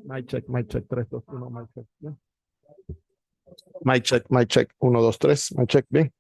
Mic check, 3, 2, 1, mic check. Bien. Mic check, 1, 2, 3, mic check, bien.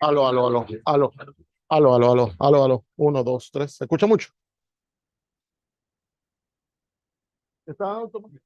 Aló, aló, aló, aló, aló, aló, aló, aló, aló. Uno, dos, tres. ¿Se escucha mucho? Está automático.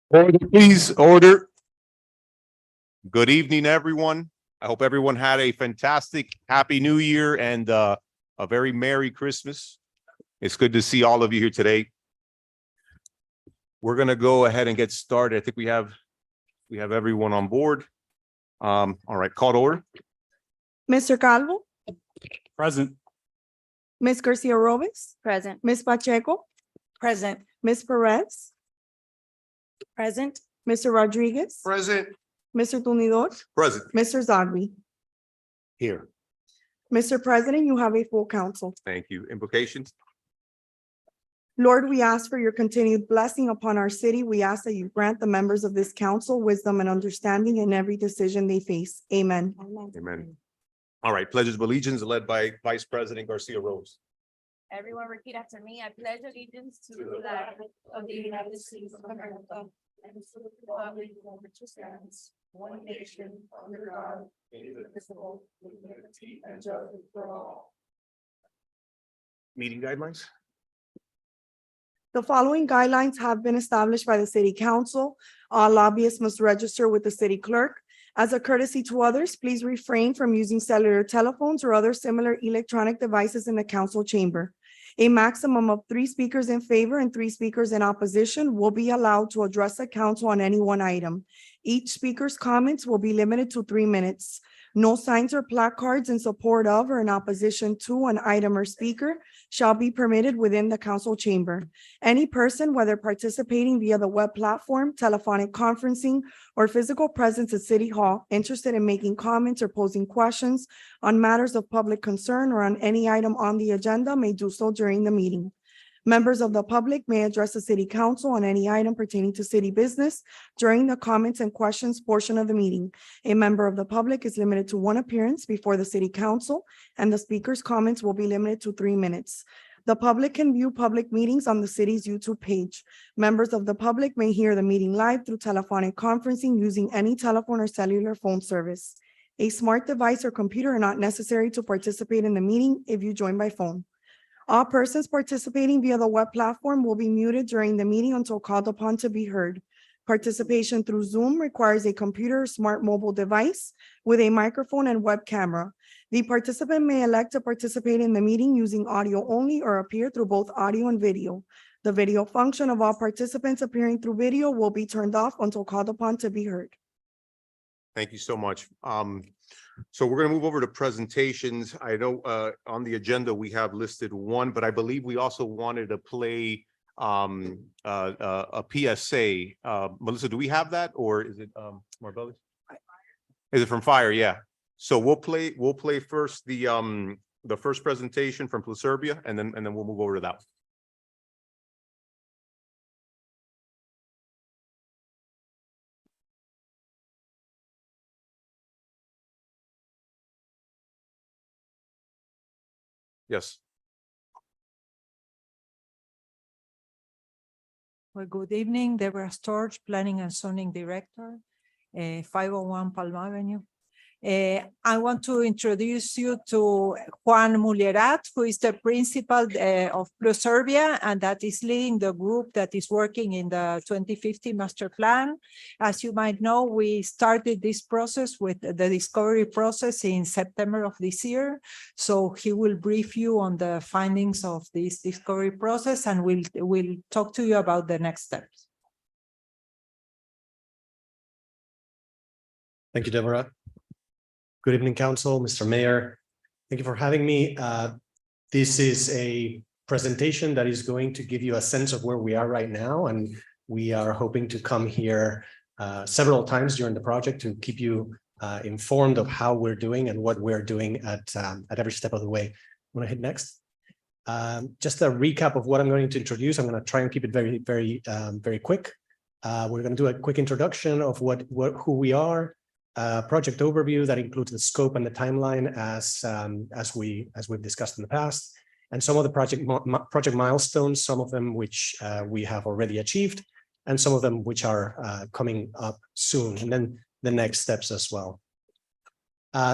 Order, please, order. Good evening, everyone. I hope everyone had a fantastic, happy new year and a very Merry Christmas. It's good to see all of you here today. We're gonna go ahead and get started. I think we have everyone on board. All right, call to order. Mr. Calvo, Present. Ms. Garcia Robes, Present. Ms. Pacheco, Present. Ms. Perez, Present. Mr. Rodriguez, Present. Mr. Tumidor, Present. Mr. Zogby. Here. Mr. President, you have a full council. Thank you. Implications? Lord, we ask for your continued blessing upon our city. We ask that you grant the members of this council wisdom and understanding in every decision they face. Amen. Amen. All right, pledges of allegiance led by Vice President Garcia Rose. Everyone repeat after me. I pledge allegiance to the flag of the United States of America and to the republic for which it stands, one nation, under God, indivisible, with liberty and justice for all. Meeting guidelines? The following guidelines have been established by the city council. All lobbyists must register with the city clerk. As a courtesy to others, please refrain from using cellular telephones or other similar electronic devices in the council chamber. A maximum of 3 speakers in favor and 3 speakers in opposition will be allowed to address the council on any one item. Each speaker's comments will be limited to 3 minutes. No signs or placards in support of or in opposition to an item or speaker shall be permitted within the council chamber. Any person, whether participating via the web platform, telephonic conferencing, or physical presence at City Hall, interested in making comments or posing questions on matters of public concern or on any item on the agenda may do so during the meeting. Members of the public may address the city council on any item pertaining to city business during the comments and questions portion of the meeting. A member of the public is limited to 1 appearance before the city council, and the speaker's comments will be limited to 3 minutes. The public can view public meetings on the city's YouTube page. Members of the public may hear the meeting live through telephonic conferencing using any telephone or cellular phone service. A smart device or computer are not necessary to participate in the meeting if you join by phone. All persons participating via the web platform will be muted during the meeting until called upon to be heard. Participation through Zoom requires a computer or smart mobile device with a microphone and web camera. The participant may elect to participate in the meeting using audio only or appear through both audio and video. The video function of all participants appearing through video will be turned off until called upon to be heard. Thank you so much. So we're gonna move over to presentations. I know on the agenda, we have listed 1, but I believe we also wanted to play a PSA. Melissa, do we have that, or is it Marbella? Is it from Fire? Yeah. So we'll play first the first presentation from Pluserbia, and then we'll move over to that one. Yes. Well, good evening, Deborah Storch, Planning and Zoning Director, 501 Palm Avenue. I want to introduce you to Juan Mulierat, who is the principal of Pluserbia, and that is leading the group that is working in the 2050 master plan. As you might know, we started this process with the discovery process in September of this year. So he will brief you on the findings of this discovery process, and we'll talk to you about the next steps. Thank you, Deborah. Good evening, Council, Mr. Mayor. Thank you for having me. This is a presentation that is going to give you a sense of where we are right now, and we are hoping to come here several times during the project to keep you informed of how we're doing and what we're doing at every step of the way. Want to hit next? Just a recap of what I'm going to introduce. I'm going to try and keep it very quick. We're going to do a quick introduction of who we are. Project overview that includes the scope and the timeline as we've discussed in the past, and some of the project milestones, some of them which we have already achieved, and some of them which are coming up soon, and then the next steps as well.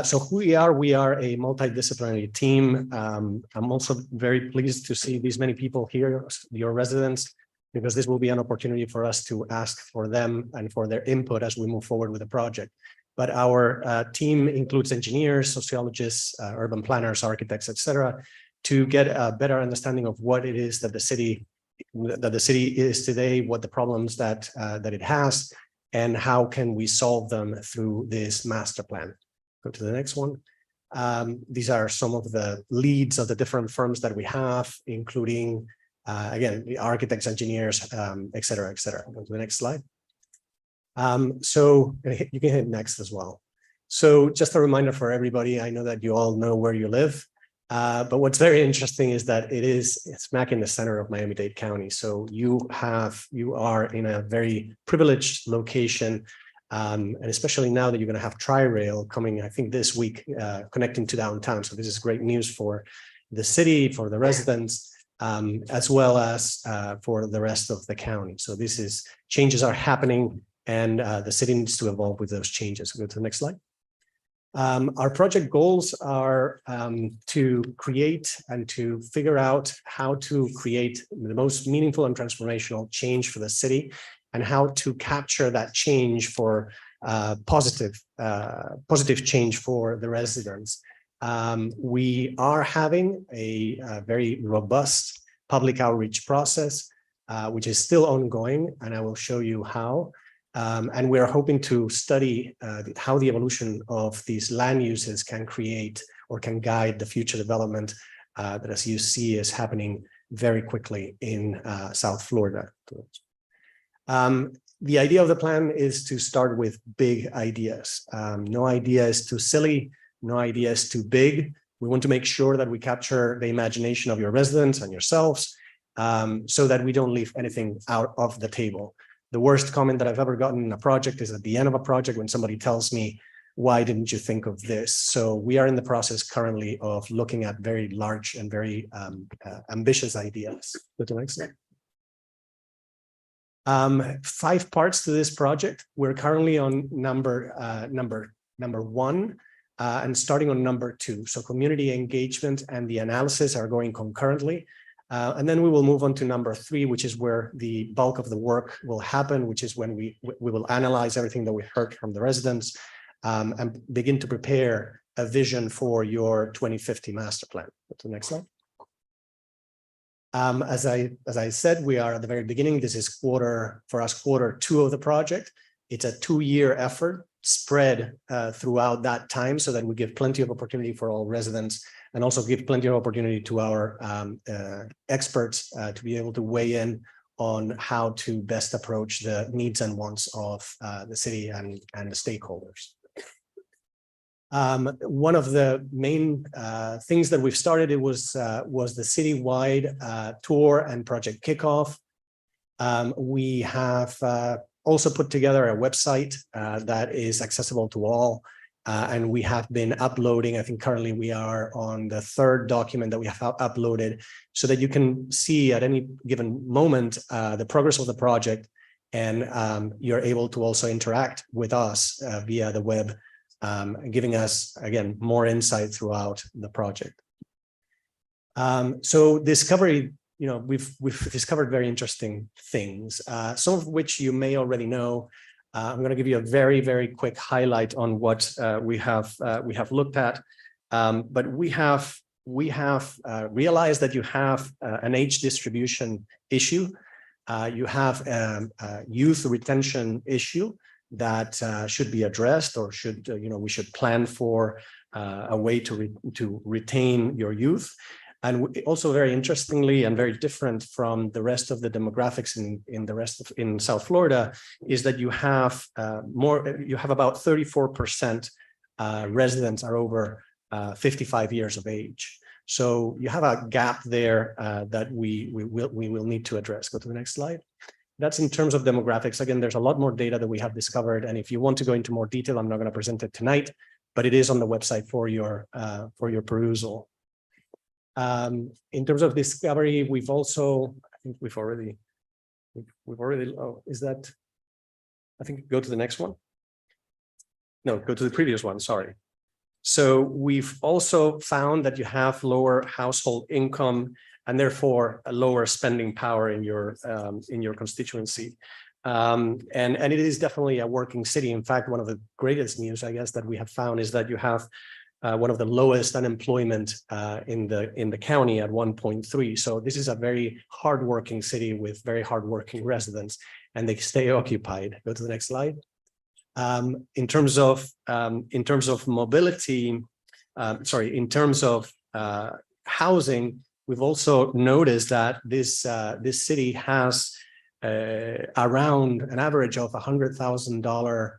So who we are a multidisciplinary team. I'm also very pleased to see these many people here, your residents. because this will be an opportunity for us to ask for them and for their input as we move forward with the project. But our team includes engineers, sociologists, urban planners, architects, etc., to get a better understanding of what it is that the city is today, what the problems that it has, and how can we solve them through this master plan. Go to the next one. These are some of the leads of the different firms that we have, including, again, the architects, engineers, et cetera, et cetera. Go to the next slide. So you can hit next as well. So just a reminder for everybody, I know that you all know where you live, but what's very interesting is that it's smack in the center of Miami-Dade County. So you are in a very privileged location, and especially now that you're going to have Tri-Rail coming, I think this week, connecting to downtown. So this is great news for the city, for the residents, as well as for the rest of the county. So changes are happening, and the city needs to evolve with those changes. Go to the next slide. Our project goals are to create and to figure out how to create the most meaningful and transformational change for the city, and how to capture that change for positive change for the residents. We are having a very robust public outreach process, which is still ongoing, and I will show you how. And we are hoping to study how the evolution of these land uses can create or can guide the future development that, as you see, is happening very quickly in South Florida. The idea of the plan is to start with big ideas. No idea is too silly. No idea is too big. We want to make sure that we capture the imagination of your residents and yourselves, so that we don't leave anything out of the table. The worst comment that I've ever gotten in a project is at the end of a project when somebody tells me, why didn't you think of this? So we are in the process currently of looking at very large and very ambitious ideas. Go to the next slide. 5 parts to this project. We're currently on number 1 and starting on number 2. So community engagement and the analysis are going concurrently. And then we will move on to number 3, which is where the bulk of the work will happen, which is when we will analyze everything that we heard from the residents and begin to prepare a vision for your 2050 master plan. Go to the next slide. As I said, we are at the very beginning. This is quarter 2 of the project. It's a 2-year effort spread throughout that time, so that we give plenty of opportunity for all residents, and also give plenty of opportunity to our experts to be able to weigh in on how to best approach the needs and wants of the city and the stakeholders. One of the main things that we've started was the citywide tour and project kickoff. We have also put together a website that is accessible to all. And we have been uploading, I think currently we are on the 3rd document that we have uploaded, so that you can see at any given moment the progress of the project, and you're able to also interact with us via the web, giving us, again, more insight throughout the project. So discovery, we've discovered very interesting things, some of which you may already know. I'm going to give you a very, very quick highlight on what we have looked at, but we have realized that you have an age distribution issue. You have a youth retention issue that should be addressed, or we should plan for a way to retain your youth. And also, very interestingly and very different from the rest of the demographics in South Florida, is that you have about 34% residents are over 55 years of age. So you have a gap there that we will need to address. Go to the next slide. That's in terms of demographics. Again, there's a lot more data that we have discovered, and if you want to go into more detail, I'm not going to present it tonight, but it is on the website for your perusal. In terms of discovery, we've also, I think we've already, oh, is that, I think go to the next one. No, go to the previous one, sorry. So we've also found that you have lower household income and therefore a lower spending power in your constituency. And it is definitely a working city. In fact, one of the greatest news, I guess, that we have found is that you have one of the lowest unemployment in the county at 1.3. So this is a very hardworking city with very hardworking residents, and they stay occupied. Go to the next slide. In terms of mobility, in terms of housing, we've also noticed that this city has around an average of $100,000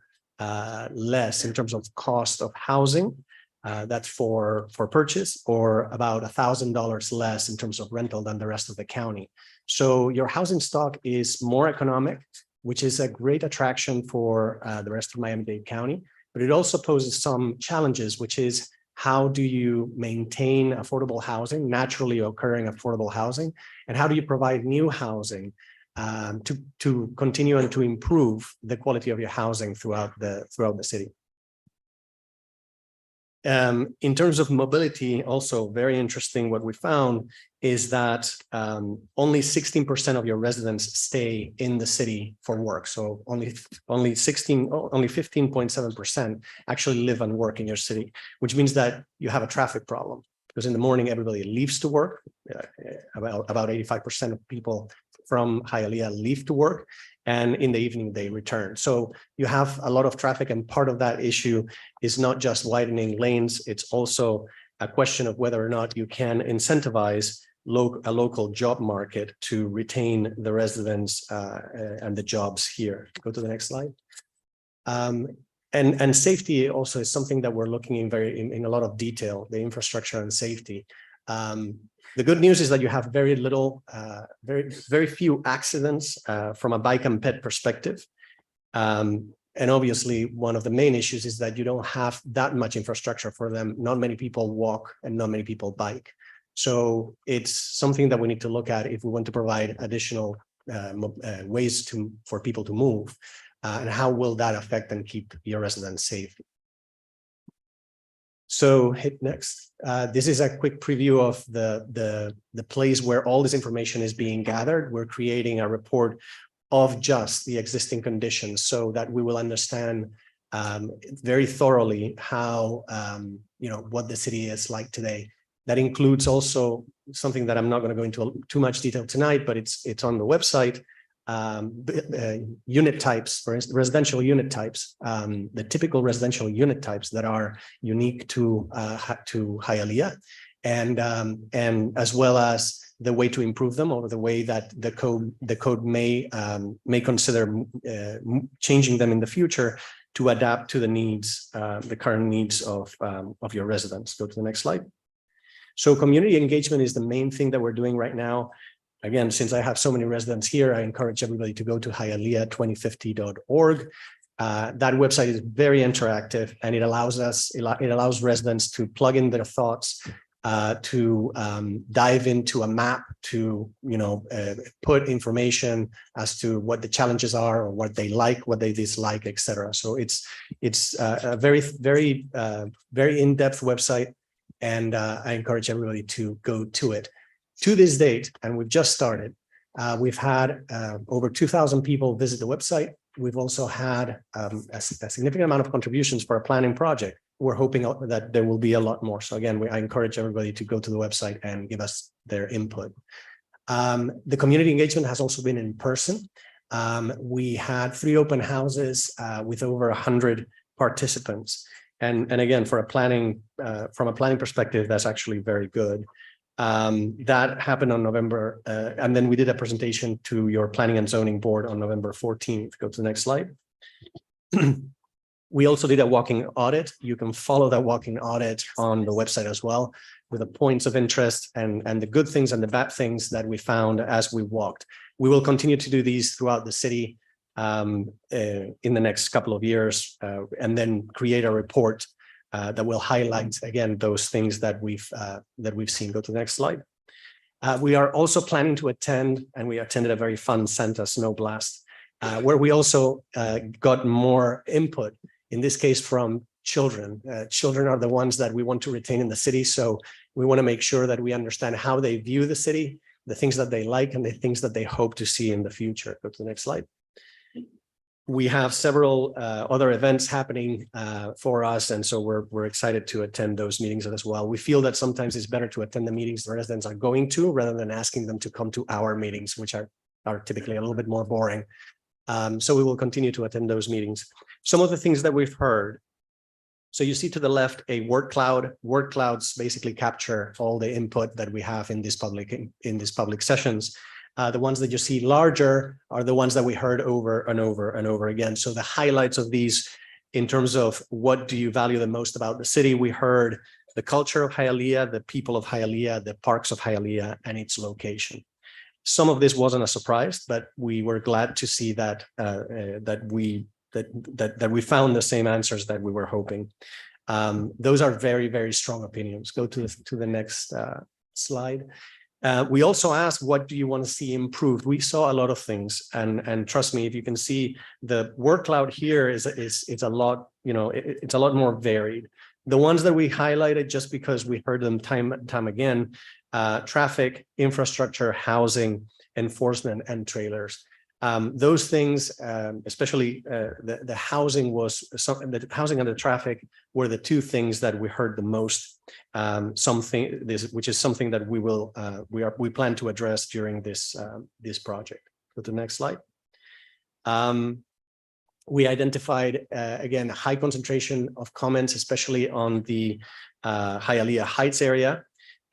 less in terms of cost of housing. That's for purchase, or about $1,000 less in terms of rental than the rest of the county. So your housing stock is more economic, which is a great attraction for the rest of Miami-Dade County, but it also poses some challenges, which is how do you maintain affordable housing, naturally occurring affordable housing, and how do you provide new housing to continue and to improve the quality of your housing throughout the city. In terms of mobility, also very interesting, what we found is that only 16% of your residents stay in the city for work. So only 15.7% actually live and work in your city, which means that you have a traffic problem, because in the morning, everybody leaves to work. About 85% of people from Hialeah leave to work, and in the evening they return. So you have a lot of traffic, and part of that issue is not just widening lanes, it's also a question of whether or not you can incentivize a local job market to retain the residents and the jobs here. Go to the next slide. And safety also is something that we're looking in a lot of detail, the infrastructure and safety. The good news is that you have very little, very few accidents from a bike and ped perspective. And obviously, one of the main issues is that you don't have that much infrastructure for them. Not many people walk and not many people bike. So it's something that we need to look at if we want to provide additional ways for people to move. And how will that affect and keep your residents safe? So hit next. This is a quick preview of the place where all this information is being gathered. We're creating a report of just the existing conditions so that we will understand very thoroughly how, what the city is like today. That includes also something that I'm not going to go into too much detail tonight, but it's on the website. Unit types, for instance, residential unit types, the typical residential unit types that are unique to Hialeah, and as well as the way to improve them, or the way that the code may consider changing them in the future to adapt to the needs, the current needs of your residents. Go to the next slide. So community engagement is the main thing that we're doing right now. Again, since I have so many residents here, I encourage everybody to go to hialeah2050.org. That website is very interactive, and it allows residents to plug in their thoughts, to dive into a map, to put information as to what the challenges are, or what they like, what they dislike, etc. So it's a very in-depth website, and I encourage everybody to go to it. To this date, and we've just started, we've had over 2,000 people visit the website. We've also had a significant amount of contributions for a planning project. We're hoping that there will be a lot more. So again, I encourage everybody to go to the website and give us their input. The community engagement has also been in person. We had 3 open houses with over 100 participants. And again, from a planning perspective, that's actually very good. That happened on November, and then we did a presentation to your Planning and Zoning Board on November 14th. Go to the next slide. We also did a walking audit. You can follow that walking audit on the website as well, with the points of interest and the good things and the bad things that we found as we walked. We will continue to do these throughout the city in the next couple of years, and then create a report that will highlight again those things that we've seen. Go to the next slide. We are also planning to attend, and we attended a very fun Santa Snow Blast, where we also got more input. In this case, from children. Children are the ones that we want to retain in the city. So We want to make sure that we understand how they view the city, the things that they like, and the things that they hope to see in the future. Go to the next slide. We have several other events happening for us, and so we're excited to attend those meetings as well. We feel that sometimes it's better to attend the meetings the residents are going to rather than asking them to come to our meetings, which are typically a little bit more boring. So we will continue to attend those meetings. Some of the things that we've heard. So you see to the left a word cloud. Word clouds basically capture all the input that we have in these public sessions. The ones that you see larger are the ones that we heard over and over and over again. So the highlights of these in terms of what do you value the most about the city, we heard the culture of Hialeah, the people of Hialeah, the parks of Hialeah, and its location. Some of this wasn't a surprise, but we were glad to see that that we found the same answers that we were hoping. Those are very, very strong opinions. Go to the next slide. We also asked, what do you want to see improved? We saw a lot of things, and trust me, if you can see the word cloud here is a lot, it's a lot more varied. The ones that we highlighted just because we heard them time and time again, traffic, infrastructure, housing, enforcement, and trailers. Those things, especially the housing the housing and the traffic were the two things that we heard the most. Which is something that we plan to address during this project. Go to the next slide. We identified again a high concentration of comments, especially on the Hialeah Heights area.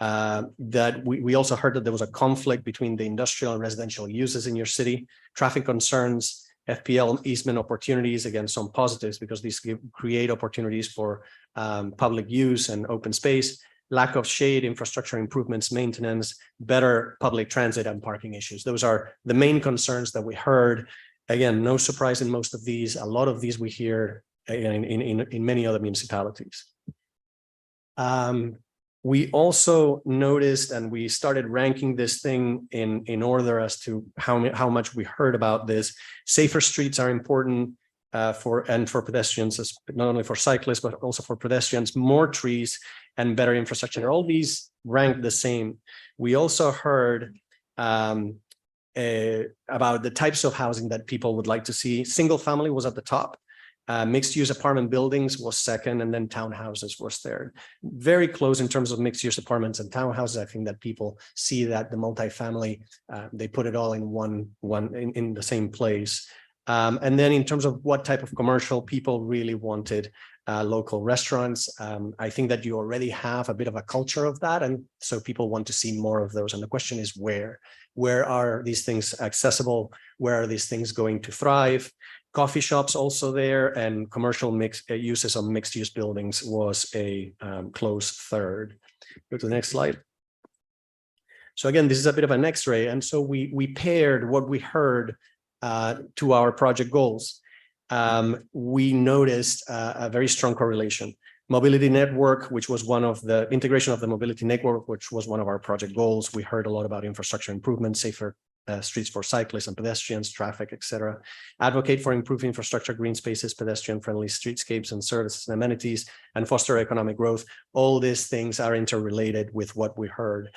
That we also heard that there was a conflict between the industrial and residential uses in your city, traffic concerns, FPL easement opportunities, again, some positives because these create opportunities for public use and open space, lack of shade, infrastructure improvements, maintenance, better public transit and parking issues. Those are the main concerns that we heard. Again, no surprise in most of these. A lot of these we hear in many other municipalities. We also noticed, and we started ranking this thing in order as to how much we heard about this. Safer streets are important for pedestrians, not only for cyclists, but also for pedestrians, more trees and better infrastructure. All these ranked the same. We also heard about the types of housing that people would like to see. Single family was at the top. Mixed-use apartment buildings was second, and then townhouses was third. Very close in terms of mixed-use apartments and townhouses. I think that people see that the multifamily, they put it all in the same place. And then in terms of what type of commercial, people really wanted local restaurants. I think that you already have a bit of a culture of that, and so people want to see more of those. And the question is where? Where are these things accessible? Where are these things going to thrive? Coffee shops also there, and commercial uses of mixed-use buildings was a close third. Go to the next slide. So again, this is a bit of an X-ray, and so we paired what we heard to our project goals. We noticed a very strong correlation. Mobility network, which was one of the integration of the mobility network, which was one of our project goals. We heard a lot about infrastructure improvements, safer streets for cyclists and pedestrians, traffic, etc. Advocate for improved infrastructure, green spaces, pedestrian-friendly streetscapes and services and amenities, and foster economic growth. All these things are interrelated with what we heard,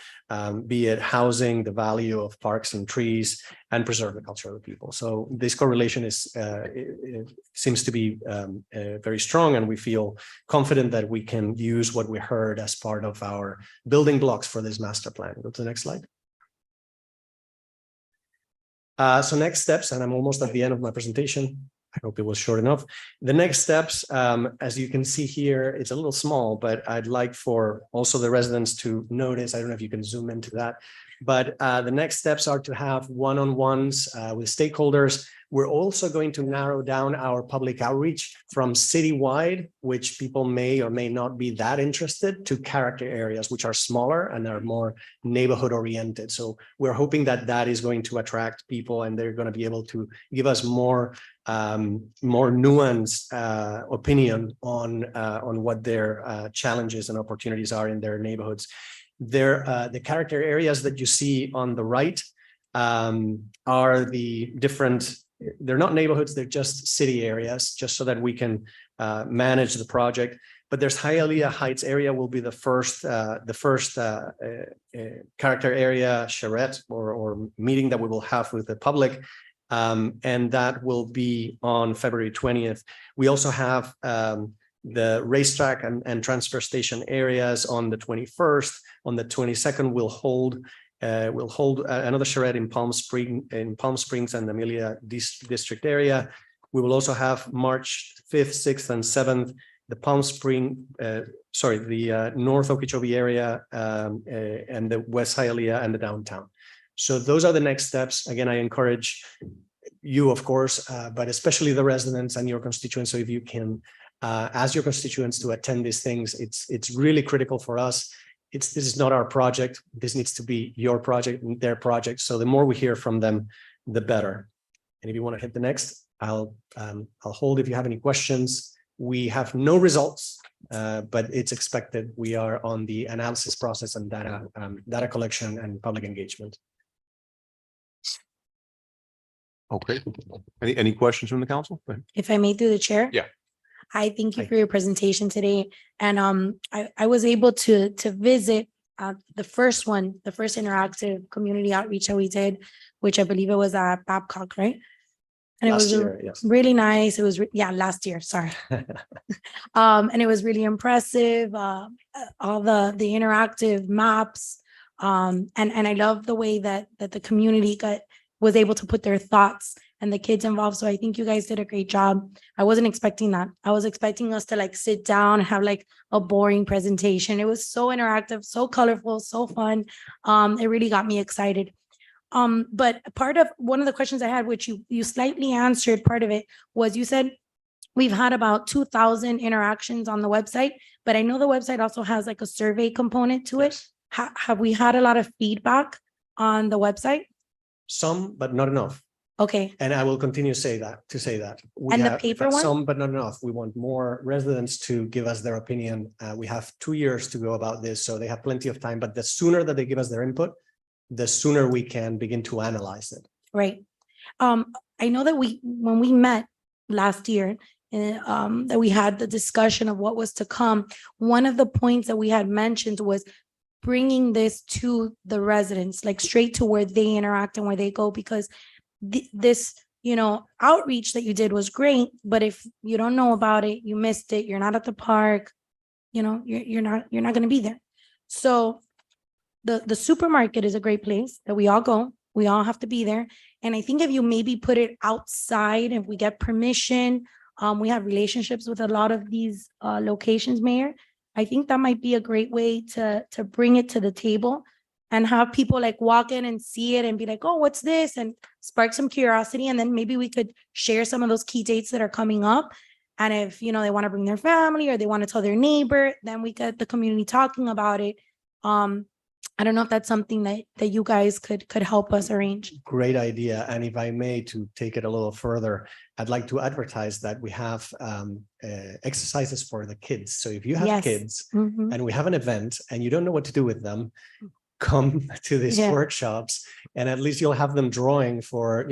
be it housing, the value of parks and trees, and preserve the culture of the people. So this correlation it seems to be very strong, and we feel confident that we can use what we heard as part of our building blocks for this master plan. Go to the next slide. So next steps, and I'm almost at the end of my presentation. I hope it was short enough. The next steps, as you can see here, it's a little small, but I'd like for also the residents to notice. I don't know if you can zoom into that, but the next steps are to have one-on-ones with stakeholders. We're also going to narrow down our public outreach from citywide, which people may or may not be that interested, to character areas, which are smaller and are more neighborhood oriented. So we're hoping that that is going to attract people, and they're going to be able to give us more nuanced opinion on what their challenges and opportunities are in their neighborhoods. The character areas that you see on the right are the different. They're not neighborhoods, they're just city areas, just so that we can manage the project. But there's Hialeah Heights area will be the first character area charrette or meeting that we will have with the public. And that will be on February 20th. We also have the racetrack and transfer station areas on the 21st. On the 22nd, we'll hold another charrette in Palm Springs and Amelia district area. We will also have March 5th, 6th, and 7th, the North Okeechobee area and the West Hialeah and the downtown. So those are the next steps. Again, I encourage you, of course, but especially the residents and your constituents. So if you can ask your constituents to attend these things, it's really critical for us. This is not our project. This needs to be your project, their project. So the more we hear from them, the better. And if you want to hit the next, I'll hold if you have any questions. We have no results, but it's expected. We are on the analysis process and data collection and public engagement. Okay. Any questions from the council? Go ahead. If I may, through the chair? Yeah. I thank you Hi. for your presentation today. And I was able to visit the first interactive community outreach that we did, which I believe it was at Babcock, right? And it Last was year, yes. really nice. It was, last year, sorry. And it was really impressive, all the interactive maps. And I love the way that the community was able to put their thoughts and the kids involved. So I think you guys did a great job. I wasn't expecting that. I was expecting us to like sit down and have like a boring presentation. It was so interactive, so colorful, so fun. It really got me excited. But part of one of the questions I had, which you slightly answered, part of it was you said we've had about 2,000 interactions on the website, but I know the website also has like a survey component to it. Have we had a lot of feedback on the website? Some, but not enough. Okay, And I will continue to say that. We And the have paper one? Some, but not enough. We want more residents to give us their opinion. We have 2 years to go about this, so they have plenty of time, but the sooner that they give us their input, the sooner we can begin to analyze it. right. I know that when we met last year, that we had the discussion of what was to come. One of the points that we had mentioned was bringing this to the residents, like straight to where they interact and where they go, because this, outreach that you did was great, but if you don't know about it, you missed it, you're not at the park, you're not going to be there. So the supermarket is a great place that we all go. We all have to be there. And I think if you maybe put it outside, if we get permission, we have relationships with a lot of these locations, Mayor. I think that might be a great way to bring it to the table and have people like walk in and see it and be like, oh, what's this? And spark some curiosity. And then maybe we could share some of those key dates that are coming up. And if, they want to bring their family or they want to tell their neighbor, then we get the community talking about it. I don't know if that's something that you guys could help us arrange. Great idea. And if I may, to take it a little further, I'd like to advertise that we have exercises for the kids. So if you have Yes. kids Mhm. and we have an event and you don't know what to do with them, come to these Yeah. workshops and at least you'll have them drawing for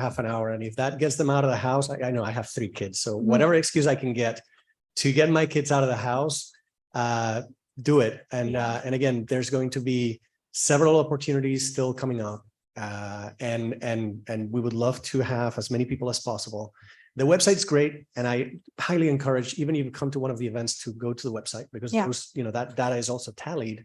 half an hour. And if that gets them out of the house, I know I have 3 kids. So whatever excuse I can get to get my kids out of the house, do it. And again, there's going to be several opportunities still coming up. And we would love to have as many people as possible. The website's great. And I highly encourage, even if you come to one of the events, to go to the website because Yeah. those, that data is also tallied.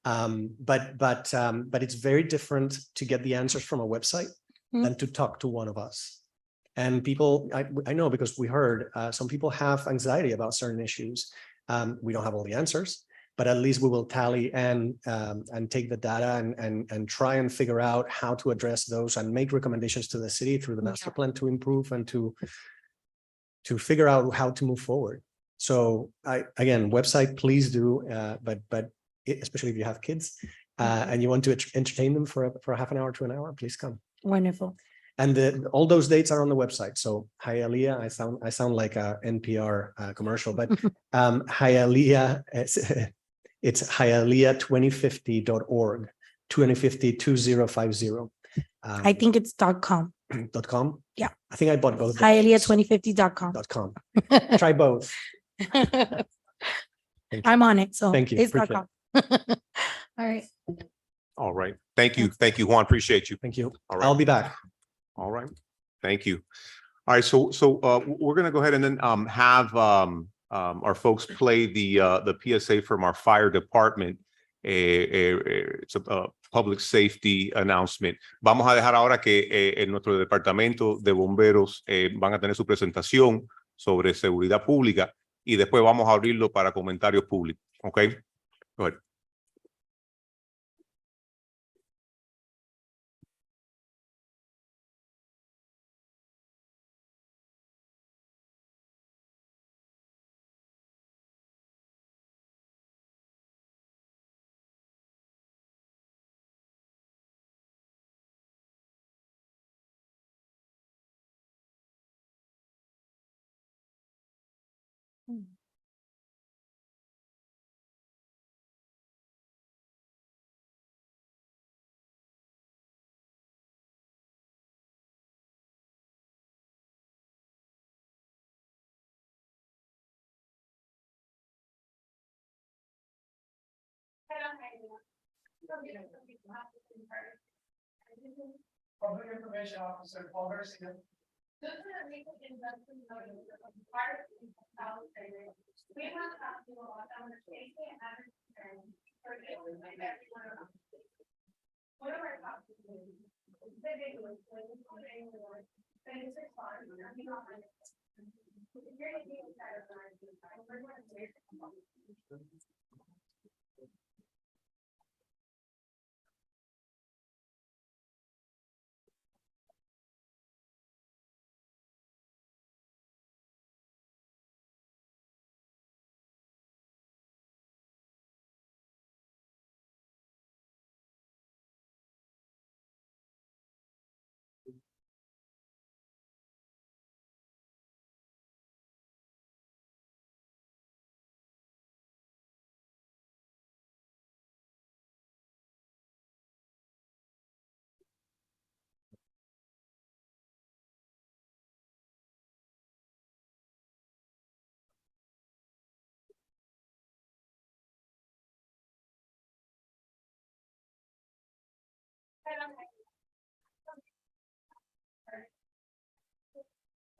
But it's very different to get the answers from a website than to talk to one of us. And people, I know because we heard some people have anxiety about certain issues. We don't have all the answers, but at least we will tally and take the data and try and figure out how to address those and make recommendations to the city through the master plan to improve and to figure out how to move forward. So again, website, please do, but especially if you have kids and you want to entertain them for a half an hour to an hour, please come. Wonderful. And all those dates are on the website. So Hialeah, I sound like a NPR commercial, but Hialeah, it's Hialeah2050.org, 2050. I think it's .com. .com. Yeah. I think I bought both. Hialeah2050.com. .com. Try both. Thank you. I'm on it, so. Thank you. it's Appreciate .com. All right. All right. Thank you. Thank you, Juan. Appreciate you. Thank you. All right. I'll be back. All right. Thank you. All right. So we're going to go ahead and then have our folks play the PSA from our fire department. It's a public safety announcement. Vamos a dejar ahora que en nuestro departamento de bomberos van a tener su presentación sobre seguridad pública y después vamos a abrirlo para comentarios públicos. ¿Ok? Go ahead. Public Information Officer Paul Garcia.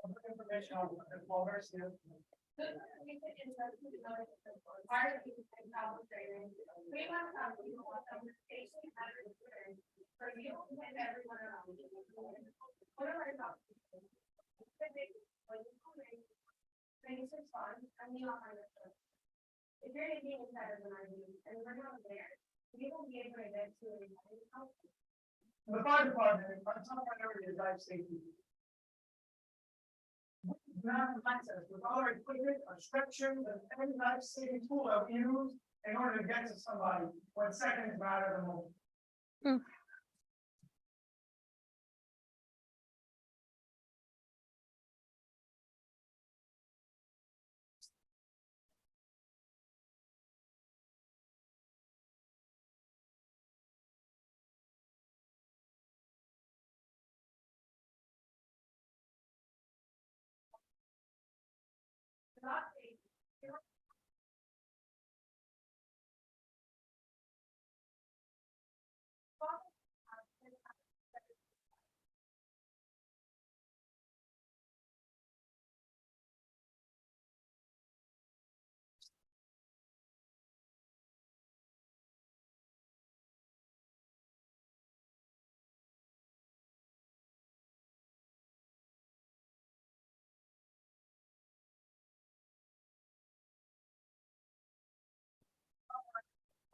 Public Information Officer Paul Garcia. The fire department, our top priority is life safety. We have access with all our equipment, our structures, and every life saving tool that we use in order to get to somebody when seconds matter the most.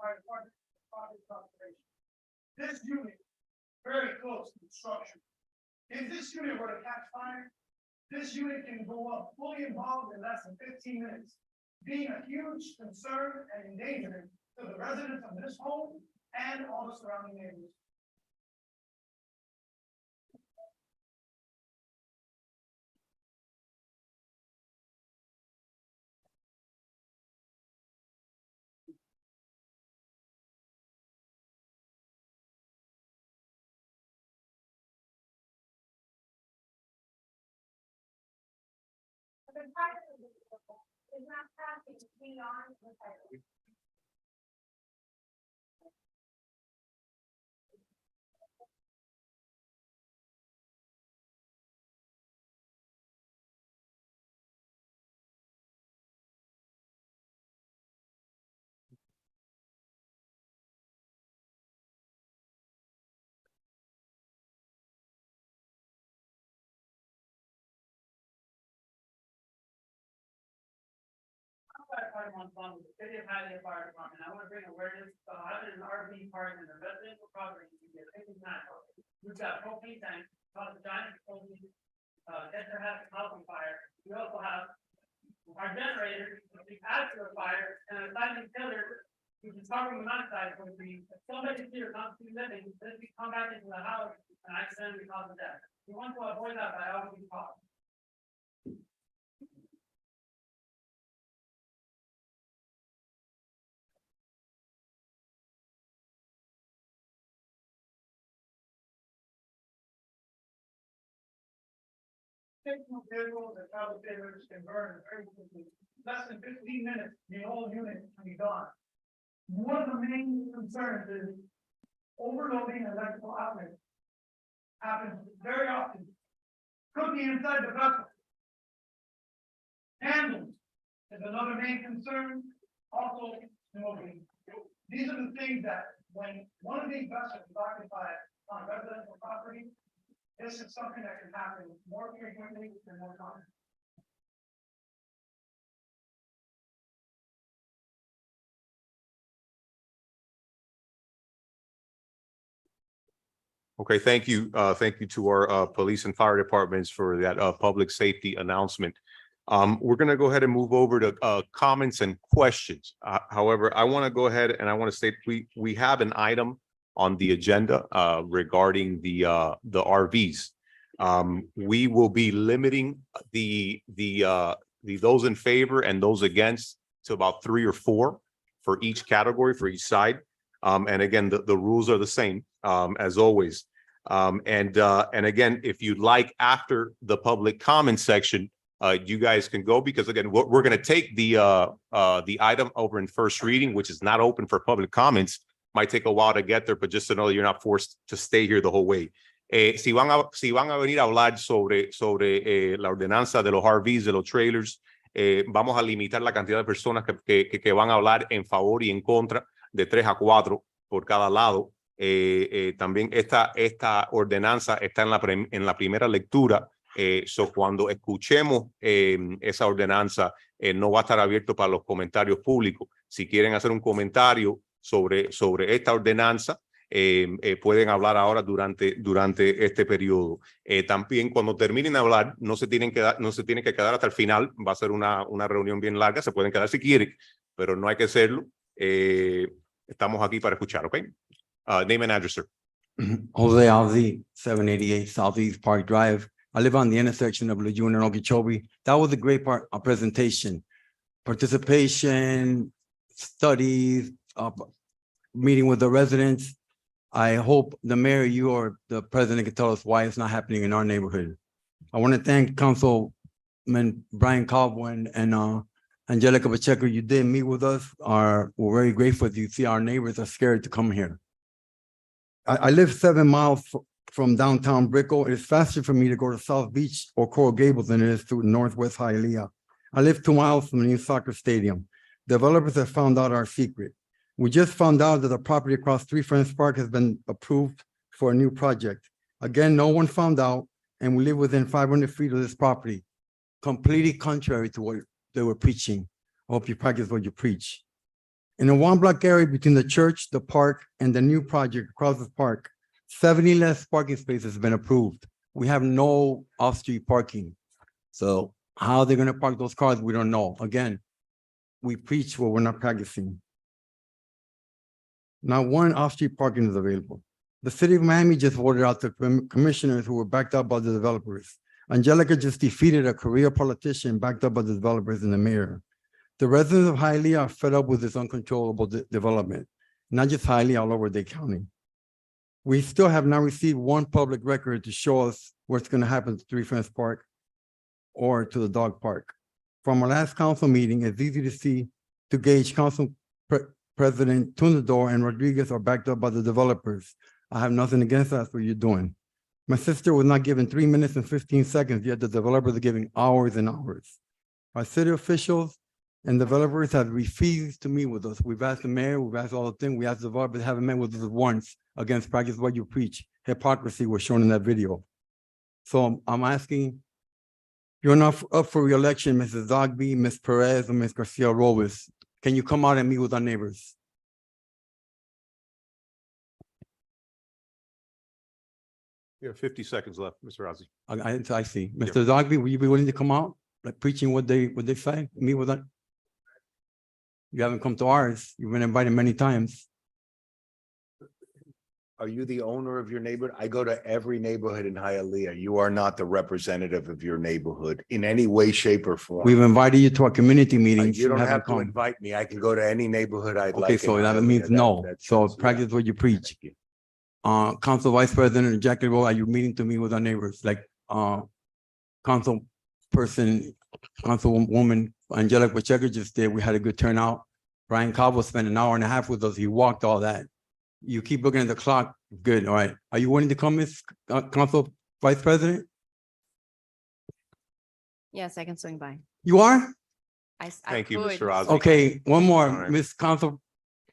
Fire department, fire operation. This unit, very close to the structure. If this unit were to catch fire, this unit can go up fully involved in less than 15 minutes, being a huge concern and endangerment to the residents of this home and all the surrounding neighbors. The private is not passing beyond the federal. The city of Hialeah Fire Department, I want to bring awareness, having an RV park in a residential property, you get 59. We've got propane tanks, cause a giant propane, get their housing fire. We also have our generators, we add to a fire, and a silent killer, which is carbon monoxide, would be, if somebody here comes to living, then we come back into the house and accidentally cause a death. We want to avoid that by all means possible. Fictional vehicles and travel trailers can burn very quickly. Less than 15 minutes, the whole unit can be gone. One of the main concerns is overloading electrical outlets. Happens very often. Could be inside the vessel. Handles is another main concern, also smoking. These are the things that when one of these vessels is occupied on residential property, this is something that can happen more frequently and more common. Okay, thank you. Thank you to our police and fire departments for that public safety announcement. We're going to go ahead and move over to comments and questions. However, I want to go ahead and I want to state we have an item on the agenda regarding the RVs. We will be limiting the those in favor and those against to about 3 or 4 for each category, for each side. And again, the rules are the same as always. And again, if you'd like, after the public comment section, you guys can go, because again, we're going to take the item over in first reading, which is not open for public comments. Might take a while to get there, but just to know you're not forced to stay here the whole way. Si van a venir a hablar sobre la ordenanza de los RVs, de los trailers, vamos a limitar la cantidad de personas que van a hablar en favor y en contra, de 3 a 4 por cada lado. También esta ordenanza está en la primera lectura. Cuando escuchemos esa ordenanza, no va a estar abierto para los comentarios públicos. Si quieren hacer un comentario sobre esta ordenanza, pueden hablar ahora durante este periodo. También cuando terminen de hablar, no se tienen que quedar hasta el final. Va a ser una reunión bien larga. Se pueden quedar si quieren, pero no hay que hacerlo. Estamos aquí para escuchar, ¿ok? Name and address, sir. Jose Alzi, 788 Southeast Park Drive. I live on the intersection of Lejeune and Okeechobee. That was a great presentation. Participation, studies, meeting with the residents. I hope the mayor, you or the president can tell us why it's not happening in our neighborhood. I want to thank Councilman Brian Caldwell and Angelica Pacheco. You did meet with us. We're very grateful that you see our neighbors are scared to come here. I live 7 miles from downtown Brickell. It's faster for me to go to South Beach or Coral Gables than it is to Northwest Hialeah. I live 2 miles from the new soccer stadium. Developers have found out our secret. We just found out that the property across 3 Friends Park has been approved for a new project. Again, no one found out, and we live within 500 feet of this property, completely contrary to what they were preaching. I hope you practice what you preach. In a 1-block area between the church, the park, and the new project across the park, 70 less parking spaces have been approved. We have no off-street parking. So how they're going to park those cars, we don't know. Again, we preach what we're not practicing. Not one off-street parking is available. The city of Miami just ordered out the commissioners who were backed up by the developers. Angelica just defeated a career politician backed up by the developers and the mayor. The residents of Hialeah are fed up with this uncontrollable development, not just Hialeah, all over Dade County. We still have not received one public record to show us what's going to happen to 3 Friends Park or to the dog park. from our last council meeting, it's easy to see to gauge President Tunador and Rodriguez are backed up by the developers. I have nothing against that, that's what you're doing. My sister was not given 3 minutes and 15 seconds, yet the developers are giving hours and hours. Our city officials and developers have refused to meet with us. We've asked the mayor, we've asked all the things, we asked the developers, haven't met with us once against practice what you preach. Hypocrisy was shown in that video. So I'm asking, you're not up for re-election, Mrs. Zogby, Ms. Perez, and Ms. Garcia Robles. Can you come out and meet with our neighbors? You have 50 seconds left, Mr. Ozzie. I see. Mr. Zogby, will you be willing to come out, like preaching what they say, meet with us? You haven't come to ours. You've been invited many times. Are you the owner of your neighborhood? I go to every neighborhood in Hialeah. You are not the representative of your neighborhood in any way, shape, or form. We've invited you to our community meetings. You don't haven't have to come. invite me. I can go to any neighborhood I'd like. Okay, in so that Hialeah. means no. So that's- practice what you preach. Thank you. Council Vice President Jackie Rowe, are you meeting to meet with our neighbors? Like, Councilwoman Angelica Pacheco just did. We had a good turnout. Brian Cabo spent an hour and a half with us. He walked all that. You keep looking at the clock. Good, all right. Are you willing to come, Ms. Council Vice President? Yes, I can swing by. You are? Thank you, Mr. Ozzie. Okay, one All more, right. Ms. Council.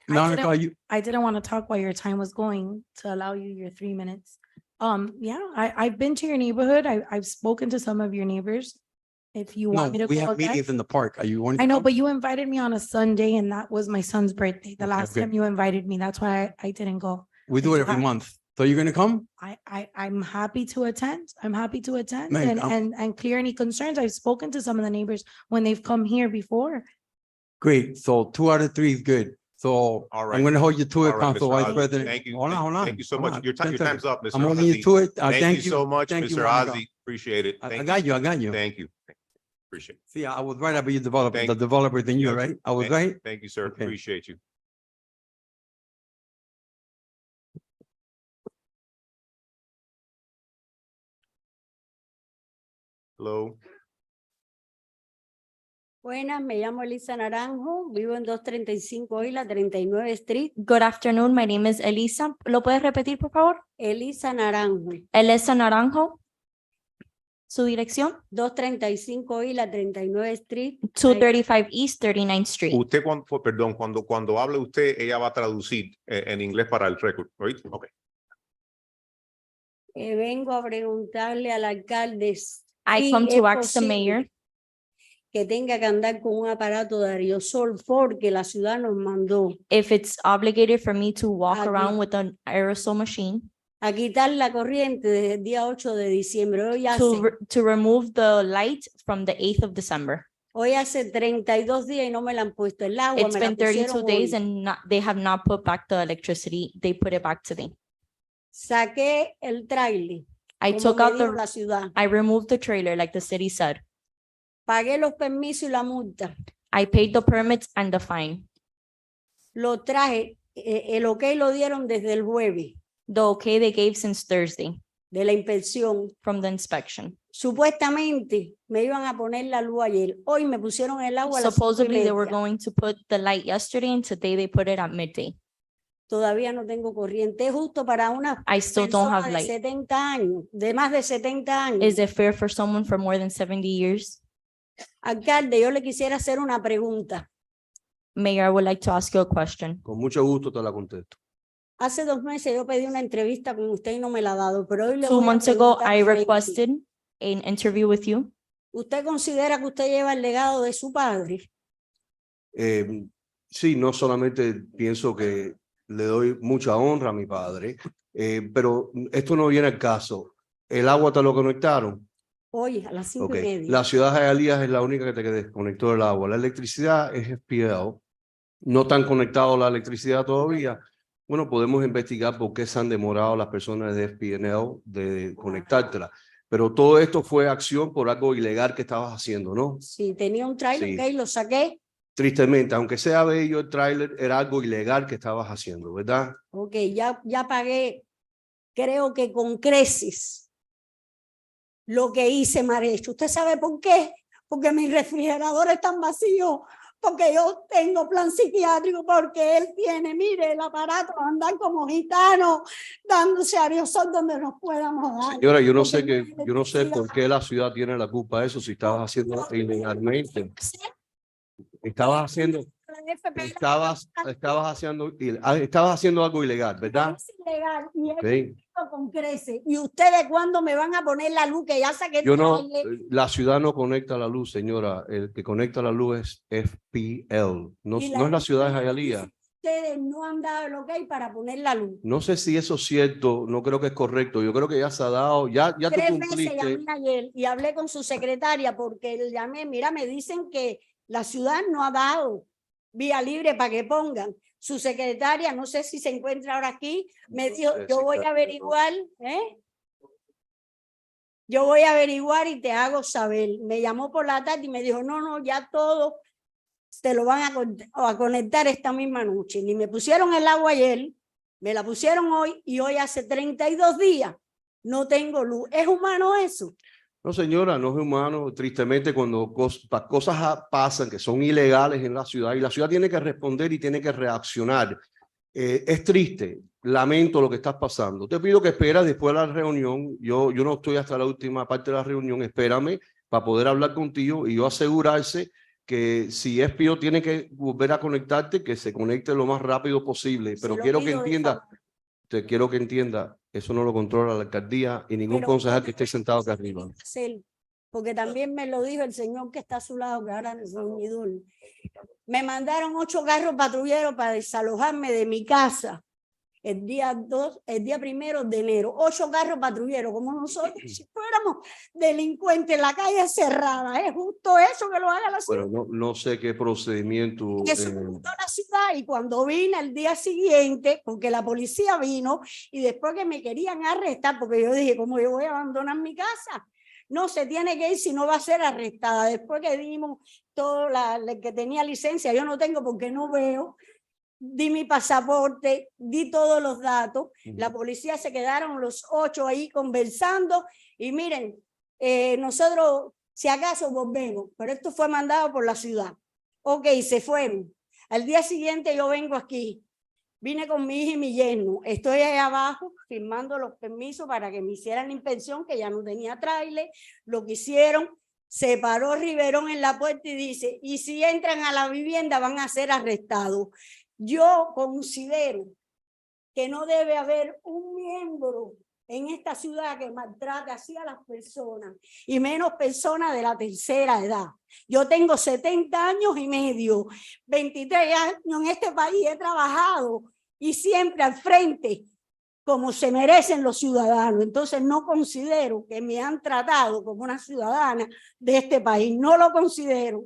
I Monica, didn't- are you? I didn't want to talk while your time was going to allow you your 3 minutes. Yeah, I've been to your neighborhood. I've spoken to some of your neighbors. If you No, want me to we go have again. meetings in the park. Are you wanting? I to know, come? but you invited me on a Sunday and that was my son's birthday. The Okay, last good. time you invited me, that's why I didn't go. We do it every month. So you're gonna come? I'm happy to attend. I'm happy to attend Man, and clear any concerns. I've spoken to some of the neighbors when they've come here before. Great. So 2 out of 3 is good. So All right. I'm gonna hold you to All it, right, Council Mr. Vice Ozzie. President. Thank you. Hold on, hold on. Thank you so hold much. on. Your 10 time's seconds. up, Mr. I'm holding Ozzie. you to it. Thank you so much, Thank you, Mr. Monica. Ozzie. Appreciate it. I Thank got you, I got you. Thank you. Appreciate it. See, I was right about you developer, Thank- the developer than you, Yes. right? I was Thank- right? Thank you, sir. Okay. Appreciate you. Hello. Buenas, me llamo Elisa Naranjo, vivo en 235 y la 39 Street. Good afternoon, my name is Elisa. ¿Lo puedes repetir, por favor? Elisa Naranjo, Elisa Naranjo. Su dirección, 235 y la 39 Street. 235 East 39th Street. Usted perdón, cuando hable usted, ella va a traducir en inglés para el récord, ¿right? Okay. Vengo a preguntarle al alcalde I si come es to ask the posible mayor que tenga que andar con un aparato de aerosol porque la ciudad nos mandó if it's obligated for me to walk Aquí. around with an aerosol machine a quitar la corriente desde el día 8 de diciembre. to remove the light from the 8th of December. Hoy hace 32 días y no me la han puesto. El agua It's me la been 32 pusieron days hoy. and they have not put back the electricity. They put it back today. Saqué el trailer, I como took me out dijo the, la ciudad. I removed the trailer like the city said. Pagué los permisos y la multa. I paid the permits and the fine. Lo traje, el ok lo dieron desde el jueves The okay they gave since Thursday de la inspección. from the inspection. Supuestamente me iban a poner la luz ayer. Hoy me pusieron el agua a las 5:30. Supposedly they were going to put the light yesterday and today they put it at midday. Todavía no tengo corriente. Es justo para una I still don't persona have de light. 70 años, de más de 70 años. Is it fair for someone for more than 70 years? Alcalde, yo le quisiera hacer una pregunta. Mayor, I would like to ask you a question. Con mucho gusto te la contesto. Hace 2 meses yo pedí una entrevista con usted y no me la ha dado, pero hoy le 2 voy a months ago, preguntar I directly. requested an interview with you. ¿Usted considera que usted lleva el legado de su padre? Sí, no solamente pienso que le doy mucha honra a mi padre, pero esto no viene al caso. ¿El agua te lo conectaron? Hoy a las 5:30. Ok. La ciudad de Hialeah es la única que te desconectó el agua. La electricidad es FPL. No están conectados la electricidad todavía. Bueno, podemos investigar por qué se han demorado las personas de FPNL de conectártela. Pero todo esto fue acción por algo ilegal que estabas haciendo, ¿no? Sí, tenía un trailer, Sí. ok, lo saqué. Tristemente, aunque sea bello el tráiler, era algo ilegal que estabas haciendo, ¿verdad? Ok, ya pagué, creo que con creces, lo que hice mal hecho. ¿Usted sabe por qué? porque mis refrigeradores están vacíos, porque yo tengo plan psiquiátrico, porque él tiene, mire, el aparato, andar como gitano, dándose aerosol donde nos podamos dar. Señora, yo no sé Porque que, yo no sé por qué la ciudad tiene la culpa de eso si estabas haciendo ilegalmente. Estabas haciendo, estabas haciendo algo ilegal, ¿verdad? Es ilegal y es Ok. con crece. ¿Y ustedes cuándo me van a poner la luz que ya saqué? Yo no, la ciudad no conecta la luz, señora. El que conecta la luz es FPL. No, Y no es la ciudad de Hialeah. Ustedes no han dado el ok para poner la luz. No sé si eso es cierto, no creo que es correcto. Yo creo que ya se ha dado, ya tú 3 veces cumpliste. llamé ayer y hablé con su secretaria porque le llamé, mira, me dicen que la ciudad no ha dado vía libre para que pongan. Su secretaria, no sé si se encuentra ahora aquí, me dijo, yo voy a averiguar, yo voy a averiguar y te hago saber. Me llamó por la tarde y me dijo, no, ya todo te lo van a conectar esta misma noche. Ni me pusieron el agua ayer, me la pusieron hoy y hoy hace 32 días no tengo luz. ¿Es humano eso? No, señora, no es humano. Tristemente, cuando cosas pasan que son ilegales en la ciudad y la ciudad tiene que responder y tiene que reaccionar. Es triste. Lamento lo que estás pasando. Te pido que esperes después de la reunión. Yo no estoy hasta la última parte de la reunión. Espérame para poder hablar contigo y yo asegurarse que si es Pío tiene que volver a conectarte, que se conecte lo más rápido posible. Pero quiero que entienda, quiero que entienda, eso no lo controla la alcaldía y ningún concejal que esté sentado acá arriba. Porque también me lo dijo el señor que está a su lado, que ahora es un ídolo. Me mandaron 8 carros patrulleros para desalojarme de mi casa el día 1 de enero. 8 carros patrulleros, como nosotros, si fuéramos delincuentes en la calle cerrada. ¿Es justo eso que lo haga la ciudad? Bueno, no sé qué procedimiento. Eso juntó la ciudad y cuando vine el día siguiente, porque la policía vino y después que me querían arrestar, porque yo dije, ¿cómo yo voy a abandonar mi casa? No se tiene que ir si no va a ser arrestada. Después que dimos todo el que tenía licencia, yo no tengo porque no veo. Di mi pasaporte, di todos los datos. La policía se quedaron los 8 ahí conversando y miren, nosotros si acaso volvemos, pero esto fue mandado por la ciudad. Ok, se fueron. Al día siguiente yo vengo aquí. Vine con mi hija y mi yerno. Estoy ahí abajo firmando los permisos para que me hicieran la inspección, que ya no tenía tráiler. Lo que hicieron, se paró Riverón en la puerta y dice, y si entran a la vivienda van a ser arrestados. Yo considero que no debe haber un miembro en esta ciudad que maltrate así a las personas, y menos personas de la tercera edad. Yo tengo 70 años y medio, 23 años en este país, he trabajado y siempre al frente, como se merecen los ciudadanos. Entonces no considero que me han tratado como una ciudadana de este país, no lo considero.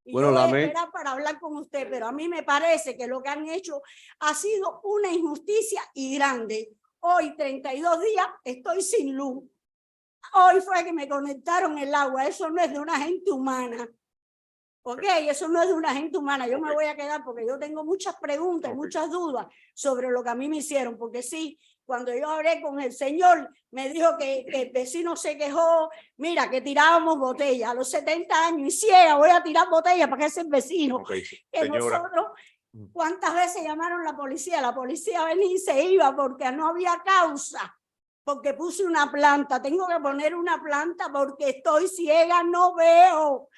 Y bueno, yo voy a esperar para hablar con usted, pero a mí me parece que lo que han hecho ha sido una injusticia y grande. Hoy, 32 días, estoy sin luz. Hoy fue que me conectaron el agua. Eso no es de una gente humana. Ok, eso no es de una gente humana. Yo me voy a quedar porque yo tengo muchas preguntas, muchas dudas sobre lo que a mí me hicieron. Porque sí, cuando yo hablé con el señor, me dijo que el vecino se quejó, mira, que tirábamos botellas. A los 70 años y ciega voy a tirar botellas para que ese vecino. Okay, que señora. nosotros, ¿cuántas veces llamaron la policía? La policía venía y se iba porque no había causa. Porque puse una planta. Tengo que poner una planta porque estoy ciega, no veo.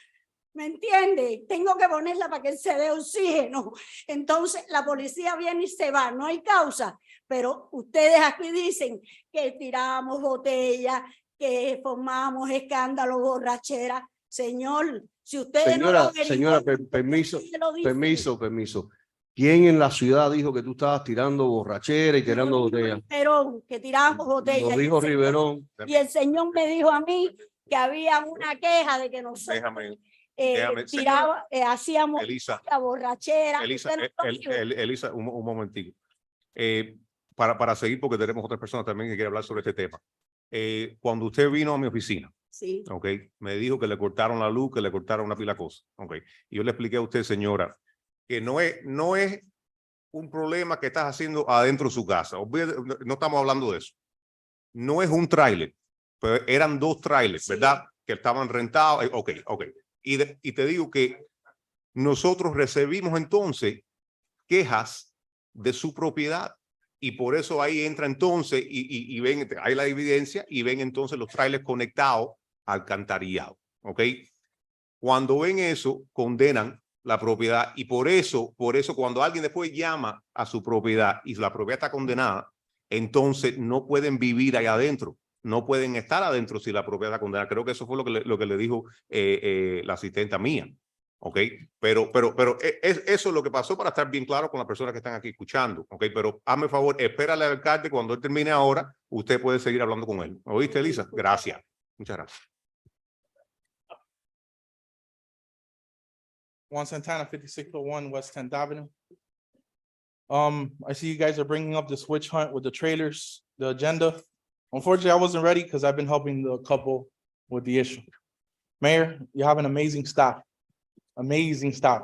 ¿Me entiende? Tengo que ponerla para que se dé oxígeno. Entonces la policía viene y se va. No hay causa. Pero ustedes aquí dicen que tiramos botellas, que formamos escándalos, borracheras. Señor, si ustedes Señora, permiso. ¿Quién en la ciudad dijo que tú estabas tirando borrachera y tirando botellas? Riverón, que tirábamos botellas. Lo dijo Riverón. Y el señor me dijo a mí que había una queja de que nosotros tiraba, hacíamos la borrachera. Elisa, un momentico. Para seguir, porque tenemos otras personas también que quieren hablar sobre este tema. Cuando usted vino a mi oficina, sí, okay, me dijo que le cortaron la luz, que le cortaron una pila de cosas. Okay. Y yo le expliqué a usted, señora, que no es un problema que estás haciendo adentro de su casa. No estamos hablando de eso. No es un tráiler, pero eran 2 trailers, ¿verdad? Que estaban rentados. Ok. Y te digo que nosotros recibimos entonces quejas de su propiedad. Y por eso ahí entra entonces y ven, hay la evidencia y ven entonces los trailers conectados al alcantarillado. ¿Ok? Cuando ven eso, condenan la propiedad y por eso cuando alguien después llama a su propiedad y la propiedad está condenada, entonces no pueden vivir ahí adentro, no pueden estar adentro si la propiedad está condenada. Creo que eso fue lo que le dijo la asistenta mía. ¿Ok? Pero eso es lo que pasó, para estar bien claro con las personas que están aquí escuchando. ¿Ok? Pero hazme favor, espérale al alcalde, cuando él termine ahora, usted puede seguir hablando con él. ¿Oíste, Elisa? Gracias. Muchas gracias. Juan Santana, 5601 West 10th Avenue. I see you guys are bringing up this witch hunt with the trailers, the agenda. Unfortunately, I wasn't ready because I've been helping the couple with the issue. Mayor, you have an amazing staff. Amazing staff.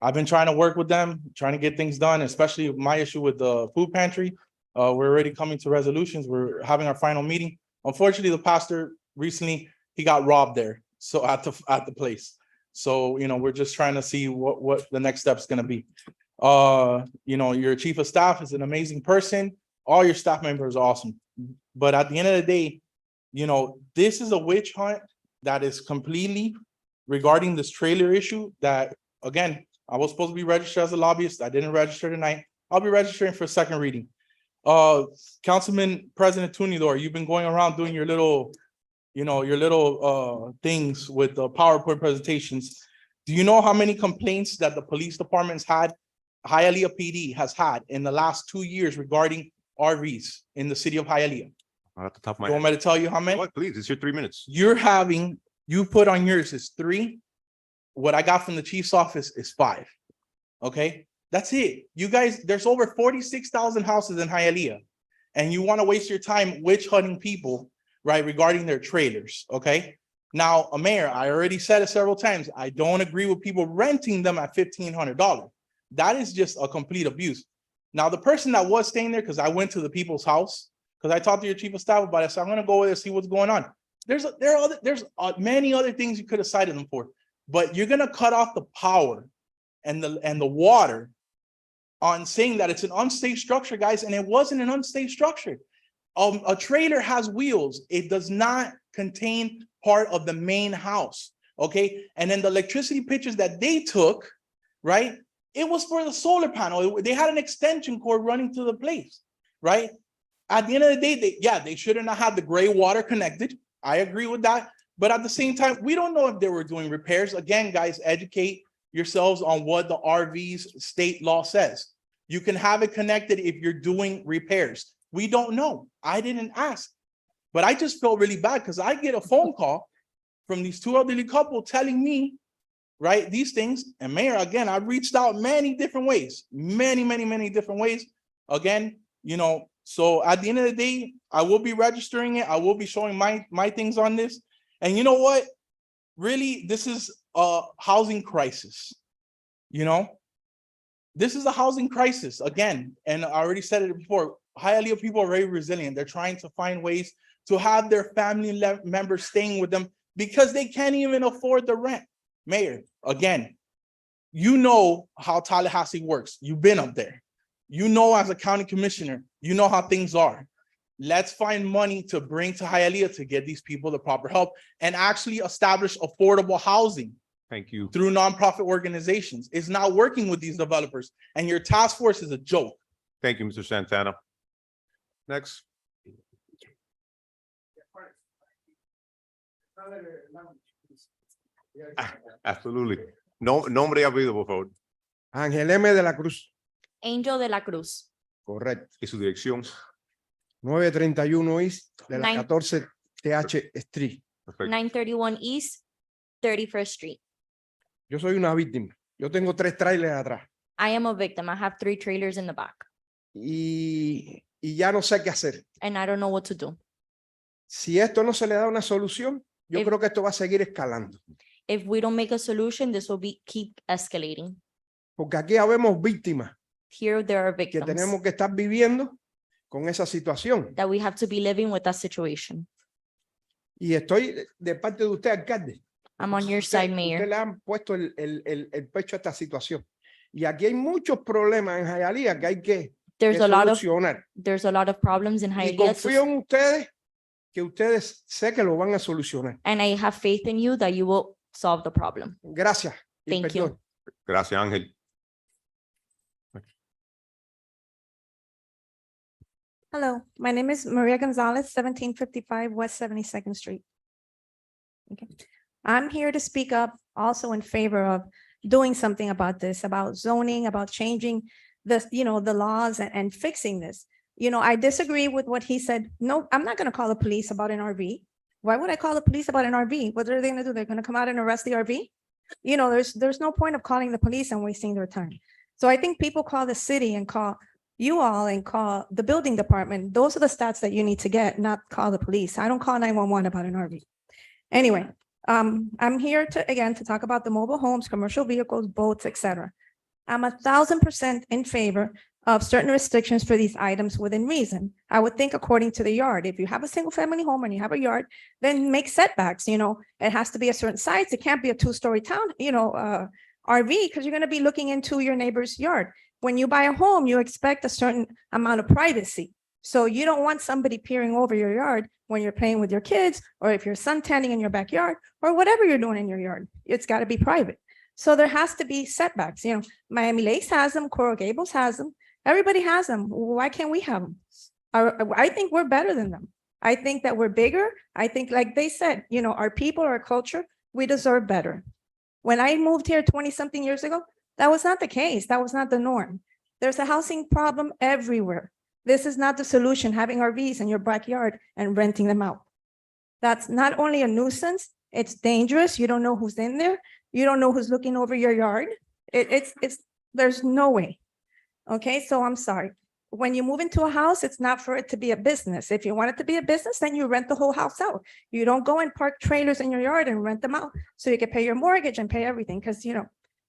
I've been trying to work with them, trying to get things done, especially my issue with the food pantry. We're already coming to resolutions. We're having our final meeting. Unfortunately, the pastor recently, he got robbed there. So at the place. So, you know, we're just trying to see what the next step is going to be. You know, your chief of staff is an amazing person. All your staff members are awesome. But at the end of the day, you know, this is a witch hunt that is completely regarding this trailer issue that, again, I was supposed to be registered as a lobbyist. I didn't register tonight. I'll be registering for second reading. Councilman President Tunidor, you've been going around doing your little, you know, your little things with the PowerPoint presentations. Do you know how many complaints that the police department's had, Hialeah PD has had in the last 2 years regarding RVs in the city of Hialeah? At the top of my You want me to tell you how many? Go ahead, please, it's your 3 minutes. You put on yours is 3. What I got from the chief's office is 5. Okay, that's it. You guys, there's over 46,000 houses in Hialeah, and you want to waste your time witch hunting people, right, regarding their trailers. Okay, now, Mayor, I already said it several times. I don't agree with people renting them at $1,500. That is just a complete abuse. Now, the person that was staying there, because I went to the people's house, because I talked to your chief of staff about it, so I'm going to go over there, see what's going on. There's many other things you could have cited them for, but you're going to cut off the power and the water on saying that it's an unsafe structure, guys, and it wasn't an unsafe structure. A trailer has wheels. It does not contain part of the main house, okay? And then the electricity pictures that they took, right? It was for the solar panel. They had an extension cord running to the place, right? At the end of the day, they shouldn't have had the gray water connected. I agree with that. But at the same time, we don't know if they were doing repairs. Again, guys, educate yourselves on what the RV's state law says. You can have it connected if you're doing repairs. We don't know. I didn't ask. But I just felt really bad because I get a phone call from these two elderly couple telling me, right, these things. And Mayor, again, I've reached out many different ways, many different ways. Again, you know, so at the end of the day, I will be registering it. I will be showing my things on this. And you know what? Really, this is a housing crisis. You know, this is a housing crisis again. And I already said it before. Hialeah people are very resilient. They're trying to find ways to have their family members staying with them because they can't even afford the rent. Mayor, again, you know how Tallahassee works. You've been up there. You know, as a county commissioner, you know how things are. Let's find money to bring to Hialeah to get these people the proper help and actually establish affordable housing. Thank you. Through nonprofit organizations. It's not working with these developers, and your task force is a joke. Thank you, Mr. Santana. Next. Absolutely. No, nombre y apellido, por favor. Ángel M. de la Cruz. Angel de la Cruz, Correcto. Y su dirección. 931 East de la Nine. 14 TH Street. Perfecto. 931 East, 31st Street. Yo soy una víctima. Yo tengo 3 trailers atrás I am a victim. I have 3 trailers in the back, y ya no sé qué hacer. and I don't know what to do. Si esto no se le da una solución, yo If- creo que esto va a seguir escalando. If we don't make a solution, this will keep escalating. Porque aquí habemos víctimas Here there are que victims tenemos que estar viviendo con esa situación. that we have to be living with that situation. Y estoy de parte de usted, alcalde. I'm on your side, Mayor. Usted le han puesto el pecho a esta situación. Y aquí hay muchos problemas en Hialeah que hay que There's a lot of solucionar. problems in Y Hialeah. confío en ustedes que ustedes sé que lo van a solucionar. And I have faith in you that you will solve the problem. Gracias. y Thank you. perdón. Gracias, Ángel. Hello, my name is Maria Gonzalez, 1755 West 72nd Street. Okay, I'm here to speak up also in favor of doing something about this, about zoning, about changing the, the laws and fixing this. I disagree with what he said. No, I'm not going to call the police about an RV. Why would I call the police about an RV? What are they going to do? They're going to come out and arrest the RV? There's no point of calling the police and wasting their time. So I think people call the city and call you all and call the building department. Those are the stats that you need to get, not call the police. I don't call 911 about an RV. Anyway, I'm here to talk about the mobile homes, commercial vehicles, boats, etc. I'm 1000% in favor of certain restrictions for these items within reason. I would think according to the yard. If you have a single family home and you have a yard, then make setbacks, it has to be a certain size. It can't be a 2-story town, RV, because you're going to be looking into your neighbor's yard. When you buy a home, you expect a certain amount of privacy. So you don't want somebody peering over your yard when you're playing with your kids, or if you're suntanning in your backyard, or whatever you're doing in your yard. It's got to be private. So there has to be setbacks. Miami Lakes has them, Coral Gables has them. Everybody has them. Why can't we have them? I think we're better than them. I think that we're bigger. I think, like they said, our people, our culture, we deserve better. When I moved here 20-something years ago, that was not the case. That was not the norm. There's a housing problem everywhere. This is not the solution, having RVs in your backyard and renting them out. That's not only a nuisance, it's dangerous. You don't know who's in there. You don't know who's looking over your yard. There's no way. Okay, so I'm sorry. When you move into a house, it's not for it to be a business. If you want it to be a business, then you rent the whole house out. You don't go and park trailers in your yard and rent them out so you can pay your mortgage and pay everything because,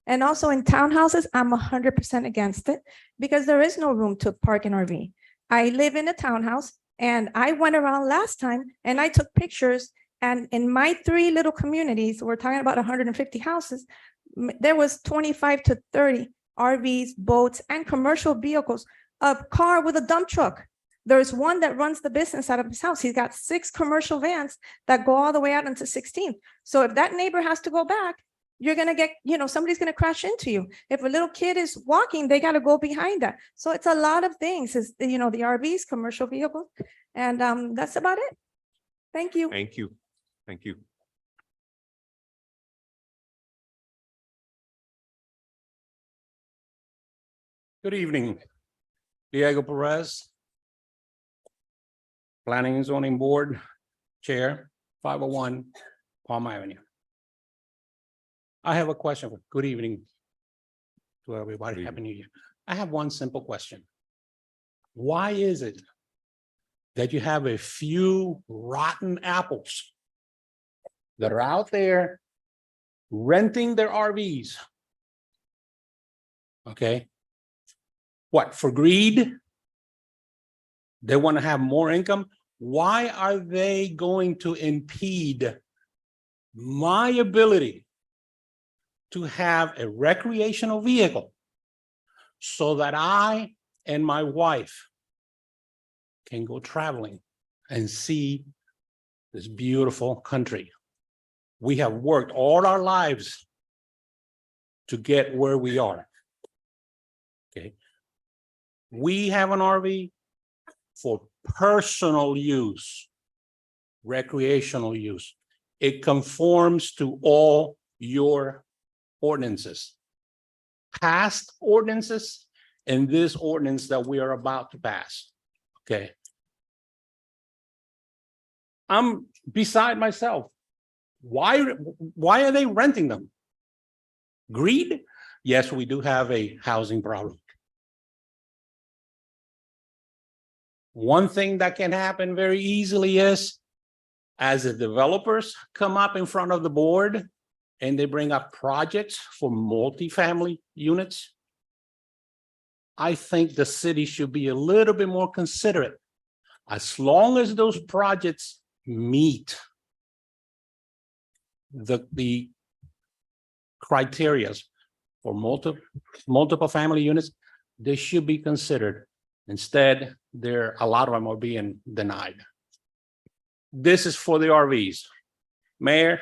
and also in townhouses, I'm 100% against it because there is no room to park an RV. I live in a townhouse and I went around last time and I took pictures, and in my 3 little communities, we're talking about 150 houses, there was 25 to 30 RVs, boats, and commercial vehicles, a car with a dump truck. There's one that runs the business out of his house. He's got 6 commercial vans that go all the way out into 16th. So if that neighbor has to go back, you're going to get, somebody's going to crash into you. If a little kid is walking, they got to go behind that. So it's a lot of things, the RVs, commercial vehicles, and that's about it. Thank you. Thank you. Thank you. Good evening. Diego Perez, Planning and Zoning Board Chair, 501 Palm Avenue. I have a question. Good evening to everybody. Happy New Year. I have one simple question. Why is it that you have a few rotten apples that are out there renting their RVs? Okay. What, for greed? They want to have more income. Why are they going to impede my ability to have a recreational vehicle so that I and my wife can go traveling and see this beautiful country? We have worked all our lives to get where we are. Okay. We have an RV for personal use, recreational use. It conforms to all your ordinances, past ordinances, and this ordinance that we are about to pass. Okay. I'm beside myself. Why are they renting them? Greed? Yes, we do have a housing problem. One thing that can happen very easily is, as the developers come up in front of the board and they bring up projects for multifamily units, I think the city should be a little bit more considerate. As long as those projects meet the criterias for multiple family units, they should be considered. Instead, a lot of them are being denied. This is for the RVs. Mayor,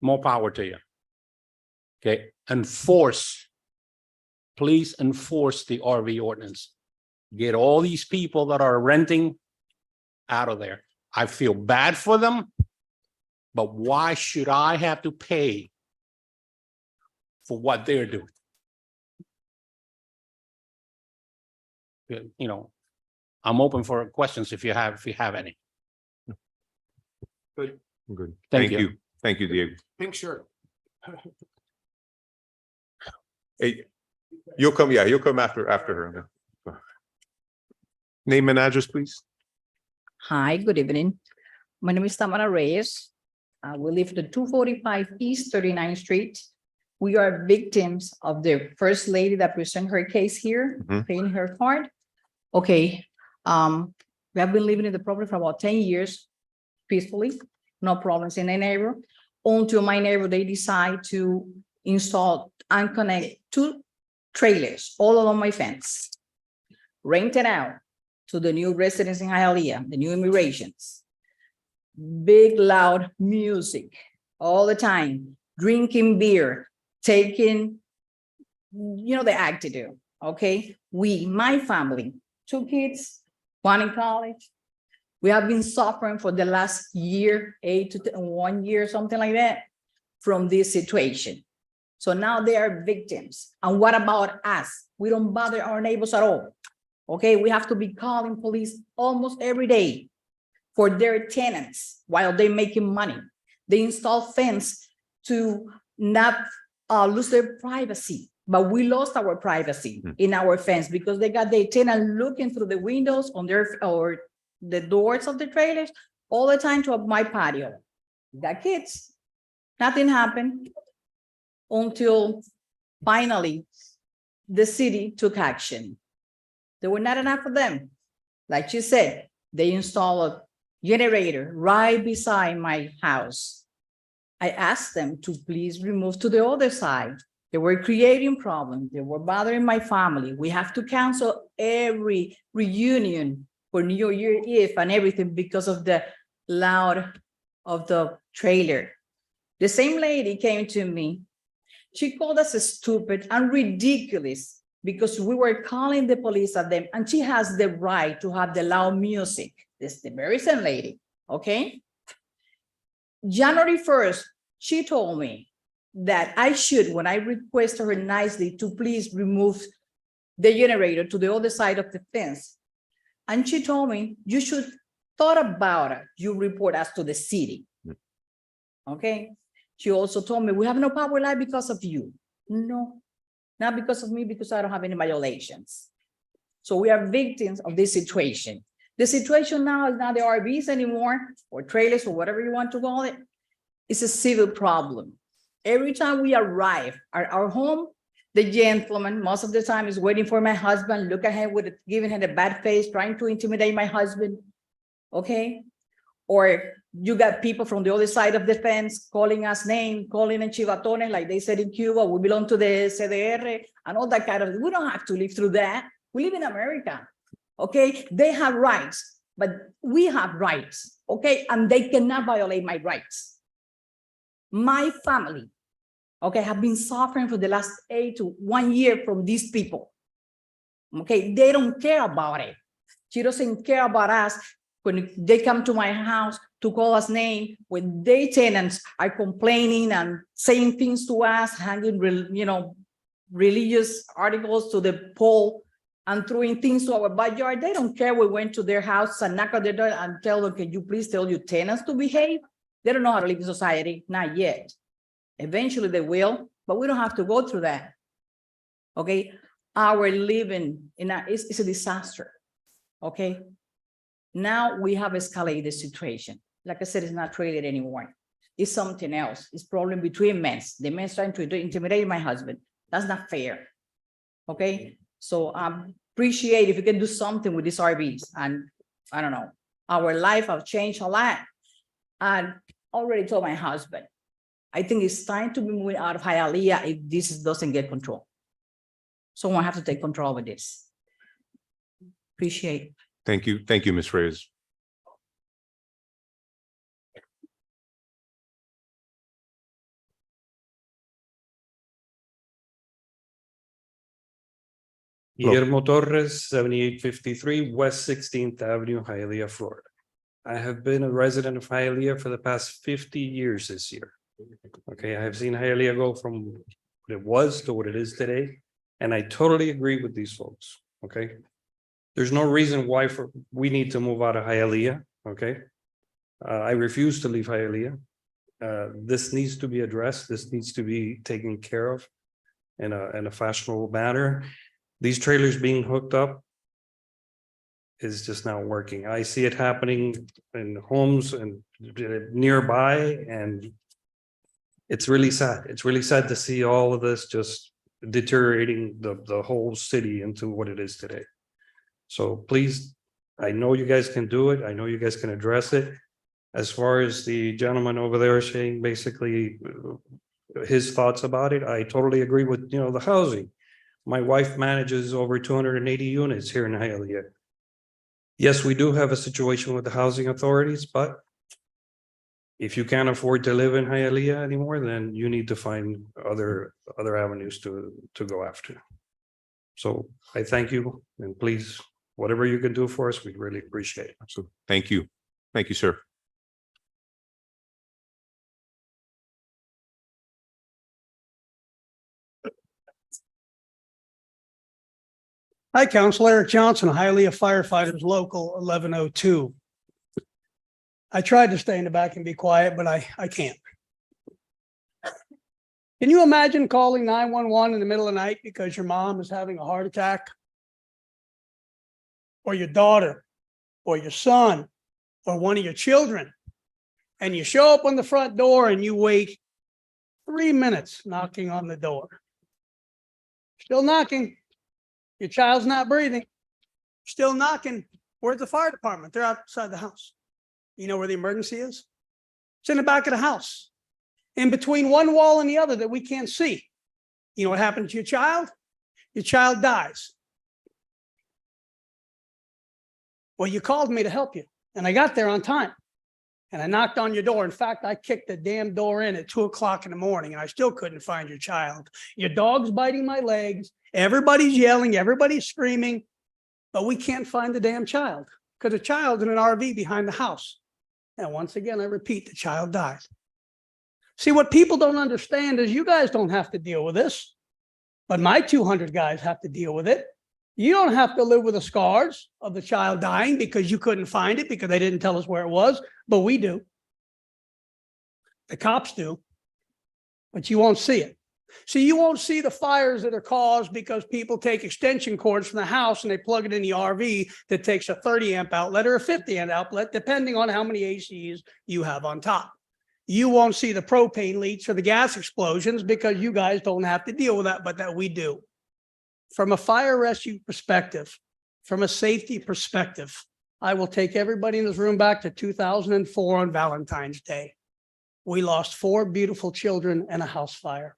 more power to you. Okay, please enforce the RV ordinance. Get all these people that are renting out of there. I feel bad for them, but why should I have to pay for what they're doing? You know, I'm open for questions if you have any. Good. Good. Thank Thank you. you. Thank you, Diego. Pink shirt. Hey, you'll come after her. Name and address, please. Hi, good evening. My name is Tamara Reyes. We live at 245 East 39th Street. We are victims of the first lady that presented her case here, paying her card. Okay, we have been living in the property for about 10 years peacefully, no problems in the neighborhood. Until my neighbor, they decide to install and connect 2 trailers all along my fence, rent it out to the new residents in Hialeah, the new immigrations. Big, loud music all the time, drinking beer, taking, you know, the act to do, okay? My family, 2 kids, 1 in college. We have been suffering for the last year, 8 to 1 year, something like that, from this situation. So now they are victims. And what about us? We don't bother our neighbors at all. Okay, we have to be calling police almost every day for their tenants while they're making money. They install fence to not lose their privacy, but we lost our privacy in our fence because they got their tenant looking through the windows on or the doors of the trailers all the time to my patio. Got kids. Nothing happened until finally the city took action. There were not enough of them. Like you said, they installed a generator right beside my house. I asked them to please remove to the other side. They were creating problems. They were bothering my family. We have to cancel every reunion for New Year Eve and everything because of the loud of the trailer. The same lady came to me. She called us stupid and ridiculous because we were calling the police at them, and she has the right to have the loud music. This is the very same lady, okay? January 1st, she told me that I should, when I requested her nicely to please remove the generator to the other side of the fence. And she told me, you should thought about it. You report us to the city. Okay. She also told me, we have no power line because of you. No, not because of me, because I don't have any violations. So we are victims of this situation. The situation now is not the RVs anymore, or trailers, or whatever you want to call it. It's a civil problem. Every time we arrive at our home, the gentleman, most of the time, is waiting for my husband, look at him with giving him a bad face, trying to intimidate my husband. Okay. Or you got people from the other side of the fence calling us names, calling in chivatones, like they said in Cuba, we belong to the CDR and all that kind of, we don't have to live through that. We live in America. Okay. They have rights, but we have rights. Okay. And they cannot violate my rights. My family, okay, have been suffering for the last 8 to 1 year from these people. Okay, they don't care about it. She doesn't care about us when they come to my house to call us name, when their tenants are complaining and saying things to us, hanging, religious articles to the pole and throwing things to our backyard. They don't care. We went to their house and knock on their door and tell them, can you please tell your tenants to behave? They don't know how to live in society, not yet. Eventually they will, but we don't have to go through that. Okay, our living is a disaster. Okay, now we have escalated the situation. Like I said, it's not traded anymore. It's something else. It's problem between men. The men trying to intimidate my husband. That's not fair. Okay, so appreciate if you can do something with these RVs. And I don't know, our life have changed a lot. And already told my husband, I think it's time to be moving out of Hialeah if this doesn't get control. Someone have to take control of this. Appreciate. Thank you, Ms. Reyes. Hello. Guillermo Torres, 7853 West 16th Avenue, Hialeah, Florida. I have been a resident of Hialeah for the past 50 years this year. Okay, I have seen Hialeah go from what it was to what it is today, and I totally agree with these folks, okay? There's no reason why we need to move out of Hialeah, okay? I refuse to leave Hialeah. This needs to be addressed. This needs to be taken care of in a fashionable manner. These trailers being hooked up is just not working. I see it happening in homes and nearby, and it's really sad. It's really sad to see all of this just deteriorating the whole city into what it is today. So please, I know you guys can do it. I know you guys can address it. As far as the gentleman over there saying basically his thoughts about it, I totally agree with, the housing. My wife manages over 280 units here in Hialeah. Yes, we do have a situation with the housing authorities, but if you can't afford to live in Hialeah anymore, then you need to find other avenues to go after. So I thank you, and please, whatever you can do for us, we really appreciate it. Absolutely. Thank you. Thank you, sir. Hi, Council Eric Johnson, Hialeah Firefighters Local 1102. I tried to stay in the back and be quiet, but I can't. Can you imagine calling 911 in the middle of the night because your mom is having a heart attack? Or your daughter, or your son, or one of your children, and you show up on the front door and you wait 3 minutes knocking on the door. Still knocking. Your child's not breathing. Still knocking. Where's the fire department? They're outside the house. You know where the emergency is? It's in the back of the house, in between one wall and the other that we can't see. You know what happened to your child? Your child dies. Well, you called me to help you, and I got there on time. And I knocked on your door. In fact, I kicked the damn door in at 2 o'clock in the morning, and I still couldn't find your child. Your dog's biting my legs. Everybody's yelling. Everybody's screaming. But we can't find the damn child because the child's in an RV behind the house. And once again, I repeat, the child died. See, what people don't understand is you guys don't have to deal with this, but my 200 guys have to deal with it. You don't have to live with the scars of the child dying because you couldn't find it because they didn't tell us where it was, but we do. The cops do, but you won't see it. See, you won't see the fires that are caused because people take extension cords from the house and they plug it in the RV that takes a 30 amp outlet or a 50 amp outlet, depending on how many ACs you have on top. You won't see the propane leaks or the gas explosions because you guys don't have to deal with that, but that we do. From a fire rescue perspective, from a safety perspective, I will take everybody in this room back to 2004 on Valentine's Day. We lost 4 beautiful children in a house fire.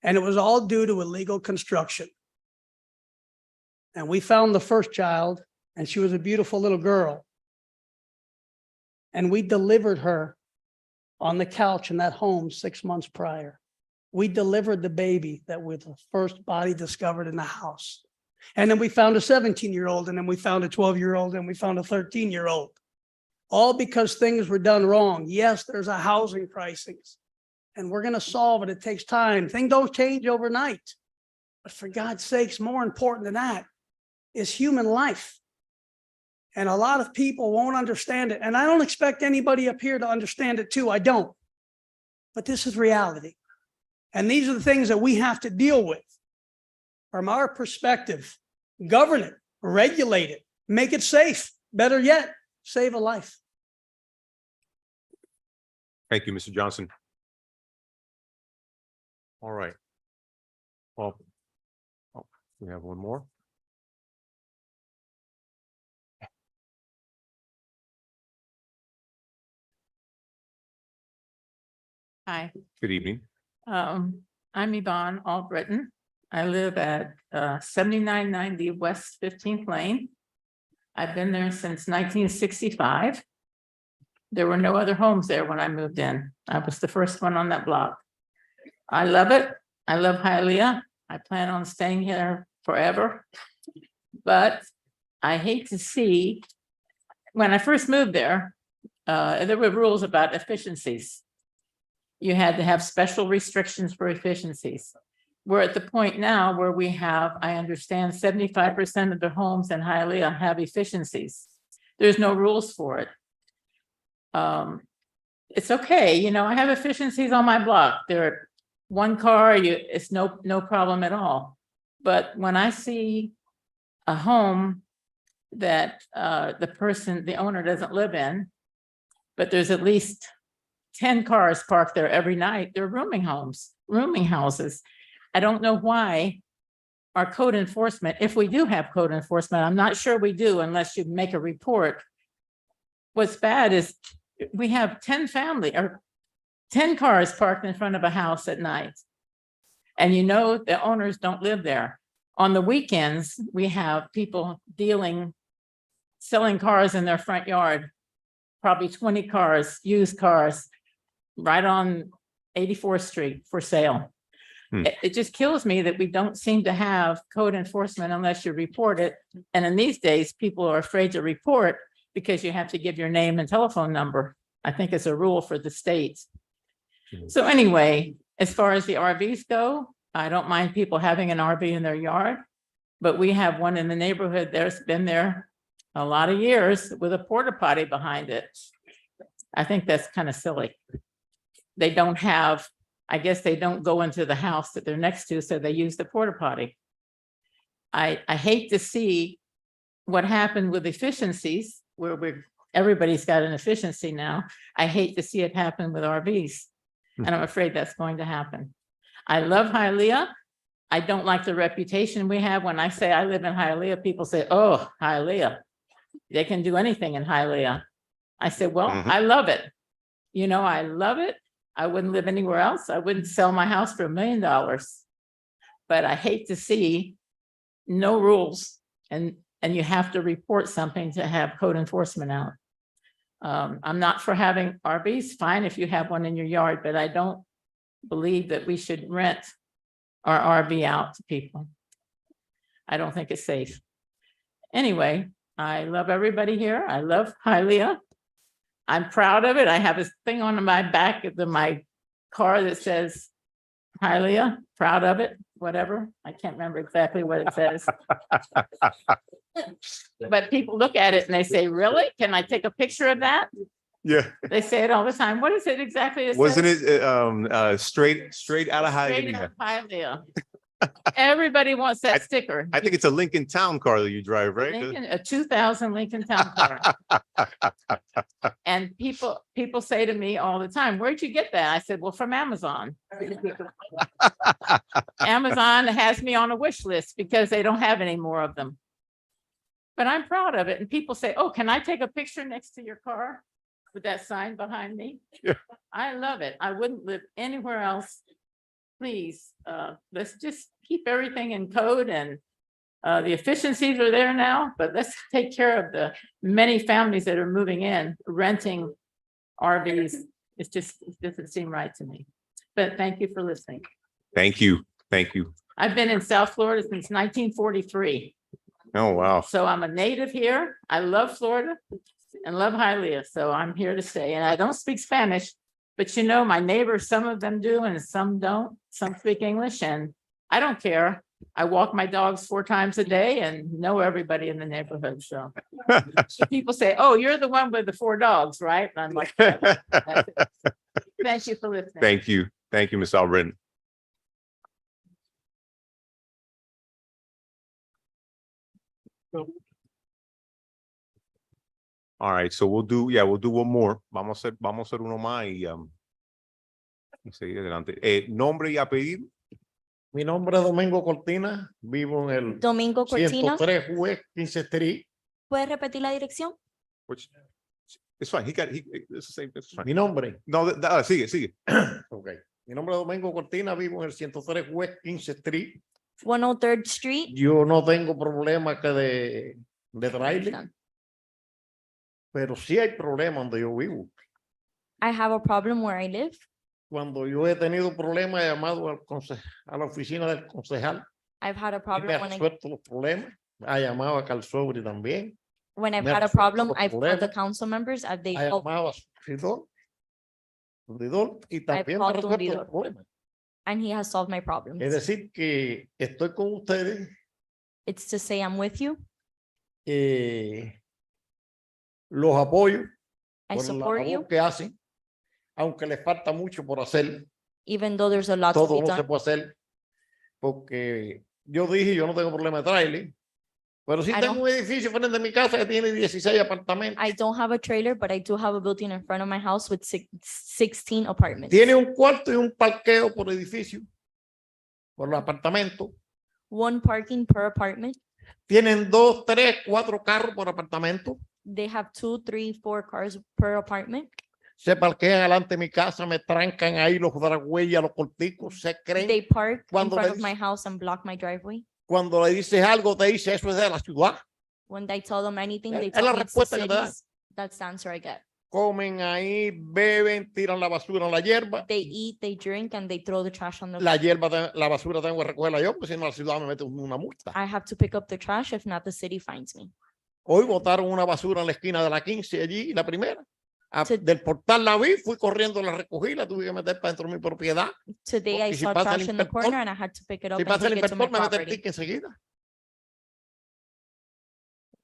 And it was all due to illegal construction. And we found the first child, and she was a beautiful little girl. And we delivered her on the couch in that home 6 months prior. We delivered the baby that was the first body discovered in the house. And then we found a 17-year-old, and then we found a 12-year-old, and we found a 13-year-old. All because things were done wrong. Yes, there's a housing crisis, and we're going to solve it. It takes time. Things don't change overnight. But for God's sakes, more important than that is human life. And a lot of people won't understand it. And I don't expect anybody up here to understand it too. I don't. But this is reality. And these are the things that we have to deal with. From our perspective, govern it, regulate it, make it safe. Better yet, save a life. Thank you, Mr. Johnson. All right. Well, we have one more. Hi, Good evening. I'm Yvonne Albritton. I live at 7990 West 15th Lane. I've been there since 1965. There were no other homes there when I moved in. I was the first one on that block. I love it. I love Hialeah. I plan on staying here forever. But I hate to see, when I first moved there were rules about efficiencies. You had to have special restrictions for efficiencies. We're at the point now where we have, I understand, 75% of the homes in Hialeah have efficiencies. There's no rules for it. It's okay, you know, I have efficiencies on my block. They're one car, it's no problem at all. But when I see a home that the owner doesn't live in, but there's at least 10 cars parked there every night, they're rooming houses. I don't know why our code enforcement, if we do have code enforcement, I'm not sure we do unless you make a report. What's bad is we have 10 cars parked in front of a house at night. And you know, the owners don't live there. On the weekends, we have people selling cars in their front yard, probably 20 cars, used cars, right on 84th Street for sale. It just kills me that we don't seem to have code enforcement unless you report it. And in these days, people are afraid to report because you have to give your name and telephone number. I think it's a rule for the state. So anyway, as far as the RVs go, I don't mind people having an RV in their yard, but we have one in the neighborhood that's been there a lot of years with a porta potty behind it. I think that's kind of silly. They don't have, I guess they don't go into the house that they're next to, so they use the porta potty. I hate to see what happened with efficiencies where everybody's got an efficiency now. I hate to see it happen with RVs. And I'm afraid that's going to happen. I love Hialeah. I don't like the reputation we have. When I say I live in Hialeah, people say, oh, Hialeah. They can do anything in Hialeah. I said, well, I love it. You know, I love it. I wouldn't live anywhere else. I wouldn't sell my house for $1 million. But I hate to see no rules and you have to report something to have code enforcement out. I'm not for having RVs, fine if you have one in your yard, but I don't believe that we should rent our RV out to people. I don't think it's safe. Anyway, I love everybody here. I love Hialeah. I'm proud of it. I have a thing on my back of my car that says Hialeah, proud of it, whatever. I can't remember exactly what it says. But people look at it and they say, really? Can I take a picture of that? Yeah. They say it all the time. What is it exactly? Wasn't it straight out of Hialeah? Hialeah. Everybody wants that sticker. I think it's a Lincoln Town car that you drive, right? A 2000 Lincoln Town car. And people say to me all the time, where'd you get that? I said, well, from Amazon. Amazon has me on a wish list because they don't have any more of them. But I'm proud of it. And people say, oh, can I take a picture next to your car with that sign behind me? Yeah. I love it. I wouldn't live anywhere else. Please, let's just keep everything in code and the efficiencies are there now, but let's take care of the many families that are moving in, renting RVs. It doesn't seem right to me. But thank you for listening. Thank you. Thank you. I've been in South Florida since 1943. Oh, wow. So I'm a native here. I love Florida and love Hialeah. So I'm here to stay. And I don't speak Spanish, but you know, my neighbors, some of them do and some don't. Some speak English and I don't care. I walk my dogs 4 times a day and know everybody in the neighborhood. So people say, oh, you're the one with the 4 dogs, right? And I'm like, yeah, that's it. Thank you for listening. Thank you. Thank you, Ms. Albritton. All right, so we'll do one more. Vamos a hacer uno más y seguir adelante. Nombre y apellido. Mi nombre es Domingo Cortina, vivo en el Domingo Cortina. 103 West 15th Street. ¿Puedes repetir la dirección? It's fine. It's the same, it's fine. Mi nombre. No, sigue, sigue. Ok. Mi nombre es Domingo Cortina, vivo en el 103 West 15 Street. 103rd Street. Yo no tengo problema que de trailer, pero sí hay problema donde yo vivo. I have a problem where I live. Cuando yo he tenido problemas, he llamado a la oficina del concejal I've had a y me problem ha when resuelto los problemas. Ha llamado a Calzobri también. I've me ha had a resuelto problem, los I've called the problemas. council members, they Ha helped, llamado a su fundidor y también me ha called resuelto los Fundidor. problemas. and he has solved my Es problems. decir, que estoy con ustedes. It's to say I'm with you. Los apoyo I por la support labor you, que hacen, aunque les falta mucho por hacer. even though there's a lot to Todo be no se done. puede hacer, porque yo dije, yo no tengo problema de trailer, pero sí I tengo don't- un edificio frente de mi casa que tiene 16 apartamentos. I don't have a trailer, but I do have a building in front of my house with 16 apartments. Tiene un cuarto y un parqueo por edificio, por los apartamentos. One parking per apartment. Tienen 2, 3, 4 carros por apartamento. They have 2, 3, 4 cars per apartment. Se parquean delante de mi casa, me trancan ahí los dragway, los corticos, se creen. They park in Cuando front le of my house and block my driveway. Cuando le dices algo, te dice eso es de la ciudad. When I tell them anything, they Es la tell me it's the respuesta que te dan. cities. That's the answer I get. Comen ahí, beben, tiran la basura en la hierba. They eat, they drink, and they throw the trash on the La hierba, la basura tengo que recogerla yo, porque si no la ciudad me mete una multa. I have to pick up the trash. If not, the city finds me. Hoy botaron una basura en la esquina de la 15 allí, la primera. Sí. Del portal la vi, fui corriendo, la recogí, la tuve que meter para dentro de mi propiedad. Today I Porque si saw pasa el trash in the inspector- corner and I had to pick it up Si and pasa el take it to my inspector, me mete el property. ticket enseguida.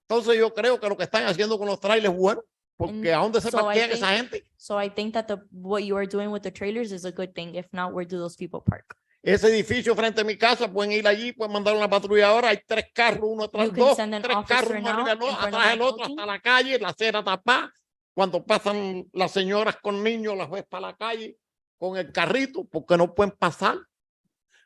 Entonces yo creo que lo que están haciendo con los trailers es bueno, porque ¿a dónde se so I parquean think- esa gente? So I think that what you are doing with the trailers is a good thing. If not, where do those people park? Ese edificio frente a mi casa, pueden ir allí, pueden mandar una patrulla ahora. Hay 3 carros, uno atrás, You can 2, send an 3 officer carros, uno now arriba del otro, in front of atrás my el otro, building. hasta la calle, la acera tapada. Cuando pasan las señoras con niños, las ves para la calle con el carrito, porque no pueden pasar.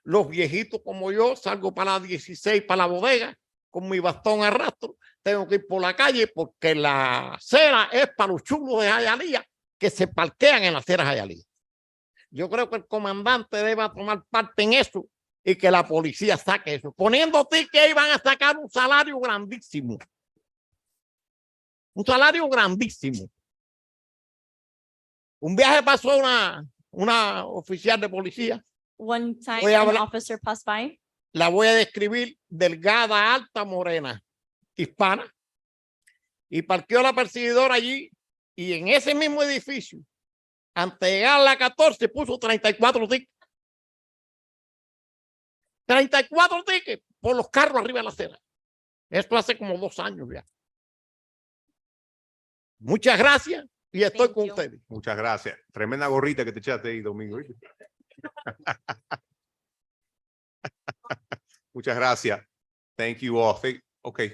Los viejitos como yo, salgo para la 16, para la bodega, con mi bastón arrastro. Tengo que ir por la calle porque la acera es para los chulos de Hialeah que se parquean en la acera de Hialeah. Yo creo que el comandante debe tomar parte en eso y que la policía saque eso. Poniendo tickets ahí van a sacar un salario grandísimo. Un salario grandísimo. Un viaje pasó una oficial de policía. One time Voy a an hablar- officer passed by. La voy a describir: delgada, alta, morena, hispana. Y parqueó la perseguidora allí y en ese mismo edificio, antes de llegar a la 14, puso 34 tickets. 34 tickets por los carros arriba de la acera. Esto hace como 2 años ya. Muchas gracias y estoy con ustedes. Muchas gracias. Tremenda gorrita que te echaste ahí, Domingo. Muchas gracias. Thank you all. Okay.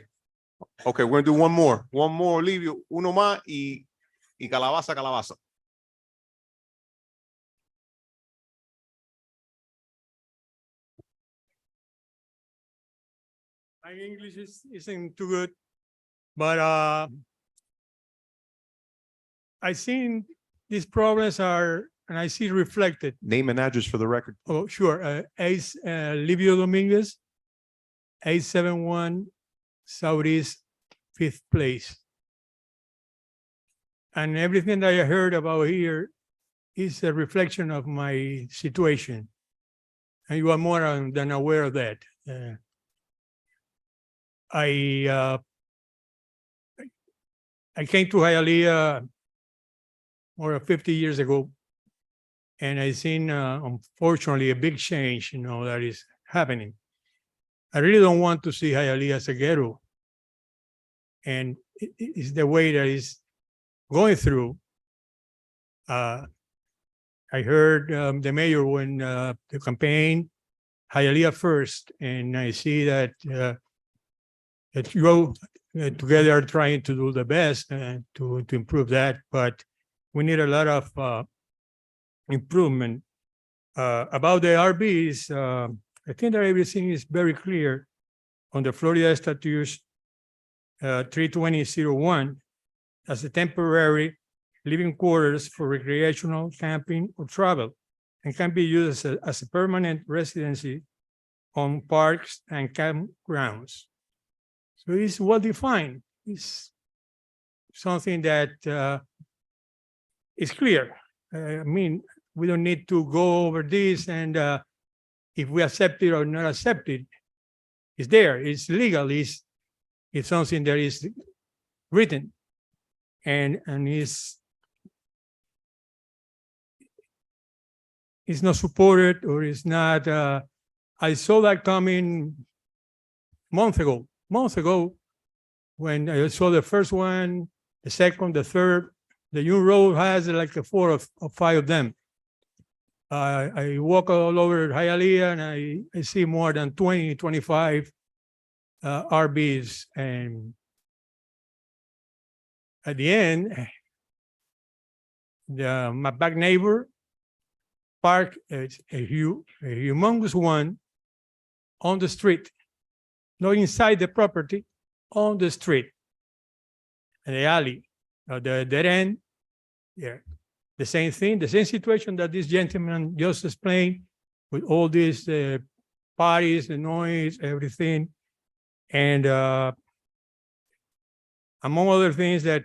Okay, we're gonna do one more. One more, Livio. Uno más y calabaza, calabaza. My English isn't too good, but I seen these problems are, and I see reflected. Name and address for the record. Oh, sure. Ace Livio Dominguez, 871 Southeast 5th Place. And everything that I heard about here is a reflection of my situation. And you are more than aware of that. I came to Hialeah more than 50 years ago, and I seen, unfortunately, a big change, that is happening. I really don't want to see Hialeah as a ghetto, and it's the way that it's going through. I heard the mayor when the campaign, Hialeah first, and I see that you all together are trying to do the best to improve that, but we need a lot of improvement. About the RVs, I think that everything is very clear on the Florida Statutes 320.01 as a temporary living quarters for recreational, camping, or travel, and can be used as a permanent residency on parks and campgrounds. So it's well defined. It's something that is clear. I mean, we don't need to go over this and if we accept it or not accept it, it's there, it's legal, it's something that is written and is not supported or is not, I saw that coming months ago when I saw the first one, the second, the third. The new road has like 4 or 5 of them. I walk all over Hialeah and I see more than 20, 25 RVs. And at the end, my back neighbor parked a humongous one on the street, not inside the property, on the street, in the alley, the dead end. Yeah, the same thing, the same situation that this gentleman just explained with all these parties, the noise, everything. And among other things that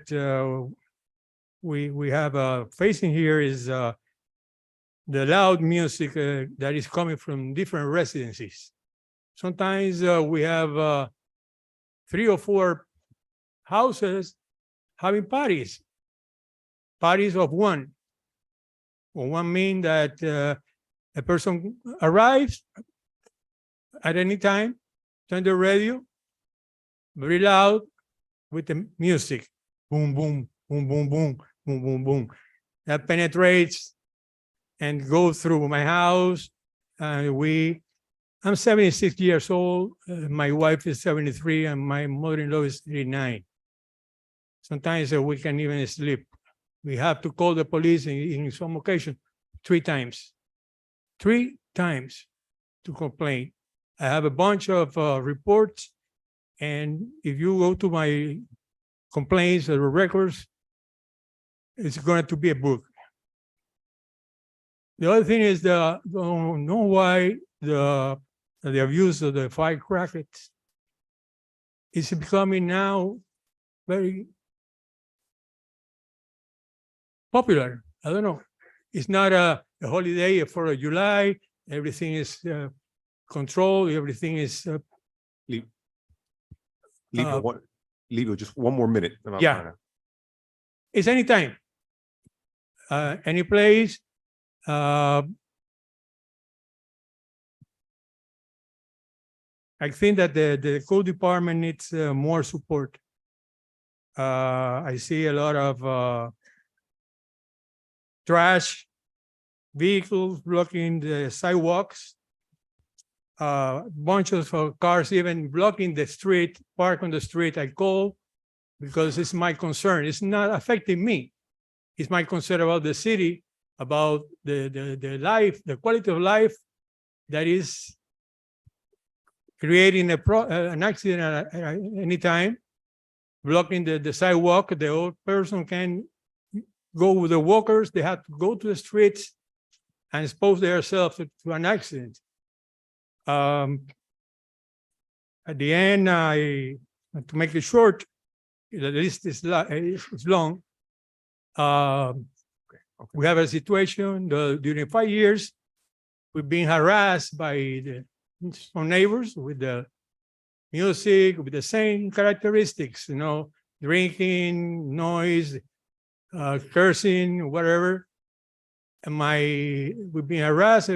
we have facing here is the loud music that is coming from different residencies. Sometimes we have 3 or 4 houses having parties of one. Well, one mean that a person arrives at any time, turn the radio very loud with the music, boom, boom, boom, boom, boom, boom, boom, boom. That penetrates and goes through my house. I'm 76 years old. My wife is 73 and my mother-in-law is 89. Sometimes we can't even sleep. We have to call the police in some occasion 3 times. 3 times to complain. I have a bunch of reports, and if you go to my complaints or records, it's going to be a book. The other thing is don't know why the abuse of the firecrackers is becoming now very popular. I don't know. It's not a holiday for July. Everything is controlled. Everything is. Leave just one more minute. Yeah. It's anytime. Any place. I think that the code department needs more support. I see a lot of trash vehicles blocking the sidewalks, bunches of cars even blocking the street, park on the street. I call because it's my concern. It's not affecting me. It's my concern about the city, about the life, the quality of life that is creating an accident at any time, blocking the sidewalk. The old person can go with the walkers. They have to go to the streets and expose themselves to an accident. At the end, to make it short, the list is long. We have a situation during 5 years, we've been harassed by some neighbors with the music, with the same characteristics, drinking, noise, cursing, whatever. And we've been harassed.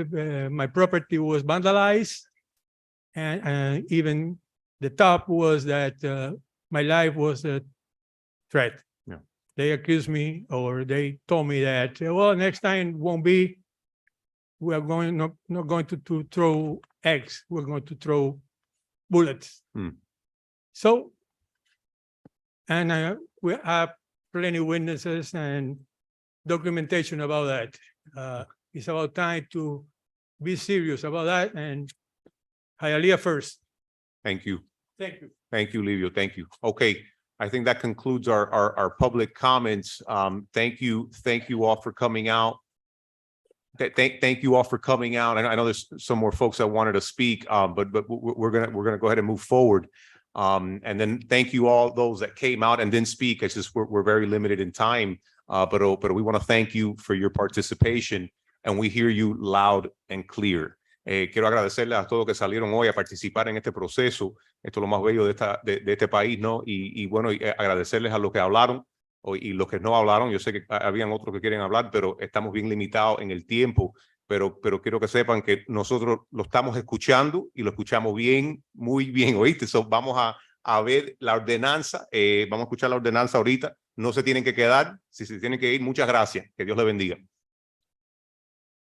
My property was vandalized, and even the top was that my life was a threat. Yeah. They accused me, or they told me that, well, next time won't be. We are not going to throw eggs. We're going to throw bullets. So, and we have plenty of witnesses and documentation about that. It's about time to be serious about that, and Hialeah first. Thank you. Thank you. Thank you, Livio. Thank you. Okay, I think that concludes our public comments. Thank you all for coming out. Thank you all for coming out. I know there's some more folks that wanted to speak, but we're gonna go ahead and move forward. And then thank you all those that came out and didn't speak. It's just we're very limited in time. But we want to thank you for your participation, and we hear you loud and clear. Quiero agradecerles a todos que salieron hoy a participar en este proceso. Esto es lo más bello de este país, ¿no? Y bueno, agradecerles a los que hablaron y los que no hablaron. Yo sé que habían otros que quieren hablar, pero estamos bien limitados en el tiempo. Pero quiero que sepan que nosotros lo estamos escuchando y lo escuchamos bien, muy bien, ¿oíste? So, vamos a ver la ordenanza. Vamos a escuchar la ordenanza ahorita. No se tienen que quedar. Si se tienen que ir, muchas gracias. Que Dios les bendiga.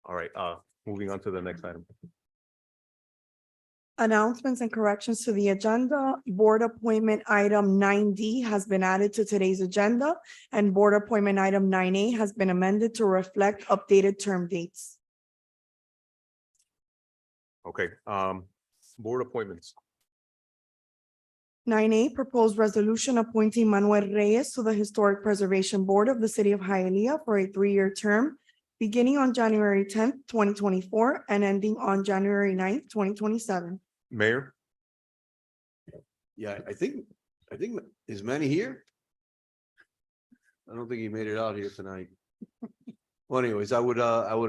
All right, moving on to the next item. Announcements and corrections to the agenda. Board appointment item 9D has been added to today's agenda, and board appointment item 9A has been amended to reflect updated term dates. Okay, board appointments. 9A, proposed resolution appointing Manuel Reyes to the Historic Preservation Board of the City of Hialeah for a 3-year term, beginning on January 10th, 2024, and ending on January 9th, 2027. Mayor? Yeah, I think, is Manny here? I don't think he made it out here tonight. Well, anyways, I would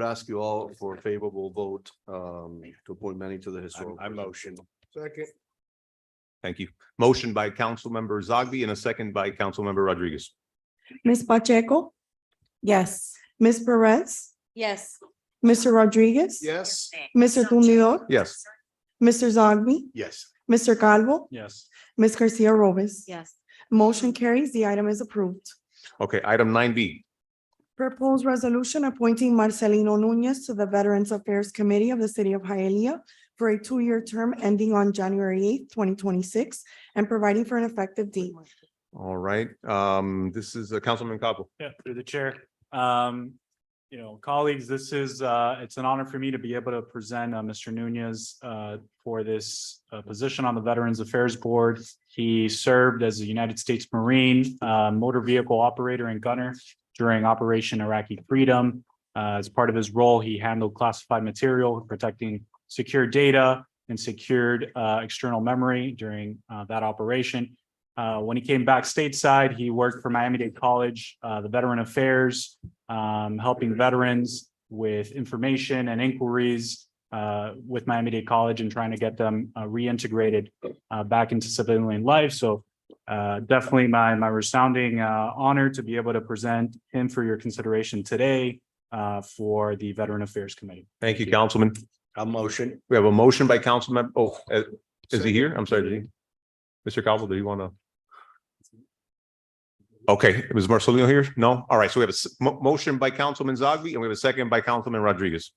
ask you all for a favorable vote, to appoint Manny to the historical. I motion. Second. Thank you. Motion by Councilmember Zogby and a second by Councilmember Rodriguez. Ms. Pacheco? Yes. Ms. Perez? Yes. Mr. Rodriguez? Yes. Mr. Tumidor? Yes. Mr. Zogby? Yes. Mr. Calvo? Yes. Ms. Garcia Robes? Yes. Motion carries. The item is approved. Okay, item 9B. Proposed resolution appointing Marcelino Nunez to the Veterans Affairs Committee of the City of Hialeah for a 2-year term ending on January 8th, 2026, and providing for an effective date. All right, this is Councilman Capo. Yeah, through the chair. Colleagues, this is, it's an honor for me to be able to present Mr. Nunez for this position on the Veterans Affairs Board. He served as a United States Marine, motor vehicle operator and gunner during Operation Iraqi Freedom. As part of his role, he handled classified material, protecting secure data and secured external memory during that operation. When he came back stateside, he worked for Miami-Dade College, the Veteran Affairs, helping veterans with information and inquiries with Miami-Dade College and trying to get them reintegrated back into civilian life. So definitely my resounding honor to be able to present him for your consideration today for the Veteran Affairs Committee. Thank you, Councilman. A motion. We have a motion by Councilman, is he here? I'm sorry, did he? Mr. Calvo, do you want to? Okay, was Marcelino here? No? All right, so we have a motion by Councilman Zogby and we have a second by Councilman Rodriguez.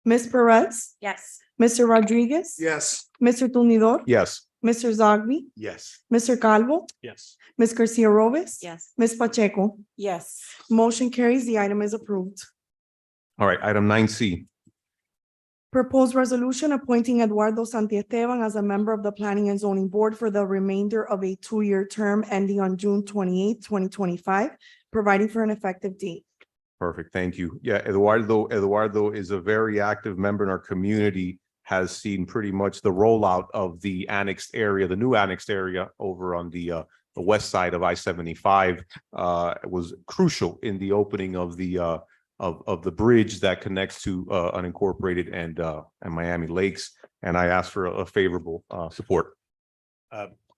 Ms. Perez? Yes. Mr. Rodriguez? Yes. Mr. Tumidor? Yes. Mr. Zogby? Yes. Mr. Calvo? Yes. Ms. Garcia Robes? Yes. Ms. Pacheco? Yes. Motion carries. The item is approved. All right, item 9C. Proposed resolution appointing Eduardo Santiesteban as a member of the Planning and Zoning Board for the remainder of a 2-year term ending on June 28th, 2025, providing for an effective date. Perfect, thank you. Yeah, Eduardo is a very active member in our community, has seen pretty much the rollout of the annexed area, the new annexed area over on the west side of I-75. It was crucial in the opening of the bridge that connects to unincorporated and Miami Lakes. And I ask for a favorable support.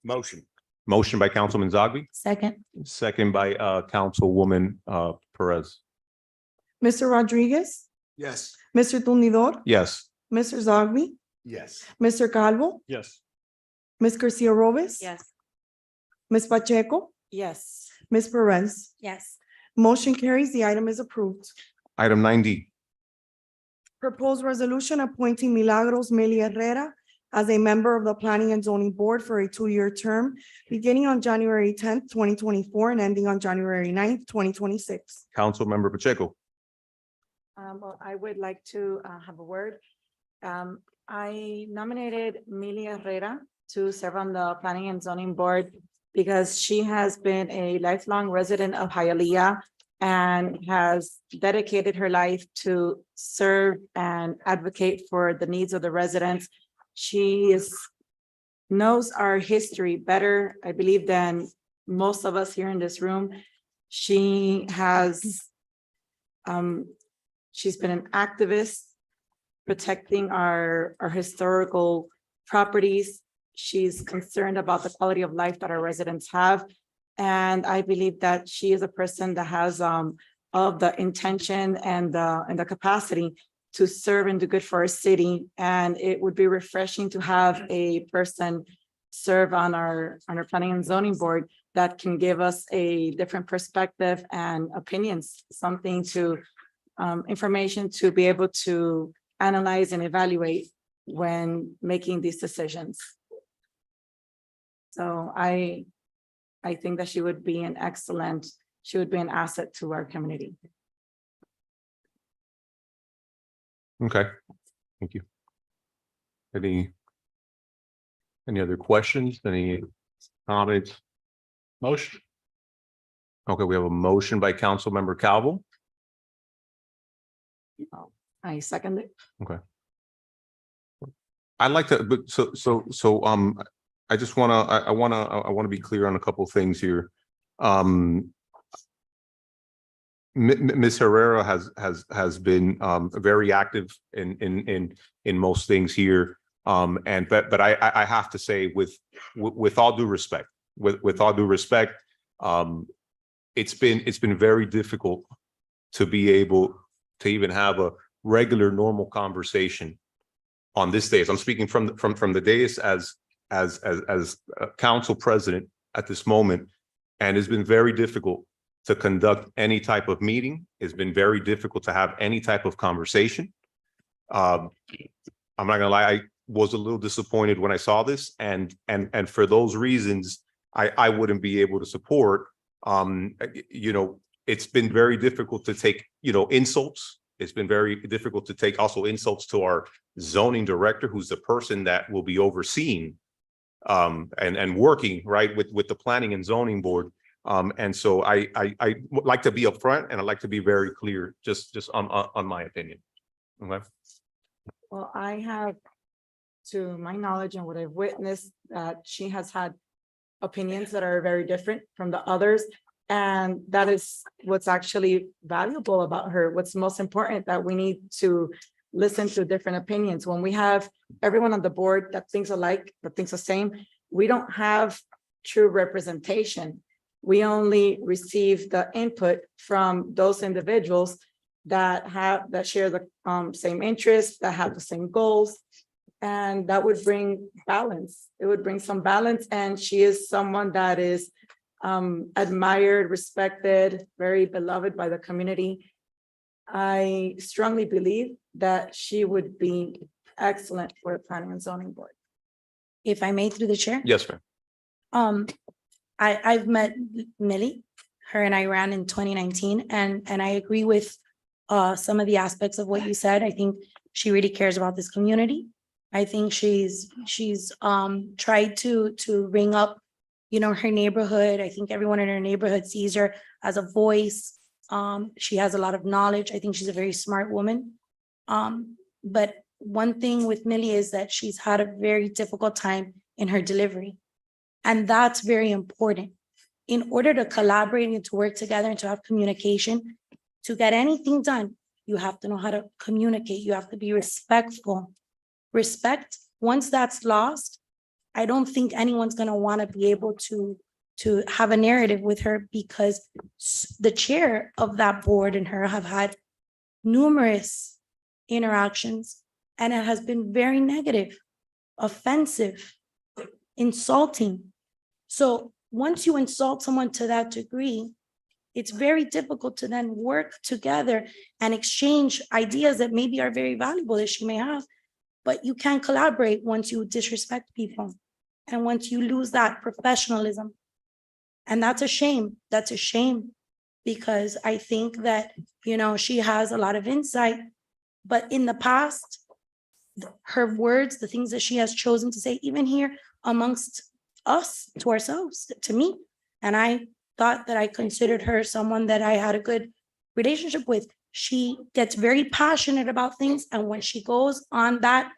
Motion. Motion by Councilman Zogby, Second. second by Councilwoman Perez. Mr. Rodriguez? Yes. Mr. Tumidor? Yes. Mr. Zogby? Yes. Mr. Calvo? Yes. Ms. Garcia Robes? Yes. Ms. Pacheco? Yes. Ms. Perez? Yes. Motion carries. The item is approved. Item 9D. Proposed resolution appointing Milagros Meli Herrera as a member of the Planning and Zoning Board for a 2-year term, beginning on January 10th, 2024, and ending on January 9th, 2026. Councilmember Pacheco. Well, I would like to have a word. I nominated Mili Herrera to serve on the Planning and Zoning Board because she has been a lifelong resident of Hialeah and has dedicated her life to serve and advocate for the needs of the residents. She knows our history better, I believe, than most of us here in this room. She has, she's been an activist protecting our historical properties. She's concerned about the quality of life that our residents have. And I believe that she is a person that has all of the intention and the capacity to serve and do good for our city. And it would be refreshing to have a person serve on our planning and zoning board that can give us a different perspective and opinions, something to information to be able to analyze and evaluate when making these decisions. So I think that she would be an asset to our community. Okay, thank you. Any other questions? Any comments? Motion. Okay, we have a motion by Councilmember Calvo. I second it. Okay. I'd like to, but I just I wanna be clear on a couple of things here. Ms. Herrera has been very active in most things here. But I have to say with all due respect, it's been very difficult to be able to even have a regular normal conversation on this dais. I'm speaking from the dais as council president at this moment, and it's been very difficult to conduct any type of meeting. It's been very difficult to have any type of conversation. I'm not gonna lie, I was a little disappointed when I saw this, and for those reasons, I wouldn't be able to support. You know, it's been very difficult to take, insults. It's been very difficult to take also insults to our zoning director, who's the person that will be overseeing and working right with the planning and zoning board. And so I would like to be upfront, and I'd like to be very clear, just on my opinion. Okay. Well, I have, to my knowledge and what I've witnessed, that she has had opinions that are very different from the others. And that is what's actually valuable about her. What's most important, that we need to listen to different opinions. When we have everyone on the board that thinks alike, that thinks the same, we don't have true representation. We only receive the input from those individuals that share the same interests, that have the same goals. And that would bring balance. It would bring some balance. And she is someone that is admired, respected, very beloved by the community. I strongly believe that she would be excellent for the planning and zoning board. If I may, through the chair? Yes, ma'am. I've met Millie. Her and I ran in 2019, and I agree with some of the aspects of what you said. I think she really cares about this community. I think she's tried to ring up, her neighborhood. I think everyone in her neighborhood sees her as a voice. She has a lot of knowledge. I think she's a very smart woman. But one thing with Millie is that she's had a very difficult time in her delivery. And that's very important. In order to collaborate and to work together and to have communication, to get anything done, you have to know how to communicate. You have to be respectful. Respect, once that's lost, I don't think anyone's going to want to be able to have a narrative with her, because the chair of that board and her have had numerous interactions, and it has been very negative, offensive, insulting. So once you insult someone to that degree, it's very difficult to then work together and exchange ideas that maybe are very valuable that she may have, but you can't collaborate once you disrespect people and once you lose that professionalism. And that's a shame. That's a shame, because I think that, she has a lot of insight, but in the past, her words, the things that she has chosen to say, even here amongst us to ourselves, to me. And I thought that I considered her someone that I had a good relationship with. She gets very passionate about things, and when she goes on that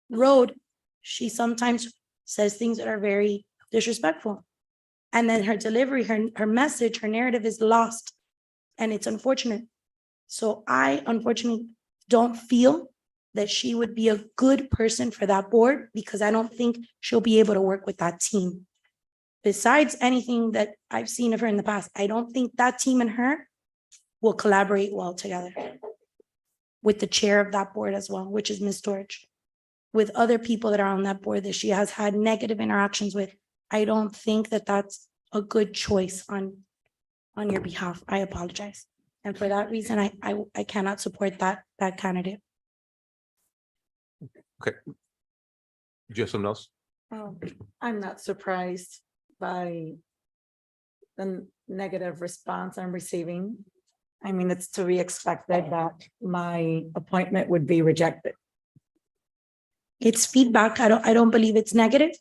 road, she sometimes says things that are very disrespectful. And then her delivery, her message, her narrative is lost, and it's unfortunate. So I unfortunately don't feel that she would be a good person for that board, because I don't think she'll be able to work with that team. Besides anything that I've seen of her in the past, I don't think that team and her will collaborate well together. With the chair of that board as well, which is Ms. George. With other people that are on that board that she has had negative interactions with, I don't think that that's a good choice on your behalf. I apologize. And for that reason, I cannot support that candidate. Okay. Do you have something else? I'm not surprised by the negative response I'm receiving. I mean, it's to be expected that my appointment would be rejected. It's feedback. I don't believe it's negative.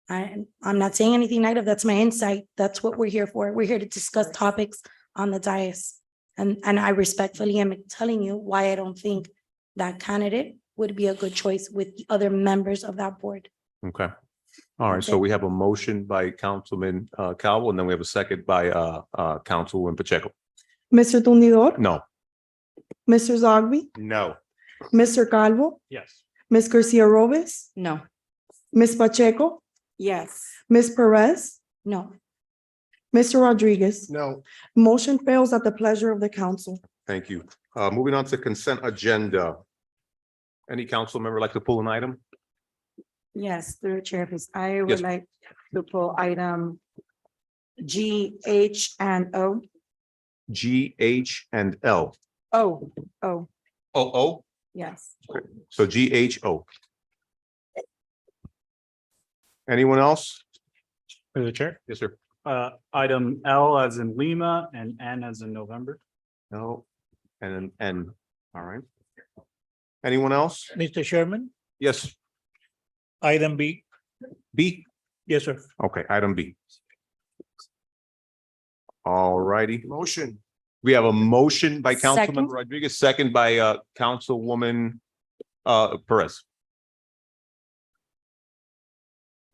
I'm not saying anything negative. That's my insight. That's what we're here for. We're here to discuss topics on the dais. And I respectfully am telling you why I don't think that candidate would be a good choice with the other members of that board. Okay. All right, so we have a motion by Councilman Calvo, and then we have a second by Councilwoman Pacheco. Mr. Tundidor, No. Mr. Zogby, No. Mr. Calvo, Yes. Ms. Garcia Robes, No. Ms. Pacheco, Yes. Ms. Perez, No. Mr. Rodriguez. No. Motion fails at the pleasure of the council. Thank you. Moving on to consent agenda. Any council member like to pull an item? Yes, through the chair, please. I Yes. would like to pull item G, H, and O. G, H, and L. Oh, O. yes. So G, H, O. Anyone else? Through the chair. Yes, sir. Item L as in Lima and N as in November. No. And then N. All right. Anyone else? Mr. Sherman, Yes. item B. B. Yes, sir. Okay, item B. All righty. Motion. We have a motion by Councilman Second. Rodriguez, second by Councilwoman Perez.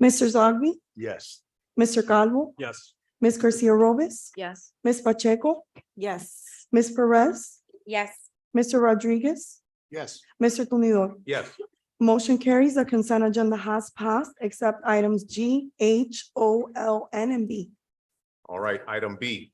Mr. Zogby, Yes. Mr. Calvo, Yes. Ms. Garcia Robes, Yes. Ms. Pacheco, Yes. Ms. Perez, Yes. Mr. Rodriguez, Yes. Mr. Tundidor. Yes. Motion carries. The consent agenda has passed except items G, H, O, L, N, and B. All right, item B.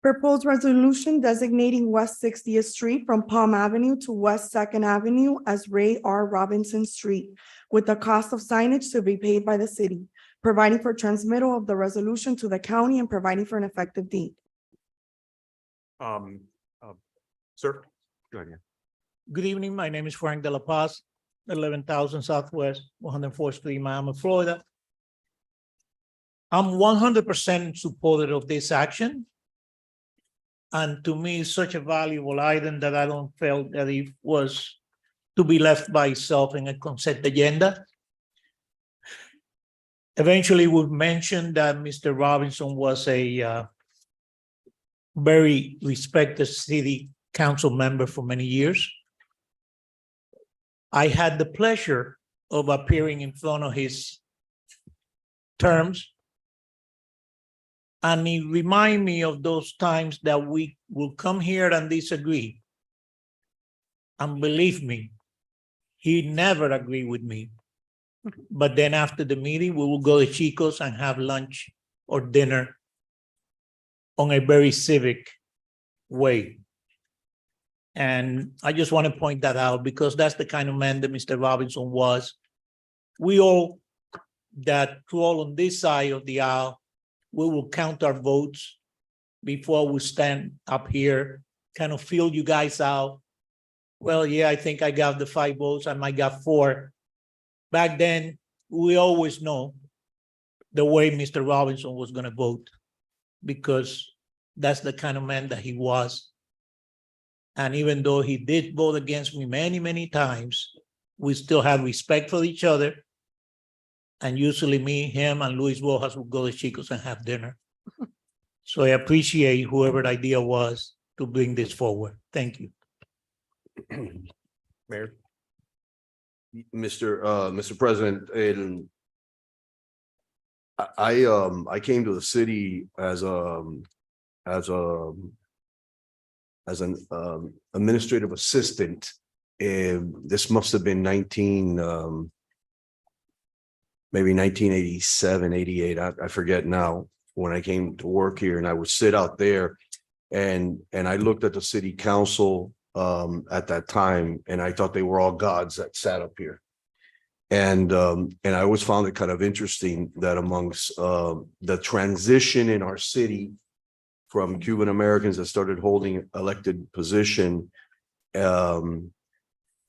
Proposed resolution designating West 60th Street from Palm Avenue to West Second Avenue as Ray R. Robinson Street, with the cost of signage to be paid by the city, providing for transmittal of the resolution to the county and providing for an effective date. Sir. Go ahead. Good evening. My name is Frank De La Paz, 11,000 Southwest, 104th Street, Miami, Florida. I'm 100% supportive of this action. And to me, it's such a valuable item that I don't feel that it was to be left by itself in a consent agenda. Eventually, we've mentioned that Mr. Robinson was a very respected city council member for many years. I had the pleasure of appearing in front of his terms. And it reminds me of those times that we will come here and disagree. And believe me, he never agreed with me. But then after the meeting, we will go to Chico's and have lunch or dinner on a very civic way. And I just want to point that out because that's the kind of man that Mr. Robinson was. We all that crawl on this side of the aisle, we will count our votes before we stand up here, kind of feel you guys out. Well, yeah, I think I got the 5 votes. I might got 4. Back then, we always know the way Mr. Robinson was going to vote because that's the kind of man that he was. And even though he did vote against me many, many times, we still have respect for each other. And usually me, him, and Luis Rojas will go to Chico's and have dinner. So I appreciate whoever the idea was to bring this forward. Thank you. Mayor. Mr. President, I came to the city as an administrative assistant. And this must have been maybe 1987, 88. I forget now, when I came to work here, and I would sit out there and I looked at the city council at that time, and I thought they were all gods that sat up here. And I always found it kind of interesting that amongst the transition in our city from Cuban Americans that started holding elected position,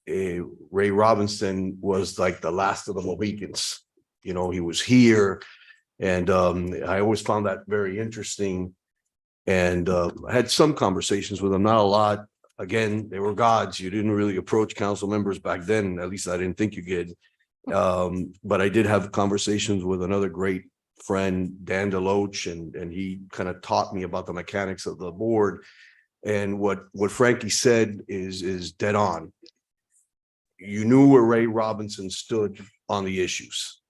Ray Robinson was like the last of the Mohicans. You know, he was here, and I always found that very interesting. And I had some conversations with him, not a lot. Again, they were gods. You didn't really approach council members back then. At least I didn't think you did. But I did have conversations with another great friend, Dan DeLoach, and he kind of taught me about the mechanics of the board. And what Frankie said is dead on. You knew where Ray Robinson stood on the issues.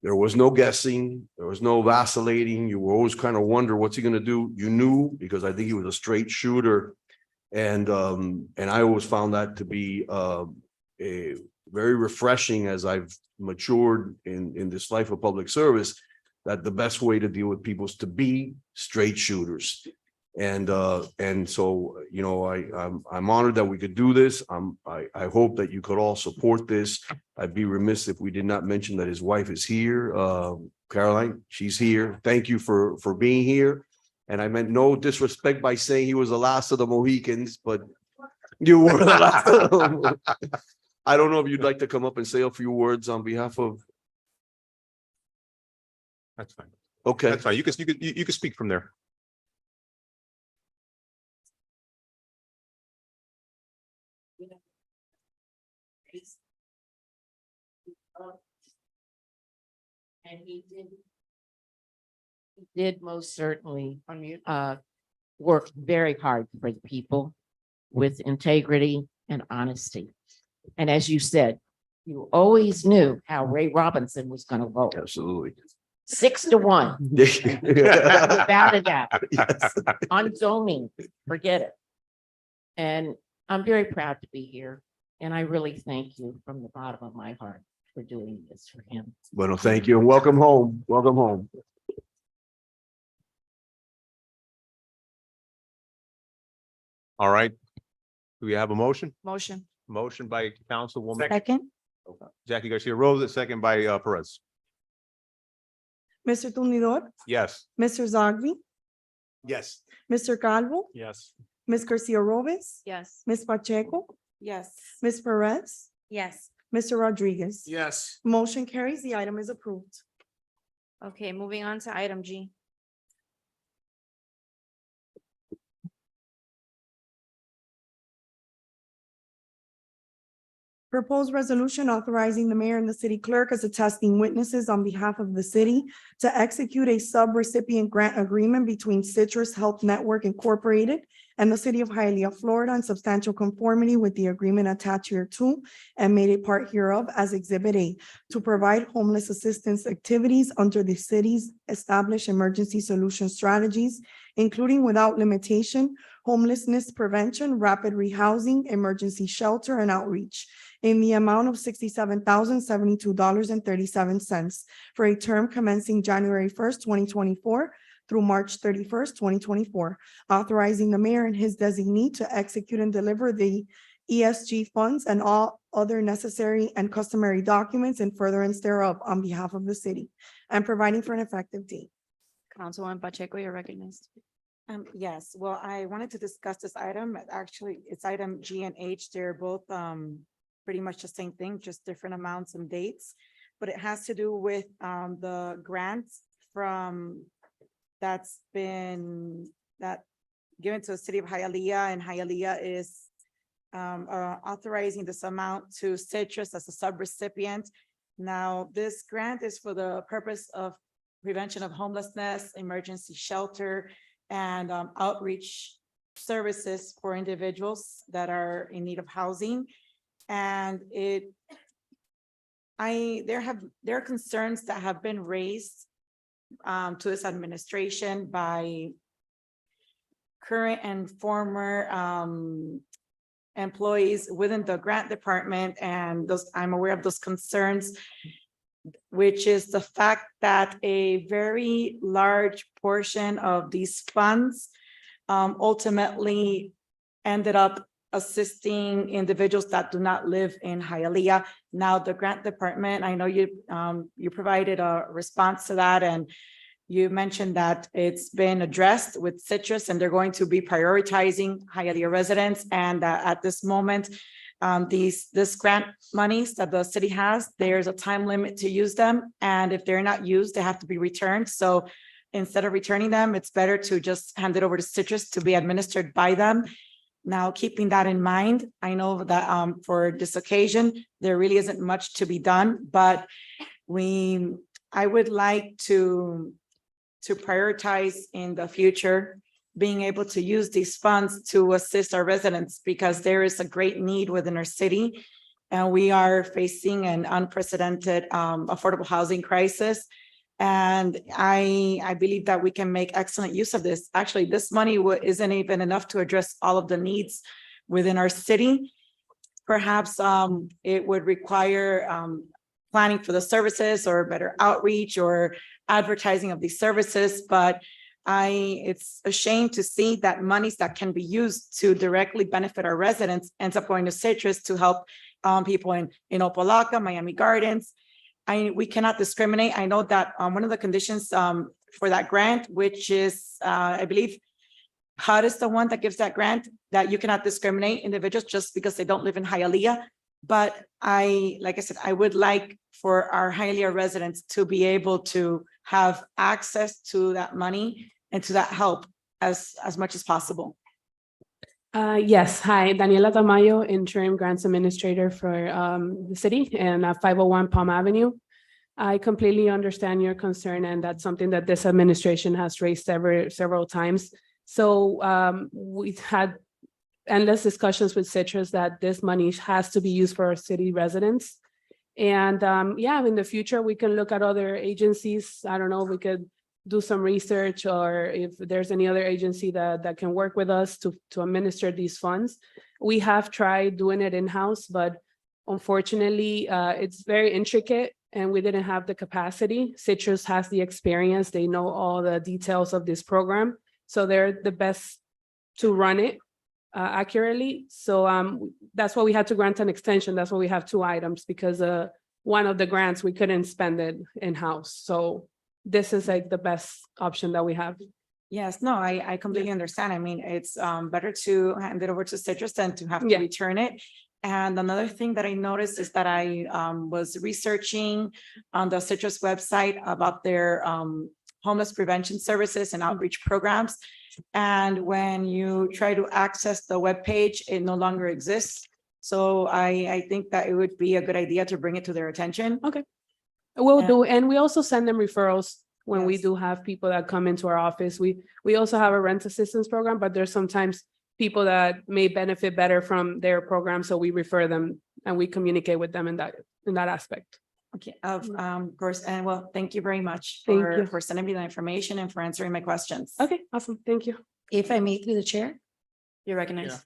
There was no guessing. There was no vacillating. You were always kind of wonder, what's he going to do? You knew, because I think he was a straight shooter. And I always found that to be a very refreshing as I've matured in this life of public service, that the best way to deal with people is to be straight shooters. And so, you know, I'm honored that we could do this. I hope that you could all support this. I'd be remiss if we did not mention that his wife is here. Caroline, she's here. Thank you for being here. And I meant no disrespect by saying he was the last of the Mohicans, but you were the last of them. I don't know if you'd like to come up and say a few words on behalf of. That's fine. Okay. That's fine. You can speak from there. And he did most certainly work very hard for the people with integrity and honesty. And as you said, you always knew how Ray Robinson was going to vote. Absolutely. 6-1. Without a doubt. Yes. On zoning, forget it. And I'm very proud to be here. And I really thank you from the bottom of my heart for doing this for him. Well, thank you and welcome home. Welcome home. All right. Do we have a motion? Motion. Motion by Councilwoman Second. Jackie Garcia Rose, second by Perez. Mr. Tumidor, Yes. Mr. Zogby, Yes. Mr. Calvo, Yes. Ms. Garcia Robes, Yes. Ms. Pacheco, Yes. Ms. Perez, Yes. Mr. Rodriguez. Yes. Motion carries. The item is approved. Okay, moving on to item G. Proposed resolution authorizing the mayor and the city clerk as attesting witnesses on behalf of the city to execute a sub-recipient grant agreement between Citrus Health Network Incorporated and the city of Hialeah, Florida, in substantial conformity with the agreement attached hereto and made a part hereof as Exhibit A to provide homeless assistance activities under the city's established emergency solution strategies, including without limitation, homelessness prevention, rapid rehousing, emergency shelter, and outreach in the amount of $67,072.37 for a term commencing January 1st, 2024 through March 31st, 2024, authorizing the mayor and his designee to execute and deliver the ESG funds and all other necessary and customary documents in furtherance thereof on behalf of the city and providing for an effective date. Councilwoman Pacheco, you're recognized. Yes, well, I wanted to discuss this item. Actually, it's item G and H. They're both pretty much the same thing, just different amounts and dates. But it has to do with the grants from that's been given to the city of Hialeah, and Hialeah is authorizing this amount to Citrus as a subrecipient. Now, this grant is for the purpose of prevention of homelessness, emergency shelter, and outreach services for individuals that are in need of housing. And there are concerns that have been raised to this administration by current and former employees within the grant department, and I'm aware of those concerns, which is the fact that a very large portion of these funds ultimately ended up assisting individuals that do not live in Hialeah. Now, the grant department, I know you provided a response to that, and you mentioned that it's been addressed with Citrus and they're going to be prioritizing Hialeah residents. And at this moment, this grant monies that the city has, there's a time limit to use them. And if they're not used, they have to be returned. So instead of returning them, it's better to just hand it over to Citrus to be administered by them. Now, keeping that in mind, I know that for this occasion, there really isn't much to be done, but I would like to prioritize in the future being able to use these funds to assist our residents, because there is a great need within our city. And we are facing an unprecedented affordable housing crisis. And I believe that we can make excellent use of this. Actually, this money isn't even enough to address all of the needs within our city. Perhaps it would require planning for the services or better outreach or advertising of these services, but it's a shame to see that monies that can be used to directly benefit our residents ends up going to Citrus to help people in Opalaca, Miami Gardens. We cannot discriminate. I know that one of the conditions for that grant, which is, I believe, HUD is the one that gives that grant, that you cannot discriminate individuals just because they don't live in Hialeah. But like I said, I would like for our Hialeah residents to be able to have access to that money and to that help as much as possible. Yes, hi, Daniela Tamayo, Interim Grants Administrator for the city and 501 Palm Avenue. I completely understand your concern, and that's something that this administration has raised several times. So we've had endless discussions with Citrus that this money has to be used for our city residents. And yeah, in the future, we can look at other agencies. I don't know, we could do some research, or if there's any other agency that can work with us to administer these funds. We have tried doing it in-house, but unfortunately, it's very intricate and we didn't have the capacity. Citrus has the experience. They know all the details of this program. So they're the best to run it accurately. So that's why we had to grant an extension. That's why we have 2 items, because one of the grants, we couldn't spend it in-house. So this is like the best option that we have. Yes, no, I completely understand. I mean, it's better to hand it over to Citrus than to have to return it. And another thing that I noticed is that I was researching on the Citrus website about their homeless prevention services and outreach programs. And when you try to access the webpage, it no longer exists. So I think that it would be a good idea to bring it to their attention. Okay. We'll do, and we also send them referrals when we do have people that come into our office. We also have a rent assistance program, but there's sometimes people that may benefit better from their program, so we refer them and we communicate with them in that aspect. Okay, of course, and well, thank you very much Thank you. for sending me the information and for answering my questions. Okay, awesome. Thank you. If I may, through the chair. You're recognized. Yeah.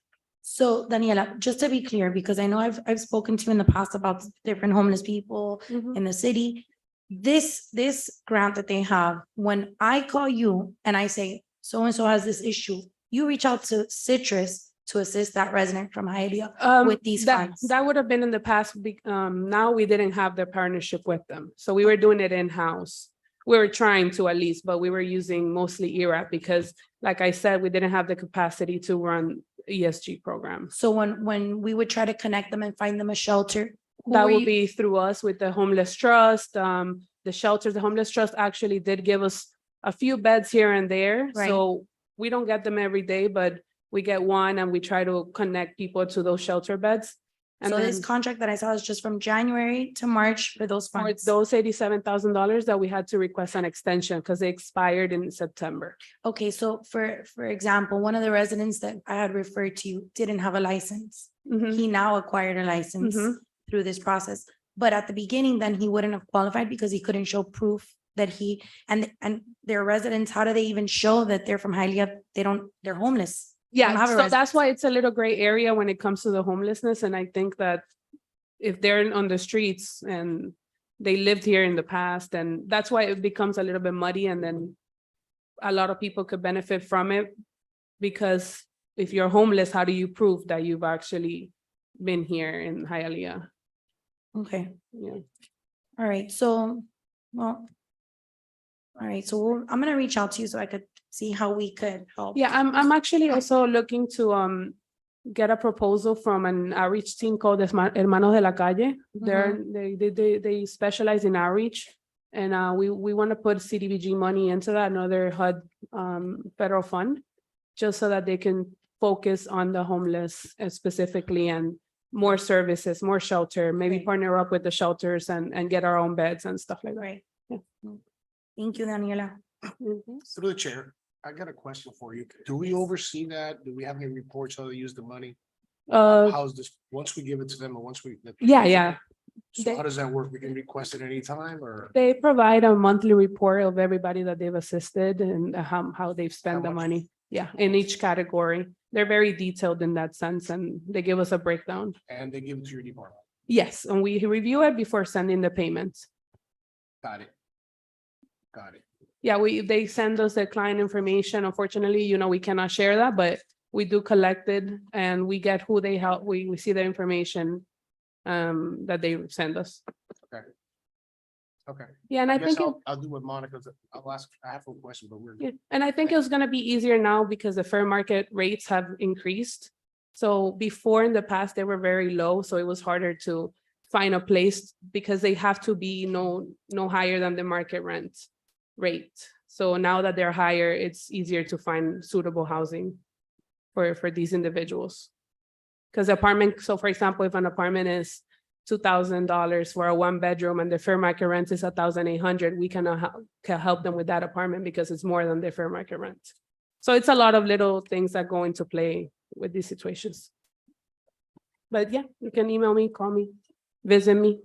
So Daniela, just to be clear, because I know I've spoken to you in the past about different homeless people in the city. This grant that they have, when I call you and I say, so-and-so has this issue, you reach out to Citrus to assist that resident from Hialeah with these funds. That would have been in the past. Now we didn't have the partnership with them. So we were doing it in-house. We were trying to at least, but we were using mostly ERAP because, like I said, we didn't have the capacity to run ESG program. So when we would try to connect them and find them a shelter, that would be through us with the Homeless Trust. The shelters, the Homeless Trust actually did give us a few beds here and there. Right. So we don't get them every day, but We get one and we try to connect people to those shelter beds. And So this then contract that I saw is just from January to March for those for funds. those $87,000 that we had to request an extension because they expired in September. Okay, so for example, one of the residents that I had referred to you didn't have a license. Mhm. He now acquired a license Mhm. through this process. But at the beginning, then he wouldn't have qualified because he couldn't show proof that he, and their residents, how do they even show that they're from Hialeah? They're homeless. They don't Yeah, have a so residence. that's why it's a little gray area when it comes to the homelessness. And I think that if they're on the streets and they lived here in the past, and that's why it becomes a little bit muddy, and then a lot of people could benefit from it. Because if you're homeless, how do you prove that you've actually been here in Hialeah? Okay, Yeah. all right, so, well. All right, so I'm gonna reach out to you so I could see how we could help. Yeah, I'm actually also looking to get a proposal from an outreach team called Hermanos de la Calle. They specialize in outreach. And we want to put CDBG money into that, another HUD federal fund, just so that they can focus on the homeless specifically, and more services, more shelter, maybe partner up with the shelters and get our own beds and stuff like that. Right. Yeah. Thank you, Daniela. Through the chair, I got a question for you. Do we oversee that? Do we have any reports how they use the money? How's this, once we give it to them or once we? Yeah. So how does that work? We can request it anytime or? They provide a monthly report of everybody that they've assisted and how they've spent the money. Yeah, in each category. They're very detailed in that sense, and they give us a breakdown. And they give it to your department? Yes, and we review it before sending the payments. Got it. Got it. Yeah, they send us the client information. Unfortunately, we cannot share that, but we do collect it and we get who they help. We see the information that they send us. Okay. Okay. Yeah, and I guess think I'll do what Monica's, I'll ask, I have a question, but we're. Yeah, and I think it was gonna be easier now because the fair market rates have increased. So before in the past, they were very low, so it was harder to find a place because they have to be no higher than the market rent rate. So now that they're higher, it's easier to find suitable housing for these individuals. Because apartment, so for example, if an apartment is $2,000 for a 1-bedroom and the fair market rent is $1,800, we cannot help them with that apartment because it's more than the fair market rent. So it's a lot of little things that go into play with these situations. But yeah, you can email me, call me, visit me.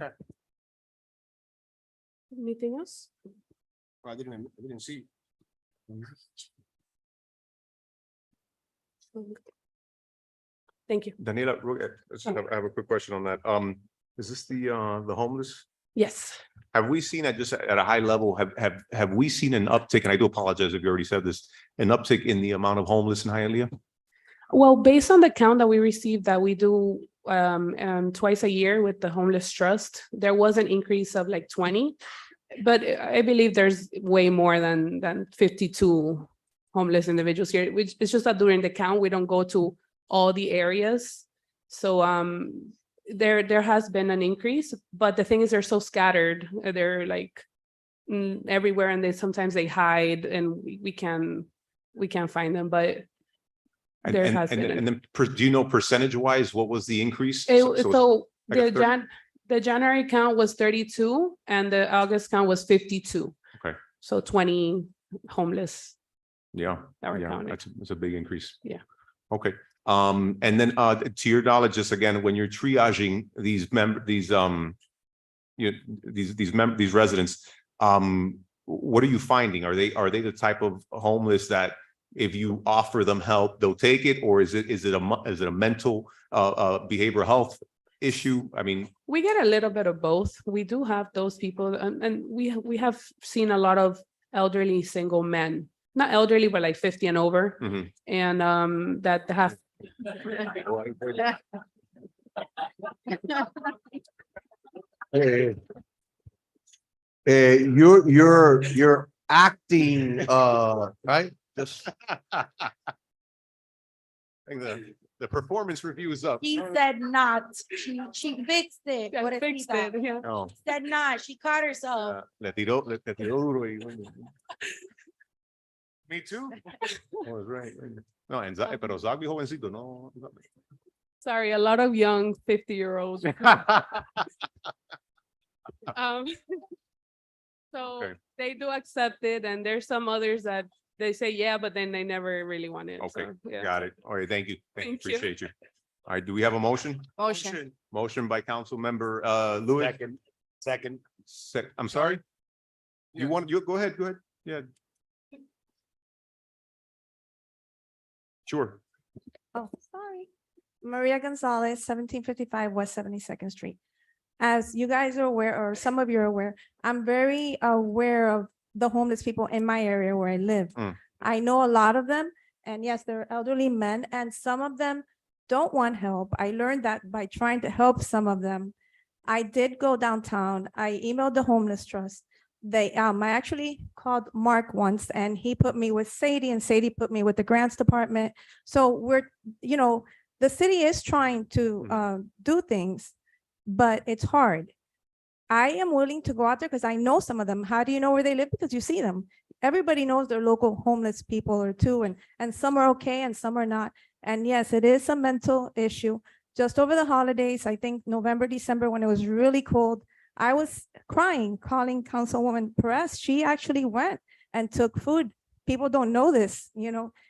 Okay. Anything else? I didn't see. Thank you. Daniela, I have a quick question on that. Is this the homeless? Yes. Have we seen at a high level, have we seen an uptick, and I do apologize if you already said this, an uptick in the amount of homeless in Hialeah? Well, based on the count that we received that we do twice a year with the Homeless Trust, there was an increase of like 20, but I believe there's way more than 52 homeless individuals here, which it's just that during the count, we don't go to all the areas. So there has been an increase, but the thing is they're so scattered. They're like everywhere, and sometimes they hide and we can't find them, but there has been. And then do you know percentage wise, what was the increase? So like the January count was 32 and the August count was 52. Okay. So 20 homeless. Yeah, that were yeah, counted. that's a big increase. Yeah. Okay. And then to your knowledge, just again, when you're triaging these residents, what are you finding? Are they the type of homeless that if you offer them help, they'll take it, or is it a mental behavioral health issue? I mean, we get a little bit of both. We do have those people, and we have seen a lot of elderly single men, not elderly, but like 50 and over, and that have. You're acting, right? Just. The performance review is up. She said not. She fixed it. I fixed it, yeah. No. Said not. She caught herself. Le tiró duro y bueno. Me too. Oh, right. No, pero Zagby jovencito, no. Sorry, a lot of young 50-year-olds. Um, so Okay. they do accept it, and there's some others that they say, yeah, but then they never really want it. Okay, so, yeah. got it. All right, thank you. Thank you. Appreciate you. All right, do we have a motion? Motion. Motion by Council Member Lewis. Second. I'm sorry? You go ahead, yeah. Sure. Oh, sorry. Maria Gonzalez, 1755 West 72nd Street. As you guys are aware, or some of you are aware, I'm very aware of the homeless people in my area where I live. I know a lot of them, and yes, they're elderly men, and some of them don't want help. I learned that by trying to help some of them. I did go downtown. I emailed the homeless trust. I actually called Mark once, and he put me with Sadie, and Sadie put me with the grants department. So we're, the city is trying to do things, but it's hard. I am willing to go out there because I know some of them. How do you know where they live? Because you see them. Everybody knows their local homeless people or two, and some are okay and some are not. And yes, it is a mental issue. Just over the holidays, I think November, December, when it was really cold, I was crying, calling Councilwoman Perez. She actually went and took food. People don't know this,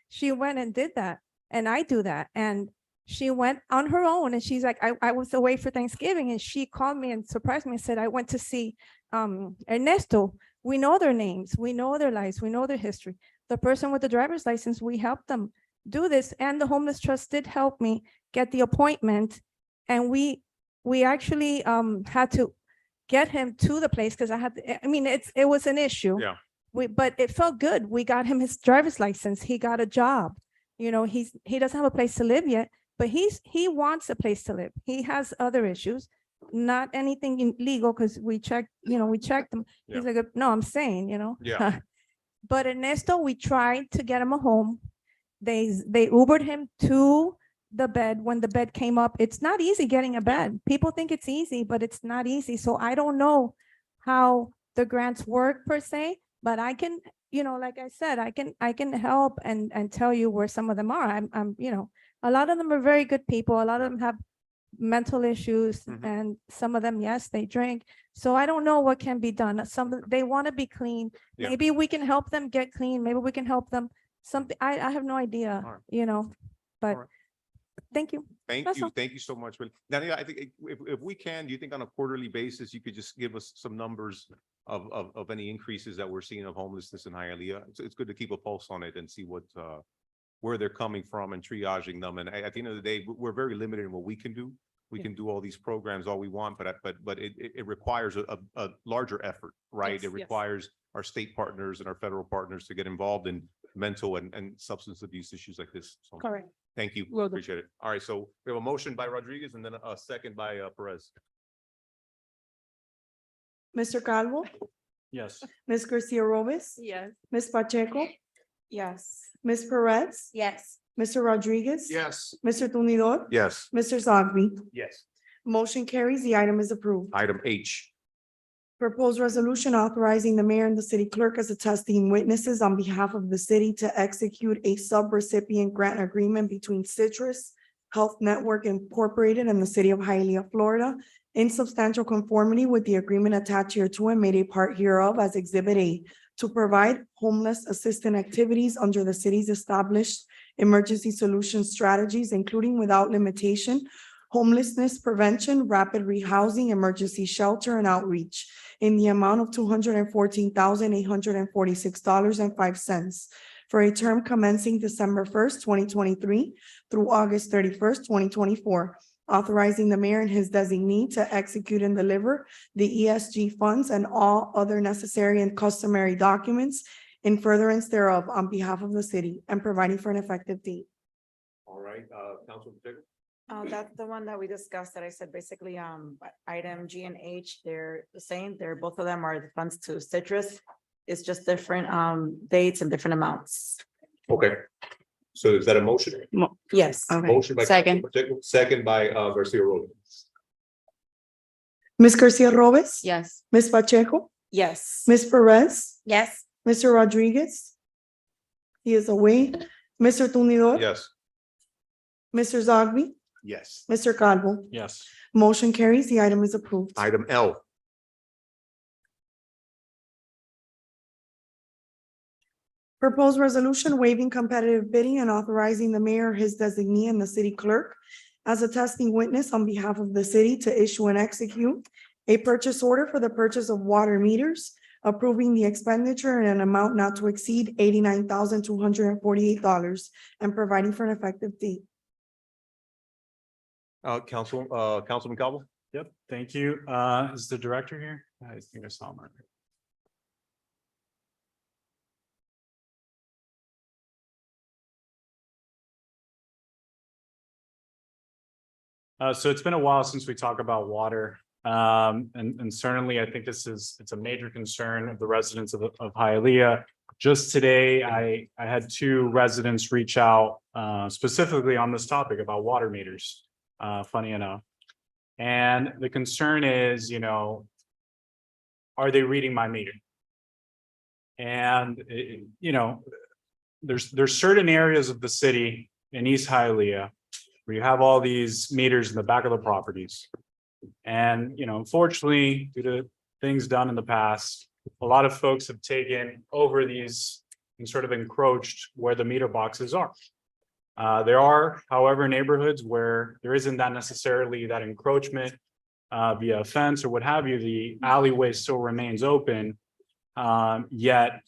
she went and did that. And I do that. And she went on her own, and she's like, I was away for Thanksgiving, and she called me and surprised me and said, I went to see Ernesto. We know their names, we know their lives, we know their history. The person with the driver's license, we helped them do this, and the homeless trust did help me get the appointment. And we actually had to get him to the place because it was an issue. Yeah. But it felt good. We got him his driver's license. He got a job. He doesn't have a place to live yet, but he wants a place to live. He has other issues, not anything illegal, because we checked them. Yeah. He's like, no, I'm saying, Yeah. But Ernesto, we tried to get him a home. They Ubered him to the bed when the bed came up. It's not easy getting a bed. People think it's easy, but it's not easy. So I don't know how the grants work per se, but I can, like I said, I can help and tell you where some of them are. I'm a lot of them are very good people. A lot of them have mental issues, and some of them, yes, they drink. So I don't know what can be done. They want to be clean. Yeah. Maybe we can help them get clean. Maybe we can help them something. I have no idea, but right. thank you. That's all. Thank you so much. Daniela, I think if we can, do you think on a quarterly basis, you could just give us some numbers of any increases that we're seeing of homelessness in Hialeah? It's good to keep a pulse on it and see where they're coming from and triaging them. And at the end of the day, we're very limited in what we can do. We can do all these programs all we want, but it requires a larger effort, right? Yes, It requires our state partners and our federal partners to get involved in mental and substance abuse issues like this. So Correct. thank you. Will do. Appreciate it. All right, so we have a motion by Rodriguez and then a second by Perez. Mr. Calvo, Yes. Ms. Garcia Robes, Yes. Ms. Pacheco, Yes. Ms. Perez, Yes. Mr. Rodriguez. Yes. Mr. Tumidor. Yes. Mr. Zogby. Yes. Motion carries. The item is approved. Item H. Proposed resolution authorizing the mayor and the city clerk as attesting witnesses on behalf of the city to execute a sub-recipient grant agreement between Citrus Health Network Incorporated and the city of Hialeah, Florida, in substantial conformity with the agreement attached hereto and made a part hereof as Exhibit A, to provide homeless assistance activities under the city's established emergency solution strategies, including without limitation, homelessness prevention, rapid rehousing, emergency shelter, and outreach in the amount of $214,846.05 for a term commencing December 1st, 2023 through August 31st, 2024, authorizing the mayor and his designee to execute and deliver the ESG funds and all other necessary and customary documents in furtherance thereof on behalf of the city and providing for an effective date. All right, Councilman Pacheco. That's the one that we discussed that I said basically, item G and H, they're the same. Both of them are the funds to Citrus. It's just different, dates and different amounts. Okay. So is that a motion? Yes. Motion by Second. Councilman Pacheco, second by Garcia Robles. Ms. Garcia Robes. Yes. Ms. Pacheco, Yes. Ms. Perez, Yes. Mr. Rodriguez, He is away. Mr. Tumidor. Yes. Mr. Zogby, Yes. Mr. Calvo. Yes. Motion carries. The item is approved. Item L. Proposed resolution waiving competitive bidding and authorizing the mayor or his designee and the city clerk as a testing witness on behalf of the city to issue and execute a purchase order for the purchase of water meters, approving the expenditure in an amount not to exceed $89,248 and providing for an effective date. Councilman Calvo? Yep, thank you. Is the director here? I think I saw him. So it's been a while since we talked about water. And certainly I think it's a major concern of the residents of Hialeah. Just today, I had two residents reach out specifically on this topic about water meters, funny enough. And the concern is, are they reading my meter? And, there's certain areas of the city in East Hialeah where you have all these meters in the back of the properties. And, unfortunately, due to things done in the past, a lot of folks have taken over these and sort of encroached where the meter boxes are. There are, however, neighborhoods where there isn't that necessarily that encroachment via a fence or what have you. The alleyway still remains open, yet,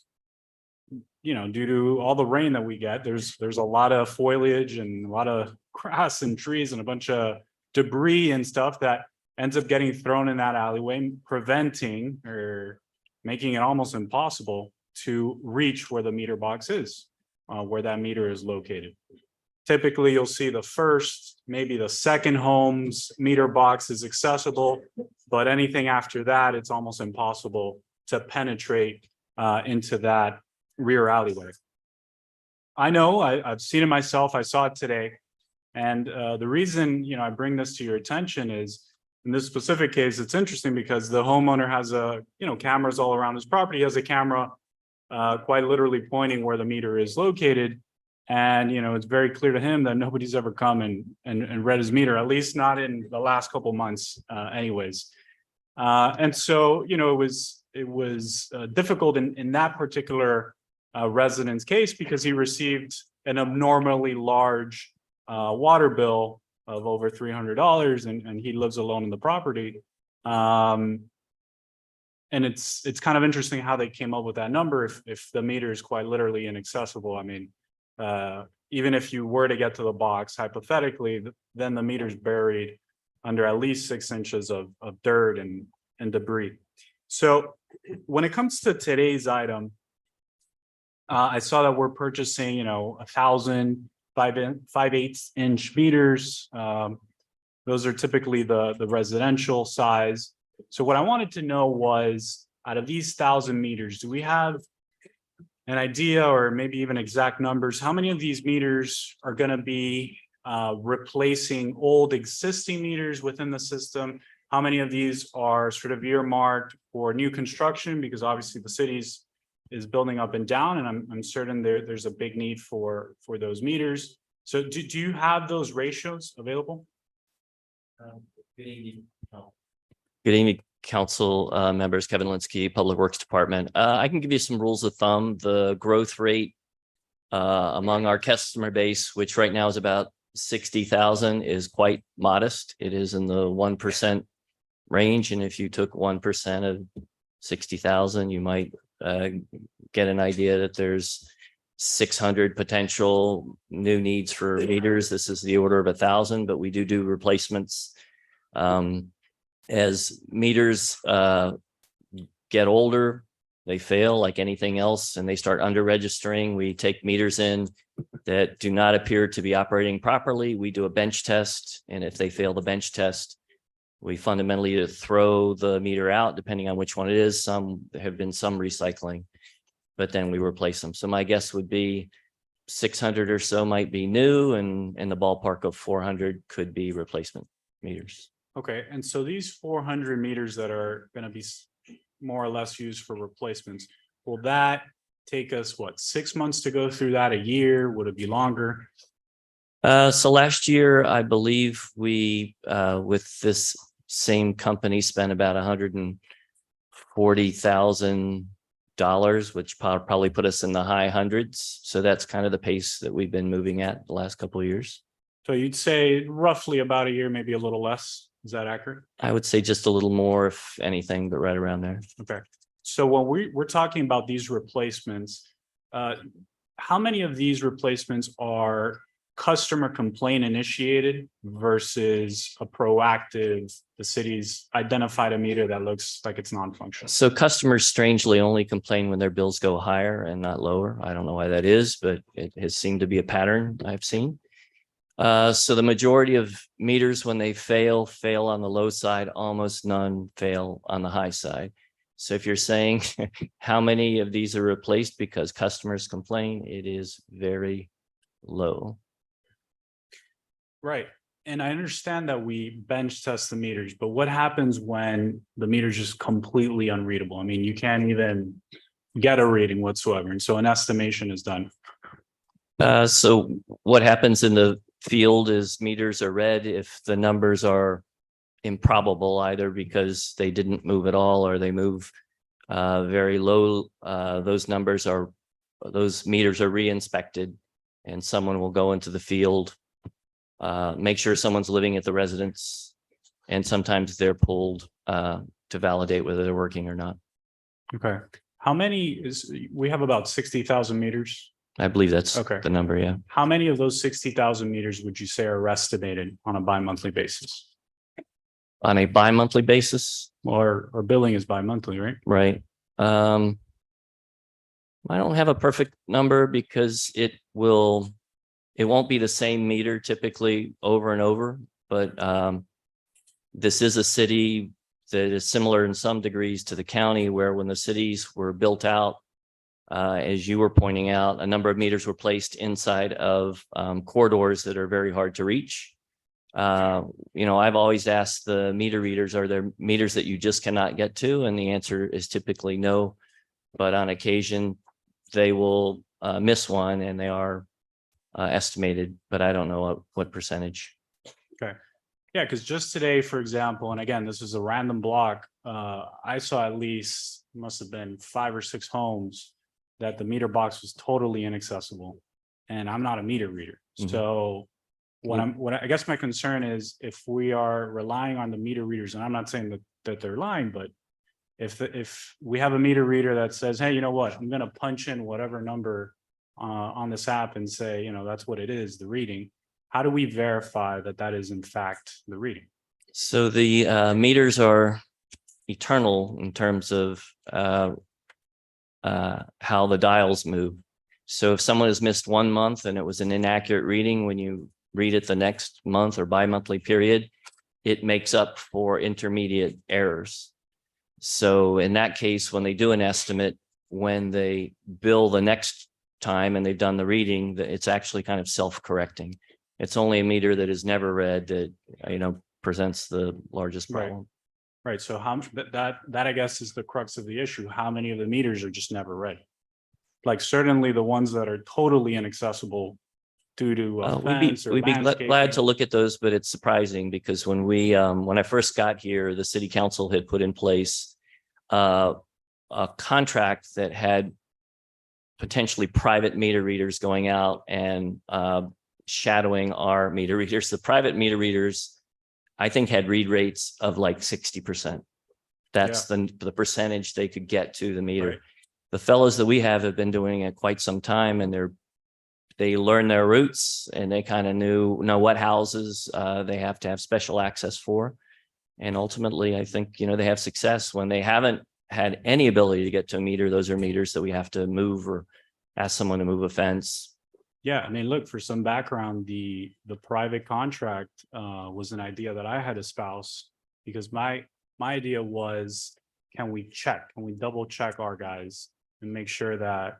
due to all the rain that we get, there's a lot of foliage and a lot of grass and trees and a bunch of debris and stuff that ends up getting thrown in that alleyway, preventing or making it almost impossible to reach where the meter box is, where that meter is located. Typically, you'll see the first, maybe the second home's meter box is accessible, but anything after that, it's almost impossible to penetrate into that rear alleyway. I know, I've seen it myself, I saw it today. And the reason, I bring this to your attention is, in this specific case, it's interesting because the homeowner has cameras all around his property. He has a camera quite literally pointing where the meter is located. And, it's very clear to him that nobody's ever come and read his meter, at least not in the last couple months anyways. And so, it was difficult in that particular resident's case because he received an abnormally large water bill of over $300 and he lives alone in the property. And it's kind of interesting how they came up with that number if the meter is quite literally inaccessible. I mean, even if you were to get to the box, hypothetically, then the meter's buried under at least 6 inches of dirt and debris. So when it comes to today's item, I saw that we're purchasing, 1,000 5/8" meters. Those are typically the residential size. So what I wanted to know was, out of these 1,000 meters, do we have an idea or maybe even exact numbers? How many of these meters are going to be replacing old existing meters within the system? How many of these are sort of earmarked for new construction? Because obviously the city's is building up and down, and I'm certain there's a big need for those meters. So do you have those ratios available? Good evening, council members. Kevin Linsky, Public Works Department. I can give you some rules of thumb. The growth rate among our customer base, which right now is about 60,000, is quite modest. It is in the 1% range, and if you took 1% of 60,000, you might get an idea that there's 600 potential new needs for meters. This is the order of 1,000, but we do replacements. As meters get older, they fail like anything else, and they start under registering. We take meters in that do not appear to be operating properly. We do a bench test, and if they fail the bench test, we fundamentally throw the meter out, depending on which one it is. There have been some recycling, but then we replace them. So my guess would be 600 or so might be new, and in the ballpark of 400 could be replacement meters. Okay, and so these 400 meters that are going to be more or less used for replacements, will that take us, what, 6 months to go through that, a year? Would it be longer? So last year, I believe we, with this same company, spent about $140,000, which probably put us in the high hundreds. So that's kind of the pace that we've been moving at the last couple of years. So you'd say roughly about a year, maybe a little less. Is that accurate? I would say just a little more, if anything, but right around there. Okay. So when we're talking about these replacements, how many of these replacements are customer complaint initiated versus a proactive, the city's identified a meter that looks like it's non-functional? So customers strangely only complain when their bills go higher and not lower. I don't know why that is, but it has seemed to be a pattern I've seen. So the majority of meters, when they fail on the low side, almost none fail on the high side. So if you're saying how many of these are replaced because customers complain, it is very low. Right. And I understand that we bench test the meters, but what happens when the meter is just completely unreadable? I mean, you can't even get a reading whatsoever. And so an estimation is done. So what happens in the field is meters are read if the numbers are improbable, either because they didn't move at all or they move very low. Those meters are re-inspected, and someone will go into the field, make sure someone's living at the residence, and sometimes they're pulled to validate whether they're working or not. Okay. How many we have about 60,000 meters? I believe that's okay. The number, yeah. How many of those 60,000 meters would you say are estimated on a bi-monthly basis? On a bi-monthly basis? Or billing is bi-monthly, right? Right. I don't have a perfect number because it won't be the same meter typically over and over, but this is a city that is similar in some degrees to the county, where when the cities were built out, as you were pointing out, a number of meters were placed inside of corridors that are very hard to reach. I've always asked the meter readers, are there meters that you just cannot get to? And the answer is typically no, but on occasion they will miss one, and they are estimated, but I don't know what percentage. Okay. Yeah, because just today, for example, and again, this is a random block, I saw at least, must have been 5 or 6 homes that the meter box was totally inaccessible, and I'm not a meter reader. Mm-hmm. So what I guess my concern is, if we are relying on the meter readers, and I'm not saying that they're lying, but if we have a meter reader that says, hey, you know what, I'm going to punch in whatever number on this app and say, that's what it is, the reading. How do we verify that that is in fact the reading? So the meters are eternal in terms of how the dials move. So if someone has missed 1 month and it was an inaccurate reading, when you read it the next month or bi-monthly period, it makes up for intermediate errors. So in that case, when they do an estimate, when they bill the next time and they've done the reading, it's actually kind of self-correcting. It's only a meter that is never read that, presents the largest problem. Right. So how that I guess is the crux of the issue. How many of the meters are just never read? Like certainly the ones that are totally inaccessible due to we'd be glad to look at those, but it's surprising because when I first got here, the city council had put in place a contract that had potentially private meter readers going out and shadowing our meter readers. The private meter readers, I think, had read rates of like 60%. That's the percentage they could get to the meter. Right. The fellows that we have been doing it quite some time, and they learn their routes, and they kind of know what houses they have to have special access for. And ultimately, I think, they have success. When they haven't had any ability to get to a meter, those are meters that we have to move or ask someone to move a fence. Yeah, I mean, look, for some background, the private contract was an idea that I had espoused, because my idea was, can we double check our guys and make sure that,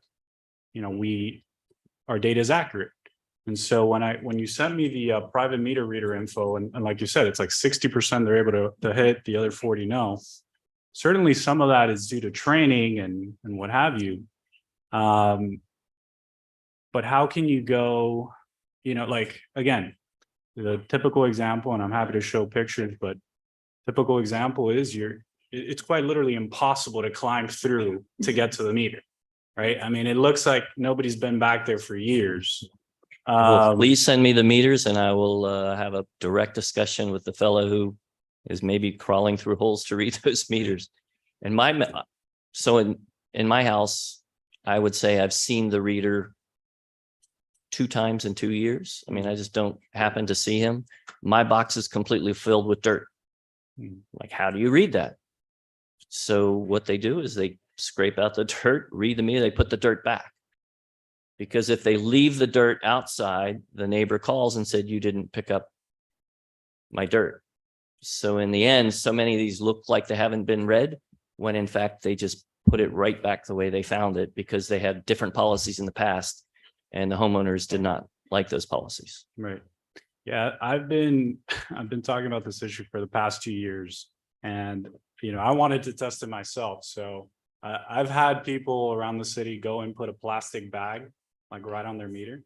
our data is accurate. And so when you sent me the private meter reader info, and like you said, it's like 60% they're able to hit, the other 40 no. Certainly some of that is due to training and what have you. But how can you go, like, again, the typical example, and I'm happy to show pictures, but typical example is it's quite literally impossible to climb through to get to the meter, right? I mean, it looks like nobody's been back there for years. Well, please send me the meters and I will have a direct discussion with the fellow who is maybe crawling through holes to read those meters. And in my house, I would say I've seen the reader 2 times in 2 years. I mean, I just don't happen to see him. My box is completely filled with dirt. Like, how do you read that? So what they do is they scrape out the dirt, read the meter, they put the dirt back. Because if they leave the dirt outside, the neighbor calls and said, you didn't pick up my dirt. So in the end, so many of these look like they haven't been read, when in fact, they just put it right back the way they found it because they had different policies in the past and the homeowners did not like those policies. Right. Yeah, I've been talking about this issue for the past 2 years, and I wanted to test it myself. So I've had people around the city go and put a plastic bag like right on their meter,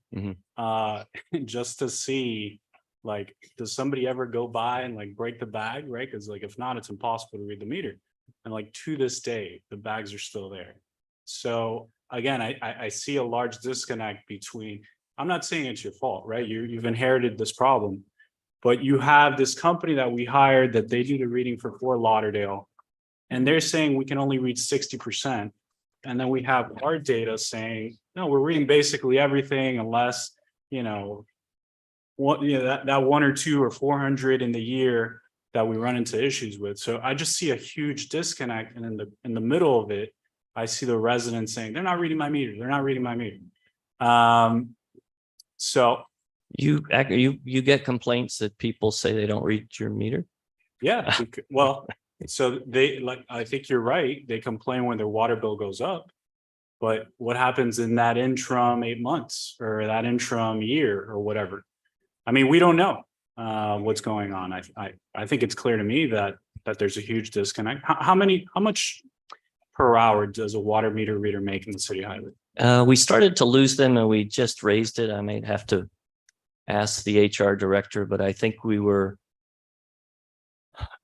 just to see, like, does somebody ever go by and like break the bag, right? Because like if not, it's impossible to read the meter. And like to this day, the bags are still there. So again, I see a large disconnect between. I'm not saying it's your fault, right? You've inherited this problem, but you have this company that we hired that they do the reading for Fort Lauderdale, and they're saying we can only read 60%. And then we have our data saying, no, we're reading basically everything unless, that 1 or 2 or 400 in the year that we run into issues with. So I just see a huge disconnect. And in the middle of it, I see the residents saying, they're not reading my meter. They're not reading my meter. So you get complaints that people say they don't read your meter? Yeah, well, so I think you're right. They complain when their water bill goes up. But what happens in that interim 8 months or that interim year or whatever? I mean, we don't know what's going on. I think it's clear to me that there's a huge disconnect. How much per hour does a water meter reader make in the city highway? We started to lose them and we just raised it. I may have to ask the HR director, but I think we were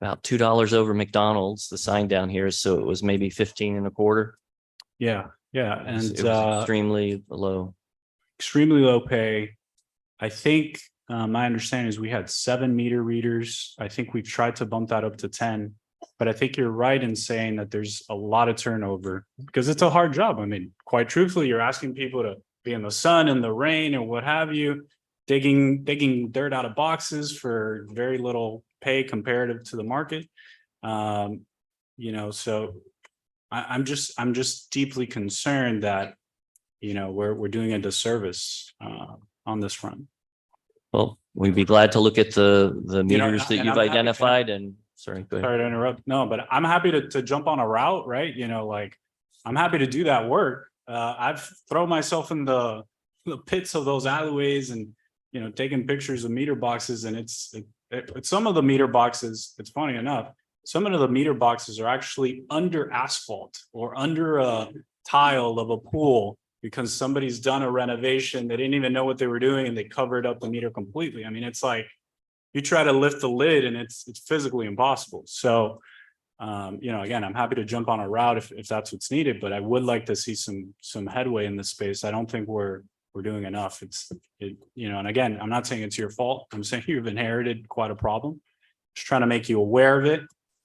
about $2 over McDonald's, the sign down here. So it was maybe 15 and a quarter. Yeah. Yeah. And it was extremely low pay. I think my understanding is we had 7 meter readers. I think we've tried to bump that up to 10. But I think you're right in saying that there's a lot of turnover because it's a hard job. I mean, quite truthfully, you're asking people to be in the sun and the rain and what have you, digging dirt out of boxes for very little pay comparative to the market. So I'm just deeply concerned that, we're doing a disservice on this front. Well, we'd be glad to look at the meters that you've identified and. Sorry, go ahead. Sorry to interrupt. No, but I'm happy to jump on a route, right? I'm happy to do that work. I've thrown myself in the pits of those alleyways and, taking pictures of meter boxes. And it's some of the meter boxes, it's funny enough, some of the meter boxes are actually under asphalt or under a tile of a pool because somebody's done a renovation. They didn't even know what they were doing and they covered up the meter completely. I mean, it's like, you try to lift the lid and it's physically impossible. So, again, I'm happy to jump on a route if that's what's needed, but I would like to see some headway in this space. I don't think we're doing enough. And again, I'm not saying it's your fault. I'm saying you've inherited quite a problem. Just trying to make you aware of it.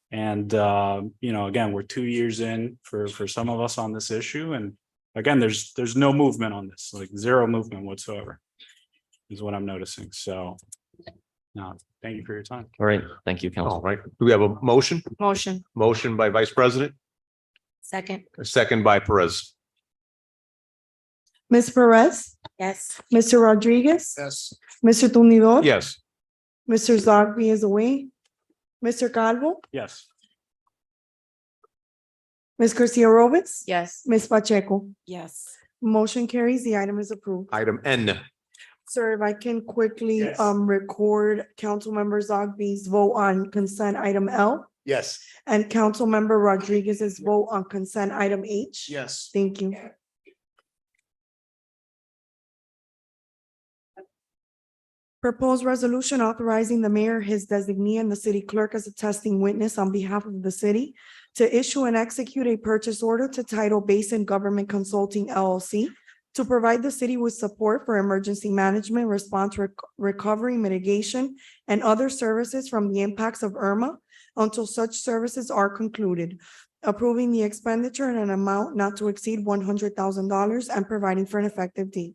And, again, we're 2 years in for some of us on this issue. And again, there's no movement on this, like zero movement whatsoever is what I'm noticing. So. No, thank you for your time. All right. Thank you, Council. All right. Do we have a motion? Motion. Motion by Vice President, Second. a second by Perez. Ms. Perez, Yes. Mr. Rodriguez, Yes. Mr. Tumidor. Yes. Mr. Zogby is away. Mr. Calvo, Yes. Ms. Garcia Robles. Yes. Ms. Pacheco. Yes. Motion carries. The item is approved. Item N. Sir, if I can quickly Yes. record Councilmember Zogby's vote on consent item L Yes. and Councilmember Rodriguez's vote on consent item H. Yes. Thank you. Proposed resolution authorizing the mayor, his designee, and the city clerk as a testing witness on behalf of the city to issue and execute a purchase order to Tidal Basin Government Consulting LLC to provide the city with support for emergency management, response, recovery, mitigation, and other services from the impacts of Irma until such services are concluded, approving the expenditure in an amount not to exceed $100,000 and providing for an effective date.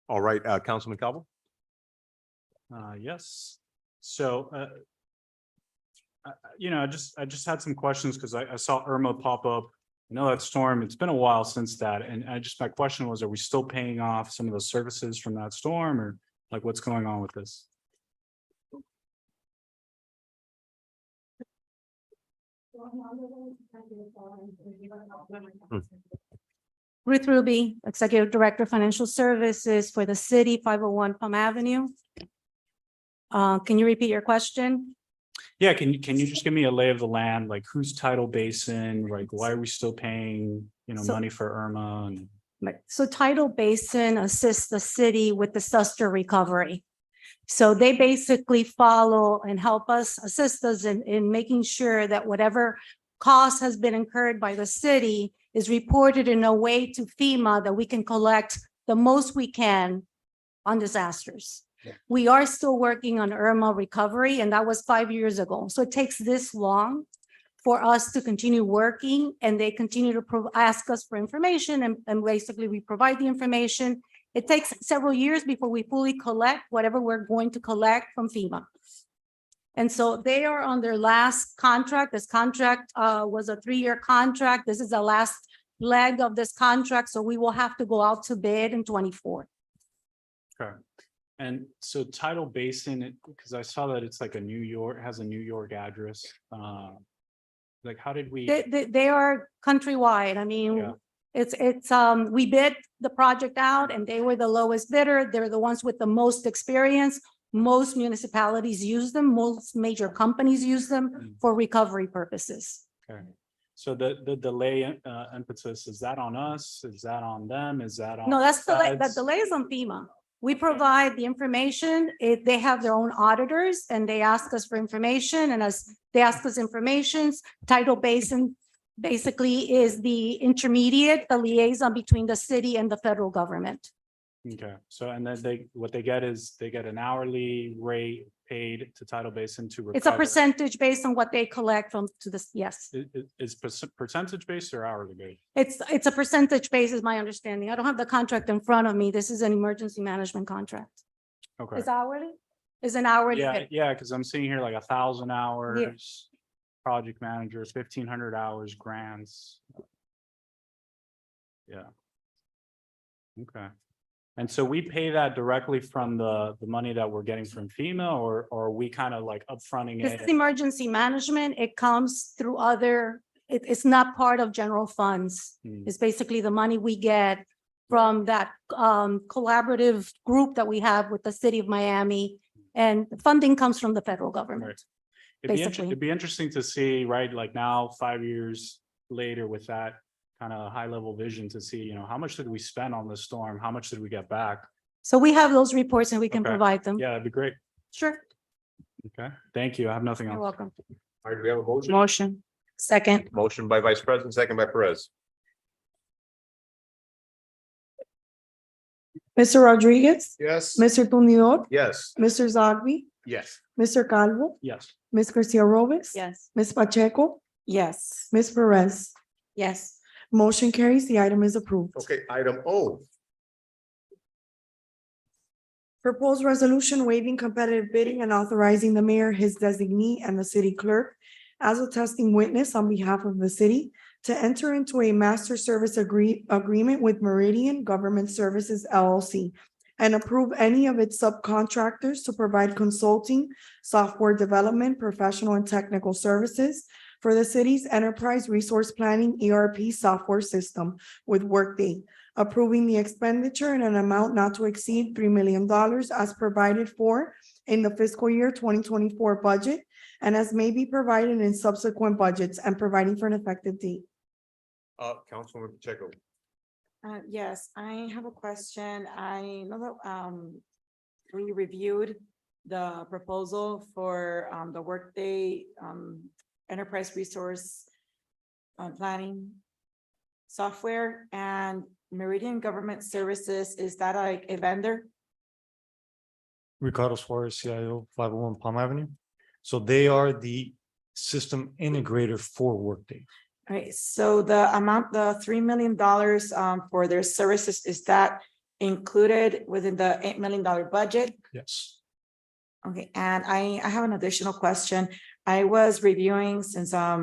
All right, Councilman Calvo? Yes. So, I just had some questions because I saw Irma pop up. I know that storm, it's been a while since that. And my question was, are we still paying off some of the services from that storm, or like what's going on with this? Ruth Ruby, Executive Director, Financial Services for the city, 501 Palm Avenue. Can you repeat your question? Yeah, can you just give me a lay of the land, like who's Tidal Basin, like why are we still paying, So- money for Irma and? Right. So Tidal Basin assists the city with disaster recovery. So they basically follow and help us, assist us in making sure that whatever cost has been incurred by the city is reported in a way to FEMA that we can collect the most we can on disasters. We are still working on Irma recovery, and that was 5 years ago. So it takes this long for us to continue working, and they continue to ask us for information, and basically we provide the information. It takes several years before we fully collect whatever we're going to collect from FEMA. And so they are on their last contract. This contract was a 3-year contract. This is the last leg of this contract, so we will have to go out to bid in 24. Okay. And so Tidal Basin, because I saw that it's like has a New York address. Like how did we? They are countrywide. I mean, Yeah. we bid the project out and they were the lowest bidder. They're the ones with the most experience. Most municipalities use them. Most major companies use them for recovery purposes. Okay. So the delay impetus, is that on us? Is that on them? Is that on? No, that's the, sides? that delay is on FEMA. We provide the information. They have their own auditors and they ask us for information, and as they ask us information, Tidal Basin basically is the intermediate, the liaison between the city and the federal government. Okay, so and then what they get is they get an hourly rate paid to Tidal Basin to recover. It's a percentage based on what they collect from to this, yes. Is percentage based or hourly based? It's a percentage base is my understanding. I don't have the contract in front of me. This is an emergency management contract. Okay. It's hourly? Is an hourly? Yeah, rate. yeah, because I'm seeing here like 1,000 hours, project manager, 1,500 hours, grants. Yeah. Okay. And so we pay that directly from the money that we're getting from FEMA, or are we kind of like upfronting This it? is emergency management. It comes through it's not part of general funds. It's basically the money we get from that collaborative group that we have with the city of Miami, and the funding comes from the federal government. It'd be interesting to see, right, like now, 5 years later with that kind of high level vision to see, how much did we spend on this storm? How much did we get back? So we have those reports and we can Okay. provide them. Yeah, that'd be great. Sure. Okay, thank you. I have nothing else. You're welcome. All right, do we have a motion? Motion. Second. Motion by Vice President, second by Perez. Mr. Rodriguez? Yes. Mr. Tumnidor? Yes. Mr. Zogby? Yes. Mr. Calvo? Yes. Ms. Garcia Robes? Yes. Ms. Pacheco? Yes. Ms. Perez? Yes. Motion carries. The item is approved. Okay, item O. Proposed resolution waiving competitive bidding and authorizing the mayor, his designee, and the city clerk as a testing witness on behalf of the city to enter into a master service agreement with Meridian Government Services LLC and approve any of its subcontractors to provide consulting, software development, professional and technical services for the city's enterprise resource planning ERP software system with Workday, approving the expenditure in an amount not to exceed $3 million as provided for in the fiscal year 2024 budget and as may be provided in subsequent budgets, and providing for an effective date. Councilwoman Pacheco. Yes, I have a question. I know that we reviewed the proposal for the Workday Enterprise Resource Planning software, and Meridian Government Services, is that a vendor? Ricardo Suarez, CIO, 501 Palm Avenue. So they are the system integrator for Workday. All right, so the amount, the $3 million for their services, is that included within the $8 million budget? Yes. Okay, and I have an additional question. I was reviewing, since I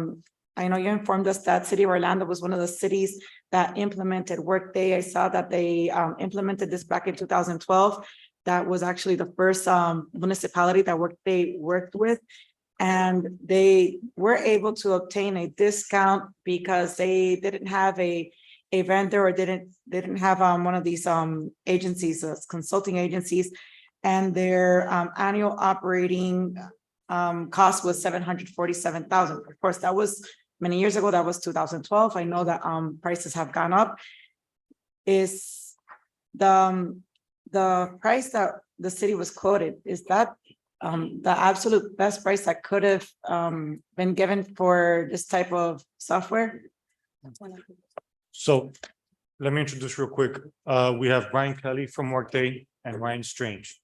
know you informed us that City of Orlando was one of the cities that implemented Workday. I saw that they implemented this back in 2012. That was actually the first municipality that Workday worked with. And they were able to obtain a discount because they didn't have a vendor, or didn't have one of these agencies, consulting agencies, and their annual operating cost was $747,000. Of course, that was many years ago. That was 2012. I know that prices have gone up. Is the price that the city was quoted, is that the absolute best price that could have been given for this type of software? So let me introduce real quick. We have Brian Kelly from Workday and Ryan Strange.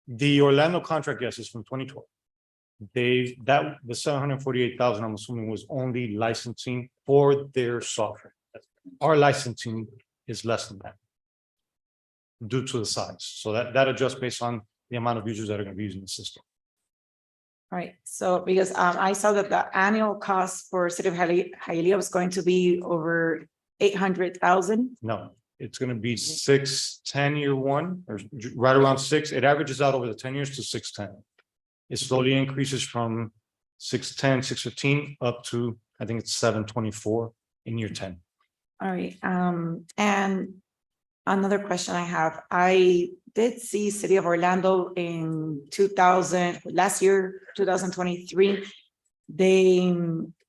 The Orlando contract, yes, is from 2012. The $748,000, I'm assuming, was only licensing for their software. Our licensing is less than that due to the size. So that adjusts based on the amount of users that are going to be using the system. All right, so because I saw that the annual cost for City of Hialeah was going to be over 800,000. No, it's going to be 610 year one, or right around 6. It averages out over the 10 years to 610. It slowly increases from 610, 615 up to, I think it's 724 in year 10. All right, and another question I have, I did see City of Orlando in last year, 2023, they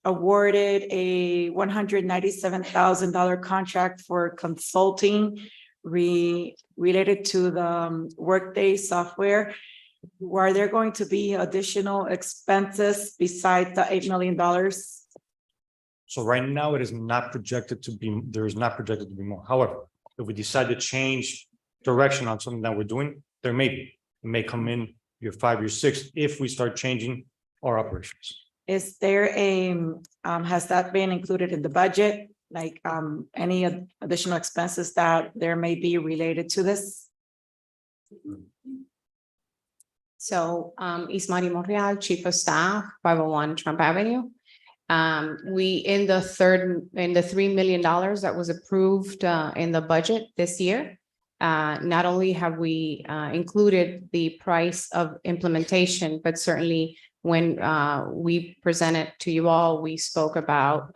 awarded a $197,000 contract for consulting related to the Workday software. Were there going to be additional expenses besides the $8 million? So right now it is not projected to be, there is not projected to be more. However, if we decide to change direction on something that we're doing, there may be, it may come in year 5, year 6, if we start changing our operations. Is there has that been included in the budget? Like any additional expenses that there may be related to this? So Ismari Monreal, Chief of Staff, 501 Trump Avenue. We, in the $3 million that was approved in the budget this year, not only have we included the price of implementation, but certainly when we presented to you all, we spoke about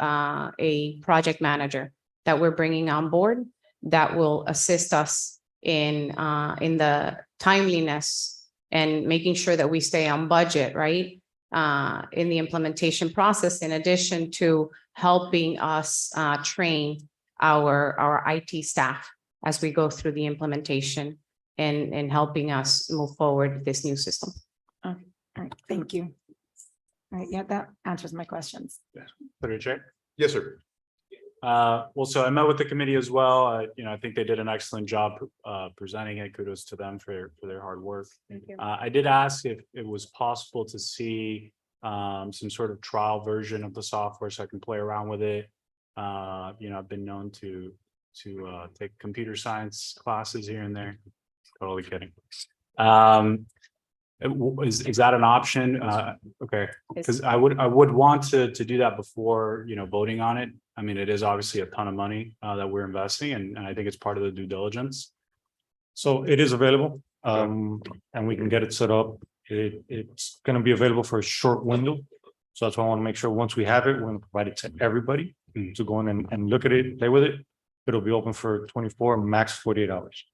a project manager that we're bringing on board that will assist us in the timeliness and making sure that we stay on budget, right? In the implementation process, in addition to helping us train our IT staff as we go through the implementation and helping us move forward with this new system. Okay. All right, thank you. All right, yeah, that answers my questions. Through the chair. Yes, sir. Well, so I met with the committee as well. I think they did an excellent job presenting it. Kudos to them for their hard work. Thank you. I did ask if it was possible to see some sort of trial version of the software so I can play around with it. I've been known to take computer science classes here and there. Totally kidding. Is that an option? Okay, because I would want to do that before, voting on it. I mean, it is obviously a ton of money that we're investing, and I think it's part of the due diligence. So it is available, and we can get it set up. It's going to be available for a short window. So that's why I want to make sure once we have it, we're going to provide it to everybody to go in and look at it, play with it. It'll be open for 24, max 48 hours.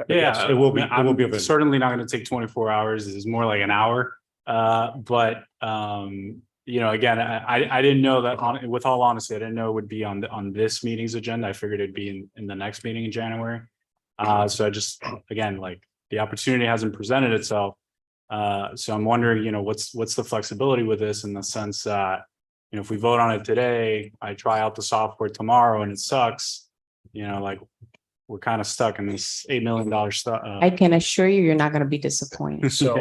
Yeah, Yes, it will be. It will be I'm available. certainly not going to take 24 hours. It's more like an hour. But again, I didn't know that. With all honesty, I didn't know it would be on this meeting's agenda. I figured it'd be in the next meeting in January. So I just, again, the opportunity hasn't presented itself. So I'm wondering, what's the flexibility with this in the sense that, if we vote on it today, I try out the software tomorrow and it sucks, like we're kind of stuck in this $8 million stuff. I can assure you, you're not going to be disappointed. So,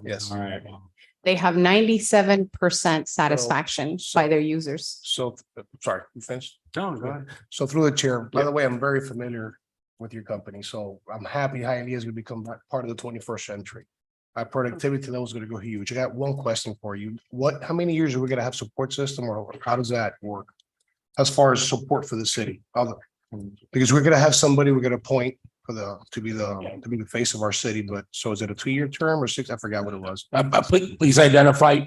Yes. All right. They have 97% satisfaction by their users. so, sorry, you finished? No, go ahead. So through the chair, by the way, I'm very familiar with your company, so I'm happy Hialeah is gonna become part of the 21st century. Our productivity level is gonna go huge. I got one question for you. How many years are we gonna have support system, or how does that work? As far as support for the city, because we're gonna have somebody we're gonna appoint to be the face of our city, but so is it a 2-year term or 6? I forgot what it was. Please identify,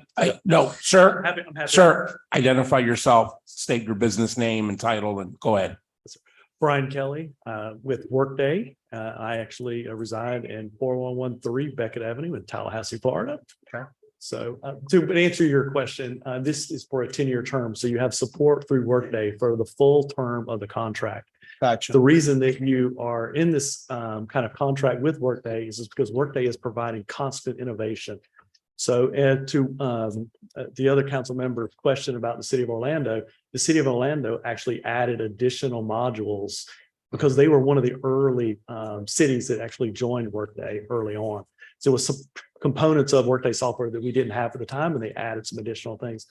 no, sir, I'm happy. sir, identify yourself, state your business name and title, and go ahead. Brian Kelly with Workday. I actually reside in 4113 Beckett Avenue in Tallahassee, Florida. Okay. So to answer your question, this is for a 10-year term. So you have support through Workday for the full term of the contract. Gotcha. The reason that you are in this kind of contract with Workday is because Workday is providing constant innovation. So to the other council member's question about the city of Orlando, the city of Orlando actually added additional modules because they were one of the early cities that actually joined Workday early on. So it was some components of Workday software that we didn't have at the time, and they added some additional things.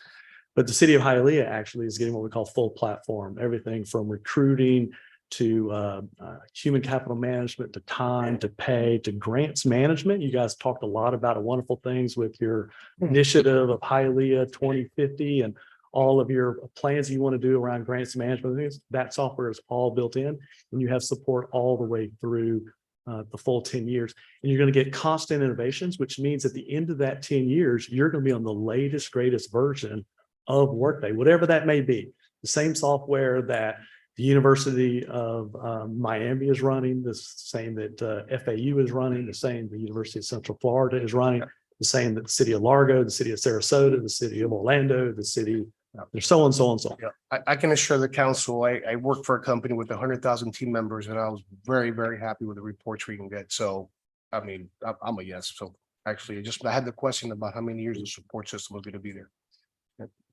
But the city of Hialeah actually is getting what we call full platform, everything from recruiting to human capital management, to time, to pay, to grants management. You guys talked a lot about wonderful things with your initiative of Hialeah 2050 and all of your plans you want to do around grants management. Things. That software is all built in, and you have support all the way through the full 10 years. And you're going to get constant innovations, which means at the end of that 10 years, you're going to be on the latest, greatest version of Workday, whatever that may be. The same software that the University of Miami is running, the same that FAU is running, the same the University of Central Florida is running, the same that the city of Largo, the city of Sarasota, the city of Orlando, the city, there's so on, so on, so on. Yeah, I can assure the council, I work for a company with 100,000 team members, and I was very, very happy with the reports we can get. So, I mean, I'm a yes. So actually, I had the question about how many years the support system was going to be there.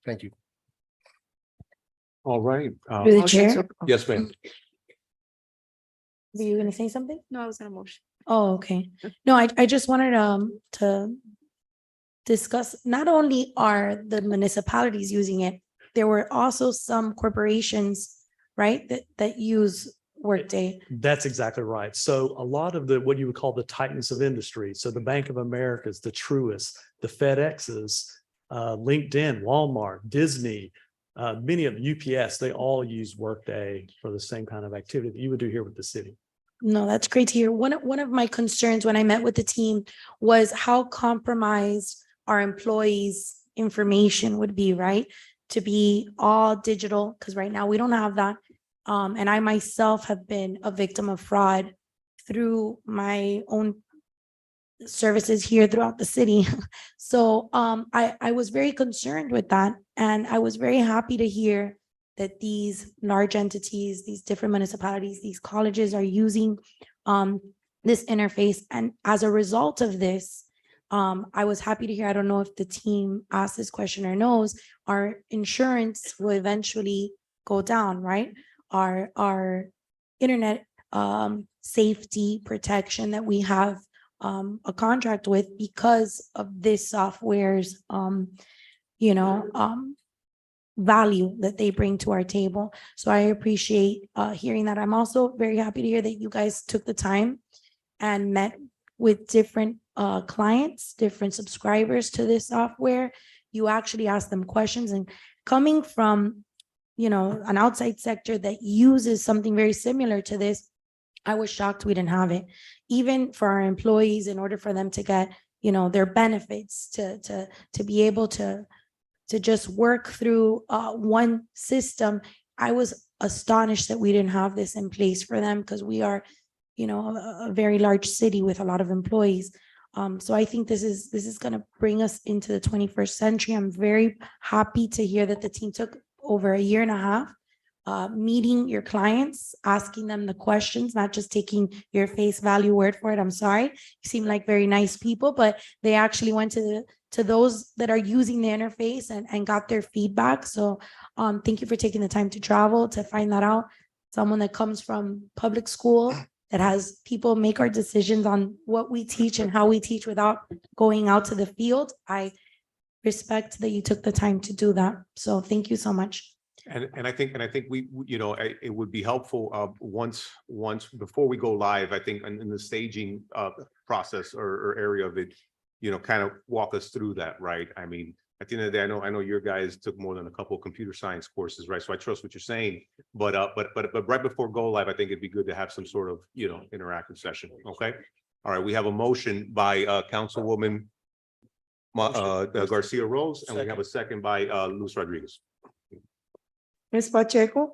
Thank you. All right. Through the chair, Yes, ma'am. were you gonna say something? No, I was gonna motion. Oh, okay. No, I just wanted to discuss, not only are the municipalities using it, there were also some corporations, right, that use Workday. That's exactly right. So a lot of what you would call the titans of industry. So the Bank of America's, the Truist, the FedExes, LinkedIn, Walmart, Disney, many of UPS, they all use Workday for the same kind of activity that you would do here with the city. No, that's great to hear. One of my concerns when I met with the team was how compromised our employees' information would be, right? To be all digital, because right now we don't have that. And I myself have been a victim of fraud through my own services here throughout the city. So I was very concerned with that. And I was very happy to hear that these large entities, these different municipalities, these colleges are using this interface. And as a result of this, I was happy to hear, I don't know if the team asked this question or knows, our insurance will eventually go down, right? Our internet safety protection that we have a contract with because of this software's, value that they bring to our table. So I appreciate hearing that. I'm also very happy to hear that you guys took the time and met with different clients, different subscribers to this software. You actually asked them questions, and coming from, an outside sector that uses something very similar to this, I was shocked we didn't have it. Even for our employees, in order for them to get, their benefits, to be able to just work through one system. I was astonished that we didn't have this in place for them, because we are, a very large city with a lot of employees. So I think this is going to bring us into the 21st century. I'm very happy to hear that the team took over a year and a half meeting your clients, asking them the questions, not just taking your face value word for it. I'm sorry. You seem like very nice people, but they actually went to those that are using the interface and got their feedback. So thank you for taking the time to travel to find that out. Someone that comes from public school that has people make our decisions on what we teach and how we teach without going out to the field. I respect that you took the time to do that. So thank you so much. And I think we, you know, it would be helpful, once, before we go live, I think in the staging, process or area of it, you know, kind of walk us through that, right? I mean, at the end of the day, I know your guys took more than a couple of computer science courses, right? So I trust what you're saying, but right before go live, I think it'd be good to have some sort of, you know, interactive session, okay? All right, we have a motion by, Councilwoman Garcia Rose, and we have a second by, Luz Rodriguez. Ms. Pacheco,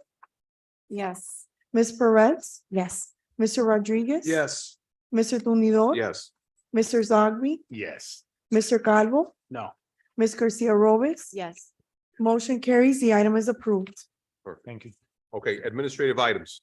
Yes. Ms. Perez, Yes. Mr. Rodriguez. Yes. Mr. Tumidor. Yes. Mr. Zogby, Yes. Mr. Calvo, No. Ms. Garcia Robes. Yes. Motion carries. The item is approved. Thank you. Okay, administrative items.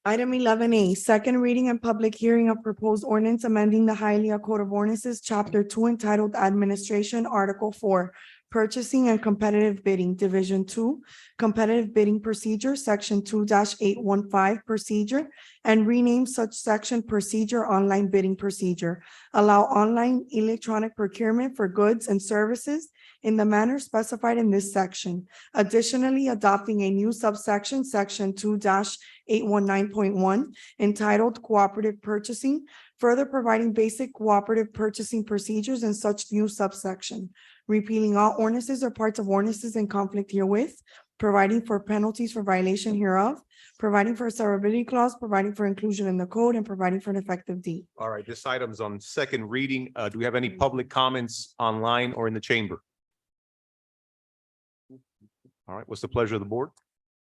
Item 11A, second reading and public hearing of proposed ordinance amending the Hialeah Code of Ordinances, Chapter 2 entitled Administration, Article 4, Purchasing and Competitive Bidding, Division 2, Competitive Bidding Procedure, Section 2-815 Procedure, and rename such section Procedure Online Bidding Procedure. Allow online electronic procurement for goods and services in the manner specified in this section. Additionally, adopting a new subsection, Section 2-819.1, entitled Cooperative Purchasing, further providing basic cooperative purchasing procedures in such new subsection. Repealing all ordinances or parts of ordinances in conflict herewith, providing for penalties for violation hereof, providing for a severability clause, providing for inclusion in the code, and providing for an effective date. All right, this item's on second reading. Do we have any public comments online or in the chamber? All right, what's the pleasure of the board?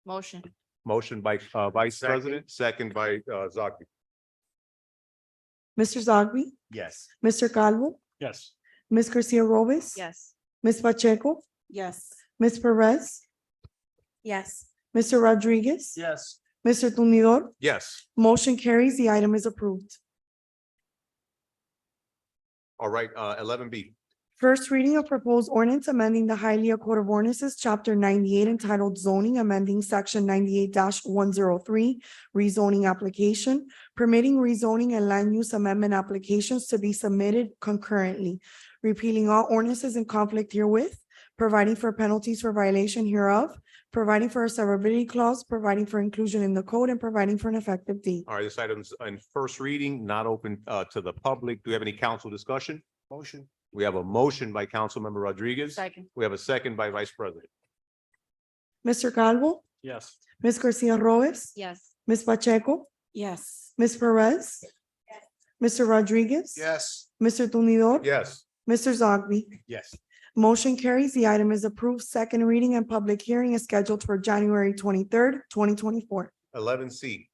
Motion. Motion by Vice President, second by Zogby. Mr. Zogby, Yes. Mr. Calvo, Yes. Ms. Garcia Robes. Yes. Ms. Pacheco, Yes. Ms. Perez, Yes. Mr. Rodriguez. Yes. Mr. Tumidor. Yes. Motion carries. The item is approved. All right, 11B. First reading of proposed ordinance amending the Hialeah Code of Ordinances, Chapter 98 entitled Zoning, amending Section 98-103, rezoning application, permitting rezoning and land use amendment applications to be submitted concurrently, repealing all ordinances in conflict herewith, providing for penalties for violation hereof, providing for a severability clause, providing for inclusion in the code, and providing for an effective date. All right, this item's in first reading, not open to the public. Do we have any council discussion? Motion. We have a motion by Councilmember Rodriguez. Second. We have a second by Vice President. Mr. Calvo, Yes. Ms. Garcia Robes, Yes. Ms. Pacheco, Yes. Ms. Perez, Mr. Rodriguez. Yes. Mr. Tumidor. Yes. Mr. Zogby. Yes. Motion carries. The item is approved. Second reading and public hearing is scheduled for January 23rd, 2024. 11C.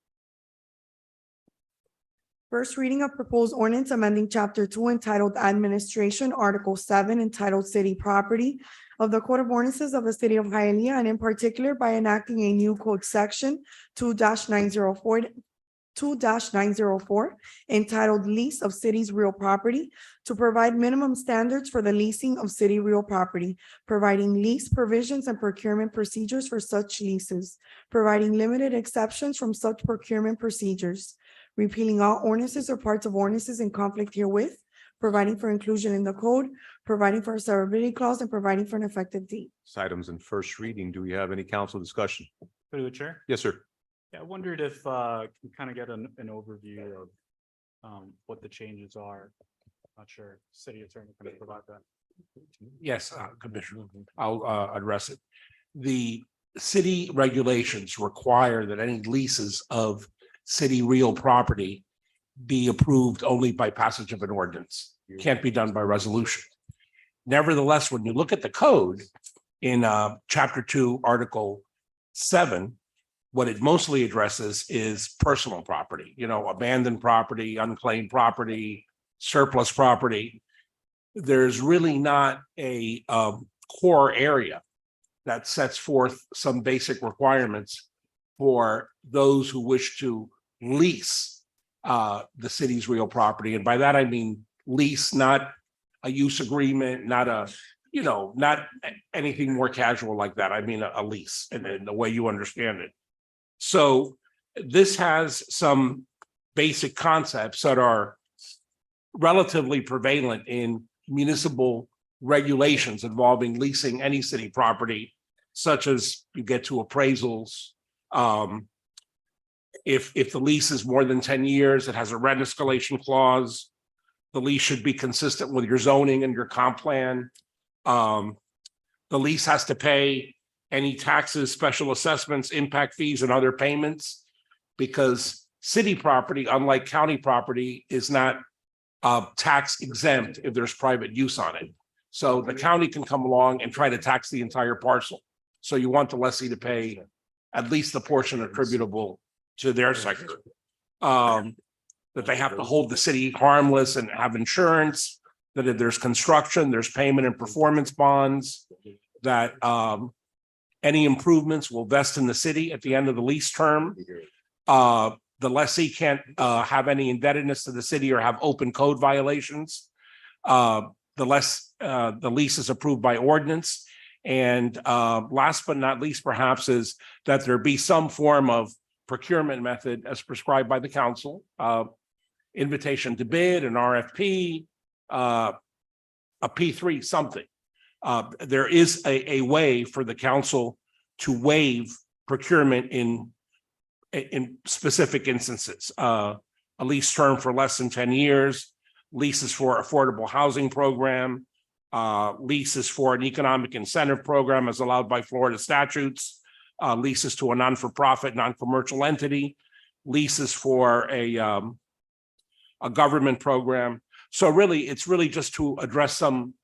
First reading of proposed ordinance amending Chapter 2 entitled Administration, Article 7 entitled City Property of the Code of Ordinances of the City of Hialeah, and in particular by enacting a new code section 2-904 entitled Lease of City's Real Property to provide minimum standards for the leasing of city real property, providing lease provisions and procurement procedures for such leases, providing limited exceptions from such procurement procedures, repealing all ordinances or parts of ordinances in conflict herewith, providing for inclusion in the code, providing for a severability clause, and providing for an effective date. This item's in first reading. Do we have any council discussion? Through the chair. Yes, sir. Yeah, I wondered if we kind of get an overview of what the changes are. Not sure. City attorney can provide that. Yes, Commissioner, I'll address it. The city regulations require that any leases of city real property be approved only by passage of an ordinance. Can't be done by resolution. Nevertheless, when you look at the code in Chapter 2, Article 7, what it mostly addresses is personal property, abandoned property, unclaimed property, surplus property. There's really not a core area that sets forth some basic requirements for those who wish to lease the city's real property. And by that, I mean lease, not a use agreement, not a, not anything more casual like that. I mean, a lease in the way you understand it. So this has some basic concepts that are relatively prevalent in municipal regulations involving leasing any city property, such as you get to appraisals. If the lease is more than 10 years, it has a rent escalation clause. The lease should be consistent with your zoning and your comp plan. The lease has to pay any taxes, special assessments, impact fees, and other payments, because city property, unlike county property, is not tax exempt if there's private use on it. So the county can come along and try to tax the entire parcel. So you want the lessee to pay at least the portion attributable to their sector. That they have to hold the city harmless and have insurance, that if there's construction, there's payment and performance bonds, that any improvements will vest in the city at the end of the lease term. The lessee can't have any indebtedness to the city or have open code violations. The lease is approved by ordinance. And last but not least, perhaps, is that there be some form of procurement method as prescribed by the council, invitation to bid, an RFP, a P3, something. There is a way for the council to waive procurement in specific instances. A lease term for less than 10 years, leases for affordable housing program, leases for an economic incentive program as allowed by Florida statutes, leases to a non-for-profit, non-commercial entity, leases for a government program. So really, it's really just to address some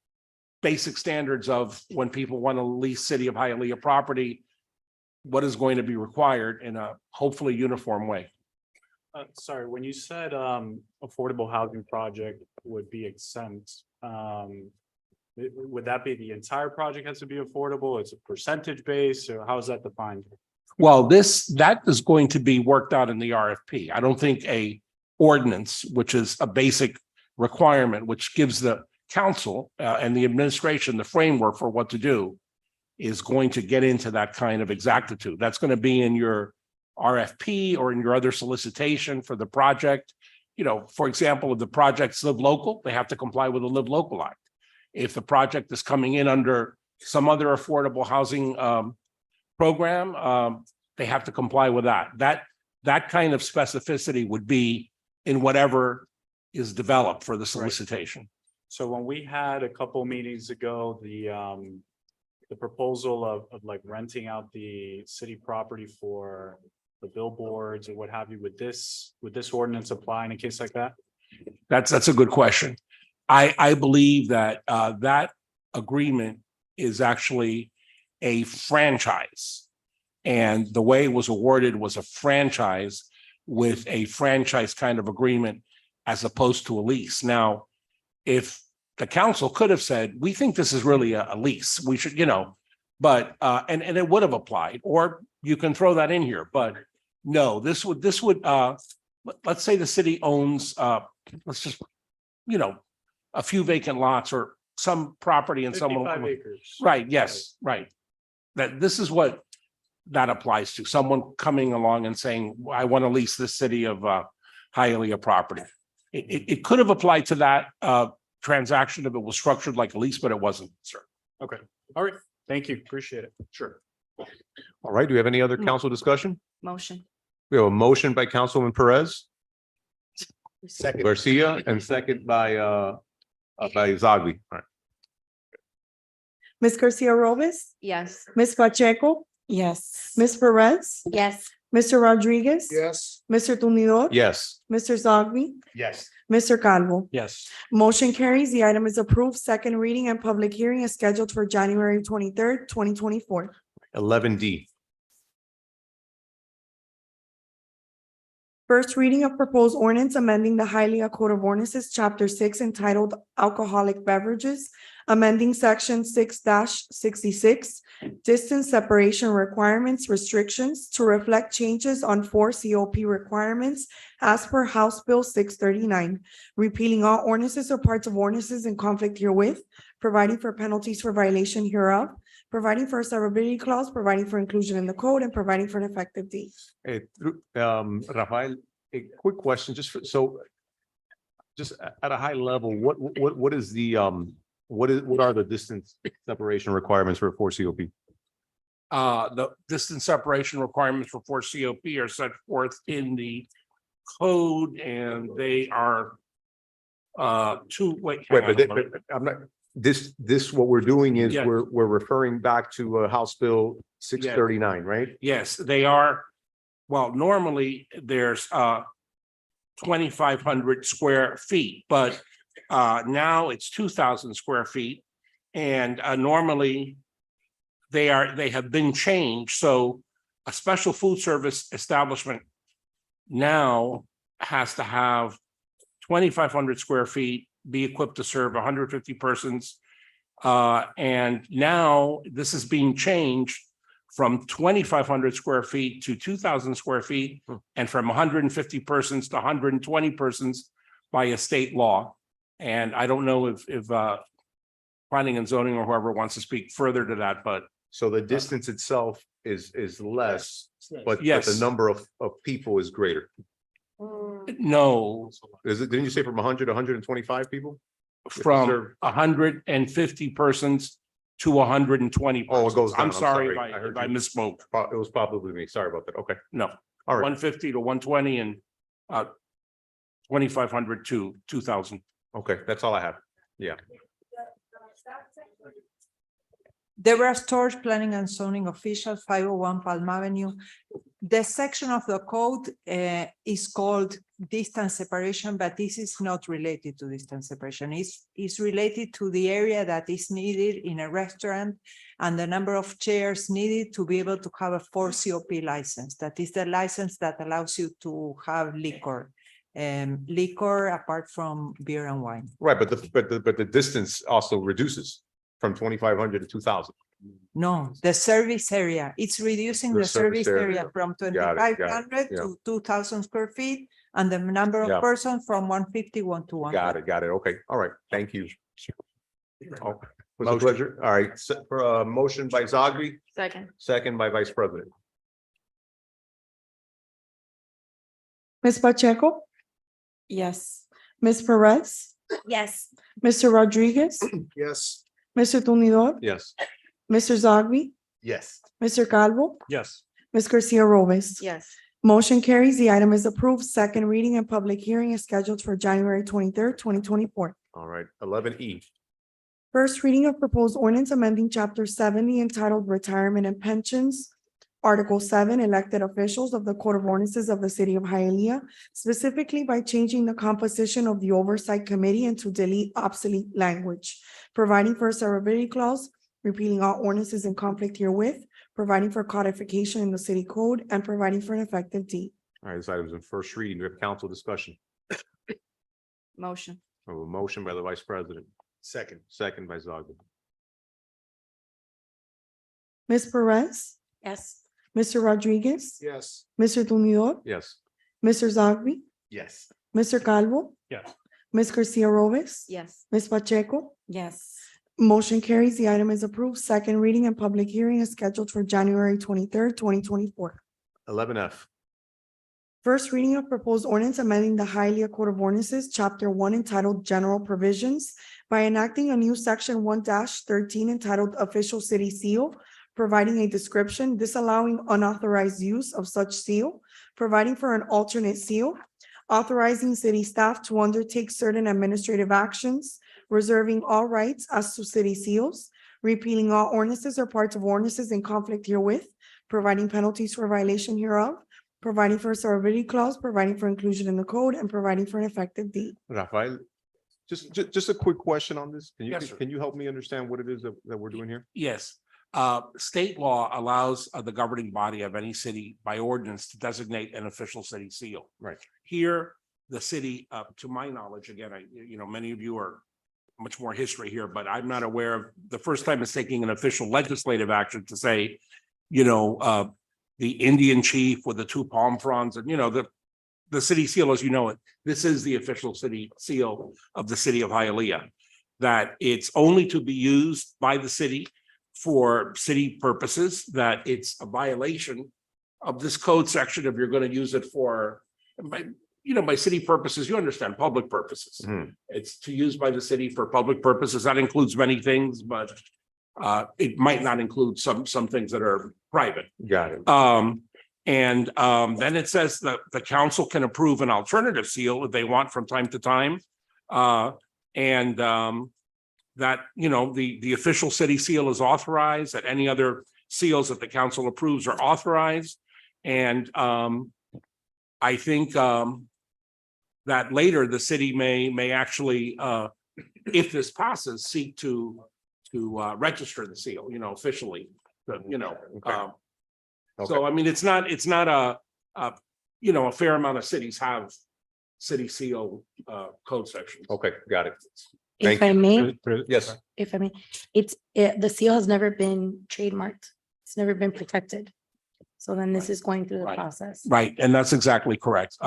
basic standards of when people want to lease City of Hialeah property, what is going to be required in a hopefully uniform way. Sorry, when you said affordable housing project would be exempt, would that be the entire project has to be affordable? It's a percentage base, or how is that defined? Well, that is going to be worked out in the RFP. I don't think a ordinance, which is a basic requirement, which gives the council and the administration the framework for what to do, is going to get into that kind of exactitude. That's going to be in your RFP or in your other solicitation for the project. For example, if the project's Live Local, they have to comply with the Live Local Act. If the project is coming in under some other affordable housing program, they have to comply with that. That kind of specificity would be in whatever is developed for the solicitation. So when we had a couple meetings ago, the proposal of like renting out the city property for the billboards or what have you, would this ordinance apply in a case like that? That's a good question. I believe that that agreement is actually a franchise. And the way it was awarded was a franchise with a franchise kind of agreement as opposed to a lease. Now, if the council could have said, we think this is really a lease, we should, but and it would have applied, or you can throw that in here, but no, this would let's say the city owns let's just, a few vacant lots or some property and someone. 55 acres. Right, yes, right. That this is what that applies to, someone coming along and saying, I want to lease the City of Hialeah property. It could have applied to that transaction if it was structured like a lease, but it wasn't, sir. Okay, all right, thank you, appreciate it. Sure. All right, do we have any other council discussion? Motion. We have a motion by Councilman Perez, Second. Garcia, and second by Zaghi. All right. Ms. Garcia Robes, Yes. Ms. Pacheco, Yes. Ms. Perez, Yes. Mr. Rodriguez. Yes. Mr. Tumidor. Yes. Mr. Zogby, Yes. Mr. Calvo. Yes. Motion carries. The item is approved. Second reading and public hearing is scheduled for January 23rd, 2024. 11D. First reading of proposed ordinance amending the Hialeah Code of Ordinances, Chapter 6 entitled Alcoholic Beverages, amending Section 6-66, distance separation requirements restrictions to reflect changes on 4 COP requirements as per House Bill 639, repealing all ordinances or parts of ordinances in conflict herewith, providing for penalties for violation hereof, providing for a severability clause, providing for inclusion in the code, and providing for an effective date. Rafael, a quick question, just at a high level, what is the, what are the distance separation requirements for 4 COP? The distance separation requirements for 4 COP are set forth in the code, and they are Wait, but I'm not, this, what we're doing is Yeah. we're referring back to House Bill 639, right? Yes, they are. Well, normally there's 2,500 square feet, but now it's 2,000 square feet. And normally they have been changed. So a special food service establishment now has to have 2,500 square feet, be equipped to serve 150 persons. And now this is being changed from 2,500 square feet to 2,000 square feet, and from 150 persons to 120 persons by a state law. And I don't know if planning and zoning or whoever wants to speak further to that, but So the distance itself is less, but Yes. the number of people is greater. no, Is it, didn't you say from 100 to 125 people? from Serve- 150 persons to 120. Oh, it goes persons. down. I'm sorry if I heard I you. misspoke. It was probably me. Sorry about that. Okay. No, All right. 150 to 120 and 2,500 to 2,000. Okay. That's all I have. Yeah. Deborah Storch, Planning and Zoning Official, 501 Palm Avenue. The section of the code is called distance separation, but this is not related to distance separation. It's related to the area that is needed in a restaurant and the number of chairs needed to be able to have a 4 COP license. That is the license that allows you to have liquor. Liquor apart from beer and wine. Right. But the distance also reduces from 2,500 to 2,000. No, the service area, it's reducing The the service service area. area from Got it, got it, 2,500 yeah. to 2,000 square feet. And the number Yeah. of persons from 151 to 1. Got it. Okay. All right. Thank you. Oh, was a Motion. pleasure. All right. For a motion by Zagri, Second. second by Vice President. Ms. Pacheco, Yes. Ms. Perez, Yes. Mr. Rodriguez, Yes. Mr. Tumidor, Yes. Mr. Zogby, Yes. Mr. Calvo, Yes. Ms. Garcia Robes. Yes. Motion carries. The item is approved. Second reading and public hearing is scheduled for January 23rd, 2024. All right. 11E. First reading of proposed ordinance amending Chapter 70 entitled Retirement and Pensions, Article 7, Elected Officials of the Code of Ordinances of the City of Hialeah, specifically by changing the composition of the Oversight Committee and to delete obsolete language, providing for a severability clause, repealing all ordinances in conflict herewith, providing for codification in the city code, and providing for an effective date. All right. This item is in first reading. We have council discussion. Motion. We have a motion by the Vice President, second by Zagri. Ms. Perez, Yes. Mr. Rodriguez, Yes. Mr. Tumidor, Yes. Mr. Zogby, Yes. Mr. Calvo, Yes. Ms. Garcia Robes, Yes. Ms. Pacheco. Yes. Motion carries. The item is approved. Second reading and public hearing is scheduled for January 23rd, 2024. 11F. First reading of proposed ordinance amending the Hialeah Code of Ordinances, Chapter 1 entitled General Provisions by enacting a new Section 1-13 entitled Official City Seal, providing a description, disallowing unauthorized use of such seal, providing for an alternate seal, authorizing city staff to undertake certain administrative actions, reserving all rights as to city seals, repealing all ordinances or parts of ordinances in conflict herewith, providing penalties for violation hereof, providing for a severability clause, providing for inclusion in the code, and providing for an effective date. Rafael, just a quick question on this. Yes, sir. Can you help me understand what it is that we're doing here? Yes, State law allows the governing body of any city by ordinance to designate an official city seal. Right. Here, the city, to my knowledge, again, many of you are much more history here, but I'm not aware of the first time it's taking an official legislative action to say, the Indian chief with the two palm fronds and, the city seal, as you know it, this is the official city seal of the city of Hialeah. That it's only to be used by the city for city purposes, that it's a violation of this code section if you're going to use it for, by city purposes, you understand, public purposes. It's to use by the city for public purposes. That includes many things, but it might not include some things that are private. Got it. Then it says that the council can approve an alternative seal if they want from time to time. That, the official city seal is authorized, that any other seals that the council approves are authorized. And I think that later the city may actually, if this passes, seek to register the seal, officially, So, I mean, it's not a fair amount of cities have city seal code sections. Okay, got it. If Thank I you. may, Yes, if I may, the seal has never been trademarked. It's never been protected. So then this is going through the Right. process. Right, and that's exactly correct.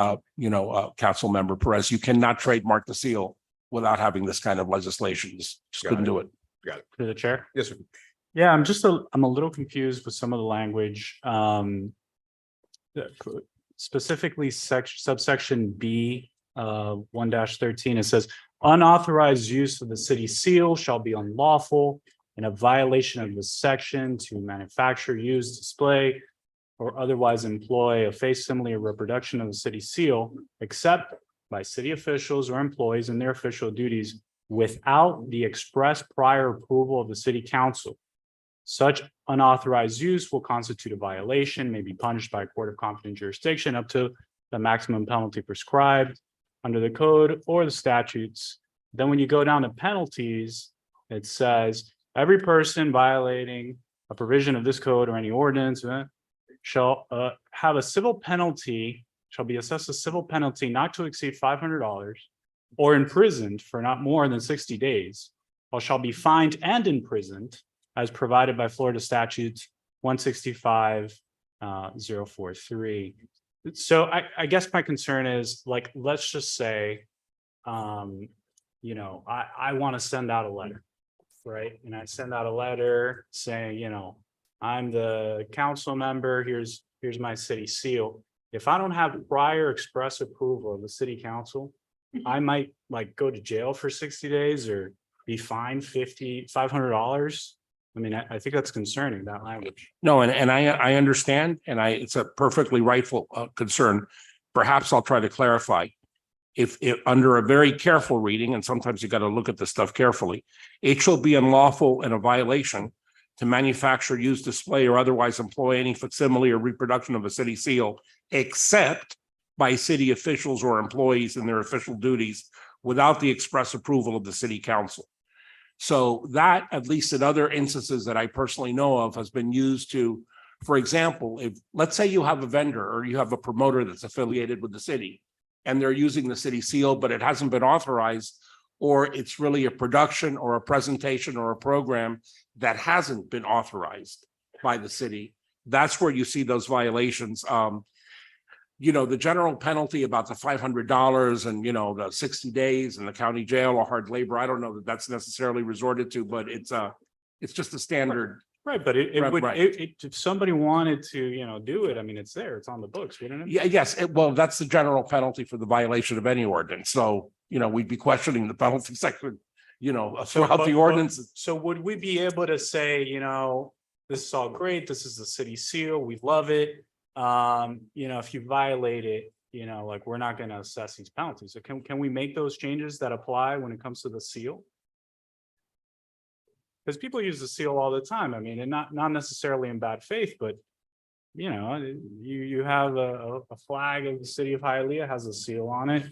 Council Member Perez, you cannot trademark the seal without having this kind of legislation. Just couldn't do it. got it. To the chair. Yes, sir. Yeah, I'm a little confused with some of the language. Specifically subsection B, 1-13, it says unauthorized use of the city seal shall be unlawful and a violation of this section to manufacture, use, display, or otherwise employ a facsimile or reproduction of the city seal, except by city officials or employees in their official duties without the express prior approval of the city council. Such unauthorized use will constitute a violation, may be punished by a court of competent jurisdiction up to the maximum penalty prescribed under the code or the statutes. Then when you go down to penalties, it says every person violating a provision of this code or any ordinance shall have a civil penalty, shall be assessed a civil penalty not to exceed $500 or imprisoned for not more than 60 days, or shall be fined and imprisoned as provided by Florida statutes 165-043. So I guess my concern is, like, let's just say, I want to send out a letter, right? And I send out a letter saying, I'm the council member, here's my city seal. If I don't have prior express approval of the city council, I might go to jail for 60 days or be fined $500. I mean, I think that's concerning, that language. No, and I understand, and it's a perfectly rightful concern. Perhaps I'll try to clarify. If under a very careful reading, and sometimes you got to look at this stuff carefully, it shall be unlawful and a violation to manufacture, use, display, or otherwise employ any facsimile or reproduction of a city seal, except by city officials or employees in their official duties without the express approval of the city council. So that, at least in other instances that I personally know of, has been used to, for example, if, let's say you have a vendor or you have a promoter that's affiliated with the city and they're using the city seal, but it hasn't been authorized, or it's really a production or a presentation or a program that hasn't been authorized by the city, that's where you see those violations. The general penalty about the $500 and, the 60 days in the county jail or hard labor, I don't know that that's necessarily resorted to, but it's just a standard. Right, but it would, Right. if somebody wanted to, do it, I mean, it's there, it's on the books, wouldn't it? Yeah, yes, well, that's the general penalty for the violation of any ordinance. So, we'd be questioning the penalty section, throughout the ordinance. So would we be able to say, this is all great, this is the city seal, we love it. If you violate it, we're not going to assess these penalties. So can we make those changes that apply when it comes to the seal? Because people use the seal all the time. I mean, and not necessarily in bad faith, but you have a flag of the city of Hialeah has a seal on it.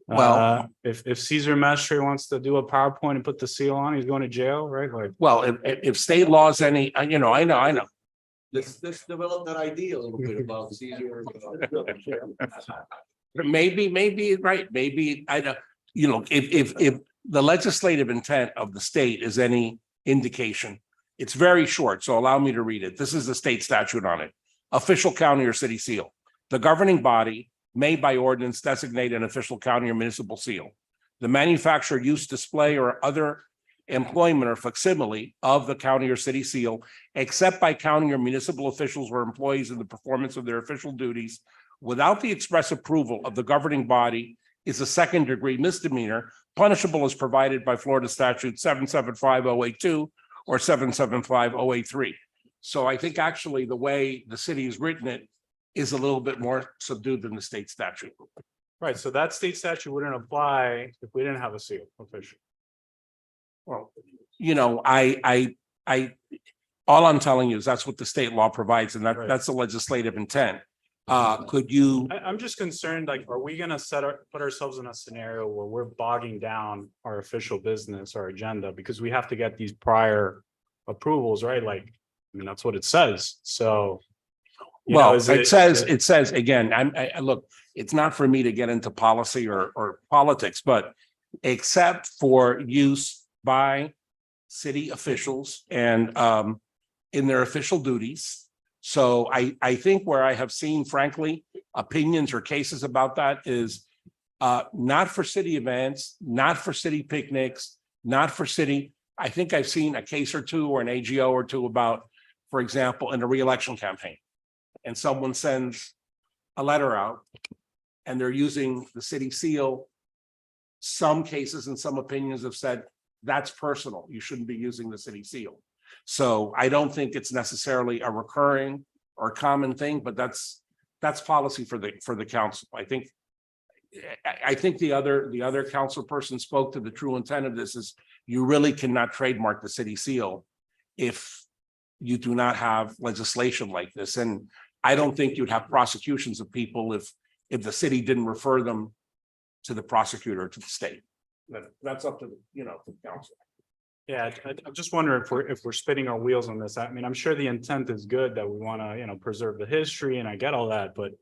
Well- If Caesar Mestre wants to do a PowerPoint and put the seal on, he's going to jail, right? Like, Well, if state laws any, I know. Let's develop that idea a little bit about Caesar. Maybe, right, maybe, I don't, if the legislative intent of the state is any indication, it's very short, so allow me to read it. This is the state statute on it. Official county or city seal. The governing body may by ordinance designate an official county or municipal seal. The manufacture, use, display, or other employment or facsimile of the county or city seal, except by county or municipal officials or employees in the performance of their official duties, without the express approval of the governing body, is a second-degree misdemeanor, punishable as provided by Florida statute 775082 or 775083. So I think actually the way the city has written it is a little bit more subdued than the state statute. right, so that state statute wouldn't apply if we didn't have a seal official. Well, all I'm telling you is that's what the state law provides, and Right. that's the legislative intent. Could you, I'm just concerned, like, are we gonna put ourselves in a scenario where we're bogging down our official business, our agenda, because we have to get these prior approvals, right? Like, I mean, that's what it says, so. well, it says, again, look, it's not for me to get into policy or politics, but except for use by city officials and in their official duties. So I think where I have seen, frankly, opinions or cases about that is not for city events, not for city picnics, not for city. I think I've seen a case or two or an AGO or two about, for example, in a reelection campaign. And someone sends a letter out and they're using the city seal. Some cases and some opinions have said that's personal. You shouldn't be using the city seal. So I don't think it's necessarily a recurring or common thing, but that's policy for the council. I think the other council person spoke to the true intent of this is you really cannot trademark the city seal if you do not have legislation like this. And I don't think you'd have prosecutions of people if the city didn't refer them to the prosecutor or to the state. But that's up to the council. Yeah, I just wonder if we're spinning our wheels on this. I mean, I'm sure the intent is good that we want to, preserve the history, and I get all that, but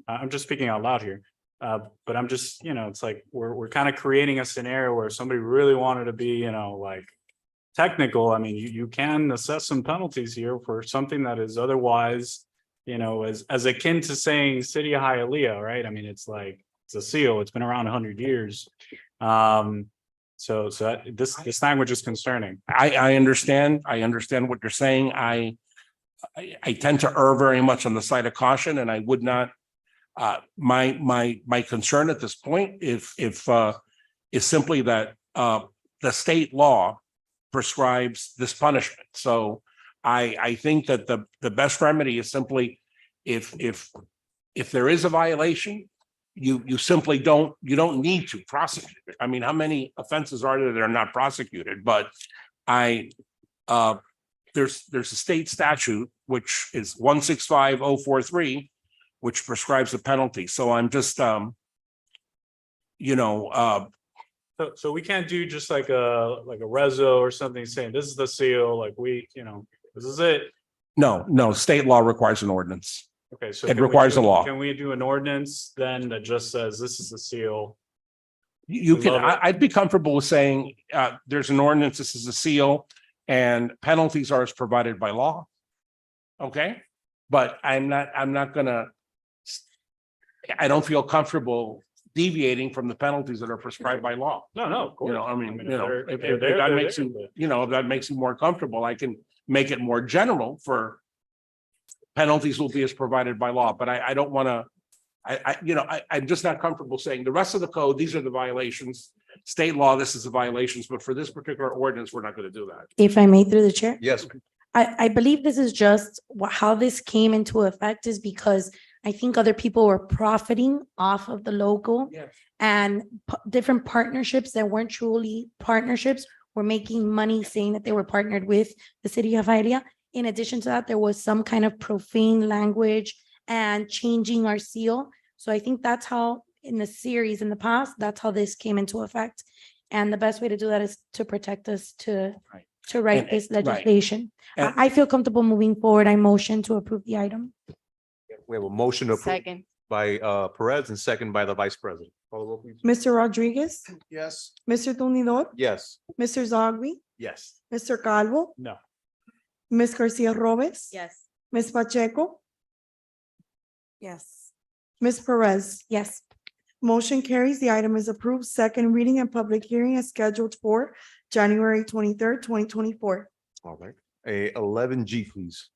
I'm just speaking out loud here. But I'm just, it's like we're kind of creating a scenario where somebody really wanted to be, like technical. I mean, you can assess some penalties here for something that is otherwise, as akin to saying City of Hialeah, right? I mean, it's like it's a seal. It's been around 100 years. So this language is concerning. I understand what you're saying. I tend to err very much on the side of caution, and I would not. My concern at this point, is simply that the state law prescribes this punishment. So I think that the best remedy is simply if there is a violation, you simply don't need to prosecute it. I mean, how many offenses are there that are not prosecuted? But there's a state statute, which is 165043, which prescribes a penalty. So I'm just, So we can't do just like a reso or something saying this is the seal, like this is it. no, state law requires an ordinance. Okay, so It can we requires do- a law. Can we do an ordinance then that just says this is the seal? You We can, love it. I'd be comfortable with saying, there's an ordinance, this is a seal, and penalties are as provided by law. Okay, but I don't feel comfortable deviating from the penalties that are prescribed by law. No, of course. If that makes you, if that makes you more comfortable, I can make it more general for penalties will be as provided by law, but I don't want to, I'm just not comfortable saying the rest of the code, these are the violations. State law, this is the violations, but for this particular ordinance, we're not going to do that. If I may through the chair? Yes. I believe this is just how this came into effect is because I think other people were profiting off of the logo Yes. and different partnerships that weren't truly partnerships were making money saying that they were partnered with the city of Hialeah. In addition to that, there was some kind of profane language and changing our seal. So I think that's how in the series in the past, that's how this came into effect. And the best way to do that is to protect us to write And- this right. legislation. And- I feel comfortable moving forward. I motion to approve the item. We have a motion to approve Second. by Perez and second by the Vice President. Call the roll, please. Mr. Rodriguez, Yes. Mr. Tumidor, Yes. Mr. Zogby, Yes. Mr. Calvo, No. Ms. Garcia Robes, Yes. Ms. Pacheco, Yes. Ms. Perez. Yes. Motion carries. The item is approved. Second reading and public hearing is scheduled for January 23rd, 2024. All right. A 11G, please.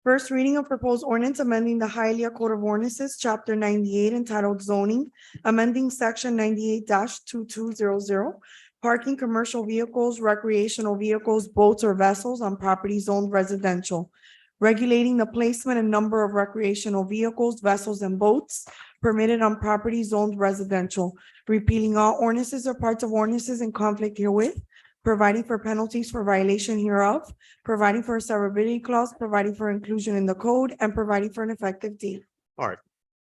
First reading of proposed ordinance amending the Hialeah Code of Ordinances, Chapter 98 entitled zoning, amending Section 98-2200, parking commercial vehicles, recreational vehicles, boats or vessels on property zoned residential, regulating the placement and number of recreational vehicles, vessels, and boats permitted on property zoned residential, repealing all ordinances or parts of ordinances in conflict herewith, providing for penalties for violation hereof, providing for a severability clause, providing for inclusion in the code, and providing for an effective date. All right.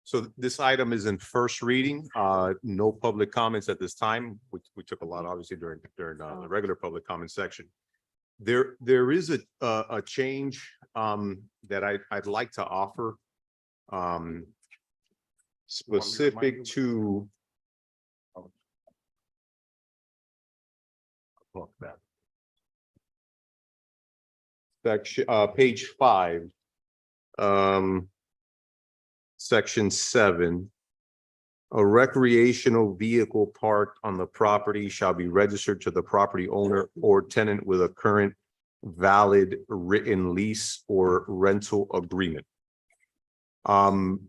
So this item is in first reading. No public comments at this time. We took a lot, obviously, during the regular public comment section. There is a change that I'd like to offer. Specific to. Section, page 5. Section 7. A recreational vehicle parked on the property shall be registered to the property owner or tenant with a current valid written lease or rental agreement. Honestly,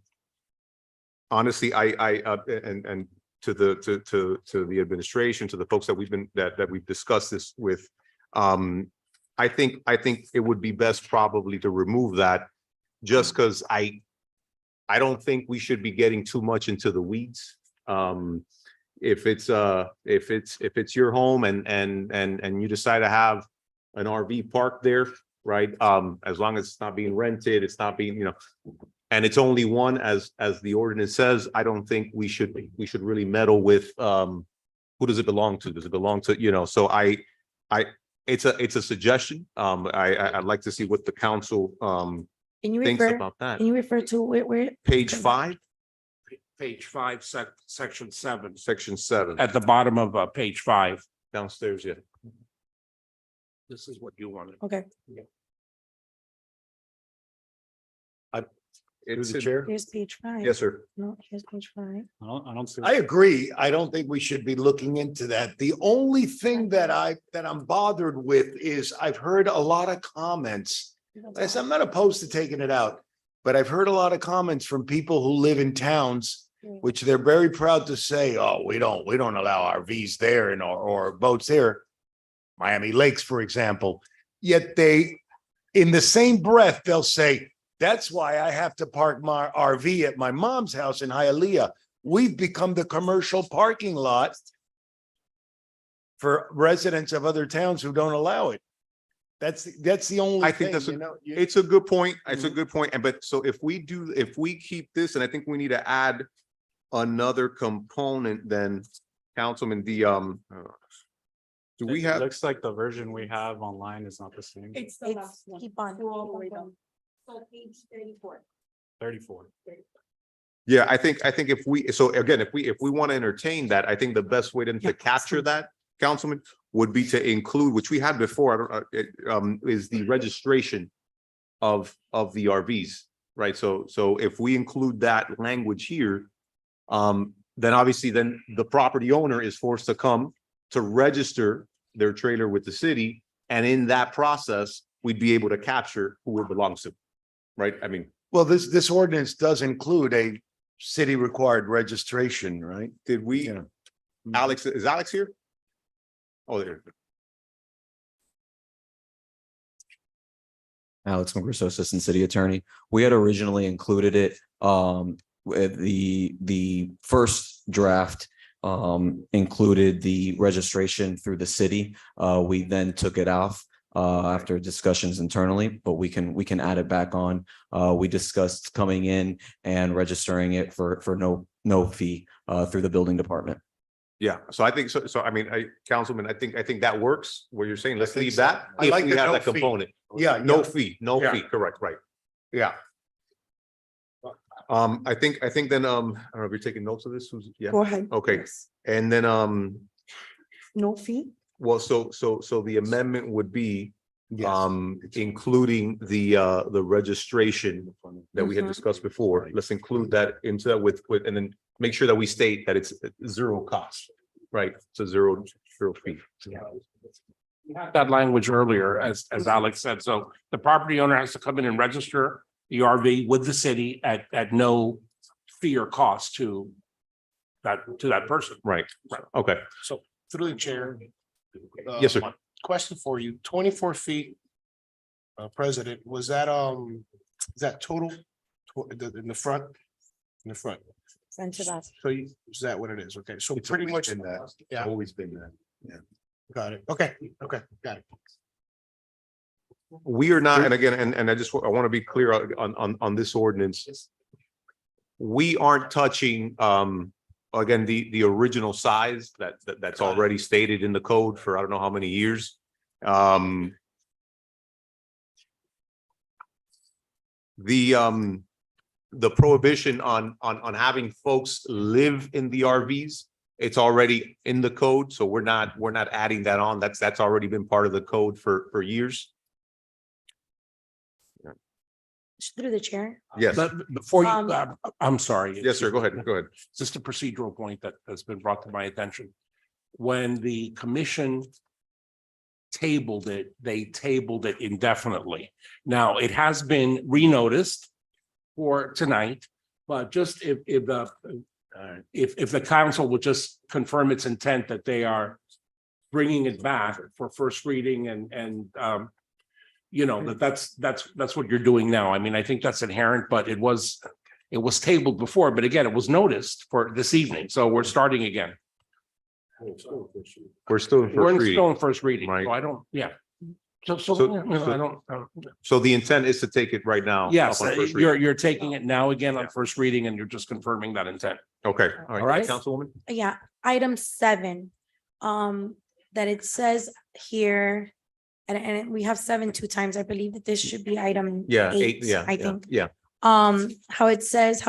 and to the administration, to the folks that we've discussed this with, I think it would be best probably to remove that, just because I don't think we should be getting too much into the weeds. If it's your home and you decide to have an RV parked there, right? As long as it's not being rented, it's not being, and it's only one, as the ordinance says, I don't think we should really meddle with who does it belong to? Does it belong to, so it's a suggestion. I'd like to see what the council Can you thinks refer, about that. can you refer to where? Page 5, Page 5, section 7, section 7, at the bottom of page 5. downstairs, yeah. This is what you wanted. Okay, It's the chair. here's page 5. Yes, sir. No, here's page 5. I don't see. I agree. I don't think we should be looking into that. The only thing that I'm bothered with is I've heard a lot of comments. Yes, I'm not opposed to taking it out, but I've heard a lot of comments from people who live in towns, which they're very proud to say, oh, we don't allow RVs there and or boats there. Miami Lakes, for example. Yet they, in the same breath, they'll say, that's why I have to park my RV at my mom's house in Hialeah. We've become the commercial parking lot for residents of other towns who don't allow it. That's the only I think thing, that's you know. It's a good point. It's a good point. And but so if we keep this, and I think we need to add another component, then Councilman, do we have? Looks like the version we have online is not the same. It's the last one. Keep on. So page 34. 34. Yeah, I think if we, so again, if we want to entertain that, I think the best way to capture that, Councilman, would be to include, which we had before, is the registration of the RVs, right? So if we include that language here, then obviously then the property owner is forced to come to register their trailer with the city, and in that process, we'd be able to capture who it belongs to, right? I mean, Well, this ordinance does include a city required registration, right? did we, Yeah. Alex, is Alex here? Oh, there. Alex Magruso, Assistant City Attorney. We had originally included it with the first draft included the registration through the city. We then took it off after discussions internally, but we can add it back on. We discussed coming in and registering it for no fee through the building department. Yeah, so I think so. So I mean, Councilman, I think that works. What you're saying, let's leave that. I If like we the have no that fee. component. Yeah, No yeah. fee, no Yeah. fee, correct, right. Yeah. I think then, I don't know if you're taking notes of this, Susan? Yeah, Go ahead. okay. Yes. And then, No fee? well, so the amendment would be, Yes. including the registration that we had discussed before. Let's include that into that with, and then make sure that we state that it's zero cost, right? It's a zero fee. We had that language earlier, as Alex said. So the property owner has to come in and register the RV with the city at no fee or cost to that person. Right, Right. okay. So through the chair. Yes, sir. Question for you, 24 feet. President, was that, is that total? In the front? In the front. Front to back. So is that what it is? Okay, so pretty much. Yeah, Always been that. Yeah. got it. Okay, got it. We are not, and again, and I want to be clear on this ordinance. We aren't touching, again, the original size that's already stated in the code for I don't know how many years. The prohibition on having folks live in the RVs, it's already in the code, so we're not adding that on. That's already been part of the code for years. Through the chair. Yes, But before you, Um, I'm sorry. yes, sir. Go ahead. Just a procedural point that has been brought to my attention. When the commission tabled it, they tabled it indefinitely. Now, it has been renoticed for tonight, but just if the council would just confirm its intent that they are bringing it back for first reading and you know, that's what you're doing now. I mean, I think that's inherent, but it was tabled before, but again, it was noticed for this evening, so we're starting again. We're still in first reading. Still in first reading, Right. so I don't, yeah. So, So- I don't. So the intent is to take it right now. Yes, up on first reading. you're taking it now again on first reading and you're just confirming that intent. Okay, All right. Councilwoman? Yeah, item 7, that it says here, and we have 7 2 times. I believe that this should be item Yeah, 8, yeah, I yeah, think. yeah. How it says,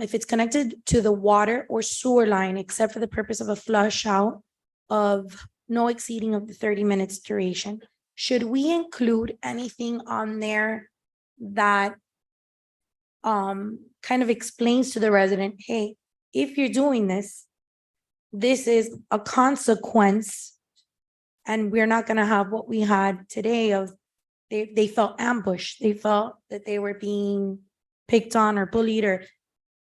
if it's connected to the water or sewer line, except for the purpose of a flush out of no exceeding of the 30 minutes duration. Should we include anything on there that kind of explains to the resident, hey, if you're doing this, this is a consequence, and we're not gonna have what we had today of they felt ambushed, they felt that they were being picked on or bullied, or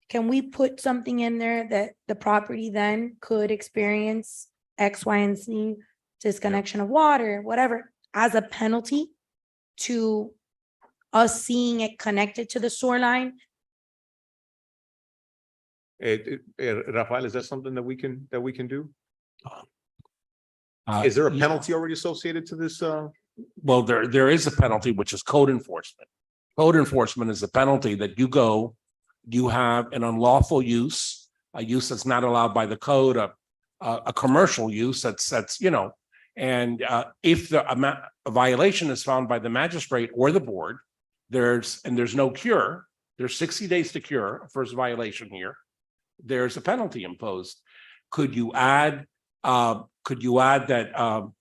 can we put something in there that the property then could experience X, Y, and Z, disconnection of water, whatever, as a penalty to us seeing it connected to the sewer line? Rafael, is that something that we can do? Uh, Is there a yeah. penalty already associated to this? Well, there is a penalty, which is code enforcement. Code enforcement is a penalty that you have an unlawful use, a use that's not allowed by the code, a commercial use that's, you know, and if a violation is found by the magistrate or the board, there's no cure. There's 60 days to cure a first violation here. There's a penalty imposed. Could you add that?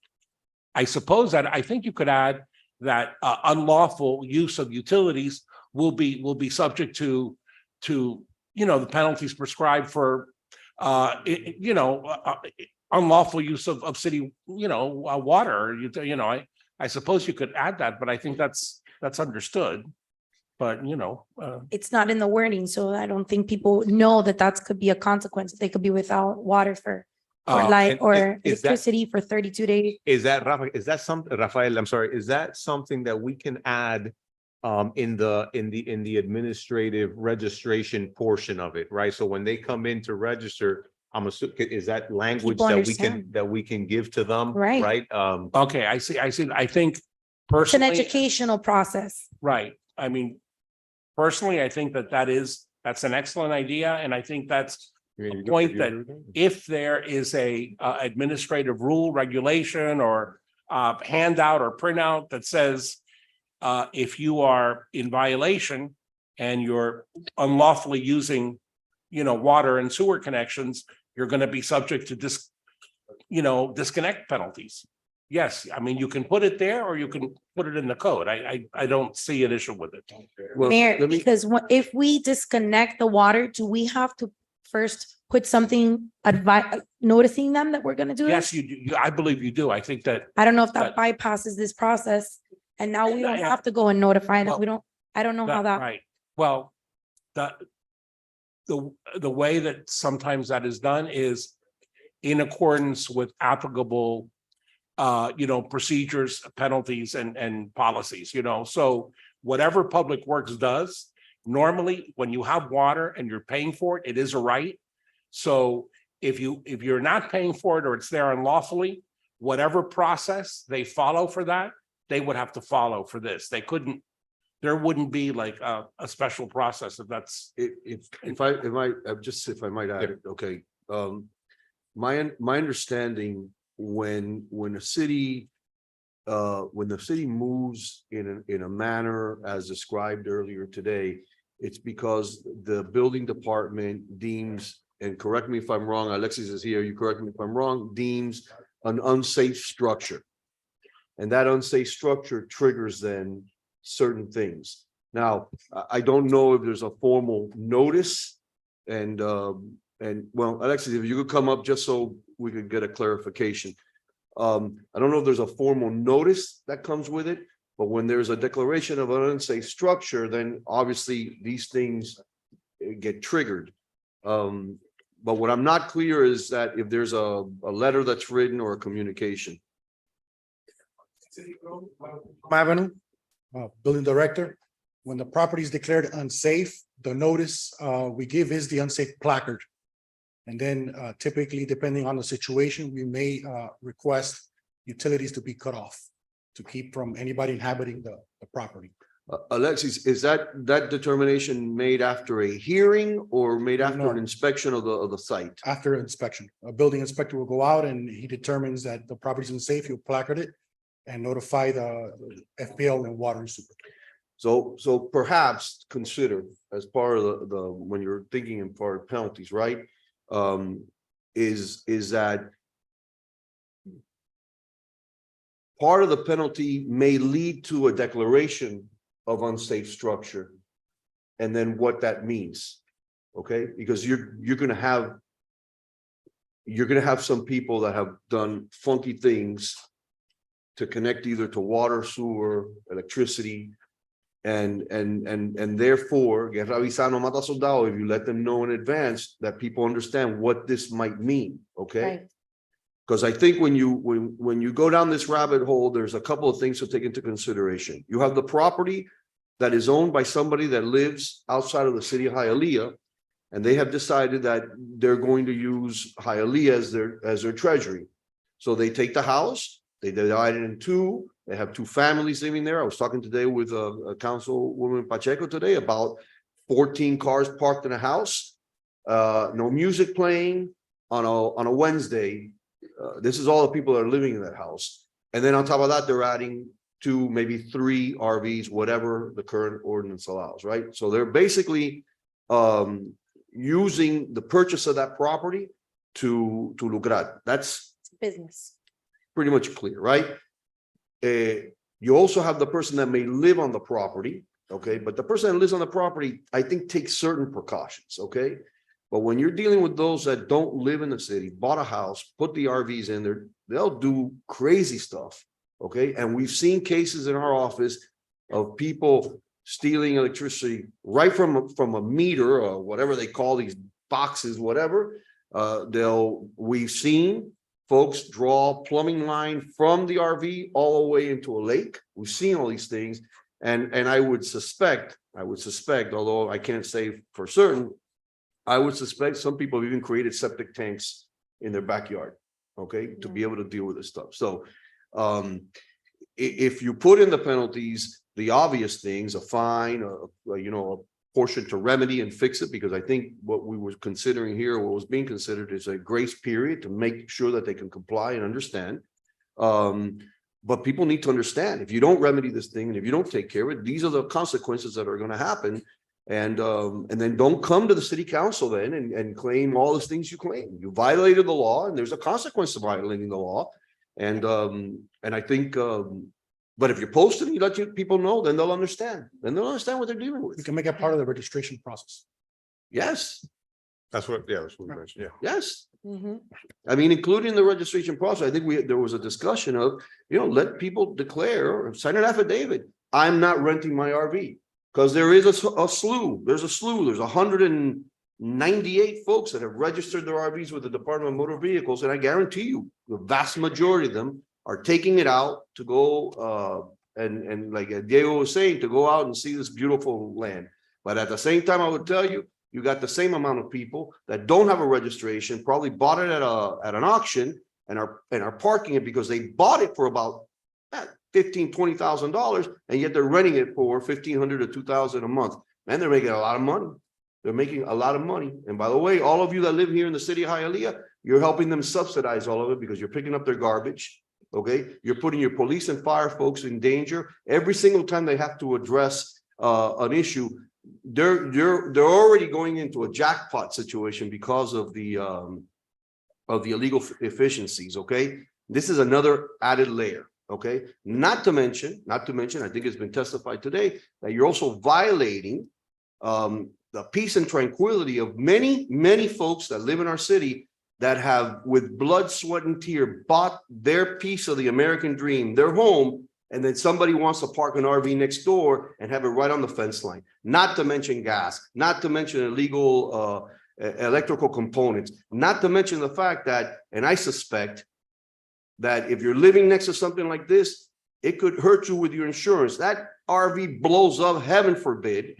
I suppose that I think you could add that unlawful use of utilities will be subject to the penalties prescribed for unlawful use of city water. I suppose you could add that, but I think that's understood. But It's not in the wording, so I don't think people know that could be a consequence. They could be without water for light and or is that- electricity for 32 days. Is that Rafael, I'm sorry, is that something that we can add in the administrative registration portion of it, right? So when they come in to register, I'm assuming, is that language People that we can give to them? Right. Right? okay, I see. I think It's an personally, educational process. right. I mean, personally, I think that's an excellent idea, and I think that's a point that if there is a administrative rule, regulation, or handout or printout that says if you are in violation and you're unlawfully using, water and sewer connections, you're going to be subject to disconnect penalties. Yes, I mean, you can put it there or you can put it in the code. I don't see an issue with it. Well, Mayor, let me- because if we disconnect the water, do we have to first put something noticing them that we're gonna do Yes, this? you do. I believe you do. I think that, I don't know if that bypasses this process, and now we don't Yeah. have to go and notify them. Well, I don't know how that. right. Well, the way that sometimes that is done is in accordance with applicable procedures, penalties and policies, so whatever Public Works does, normally when you have water and you're paying for it, it is a right. So if you're not paying for it or it's there unlawfully, whatever process they follow for that, they would have to follow for this. There wouldn't be like a special process if that's. If I might add, okay, my understanding when the city moves in a manner as described earlier today, it's because the building department deems, and correct me if I'm wrong, Alexis is here, you correct me if I'm wrong, deems an unsafe structure. And that unsafe structure triggers then certain things. Now, I don't know if there's a formal notice and well, Alexis, if you could come up just so we could get a clarification. I don't know if there's a formal notice that comes with it, but when there's a declaration of an unsafe structure, then obviously these things get triggered. But what I'm not clear is that if there's a letter that's written or a communication. Avenue, building director, when the property is declared unsafe, the notice we give is the unsafe placard. And then typically, depending on the situation, we may request utilities to be cut off to keep from anybody inhabiting the property. Alexis, is that determination made after a hearing or made after No. an inspection of the site? After inspection, a building inspector will go out and he determines that the property is unsafe, he'll placard it and notify the FPL and water and sewer. So perhaps consider as part of the when you're thinking in part of penalties, right? Is that part of the penalty may lead to a declaration of unsafe structure. And then what that means, okay? Because you're gonna have some people that have done funky things to connect either to water, sewer, electricity. And therefore, guerra avisada no mata soldado, if you let them know in advance that people understand what this might mean, okay? Right. Because I think when you go down this rabbit hole, there's a couple of things to take into consideration. You have the property that is owned by somebody that lives outside of the city of Hialeah, and they have decided that they're going to use Hialeah as their treasury. So they take the house, they divide it in two. They have two families living there. I was talking today with a councilwoman Pacheco today about 14 cars parked in a house, no music playing on a Wednesday. This is all the people that are living in that house. And then on top of that, they're adding 2, maybe 3 RVs, whatever the current ordinance allows, right? So they're basically using the purchase of that property to lucrar. That's Business. pretty much clear, right? You also have the person that may live on the property, okay? But the person that lives on the property, I think, takes certain precautions, okay? But when you're dealing with those that don't live in the city, bought a house, put the RVs in there, they'll do crazy stuff, okay? And we've seen cases in our office of people stealing electricity right from a meter or whatever they call these boxes, whatever. We've seen folks draw plumbing line from the RV all the way into a lake. We've seen all these things. And I would suspect, although I can't say for certain, I would suspect some people have even created septic tanks in their backyard, okay, to be able to deal with this stuff. So if you put in the penalties, the obvious things, a fine, a portion to remedy and fix it, because I think what we were considering here, what was being considered is a grace period to make sure that they can comply and understand. But people need to understand, if you don't remedy this thing and if you don't take care of it, these are the consequences that are going to happen. And then don't come to the city council then and claim all those things you claim. You violated the law, and there's a consequence to violating the law. And I think, but if you post it and you let people know, then they'll understand. Then they'll understand what they're dealing We with. can make it part of the registration process. Yes, That's what we mentioned, yeah. yes. I mean, including the registration process, I think there was a discussion of, let people declare or sign an affidavit. I'm not renting my RV. Because there is a slew, there's 198 folks that have registered their RVs with the Department of Motor Vehicles. And I guarantee you, the vast majority of them are taking it out to go, and like Diego was saying, to go out and see this beautiful land. But at the same time, I would tell you, you got the same amount of people that don't have a registration, probably bought it at an auction and are parking it because they bought it for about $15,000-$20,000, and yet they're renting it for $1,500 to $2,000 a month. Man, they're making a lot of money. They're making a lot of money. And by the way, all of you that live here in the city of Hialeah, you're helping them subsidize all of it because you're picking up their garbage. Okay, you're putting your police and fire folks in danger every single time they have to address an issue. They're already going into a jackpot situation because of the illegal efficiencies. Okay, this is another added layer. Okay, not to mention, I think it's been testified today that you're also violating the peace and tranquility of many folks that live in our city that have, with blood, sweat, and tear, bought their piece of the American dream, their home, and then somebody wants to park an RV next door and have it right on the fence line. Not to mention gas, not to mention illegal electrical components, not to mention the fact that, and I suspect that if you're living next to something like this, it could hurt you with your insurance. That RV blows up, heaven forbid,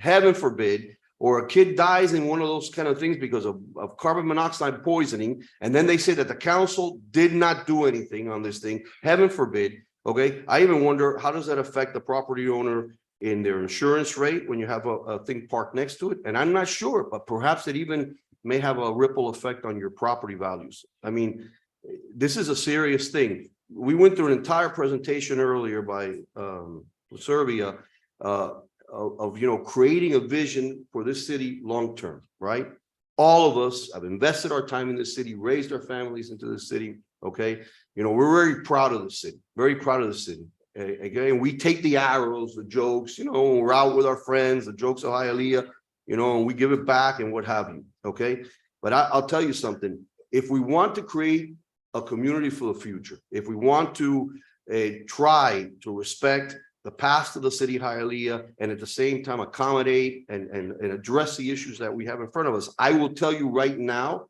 or a kid dies in one of those kind of things because of carbon monoxide poisoning. And then they say that the council did not do anything on this thing, heaven forbid. Okay, I even wonder, how does that affect the property owner in their insurance rate when you have a thing parked next to it? And I'm not sure, but perhaps it even may have a ripple effect on your property values. I mean, this is a serious thing. We went through an entire presentation earlier by Serbia of creating a vision for this city long term, right? All of us have invested our time in this city, raised our families into the city. Okay, we're very proud of the city, Again, we take the arrows, the jokes, when we're out with our friends, the jokes of Hialeah, and we give it back and what have you. Okay, but I'll tell you something. If we want to create a community for the future, if we want to try to respect the past of the city of Hialeah and at the same time accommodate and address the issues that we have in front of us, I will tell you right now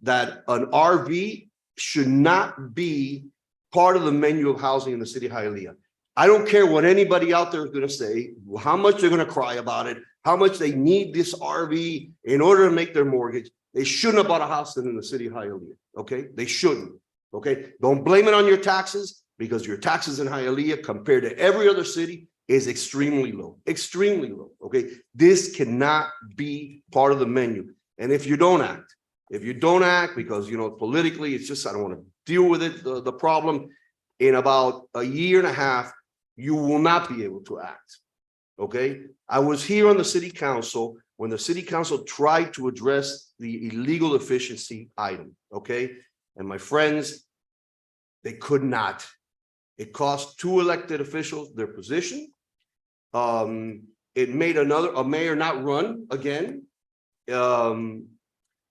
that an RV should not be part of the menu of housing in the city of Hialeah. I don't care what anybody out there is going to say, how much they're going to cry about it, how much they need this RV in order to make their mortgage. They shouldn't have bought a house in the city of Hialeah. Okay, they shouldn't. Okay, don't blame it on your taxes, because your taxes in Hialeah compared to every other city is extremely low, okay? This cannot be part of the menu. And if you don't act because, politically, it's just, I don't want to deal with it, the problem, in about a year and a half, you will not be able to act, okay? I was here on the city council when the city council tried to address the illegal efficiency item, okay? And my friends, they could not. It cost 2 elected officials their position. It made a mayor not run again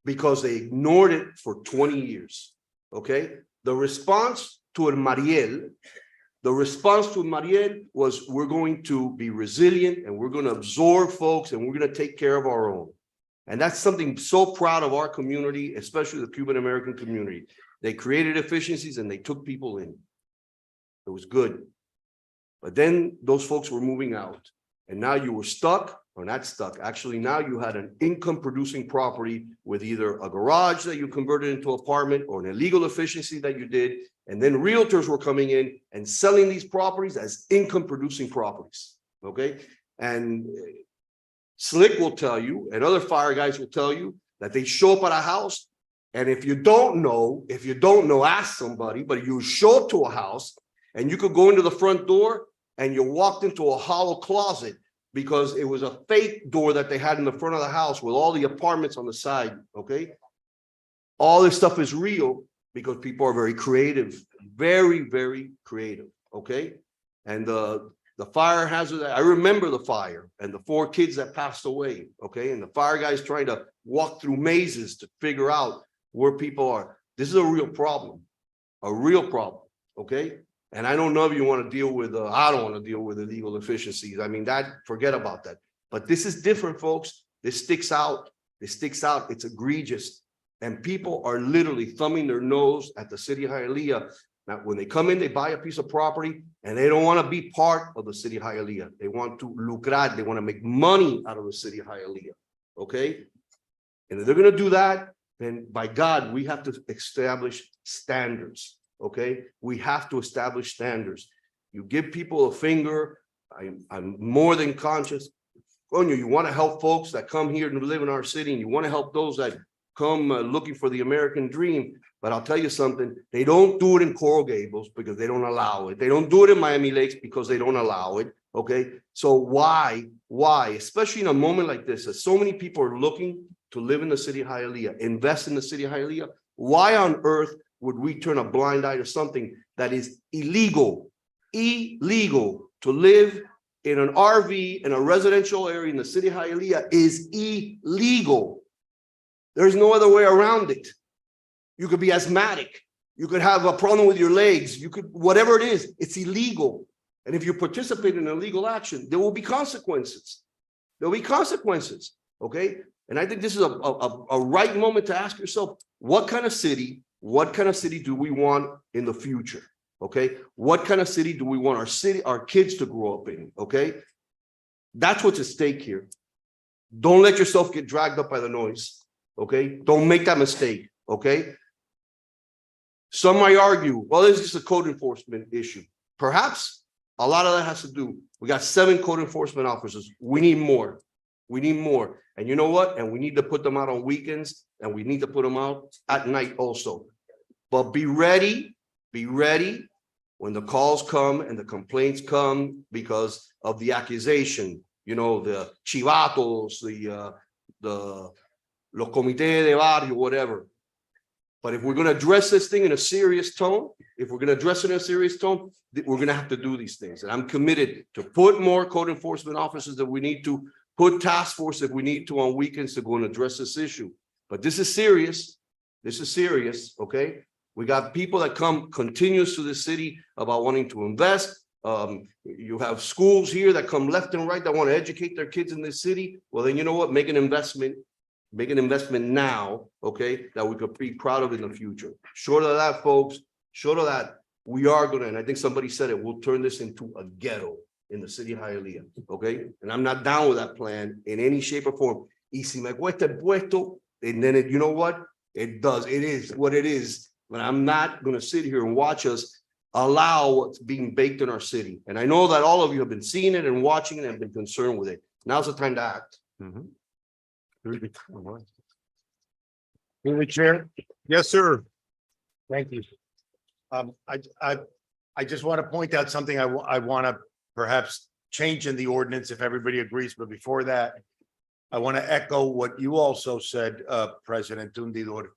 because they ignored it for 20 years. Okay. The response to El Mariel was, we're going to be resilient and we're going to absorb folks and we're going to take care of our own. And that's something so proud of our community, especially the Cuban American community. They created efficiencies and they took people in. It was good. But then those folks were moving out. And now you were stuck, or not stuck. Actually, now you had an income producing property with either a garage that you converted into an apartment or an illegal efficiency that you did. And then realtors were coming in and selling these properties as income producing properties. Okay. And Slick will tell you, and other fire guys will tell you that they show up at a house. And if you don't know, ask somebody, but you show up to a house and you could go into the front door and you walked into a hollow closet because it was a fake door that they had in the front of the house with all the apartments on the side, okay? All this stuff is real because people are very creative, very, very creative, okay? And the fire hazard, I remember the fire and the 4 kids that passed away, okay? And the fire guys trying to walk through mazes to figure out where people are. This is a real problem, okay? And I don't know if you want to deal with, I don't want to deal with illegal efficiencies. I mean, forget about that. But this is different, folks. This sticks out. It's egregious. And people are literally thumbing their nose at the city of Hialeah. Now, when they come in, they buy a piece of property and they don't want to be part of the city of Hialeah. They want to lucrar. They want to make money out of the city of Hialeah, okay? And if they're going to do that, then by God, we have to establish standards, okay? We have to establish standards. You give people a finger, I'm more than conscious. You want to help folks that come here and live in our city, and you want to help those that come looking for the American dream. But I'll tell you something, they don't do it in Coral Gables because they don't allow it. They don't do it in Miami Lakes because they don't allow it, okay? So why, especially in a moment like this, as so many people are looking to live in the city of Hialeah, invest in the city of Hialeah, why on earth would we turn a blind eye to something that is illegal to live in an RV in a residential area in the city of Hialeah is illegal. There's no other way around it. You could be asthmatic. You could have a problem with your legs. You could, whatever it is, it's illegal. And if you participate in illegal action, there will be consequences. There'll be consequences, okay? And I think this is a right moment to ask yourself, what kind of city do we want in the future? Okay, what kind of city do we want our kids to grow up in? Okay, that's what's at stake here. Don't let yourself get dragged up by the noise. Okay, don't make that mistake. Okay, some might argue, well, this is just a code enforcement issue. Perhaps a lot of that has to do. We got 7 code enforcement officers. We need more. And you know what? And we need to put them out on weekends, and we need to put them out at night also. But be ready when the calls come and the complaints come because of the accusation, you know, the chivatos, the los comités de barrio, whatever. But if we're going to address this thing in a serious tone, we're going to have to do these things. And I'm committed to put more code enforcement officers that we need to, put task force if we need to on weekends to go and address this issue. But this is serious. Okay? We got people that come continuous to the city about wanting to invest. You have schools here that come left and right that want to educate their kids in this city. Well, then you know what? Make an investment now, okay, that we could be proud of in the future. Short of that, folks, we are gonna, and I think somebody said it, we'll turn this into a ghetto in the city of Hialeah, okay? And I'm not down with that plan in any shape or form. Y si me cuesta el puesto, and then you know what? It is what it is. But I'm not going to sit here and watch us allow what's being baked in our city. And I know that all of you have been seeing it and watching it and have been concerned with it. Now's the time to act. Through the chair. Yes, sir. Thank you. I just want to point out something I want to perhaps change in the ordinance if everybody agrees. But before that, I want to echo what you also said, President Tundidor.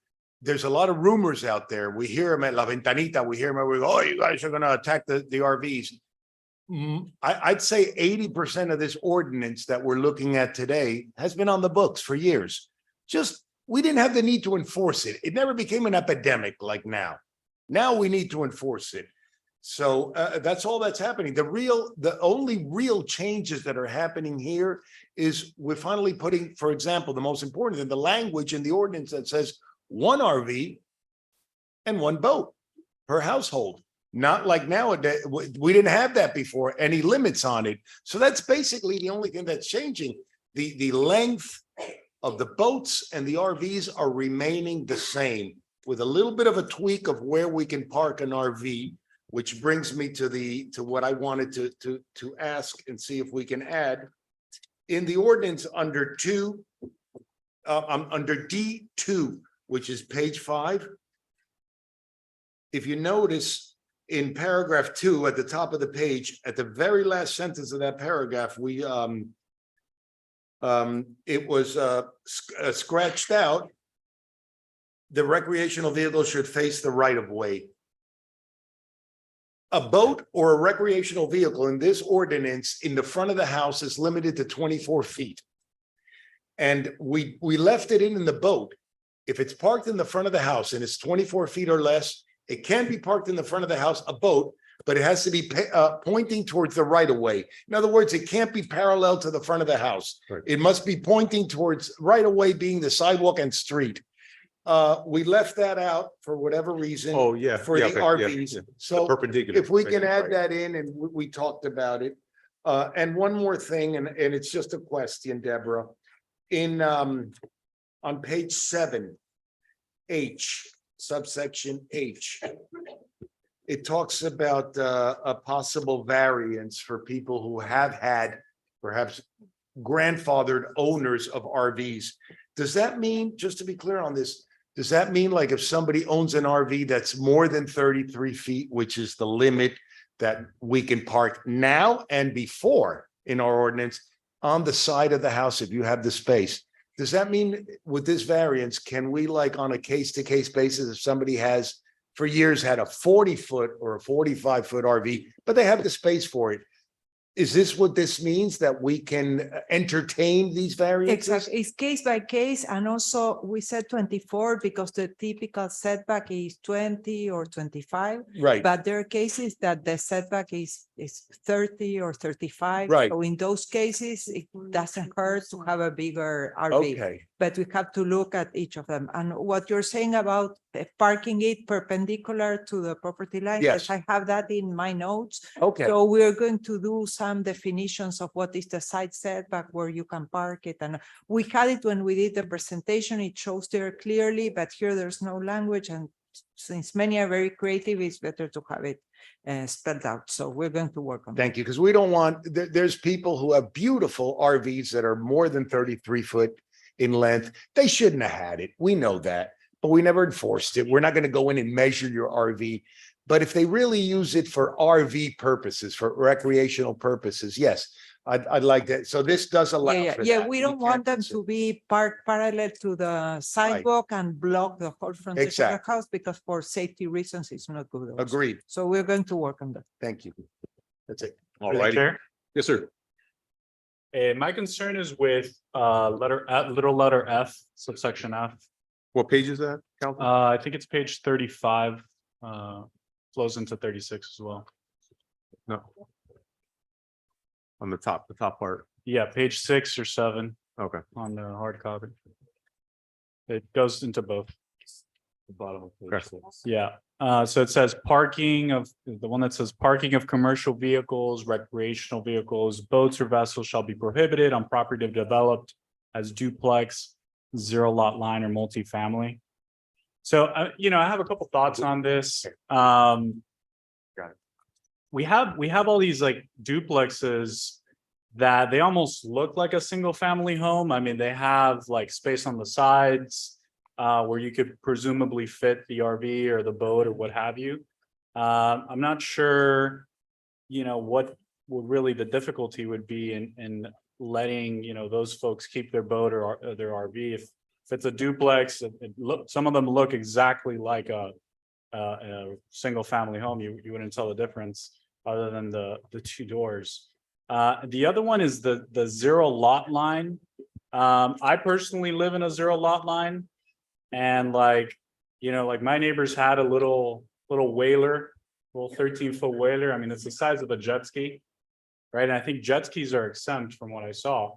There's a lot of rumors out there. We hear them at La Ventanita. We hear them. We go, oh, you guys are going to attack the RVs. I'd say 80% of this ordinance that we're looking at today has been on the books for years. Just, we didn't have the need to enforce it. It never became an epidemic like now. Now we need to enforce it. So that's all that's happening. The only real changes that are happening here is we're finally putting, for example, the most important thing, the language in the ordinance that says 1 RV and 1 boat per household. Not like nowadays. We didn't have that before, any limits on it. So that's basically the only thing that's changing. The length of the boats and the RVs are remaining the same with a little bit of a tweak of where we can park an RV, which brings me to what I wanted to ask and see if we can add. in the ordinance under under D2, which is page 5. If you notice in paragraph 2 at the top of the page, at the very last sentence of that paragraph, we it was scratched out. The recreational vehicle should face the right of way. A boat or a recreational vehicle in this ordinance in the front of the house is limited to 24 feet. And we left it in the boat. If it's parked in the front of the house and it's 24 feet or less, it can be parked in the front of the house, a boat, but it has to be pointing towards the right of way. In other words, it can't be parallel to the front of the house. Right. It must be pointing towards right of way being the sidewalk and street. We left that out for whatever reason. Oh, yeah. For yeah, the okay, yeah, RVs. yeah. So Perpendicular. if we can Right. add that in, and we talked about it. And one more thing, and it's just a question, Deborah. In on page 7, H, subsection H. It talks about a possible variance for people who have had perhaps grandfathered owners of RVs. Does that mean, just to be clear on this, does that mean like if somebody owns an RV that's more than 33 feet, which is the limit that we can park now and before in our ordinance on the side of the house, if you have the space? Does that mean with this variance, can we like on a case-to-case basis, if somebody has for years had a 40-foot or a 45-foot RV, but they have the space for it? Is this what this means, that we can entertain these variances? Exactly. It's case by case. And also we said 24 because the typical setback is 20 or 25. Right. But there are cases that the setback is 30 or 35. Right. So in those cases, it doesn't hurt to have a bigger RV. Okay. But we have to look at each of them. And what you're saying about parking it perpendicular to the property line. Yes. I have that in my notes. Okay. So we're going to do some definitions of what is the side setback where you can park it. And we had it when we did the presentation. It shows there clearly, but here there's no language. And since many are very creative, it's better to have it spelled out. So we're going to work on that. Thank you, because we don't want, there's people who have beautiful RVs that are more than 33 foot in length. They shouldn't have had it. We know that, but we never enforced it. We're not going to go in and measure your RV. But if they really use it for RV purposes, for recreational purposes, yes, I'd like that. So this does allow for Yeah, that. we don't want them to be parked parallel to the sidewalk and block the whole front of the Exactly. house because for safety reasons, it's not good. also. Agreed. So we're going to work on that. Thank you. That's it. All Through the right. chair. Yes, sir. My concern is with little letter F, subsection F. What page is that, Council? I think it's page 35, flows into 36 as well. No. On the top part. Yeah, page 6 or 7 Okay. on the hard copy. It goes into both. The bottom of page Okay. 6. Yeah, so it says parking of, the one that says parking of commercial vehicles, recreational vehicles, boats or vessels shall be prohibited on property developed as duplex, zero lot line or multifamily. So, I have a couple thoughts on this. Got it. We have all these like duplexes that they almost look like a single family home. I mean, they have like space on the sides where you could presumably fit the RV or the boat or what have you. I'm not sure, what really the difficulty would be in letting, those folks keep their boat or their RV. If it's a duplex, some of them look exactly like a single family home. You wouldn't tell the difference other than the two doors. The other one is the zero lot line. I personally live in a zero lot line, and like my neighbors had a little whaler, little 13-foot whaler. I mean, it's the size of a jet ski, right? And I think jet skis are exempt from what I saw.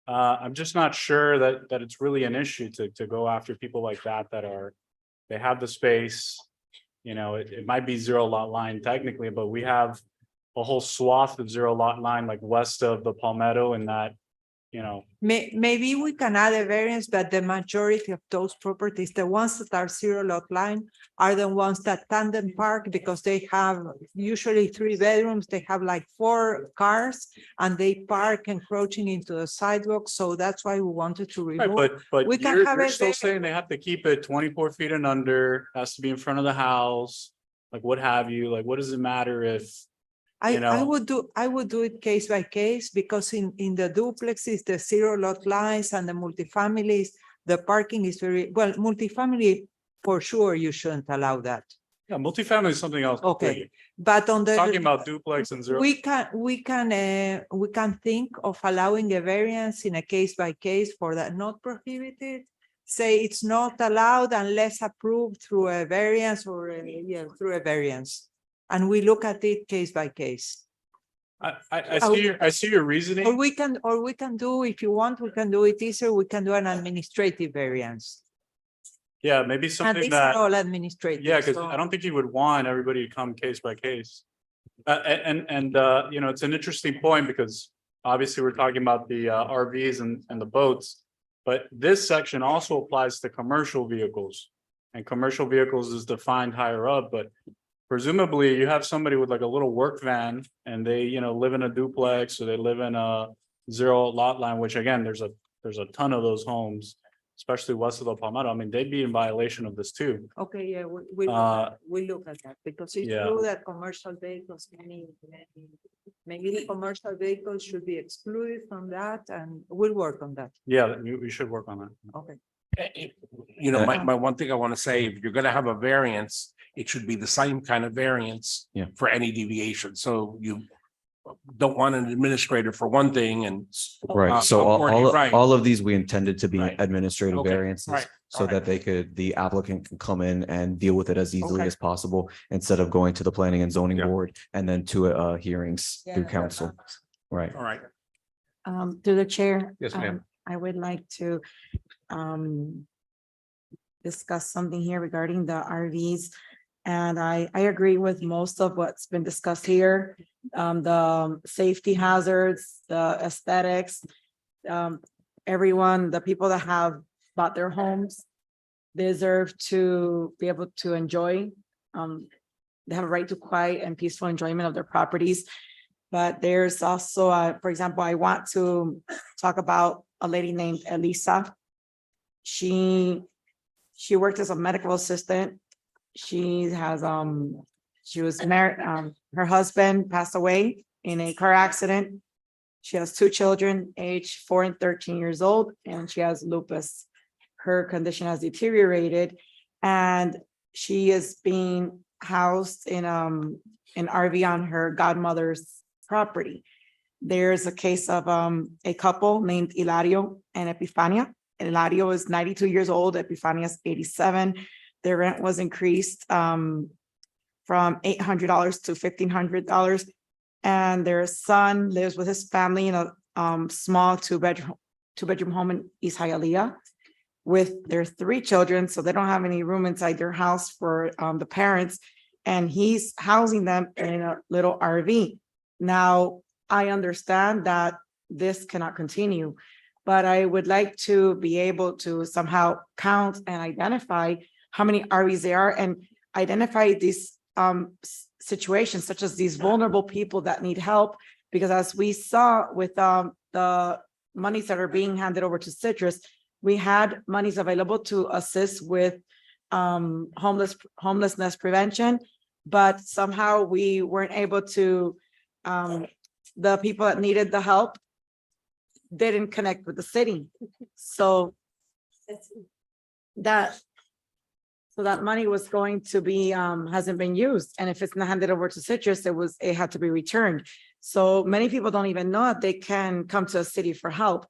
I'm just not sure that it's really an issue to go after people like that they have the space. It might be zero lot line technically, but we have a whole swath of zero lot line like west of the Palmetto in that you know, Maybe we can add a variance, but the majority of those properties, the ones that are zero lot line, are the ones that tandem park because they have usually 3 bedrooms, they have like 4 cars and they park encroaching into the sidewalk, so that's why we wanted to right, remove. but We can you're, have you're a still variance. saying they have to keep it 24 feet and under, has to be in front of the house, like what have you, like, what does it matter if, you I know? would do it case by case because in the duplexes, the zero lot lines and the multifamilies, the parking is very, well, multifamily, for sure, you shouldn't allow that. Yeah, multifamily is something else. Okay, completely. but on the. Talking about duplex and zero. We can think of allowing a variance in a case by case for that not prohibited. Say it's not allowed unless approved through a variance or through a variance. And we look at it case by case. I see your reasoning. Or we can do, if you want, we can do it easier. We can do an administrative variance. Yeah, maybe And something these are that, all administrative. yeah, because so- I don't think you would want everybody to come case by case. You know, it's an interesting point because obviously we're talking about the RVs and the boats. But this section also applies to commercial vehicles. And commercial vehicles is defined higher up, but presumably you have somebody with like a little work van and they, you know, live in a duplex or they live in a zero lot line, which again, there's a ton of those homes, especially west of the Palmetto. I mean, they'd be in violation of this too. Okay, yeah, we look at that because it's yeah. true that commercial vehicles, maybe the commercial vehicles should be excluded from that and we'll work on that. Yeah, we should work on that. Okay. You know, my one thing I want to say, if you're gonna have a variance, it should be the same kind of variance. Yeah. For any deviation, so you don't want an administrator for one thing and. Right, so right. all of these we intended to be Right. administrative Okay, variances. right, So alright. that the applicant can come in and deal with it as easily Okay. as possible instead of going to the planning and zoning Yeah. board and then to hearings through council. Right. All right. Through the chair. Yes, ma'am. I would like to discuss something here regarding the RVs. And I agree with most of what's been discussed here. The safety hazards, the aesthetics. Everyone, the people that have bought their homes deserve to be able to enjoy. They have a right to quiet and peaceful enjoyment of their properties. But there's also, for example, I want to talk about a lady named Elisa. She worked as a medical assistant. She has, she was married, her husband passed away in a car accident. She has 2 children, aged 4 and 13 years old, and she has lupus. Her condition has deteriorated and she is being housed in an RV on her godmother's property. There's a case of a couple named Hilario and Epifania. Hilario is 92 years old, Epifania is 87. Their rent was increased from $800 to $1,500. And their son lives with his family in a small two-bedroom home in East Hialeah with their 3 children. So they don't have any room inside their house for the parents. And he's housing them in a little RV. Now, I understand that this cannot continue, but I would like to be able to somehow count and identify how many RVs there are and identify these situations such as these vulnerable people that need help. Because as we saw with the monies that are being handed over to Citrus, we had monies available to assist with homelessness prevention, but somehow we weren't able to, the people that needed the help didn't connect with the city. So that money was going to be, hasn't been used. And if it's not handed over to Citrus, it had to be returned. So many people don't even know that they can come to a city for help.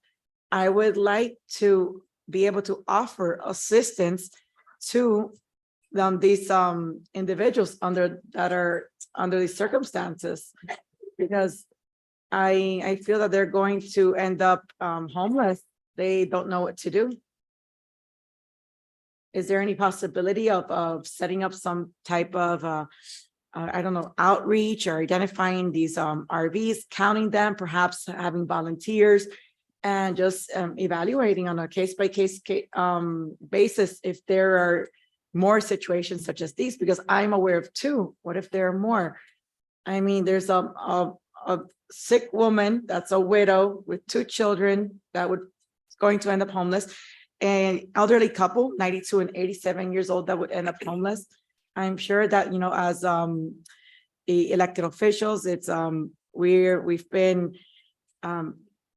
I would like to be able to offer assistance to these individuals that are under these circumstances, because I feel that they're going to end up homeless. They don't know what to do. Is there any possibility of setting up some type of I don't know, outreach or identifying these RVs, counting them, perhaps having volunteers and just evaluating on a case by case basis if there are more situations such as these, because I'm aware of two. What if there are more? I mean, there's a sick woman that's a widow with two children that would going to end up homeless, an elderly couple, 92 and 87 years old, that would end up homeless. I'm sure that, you know, as the elected officials, it's we've been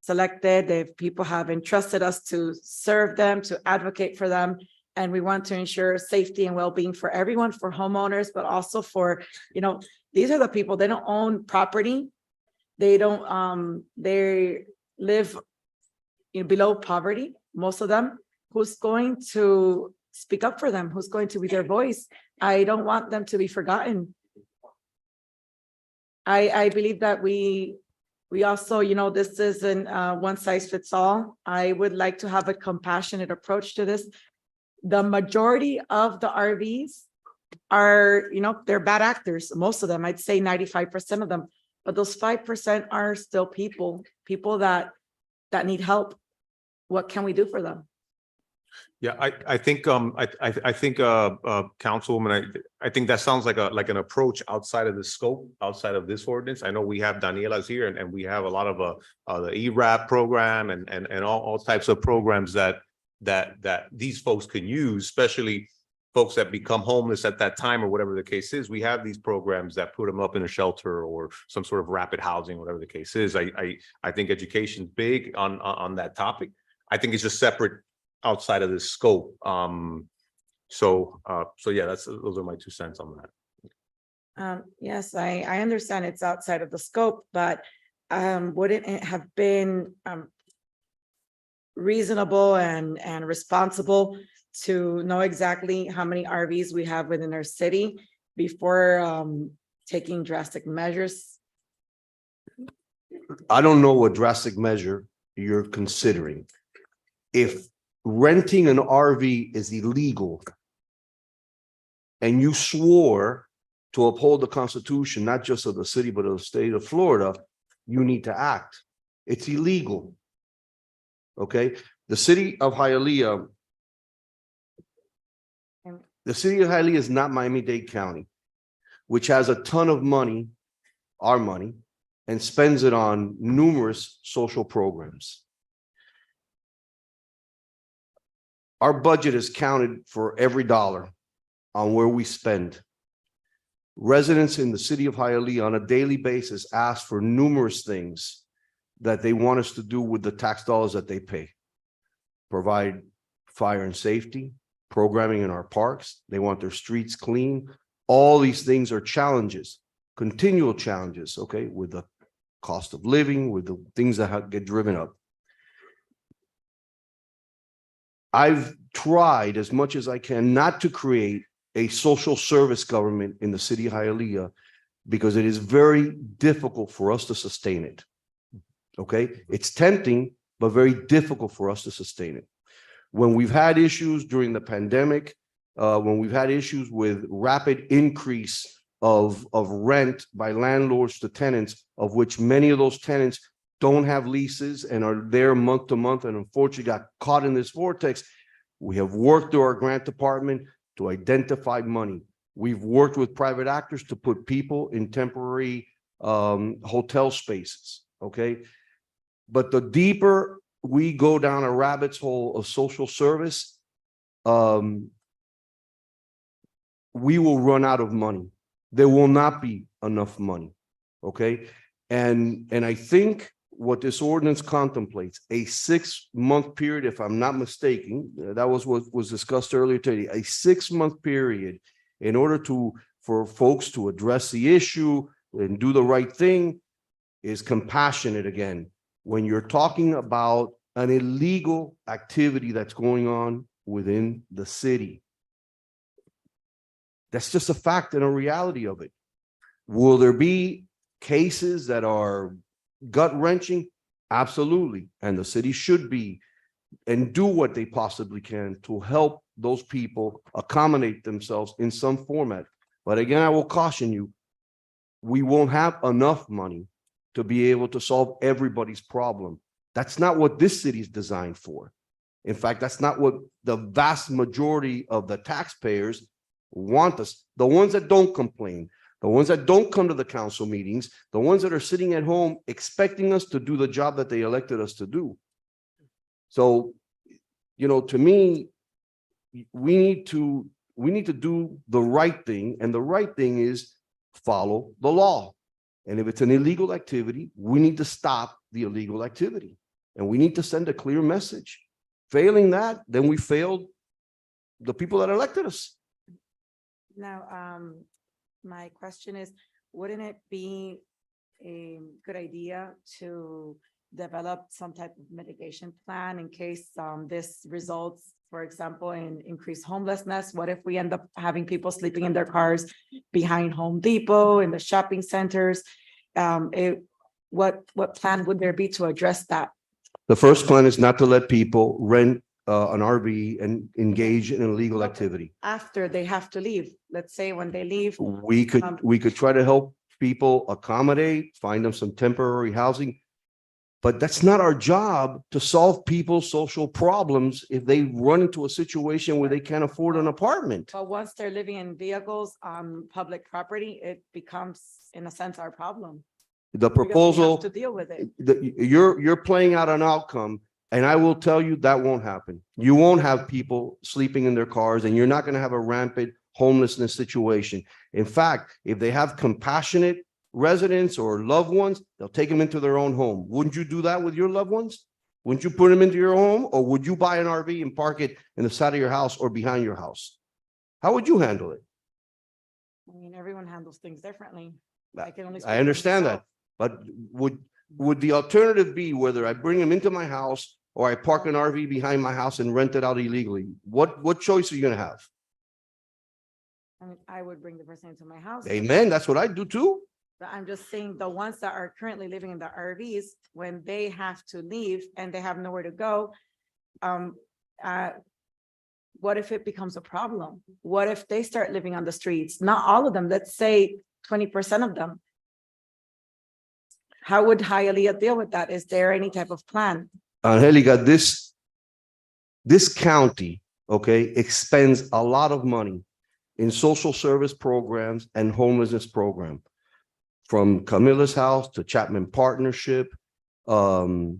selected, if people have entrusted us to serve them, to advocate for them. And we want to ensure safety and well-being for everyone, for homeowners, but also for, you know, these are the people, they don't own property. They don't, they live below poverty, most of them. Who's going to speak up for them? Who's going to be their voice? I don't want them to be forgotten. I believe that we also, you know, this isn't one size fits all. I would like to have a compassionate approach to this. The majority of the RVs are, you know, they're bad actors. Most of them, I'd say 95% of them, but those 5% are still people that need help. What can we do for them? Yeah, I think Councilwoman, I think that sounds like an approach outside of the scope, outside of this ordinance. I know we have Daniela's here and we have a lot of the ERAP program and all types of programs that these folks can use, especially folks that become homeless at that time or whatever the case is. We have these programs that put them up in a shelter or some sort of rapid housing, whatever the case is. I think education's big on that topic. I think it's just separate outside of this scope. So yeah, those are my 2 cents on that. Yes, I understand it's outside of the scope, but wouldn't it have been reasonable and responsible to know exactly how many RVs we have within our city before taking drastic measures? I don't know what drastic measure you're considering. If renting an RV is illegal and you swore to uphold the Constitution, not just of the city, but of the state of Florida, you need to act. It's illegal. Okay, the city of Hialeah is not Miami-Dade County, which has a ton of money, our money, and spends it on numerous social programs. Our budget is counted for every dollar on where we spend. Residents in the city of Hialeah on a daily basis ask for numerous things that they want us to do with the tax dollars that they pay. Provide fire and safety, programming in our parks. They want their streets clean. All these things are challenges, continual challenges, okay, with the cost of living, with the things that get driven up. I've tried as much as I can not to create a social service government in the city of Hialeah because it is very difficult for us to sustain it. Okay, it's tempting, but very difficult for us to sustain it. When we've had issues during the pandemic, when we've had issues with rapid increase of rent by landlords to tenants, of which many of those tenants don't have leases and are there month to month and unfortunately got caught in this vortex, we have worked through our grant department to identify money. We've worked with private actors to put people in temporary hotel spaces, okay? But the deeper we go down a rabbit's hole of social service, we will run out of money. There will not be enough money, okay? And I think what this ordinance contemplates, a 6-month period, if I'm not mistaken, that was what was discussed earlier today, a 6-month period in order for folks to address the issue and do the right thing is compassionate again. When you're talking about an illegal activity that's going on within the city. That's just a fact and a reality of it. Will there be cases that are gut-wrenching? Absolutely. And the city should be and do what they possibly can to help those people accommodate themselves in some format. But again, I will caution you, we won't have enough money to be able to solve everybody's problem. That's not what this city is designed for. In fact, that's not what the vast majority of the taxpayers want us. The ones that don't complain, the ones that don't come to the council meetings, the ones that are sitting at home expecting us to do the job that they elected us to do. So, to me, we need to do the right thing, and the right thing is follow the law. And if it's an illegal activity, we need to stop the illegal activity, and we need to send a clear message. Failing that, then we failed the people that elected us. Now, my question is, wouldn't it be a good idea to develop some type of mitigation plan in case this results, for example, in increased homelessness? What if we end up having people sleeping in their cars behind Home Depot, in the shopping centers? What plan would there be to address that? The first plan is not to let people rent an RV and engage in illegal activity. After they have to leave, let's say when they leave. We could try to help people accommodate, find them some temporary housing. But that's not our job to solve people's social problems if they run into a situation where they can't afford an apartment. But once they're living in vehicles on public property, it becomes, in a sense, our problem. The Because we have proposal, to deal with it. you're playing out an outcome, and I will tell you that won't happen. You won't have people sleeping in their cars, and you're not going to have a rampant homelessness situation. In fact, if they have compassionate residents or loved ones, they'll take them into their own home. Wouldn't you do that with your loved ones? Wouldn't you put them into your home, or would you buy an RV and park it in the side of your house or behind your house? How would you handle it? I mean, everyone handles things differently. I can only speak I for understand myself. that, but would the alternative be whether I bring them into my house or I park an RV behind my house and rent it out illegally? What choice are you gonna have? I mean, I would bring the person into my house. Amen. That's what I do too. But I'm just saying the ones that are currently living in the RVs, when they have to leave and they have nowhere to go, what if it becomes a problem? What if they start living on the streets? Not all of them, let's say 20% of them. How would Hialeah deal with that? Is there any type of plan? Angelica, this county, okay, expends a lot of money in social service programs and homelessness program. From Camilla's House to Chapman Partnership, over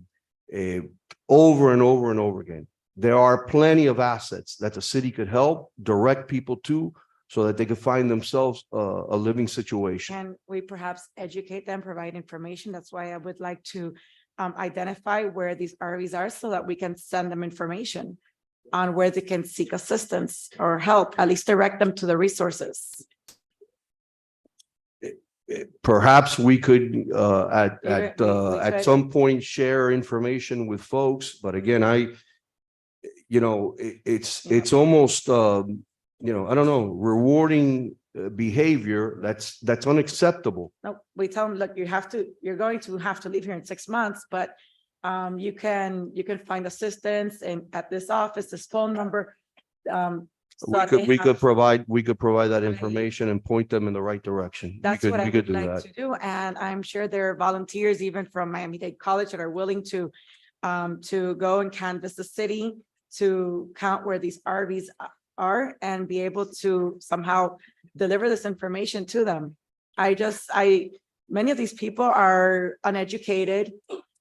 and over and over again. There are plenty of assets that the city could help direct people to so that they could find themselves a living situation. Can we perhaps educate them, provide information? That's why I would like to identify where these RVs are so that we can send them information on where they can seek assistance or help, at least direct them to the resources. Perhaps we could at could. some point share information with folks, but again, it's almost I don't know, rewarding behavior that's unacceptable. No, we tell them, look, you're going to have to leave here in 6 months, but you can find assistance and at this office, this phone number. We could provide that information and point them in the right direction. That's what I We could would do like that. to do. And I'm sure there are volunteers even from Miami-Dade College that are willing to go and canvass the city to count where these RVs are and be able to somehow deliver this information to them. Many of these people are uneducated.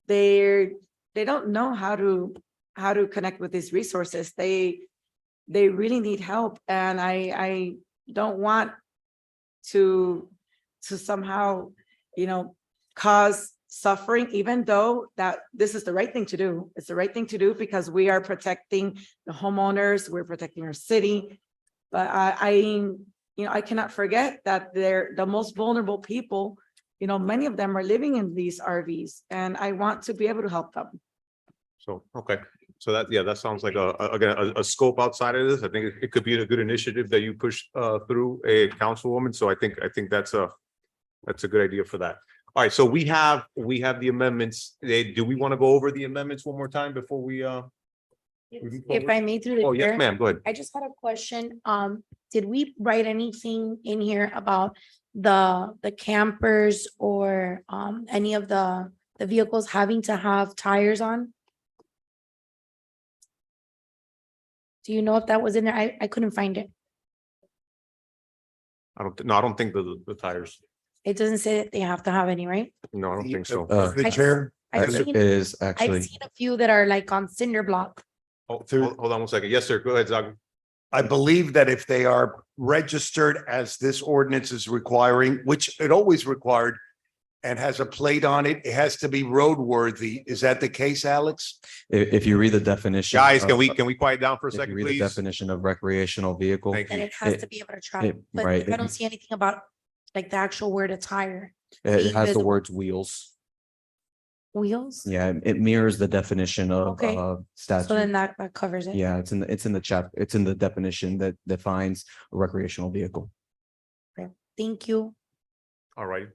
They don't know how to connect with these resources. They really need help. And I don't want to somehow, cause suffering, even though that this is the right thing to do. It's the right thing to do because we are protecting the homeowners, we're protecting our city. But I cannot forget that they're the most vulnerable people. Many of them are living in these RVs and I want to be able to help them. So, okay. So that sounds like a scope outside of this. I think it could be a good initiative that you push through a councilwoman. So I think that's a good idea for that. All right, so we have the amendments. Do we want to go over the amendments one more time before we move If forward? I may through the Oh, yes, chair, ma'am, go ahead. I just had a question. Did we write anything in here about the campers or any of the the vehicles having to have tires on? Do you know if that was in there? I couldn't find it. I don't think the tires, It doesn't say that they have to have any, right? no, I don't think so. The chair, I've It seen, is I've actually, seen a few that are like on cinder block. Oh, hold on one second. Yes, sir. Go ahead, Zach. I believe that if they are registered as this ordinance is requiring, which it always required, and has a plate on it, it has to be roadworthy. Is that the case, Alex? if you read the definition. Guys, of- can we quiet down for a if you second, read the please? definition of recreational vehicle. Thank And you. it has It- to be able to travel, but right, I it- don't see anything about like the actual word attire. It has the visible. words wheels. Wheels? Yeah, it mirrors the definition of Okay. uh So then statute. that covers it. Yeah, it's in the chap, it's in the definition that defines a recreational vehicle. Thank you. All right.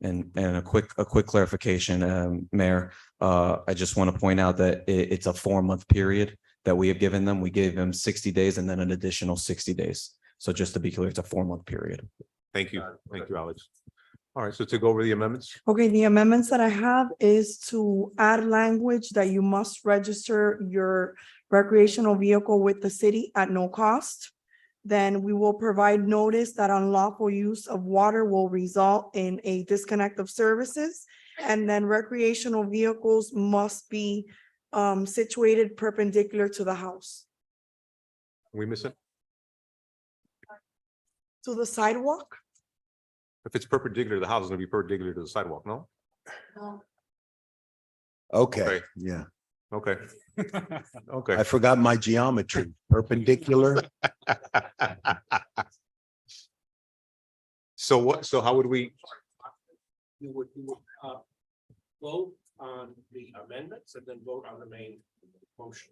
And a quick clarification, Mayor, I just want to point out that it's a 4-month period that we have given them. We gave them 60 days and then an additional 60 days. So just to be clear, it's a 4-month period. Thank you. Thank you, Alex. All right, so to go over the amendments, Okay, the amendments that I have is to add language that you must register your recreational vehicle with the city at no cost. Then we will provide notice that unlawful use of water will result in a disconnect of services. And then recreational vehicles must be situated perpendicular to the house, we miss it? to the sidewalk. If it's perpendicular to the house, it's gonna be perpendicular to the sidewalk, no? Okay, Okay. yeah. Okay. Okay. I forgot my geometry, perpendicular. So how would we, You would vote on the amendments and then vote on the main motion.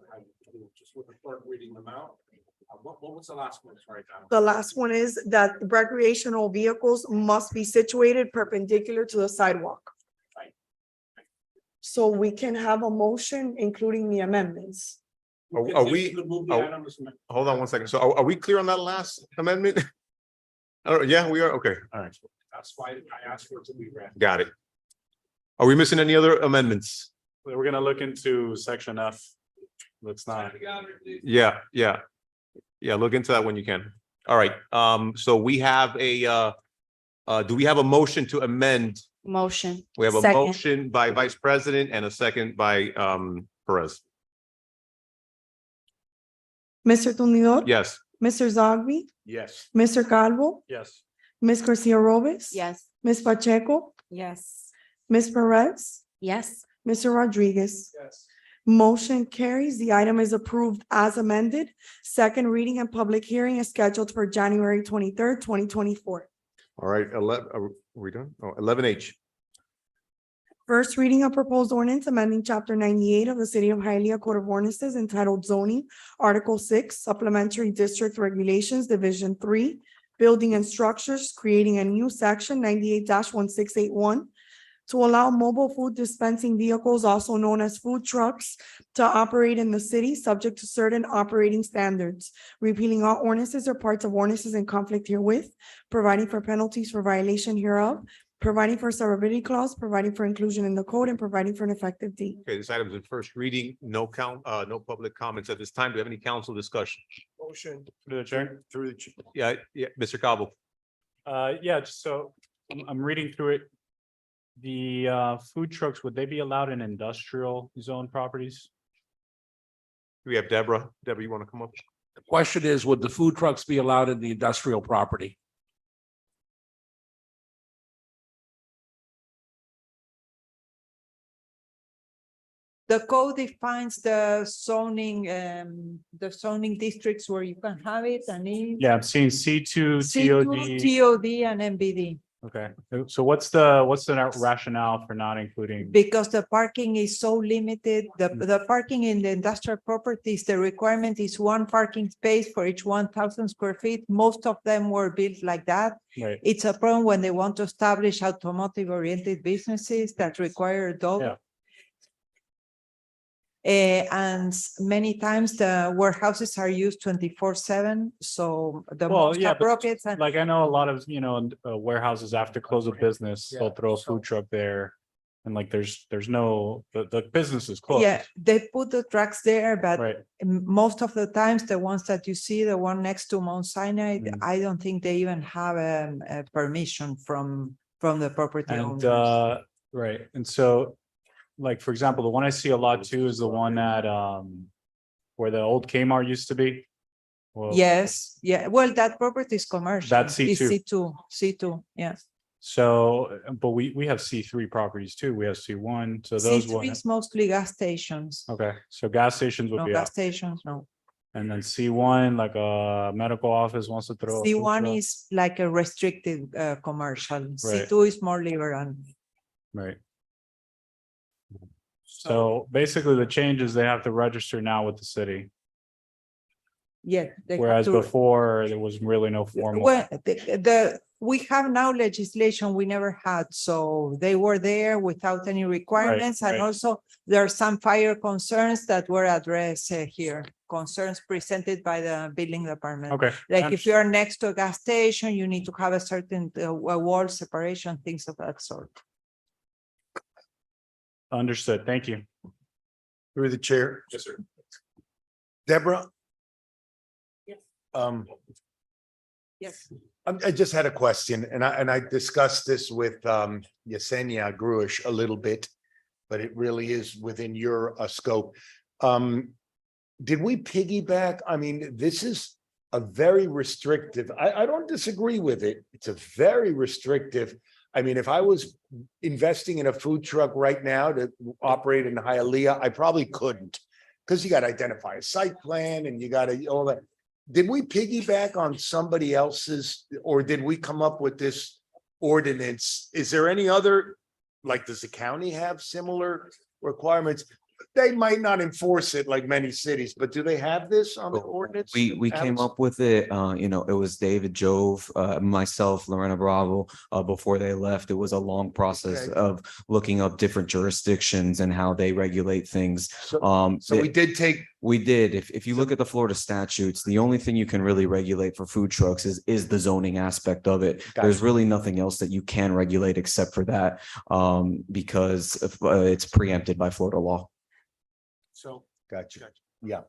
How you do it, just with the clerk reading them out. What was the last one? Sorry, Don. The last one is that recreational vehicles must be situated perpendicular to the sidewalk. So we can have a motion including the amendments. are we, You could move the oh, items. hold on one second. So are we clear on that last amendment? Oh, yeah, we are. Okay, all right. That's why I asked for it to be read. Got it. Are we missing any other amendments? We're gonna look into section F. Looks not. Yeah, yeah. Yeah, look into that when you can. All right, so we have do we have a motion to amend? Motion. We have a Second. motion by Vice President and a second by Perez. Mr. Tumidor. Yes. Mr. Zogby, Yes. Mr. Calvo, Yes. Ms. Garcia Robes. Yes. Ms. Pacheco, Yes. Ms. Perez, Yes. Mr. Rodriguez. Yes. Motion carries. The item is approved as amended. Second reading and public hearing is scheduled for January 23rd, 2024. All right, 11, are we done? Oh, 11H. First reading of proposed ordinance amending chapter 98 of the City of Hialeah Code of Ordinances entitled zoning, Article 6, Supplementary District Regulations, Division 3, Building and Structures, creating a new section 98-1681 to allow mobile food dispensing vehicles, also known as food trucks, to operate in the city, subject to certain operating standards, repealing all ordinances or parts of ordinances in conflict herewith, providing for penalties for violation hereof, providing for severability clause, providing for inclusion in the code, and providing for an effective date. Okay, this item is in first reading, no public comments at this time. Do we have any council discussion? Motion. Through the chair. Through the. Yeah, Mr. Cabo. Yeah, just so I'm reading through it. The food trucks, would they be allowed in industrial zone properties? Do we have Deborah? Deborah, you want to come up? The question is, would the food trucks be allowed in the industrial property? The code defines the zoning districts where you can have it and in Yeah, I'm seeing C2, C2, TOD. TOD and MBD. Okay, so what's the rationale for not including? Because the parking is so limited, the parking in the industrial properties, the requirement is one parking space for each 1,000 square feet. Most of them were built like that. Right. It's a problem when they want to establish automotive oriented businesses that require those. Yeah. And many times the warehouses are used 24/7, so the Well, most yeah, but appropriate. And like I know a lot of, warehouses after close of business, they'll throw a food truck there. And like, there's no, the business is closed. Yeah, they put the trucks there, but Right. most of the times, the ones that you see, the one next to Mount Sinai, Mm. I don't think they even have a permission from the property And, owners. right, and so, like, for example, the one I see a lot too is the one at, where the old Kmart used to be. Well, Yes, yeah, well, that property is commercial. That's It's C2. C2, yes. So, but we have C3 properties too. We have C1, so those C3 one, is mostly gas stations. okay, so gas stations would No be gas out. stations, no. And then C1, like a medical office wants to throw. a food C1 truck. is like a restricted commercial. Right. C2 is more liberal. Right. So basically the change is they have to register now with the city, Yeah. they have whereas to- before there was really no formal. Well, we have now legislation we never had, so they were there without any requirements. And right. also there are some fire concerns that were addressed here, concerns presented by the building department. Okay. Like if you are next to a gas station, you need to have a certain wall separation, things of that sort. Understood. Thank you. Through the chair. Yes, sir. Deborah? Yes. Yes. I just had a question and I discussed this with Yesenia Gruish a little bit, but it really is within your scope. Did we piggyback? I mean, this is a very restrictive, I don't disagree with it. It's a very restrictive. I mean, if I was investing in a food truck right now to operate in Hialeah, I probably couldn't. Because you got to identify a site plan and you got to all that. Did we piggyback on somebody else's, or did we come up with this ordinance? Is there any other, like, does the county have similar requirements? They might not enforce it like many cities, but do they have this on the ordinance? We came Alex? up with it, it was David Jove, myself, Lorena Bravo, before they left. It was a long process Okay. of looking up different jurisdictions and how they regulate things. So we did take, We did. If you look at the Florida statutes, the only thing you can really regulate for food trucks is the zoning aspect of it. There's Gotcha. really nothing else that you can regulate except for that, because it's preempted by Florida law. so, gotcha, yeah.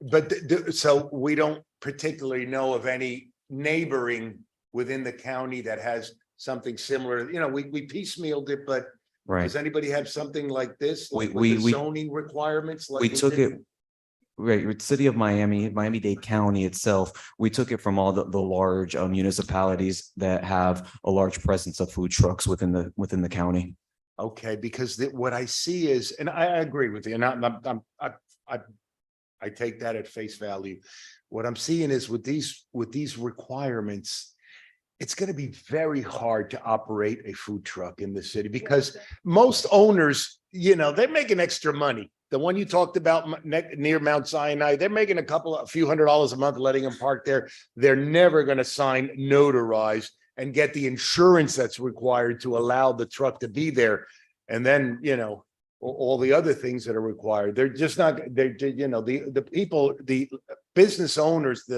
But so we don't particularly know of any neighboring within the county that has something similar, we piecemealed it, but Right. does anybody have something like this? We- like with the we- zoning requirements? like We took did? it, right, with City of Miami, Miami-Dade County itself, we took it from all the large municipalities that have a large presence of food trucks within the county. Okay, because what I see is, and I agree with you, and I take that at face value. What I'm seeing is with these requirements, it's gonna be very hard to operate a food truck in the city because most owners, they're making extra money. The one you talked about near Mount Sinai, they're making a few $100s a month letting them park there. They're never gonna sign notarized and get the insurance that's required to allow the truck to be there. And then, all the other things that are required, they're just not, the people, the business owners,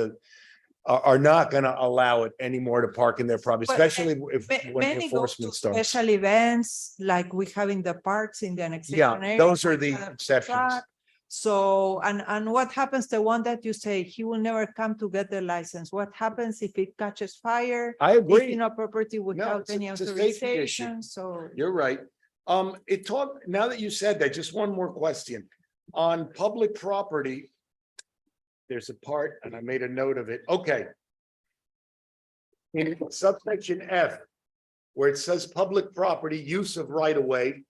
are not gonna allow it anymore to park in their property, But especially if, when Many go to enforcement starts. special events, like we have in the parks in the annexation. Yeah, area, those are the we have exceptions. truck. So, and what happens, the one that you say, he will never come to get the license, what happens if it catches fire? I It's agree. in a property without it's a- any it's a safety issue. authorization, so. You're right. Now that you said that, just one more question. On public property, there's a part, and I made a note of it. Okay. In subsection F, where it says public property, use of right of way.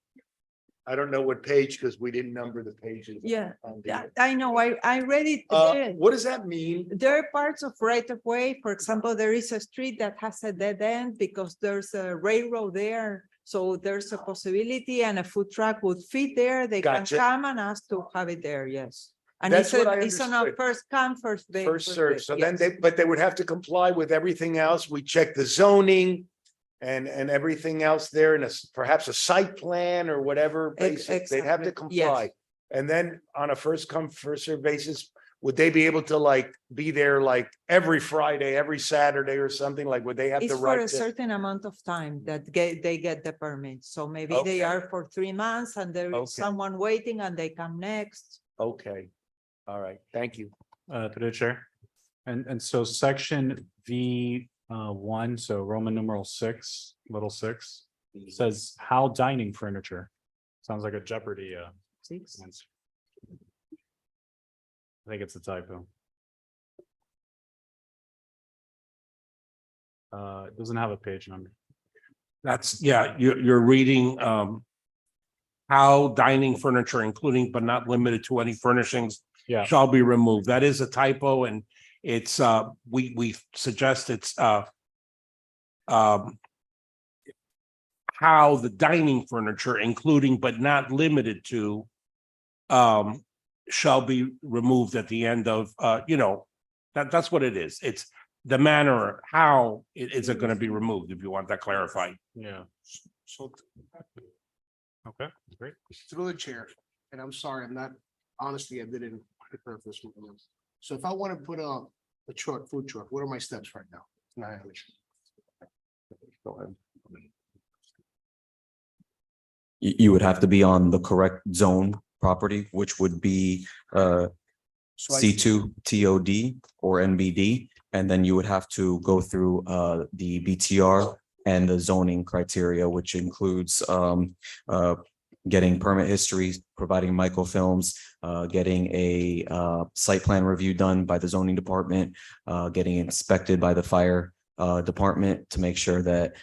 I don't know what page, because we didn't number the pages. Yeah, on the- I know, I read it. there. What does that mean? There are parts of right of way, for example, there is a street that has a dead end because there's a railroad there. So there's a possibility and a food truck would fit there, they can Gotcha. come and ask to have it there, yes. And That's what I it's on a understood. first come, first basis. First serve. So then but they would have to comply with everything else. We check the zoning and everything else there and perhaps a site plan or whatever. Basic, they'd have to Exactly. Yes. comply. And then on a first come, first served basis, would they be able to like be there like every Friday, every Saturday or something? Like, would they have It's the for right a to? certain amount of time that they get the permit. So maybe they Okay. are for 3 months and there is Okay. someone waiting and they come next. Okay, all right, thank you. Through the chair. And so section V one, so Roman numeral 6, little 6, says how dining furniture. Sounds like a Jeopardy Six. answer. I think it's a typo. It doesn't have a page number. That's, yeah, you're reading, how dining furniture, including but not limited to any furnishings Yeah. shall be removed. That is a typo and it's, we suggest it's, how the dining furniture, including but not limited to, shall be removed at the end of, that's what it is. It's the manner, how is it gonna be removed, if you want that clarified. Yeah. So Okay, great. through the chair, and I'm sorry, I'm not, honestly, I didn't prepare for this. one. So if I want to put a truck, food truck, what are my steps right now? Go ahead. You would have to be on the correct zone property, which would be So I- C2 TOD or NBD. And then you would have to go through the BTR and the zoning criteria, which includes getting permit histories, providing microfilms, getting a site plan review done by the zoning department, getting inspected by the fire department to make sure that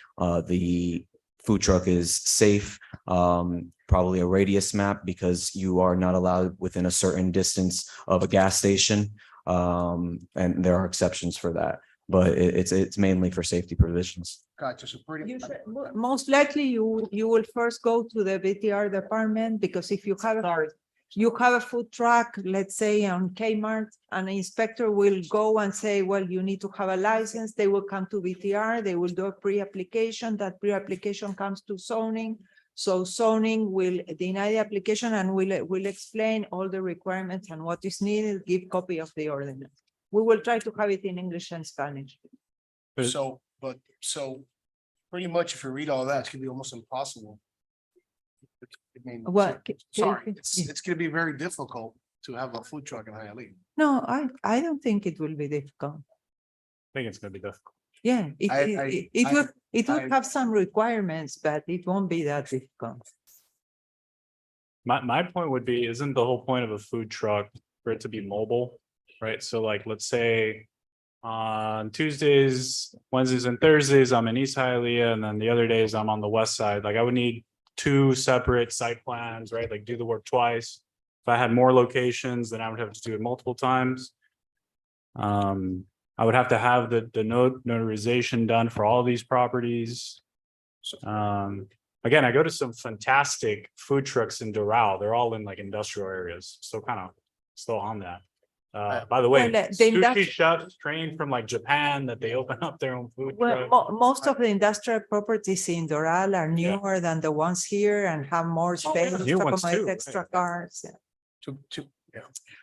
the food truck is safe, probably a radius map because you are not allowed within a certain distance of a gas station. And there are exceptions for that, but it's mainly for safety provisions. Gotcha, so pretty. Most likely you will first go to the BTR department because if you have a food truck, let's say on Kmart, an inspector will go and say, well, you need to have a license. They will come to BTR, they will do a pre-application. That pre-application comes to zoning. So zoning will deny the application and will explain all the requirements and what is needed, give copy of the ordinance. We will try to have it in English and Spanish. So pretty much if you read all that, it's gonna be almost impossible. I mean, What? sorry, it's gonna be very difficult to have a food truck in Hialeah. No, I don't think it will be difficult. I think it's gonna be difficult. Yeah, it I- would have some requirements, but it won't be that difficult. My point would be, isn't the whole point of a food truck for it to be mobile, right? So like, let's say on Tuesdays, Wednesdays and Thursdays, I'm in East Hialeah, and then the other days I'm on the west side. Like I would need 2 separate site plans, right? Like do the work twice. If I had more locations, then I would have to do it multiple times. I would have to have the notarization done for all these properties. Again, I go to some fantastic food trucks in Doral. They're all in like industrial areas. So kind of still on that. By the way, Well, the sushi industri- chefs trained from like Japan that they open up their own food Well, truck. most of the industrial properties in Doral are newer than the ones here and have more space New to ones accommodate too, extra cars. Yeah.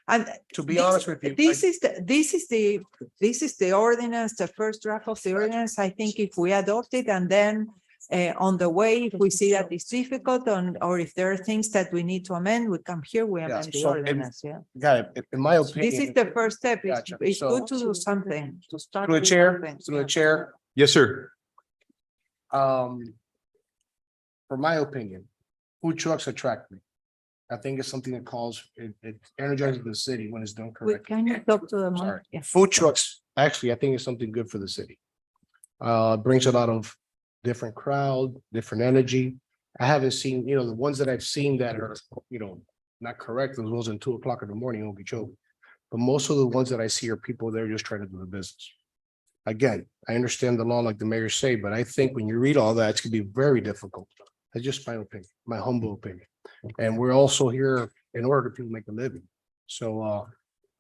And And to be honest with you. this is the ordinance, the first draft of the ordinance. I think if we adopt it and then on the way, if we see that it's difficult or if there are things that we need to amend, we come here, we amend the so in- ordinance, yeah. Got it. In my opinion. This is the first step. It's, Gotcha. it's So- good to do something, to start. Through the with chair, something, through yeah. the chair, Yes, sir. for my opinion, food trucks attract me. I think it's something that it energizes the city when it's done Wait, correctly. can you talk to the mic? Sorry. Yeah. Food trucks, actually, I think it's something good for the city. Brings a lot of different crowd, different energy. I haven't seen, the ones that I've seen that are, not correct, those ones at 2 o'clock in the morning, will be joking. But most of the ones that I see are people, they're just trying to do the business. Again, I understand the law like the mayor say, but I think when you read all that, it's gonna be very difficult. That's just my opinion, my humble opinion. And we're also here in order for people to make a living. So,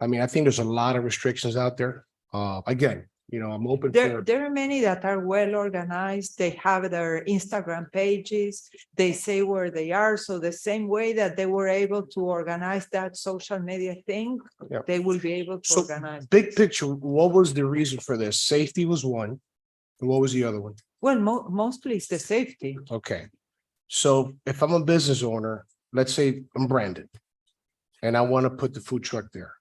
I think there's a lot of restrictions out there. Again, You know, I'm open There, for, there are many that are well organized. They have their Instagram pages. They say where they are. So the same way that they were able to organize that social media thing, Yep. they will be able to so organize. big picture, what was the reason for this? Safety was one. And what was the other one? Well, mostly it's the safety. Okay. So if I'm a business owner, let's say I'm Brandon. And I want to put the food truck there.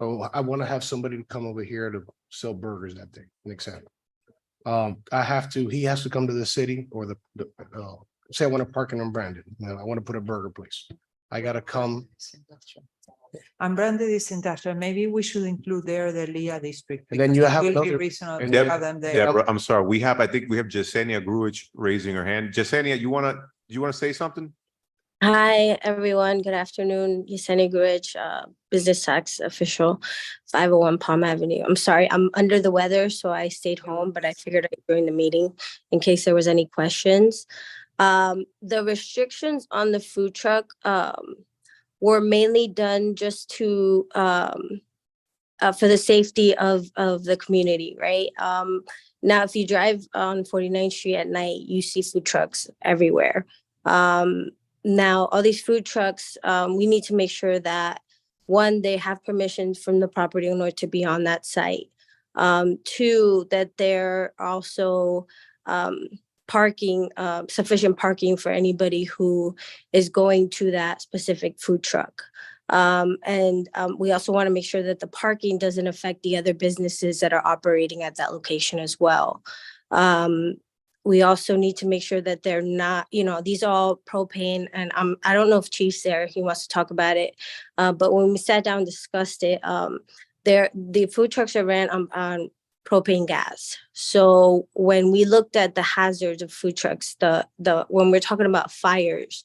Oh, I want to have somebody to come over here to sell burgers that day, an example. He has to come to the city or say I want to park in Brandon, I want to put a burger place. I gotta come. And Brandon is industrial. Maybe we should include there the Leah district. And then because you it have will be another- reasonable and to Deb- have them there. Deborah, I'm sorry, I think we have Jasenia Gruich raising her hand. Jasenia, do you wanna say something? Hi, everyone. Good afternoon. Yesenia Gruich, business tax official, 501 Palm Avenue. I'm sorry, I'm under the weather, so I stayed home, but I figured I'd join the meeting in case there was any questions. The restrictions on the food truck were mainly done just to for the safety of the community, right? Now, if you drive on 49th Street at night, you see food trucks everywhere. Now, all these food trucks, we need to make sure that, one, they have permission from the property owner to be on that site. Two, that they're also parking, sufficient parking for anybody who is going to that specific food truck. We also want to make sure that the parking doesn't affect the other businesses that are operating at that location as well. We also need to make sure that they're not, these are all propane, and I don't know if Chief's there, he wants to talk about it. But when we sat down and discussed it, the food trucks are ran on propane gas. So when we looked at the hazards of food trucks, when we're talking about fires,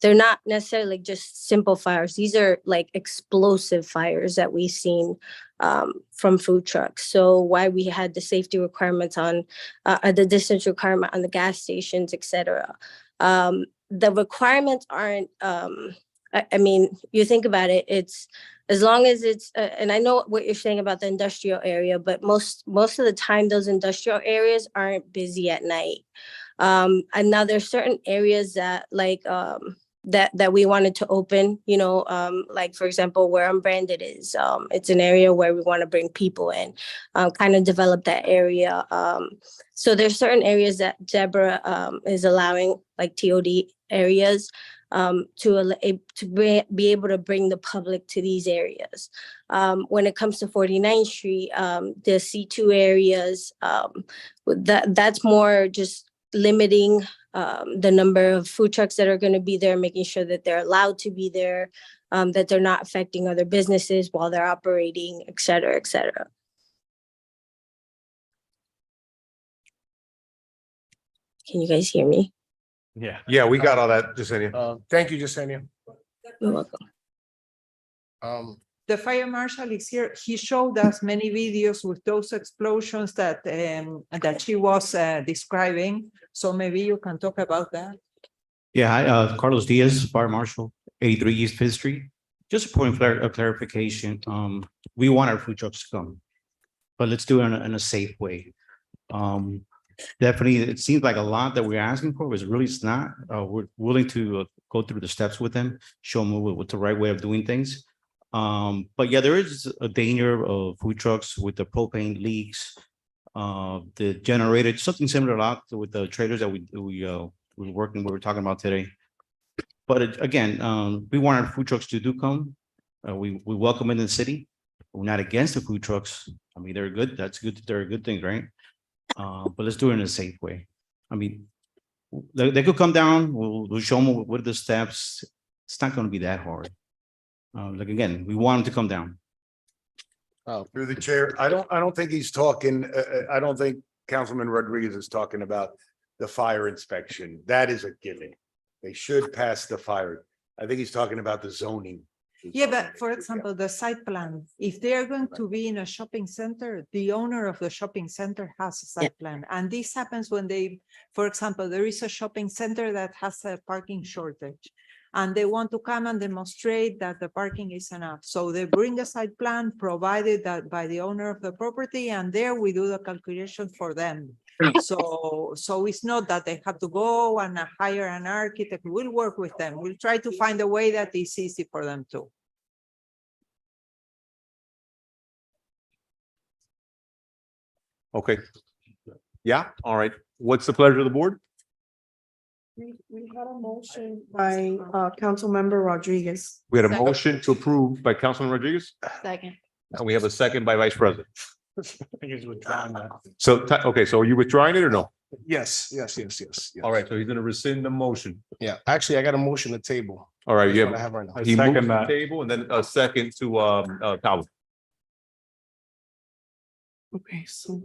they're not necessarily just simple fires. These are like explosive fires that we've seen from food trucks. So why we had the safety requirements on the distance requirement on the gas stations, et cetera. The requirements aren't, I mean, you think about it, it's as long as it's, and I know what you're saying about the industrial area, but most of the time, those industrial areas aren't busy at night. And now there's certain areas that like, that we wanted to open, like for example, where Unbranded is, it's an area where we want to bring people in, kind of develop that area. So there's certain areas that Deborah is allowing, like TOD areas, to be able to bring the public to these areas. When it comes to 49th Street, the C2 areas, that's more just limiting the number of food trucks that are going to be there, making sure that they're allowed to be there, that they're not affecting other businesses while they're operating, et cetera, et cetera. Can you guys hear me? Yeah, we got all that, Jasenia. Thank you, Jasenia. You're welcome. The fire marshal is here. He showed us many videos with those explosions that she was describing. So maybe you can talk about that. Yeah, hi, Carlos Diaz, Fire Marshal, 83 East Fifth Street. Just a point of clarification. We want our food trucks to come, but let's do it in a safe way. Definitely, it seems like a lot that we're asking for, but really it's not. We're willing to go through the steps with them, show them what's the right way of doing things. But yeah, there is a danger of food trucks with the propane leaks, the generator, something similar a lot with the trailers that we were talking about today. But again, we want our food trucks to come. We welcome them in the city. We're not against the food trucks. I mean, they're good. That's good. They're a good thing, right? But let's do it in a safe way. I mean, they could come down. We'll show them what are the steps. It's not going to be that hard. Like again, we want them to come down. Through the chair, I don't think he's talking, I don't think Councilman Rodriguez is talking about the fire inspection. That is a given. They should pass the fire. I think he's talking about the zoning. Yeah, but for example, the site plan, if they are going to be in a shopping center, the owner of the shopping center has a site plan. And this happens when for example, there is a shopping center that has a parking shortage. and they want to come and demonstrate that the parking is enough. So they bring a site plan provided that by the owner of the property, and there we do the calculation for them. So it's not that they have to go and hire an architect. We'll work with them. We'll try to find a way that is easy for them too. Okay. Yeah, all right. What's the pleasure of the board? We had a motion by Councilmember Rodriguez. We had a motion to approve by Councilman Rodriguez, Second. and we have a second by Vice President. I think he's withdrawing that. So, okay, so are you withdrawing it or no? Yes. All right, so he's gonna rescind the motion. Yeah, actually, I got a motion to table. All right, That's yeah. what I have right now. I He moved second the that. table and then a second to Calvin. Okay, so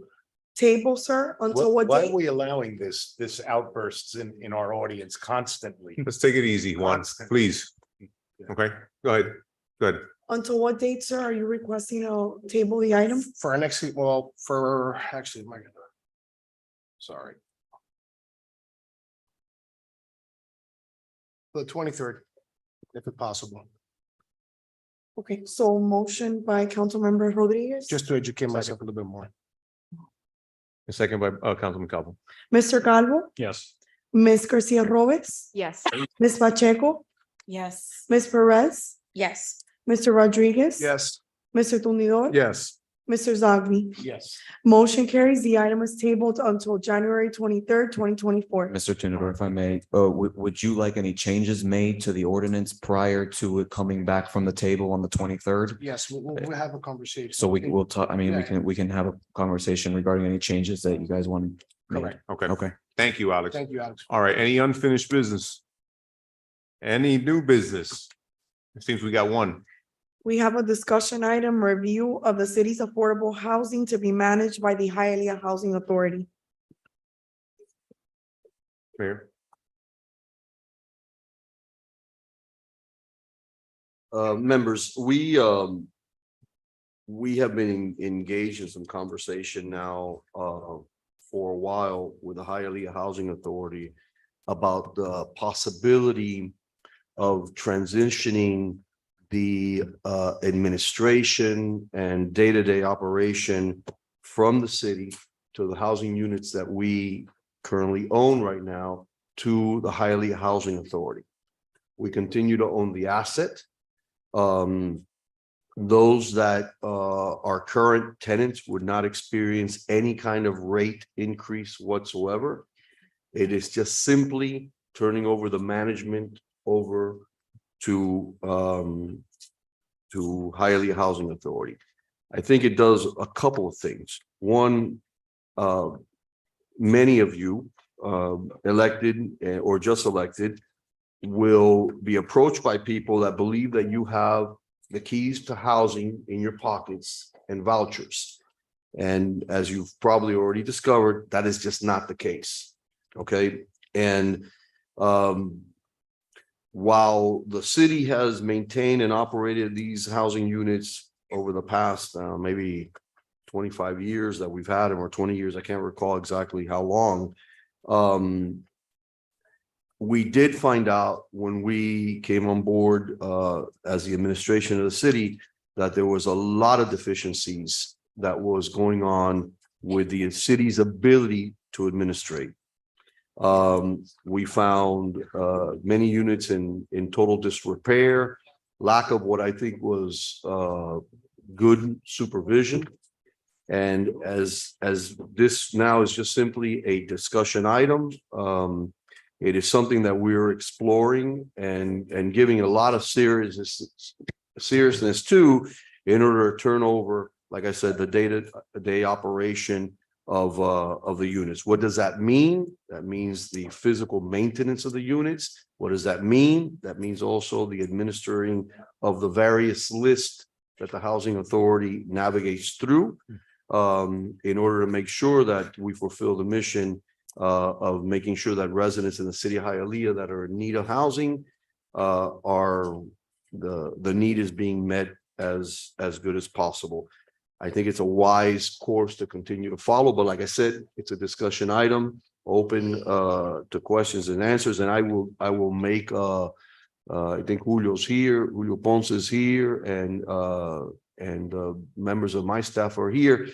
table, sir, until what Why are date? we allowing this outbursts in our audience constantly? Let's take it easy, Juan, please. Okay, go ahead. Go ahead. Until what date, sir, are you requesting to table the item? For our next, well, for actually, my. Sorry. The 23rd, if it's possible, Okay, so motion by Councilmember Rodriguez. just to educate myself a little bit more. A second by Councilman Calvin. Mr. Calvo, Yes. Ms. Garcia Robes, Yes. Ms. Pacheco, Yes. Ms. Perez, Yes. Mr. Rodriguez. Yes. Mr. Tumidor. Yes. Mr. Zagvi. Yes. Motion carries. The item is tabled until January 23rd, 2024. Mr. Tunador, if I may, would you like any changes made to the ordinance prior to it coming back from the table on the 23rd? Yes, we'll have a conversation. So we'll talk, I mean, Yeah. we can have a conversation regarding any changes that you guys want. Correct. Okay, Okay. thank you, Alex. Thank you, Alex. All right, any unfinished business? Any new business? It seems we got one. We have a discussion item, review of the city's affordable housing to be managed by the Hialeah Housing Authority. Mayor. Members, we have been engaged in some conversation now, for a while with the Hialeah Housing Authority about the possibility of transitioning the, administration and day-to-day operation from the city to the housing units that we currently own right now to the Hialeah Housing Authority. We continue to own the asset. Those that are current tenants would not experience any kind of rate increase whatsoever. It is just simply turning over the management over to Hialeah Housing Authority. I think it does a couple of things. One, many of you elected or just elected will be approached by people that believe that you have the keys to housing in your pockets and vouchers. And as you've probably already discovered, that is just not the case. Okay. And while the city has maintained and operated these housing units over the past maybe 25 years that we've had them, or 20 years, I can't recall exactly how long. We did find out when we came on board as the administration of the city that there was a lot of deficiencies that was going on with the city's ability to administrate. We found many units in total disrepair, lack of what I think was good supervision. And as this now is just simply a discussion item, it is something that we're exploring and giving a lot of seriousness to in order to turn over, like I said, the day-to-day operation of the units. What does that mean? That means the physical maintenance of the units. What does that mean? That means also the administering of the various lists that the housing authority navigates through in order to make sure that we fulfill the mission of making sure that residents in the city of Hialeah that are in need of housing are the need is being met as good as possible. I think it's a wise course to continue to follow, but like I said, it's a discussion item, open to questions and answers, and I will make I think Julio's here, Julio Ponce is here, and members of my staff are here.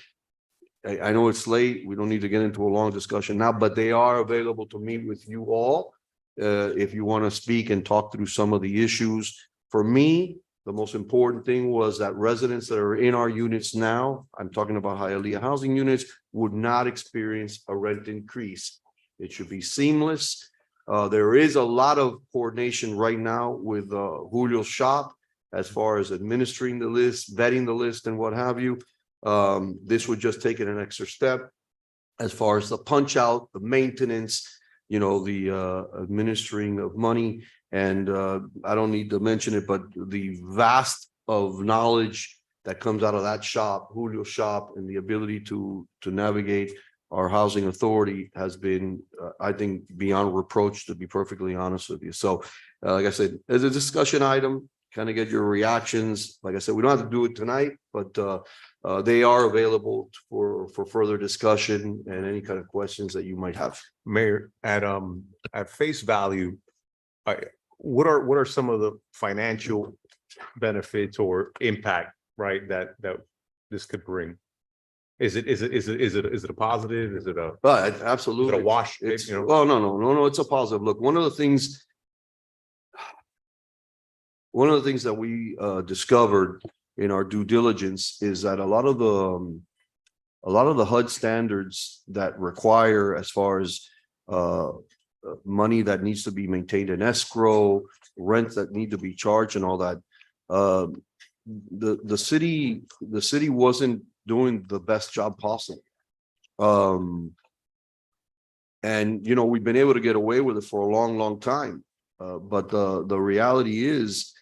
I know it's late. We don't need to get into a long discussion now, but they are available to meet with you all. If you want to speak and talk through some of the issues. For me, the most important thing was that residents that are in our units now, I'm talking about Hialeah housing units, would not experience a rent increase. It should be seamless. There is a lot of coordination right now with Julio's shop as far as administering the list, vetting the list and what have you. This would just take it an extra step as far as the punch out, the maintenance, you know, the administering of money. And I don't need to mention it, but the vast of knowledge that comes out of that shop, Julio's shop, and the ability to navigate our housing authority has been, I think, beyond reproach, to be perfectly honest with you. So, like I said, as a discussion item, kind of get your reactions. Like I said, we don't have to do it tonight, but they are available for further discussion and any kind of questions that you might have. Mayor, at face value, what are some of the financial benefits or impact, right, that this could bring? Is it a positive? Is it a Absolutely. is it a wash? It's, You know? well, no, it's a positive. Look, one of the things that we discovered in our due diligence is that a lot of the HUD standards that require, as far as money that needs to be maintained in escrow, rent that need to be charged and all that, the city wasn't doing the best job possible. And you know, we've been able to get away with it for a long time. But the reality is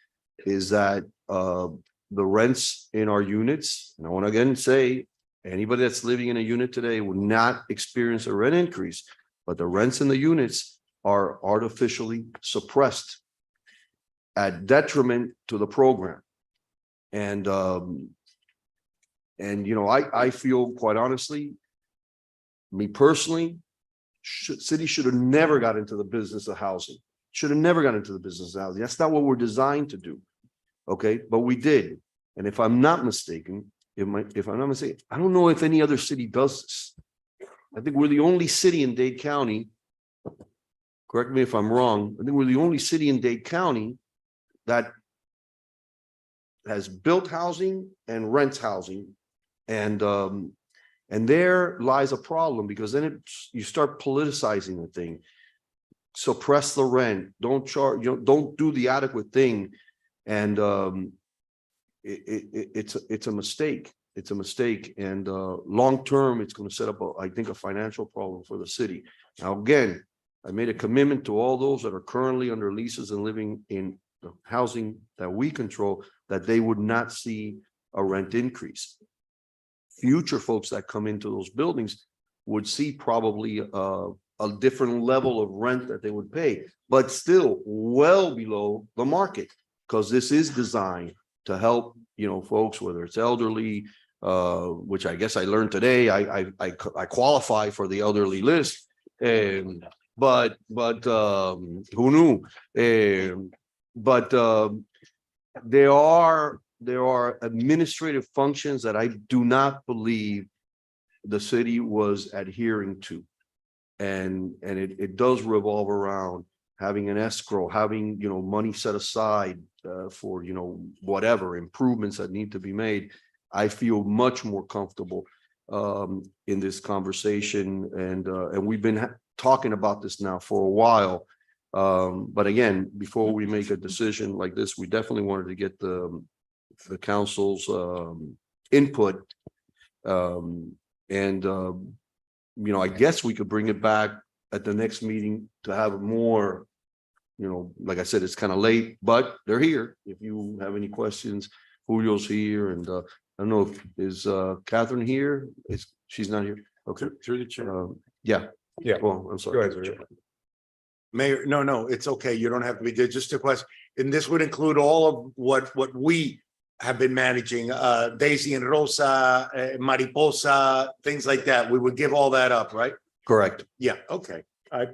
that the rents in our units, and I want to again say, anybody that's living in a unit today will not experience a rent increase, but the rents in the units are artificially suppressed at detriment to the program. And you know, I feel, quite honestly, me personally, city should have never got into the business of housing. Should have never got into the business of housing. That's not what we're designed to do. Okay, but we did. And if I'm not mistaken, I don't know if any other city does this. I think we're the only city in Dade County. Correct me if I'm wrong. I think we're the only city in Dade County that has built housing and rents housing. And there lies a problem, because then you start politicizing the thing. Suppress the rent, don't charge, don't do the adequate thing. And it's a mistake. It's a mistake. And long term, it's going to set up, I think, a financial problem for the city. Now, again, I made a commitment to all those that are currently under leases and living in the housing that we control, that they would not see a rent increase. Future folks that come into those buildings would see probably a different level of rent that they would pay, but still well below the market, because this is designed to help, you know, folks, whether it's elderly, which I guess I learned today, I qualify for the elderly list, but who knew? But there are administrative functions that I do not believe the city was adhering to. And it does revolve around having an escrow, having, you know, money set aside for, you know, whatever improvements that need to be made. I feel much more comfortable in this conversation, and we've been talking about this now for a while. But again, before we make a decision like this, we definitely wanted to get the council's input. You know, I guess we could bring it back at the next meeting to have more, you know, like I said, it's kind of late, but they're here. If you have any questions, Julio's here, and I don't know, is Catherine here? She's not here? Okay. Through the chair. Yeah. Well, I'm sorry. Go ahead, Mayor, no, it's okay. You don't have to be there. Just a question. And this would include all of what we have been managing, Daisy and Rosa, Mariposa, things like that. We would give all that up, right? Correct. Yeah, okay. I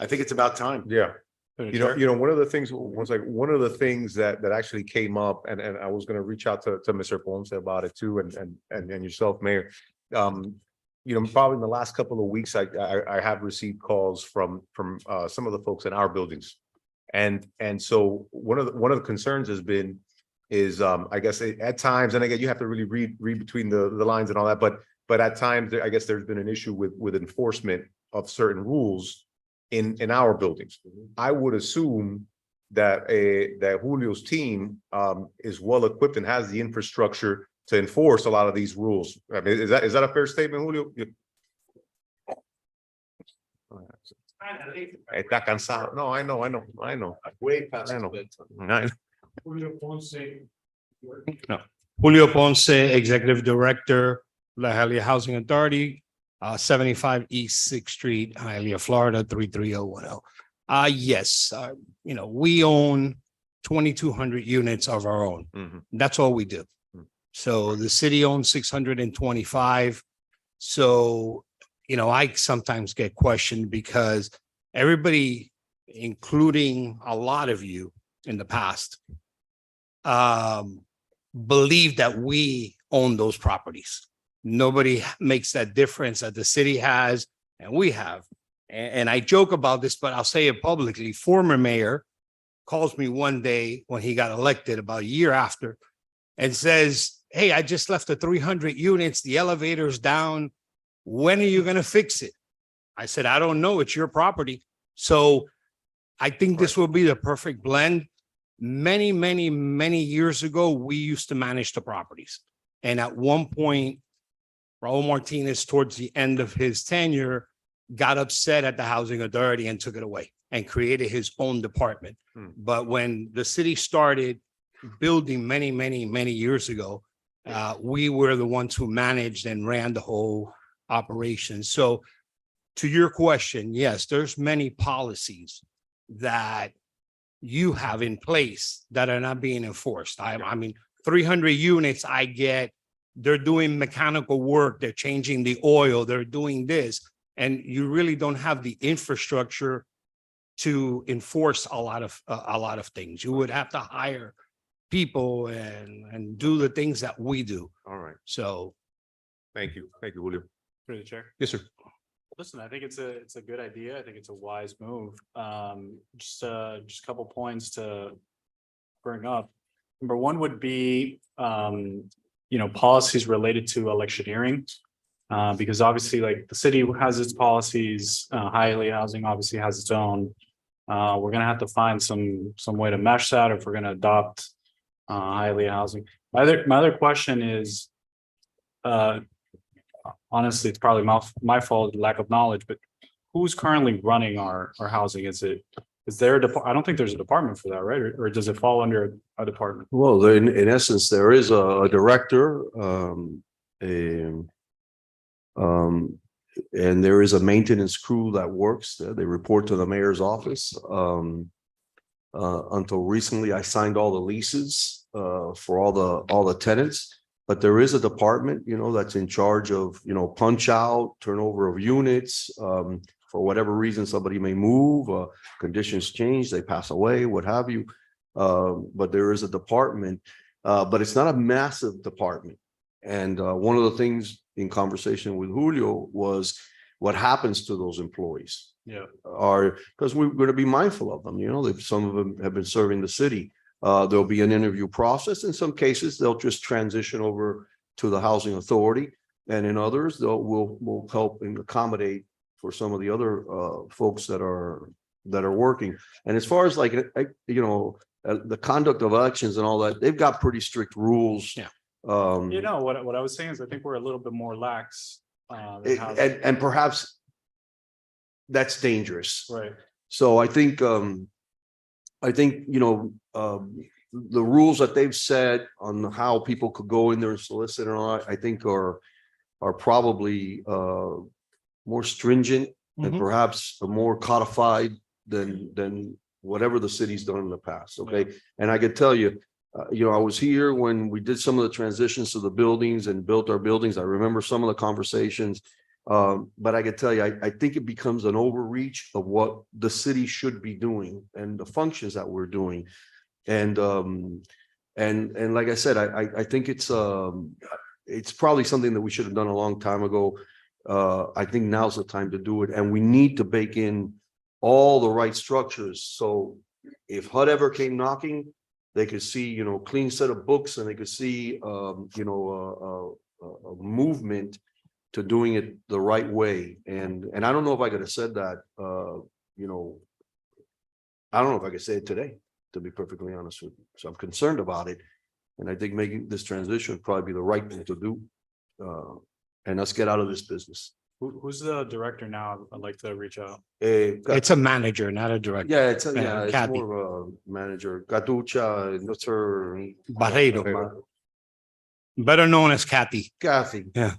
think it's about time. Yeah. One of the things, one of the things that actually came up, and I was gonna reach out to Mr. Ponce about it too, and yourself, Mayor. Probably in the last couple of weeks, I have received calls from some of the folks in our buildings. And so one of the concerns has been I guess at times, and again, you have to really read between the lines and all that, but at times, I guess there's been an issue with enforcement of certain rules in our buildings. I would assume that Julio's team is well equipped and has the infrastructure to enforce a lot of these rules. I mean, is that a fair statement, Julio? Está cansado. No, I know. Way past I know. bedtime. No. Julio Ponce, Executive Director, La Jolla Housing Authority, 75 East Sixth Street, Hialeah, Florida, 33010. Yes, we own 2,200 units of our own. That's all we do. So the city owns 625. So, I sometimes get questioned because everybody, including a lot of you in the past, believe that we own those properties. Nobody makes that difference that the city has and we have. And I joke about this, but I'll say it publicly. Former mayor calls me one day when he got elected about a year after and says, "Hey, I just left the 300 units, the elevator's down. When are you going to fix it?" I said, "I don't know. It's your property." So I think this will be the perfect blend. Many, many, many years ago, we used to manage the properties. And at one point, Raul Martinez, towards the end of his tenure, got upset at the housing authority and took it away and created his own department. But when the city started building many, many, many years ago, we were the ones who managed and ran the whole operation. So to your question, yes, there's many policies that you have in place that are not being enforced. I mean, 300 units, I get, they're doing mechanical work, they're changing the oil, they're doing this, and you really don't have the infrastructure to enforce a lot of things. You would have to hire people and do the things that we do. All right. So. Thank you, Julio. Through the chair. Yes, sir. Listen, I think it's a good idea. I think it's a wise move. Just a couple points to bring up. Number one would be, policies related to electioneering. Because obviously, like, the city has its policies, Hialeah Housing obviously has its own. We're gonna have to find some way to mesh that if we're gonna adopt Hialeah Housing. My other question is, honestly, it's probably my fault, lack of knowledge, but who's currently running our housing? Is there I don't think there's a department for that, right? Or does it fall under a department? Well, in essence, there is a director, and there is a maintenance crew that works there. They report to the mayor's office. Until recently, I signed all the leases for all the tenants. But there is a department, that's in charge of, punch out, turnover of units. For whatever reason, somebody may move, conditions change, they pass away, what have you. But there is a department, but it's not a massive department. And one of the things in conversation with Julio was what happens to those employees. Yeah. Because we're going to be mindful of them, some of them have been serving the city. There'll be an interview process. In some cases, they'll just transition over to the housing authority. And in others, we'll help and accommodate for some of the other folks that are working. And as far as the conduct of elections and all that, they've got pretty strict rules. Yeah. What I was saying is I think we're a little bit more lax. And perhaps that's dangerous. Right. So I think the rules that they've set on how people could go in there and solicit and all that, I think are probably more stringent and perhaps more codified than whatever the city's done in the past. Okay. And I could tell you, I was here when we did some of the transitions to the buildings and built our buildings. I remember some of the conversations, But I can tell you, I think it becomes an overreach of what the city should be doing and the functions that we're doing. And like I said, I think it's probably something that we should have done a long time ago. I think now's the time to do it, and we need to bake in all the right structures. So if HUD ever came knocking, they could see, you know, clean set of books, and they could see, you know, a movement to doing it the right way. And I don't know if I could have said that, you know, I don't know if I could say it today, to be perfectly honest with you. So I'm concerned about it. And I think making this transition would probably be the right thing to do. And let's get out of this business. Who's the director now? I'd like to reach out. It's a manager, not a director. Yeah, it's it's Kathy more of a manager. Catucha, what's her? Barreiro, better known as Kathy. Kathy. Yeah.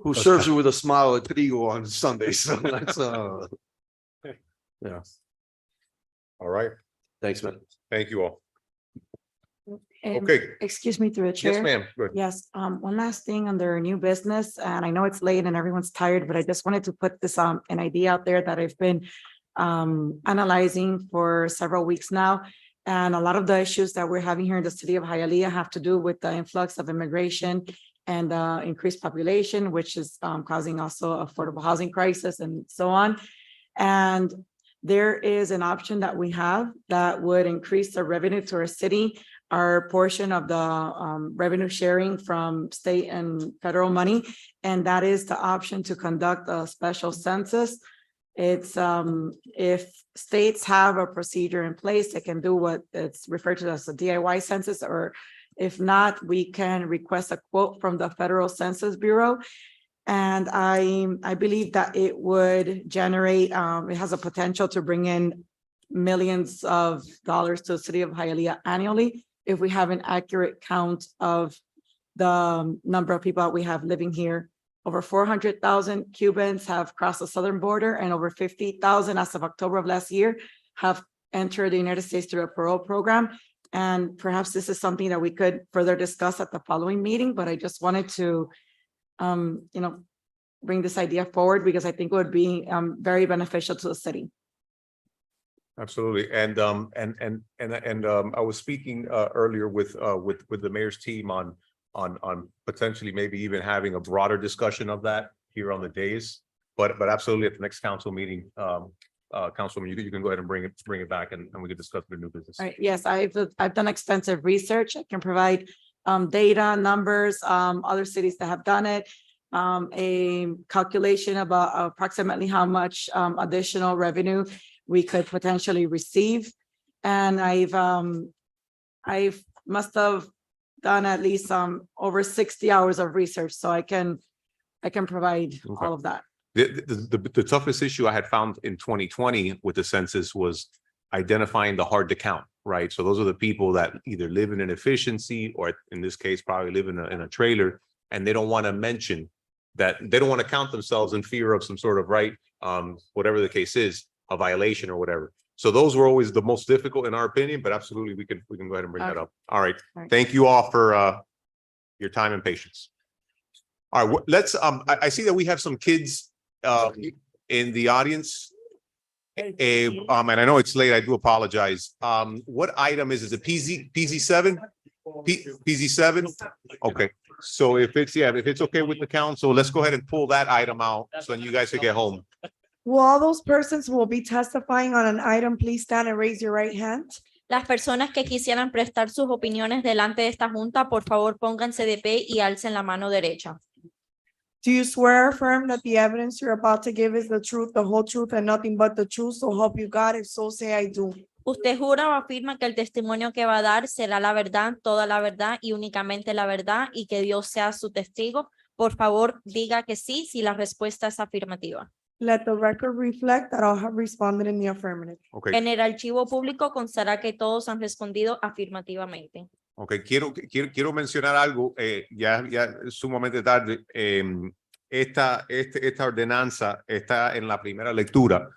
Who serves you with a smile at Trigo on Sundays. So that's yeah. All right. Thanks, man. Thank you all. And Okay. excuse me through the chair. Yes, ma'am. Good. Yes, one last thing under new business, and I know it's late and everyone's tired, but I just wanted to put this an idea out there that I've been analyzing for several weeks now. And a lot of the issues that we're having here in the city of Hialeah have to do with the influx of immigration and increased population, which is causing also affordable housing crisis and so on. And there is an option that we have that would increase the revenue to our city, our portion of the revenue sharing from state and federal money. And that is the option to conduct a special census. It's if states have a procedure in place, they can do what it's referred to as a DIY census, or if not, we can request a quote from the Federal Census Bureau. And I believe that it would generate, it has a potential to bring in millions of dollars to the city of Hialeah annually if we have an accurate count of the number of people that we have living here. Over 400,000 Cubans have crossed the southern border, and over 50,000 as of October of last year have entered the United States through a parole program. And perhaps this is something that we could further discuss at the following meeting, but I just wanted to, you know, bring this idea forward because I think it would be very beneficial to the city. Absolutely. And I was speaking earlier with the mayor's team on potentially maybe even having a broader discussion of that here on the days. But absolutely at the next council meeting, Councilwoman, you can go ahead and bring it back and we can discuss the new business. All right, yes, I've done extensive research. I can provide data, numbers, other cities that have done it, a calculation about approximately how much additional revenue we could potentially receive. And I've must have done at least over 60 hours of research, so I can provide all of that. The toughest issue I had found in 2020 with the census was identifying the hard to count, right? So those are the people that either live in an efficiency or in this case, probably live in a trailer, and they don't want to mention that they don't want to count themselves in fear of some sort of right, whatever the case is, a violation or whatever. So those were always the most difficult in our opinion, but absolutely we can go ahead and bring that up. All right. Thank you all for your time and patience. All right, let's I see that we have some kids in the audience. And I know it's late, I do apologize. What item is it? PZ7? PZ7? Okay. So if it's okay with the council, let's go ahead and pull that item out so you guys can get home. Will all those persons who will be testifying on an item, please stand and raise your right hand. Las personas que quisieran prestar sus opiniones delante de esta junta, por favor pónganse de pie y alcen la mano derecha. Do you swear or affirm that the evidence you're about to give is the truth, the whole truth, and nothing but the truth? So help you God. If so, say I do. ¿Usted jura o afirma que el testimonio que va a dar será la verdad, toda la verdad y únicamente la verdad y que Dios sea su testigo? Por favor, diga que sí si la respuesta es afirmativa. Let the record reflect that all have responded in the affirmative. Okay. En el archivo público constará que todos han respondido afirmativamente. Ok, quiero mencionar algo, ya es sumamente tarde. Esta ordenanza está en la primera lectura,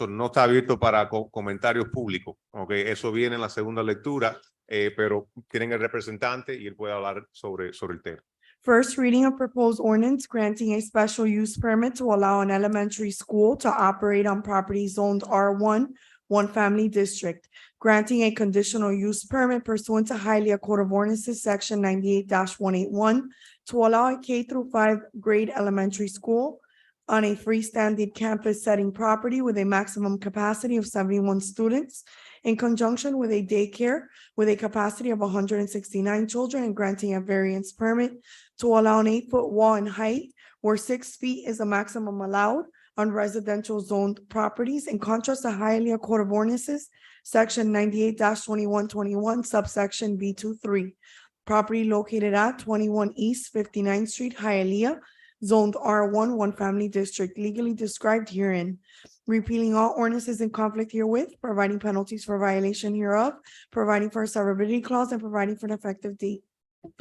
no está abierto para comentarios públicos. Ok, eso viene en la segunda lectura, pero tienen el representante y él puede hablar sobre el tema. First reading of proposed ordinance granting a special use permit to allow an elementary school to operate on property zoned R1, one family district, granting a conditional use permit pursuant to Hialeah Code of Ordinances, section 98-181, to allow a K through 5 grade elementary school on a freestanding campus setting property with a maximum capacity of 71 students in conjunction with a daycare with a capacity of 169 children, and granting a variance permit to allow an 8-foot wall in height where 6 feet is the maximum allowed on residential zoned properties, in contrast to Hialeah Code of Ordinances, section 98-2121, subsection B23. Property located at 21 East 59th Street, Hialeah, zoned R1, one family district, legally described herein, repealing all ordinances in conflict herewith, providing penalties for violation hereof, providing for a severability clause, and providing for an effective date.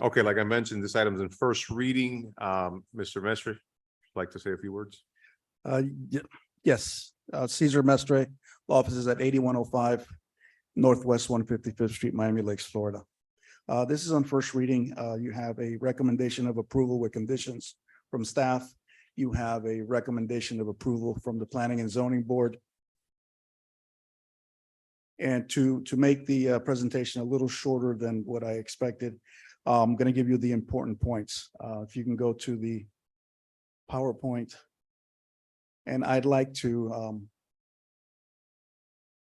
Okay, like I mentioned, this item's in first reading. Mr. Mestre, like to say a few words? Yes, Cesar Mestre, offices at 8105 Northwest 155th Street, Miami Lakes, Florida. This is on first reading. You have a recommendation of approval with conditions from staff. You have a recommendation of approval from the Planning and Zoning Board. And to make the presentation a little shorter than what I expected, I'm going to give you the important points. If you can go to the PowerPoint. And I'd like to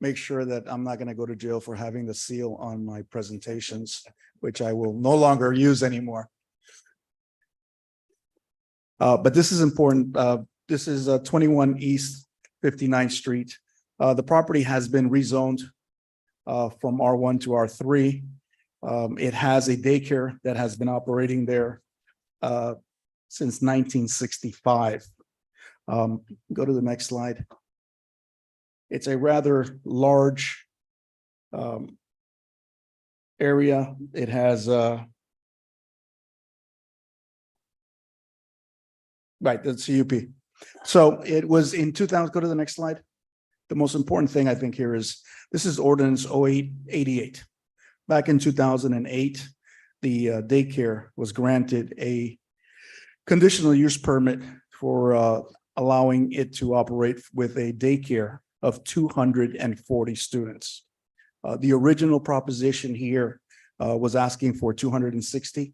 make sure that I'm not going to go to jail for having the seal on my presentations, which I will no longer use anymore. But this is important. This is 21 East 59th Street. The property has been rezoned from R1 to R3. It has a daycare that has been operating there since 1965. Go to the next slide. It's a rather large area. It has right, the CUP. So it was in 2000, go to the next slide. The most important thing I think here is, this is ordinance 0888. Back in 2008, the daycare was granted a conditional use permit for allowing it to operate with a daycare of 240 students. The original proposition here was asking for 260.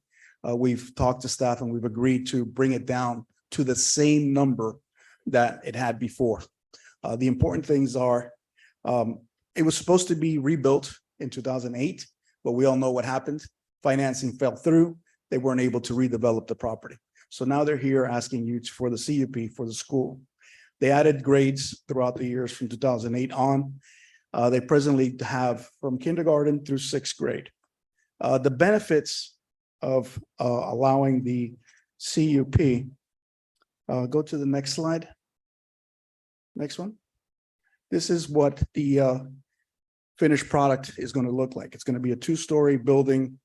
We've talked to staff and we've agreed to bring it down to the same number that it had before. The important things are, it was supposed to be rebuilt in 2008, but we all know what happened. Financing fell through. They weren't able to redevelop the property. So now they're here asking you for the CUP for the school. They added grades throughout the years from 2008 on. They presently have from kindergarten through 6th grade. The benefits of allowing the CUP, go to the next slide. Next one. This is what the finished product is going to look like. It's going to be a 2-story building.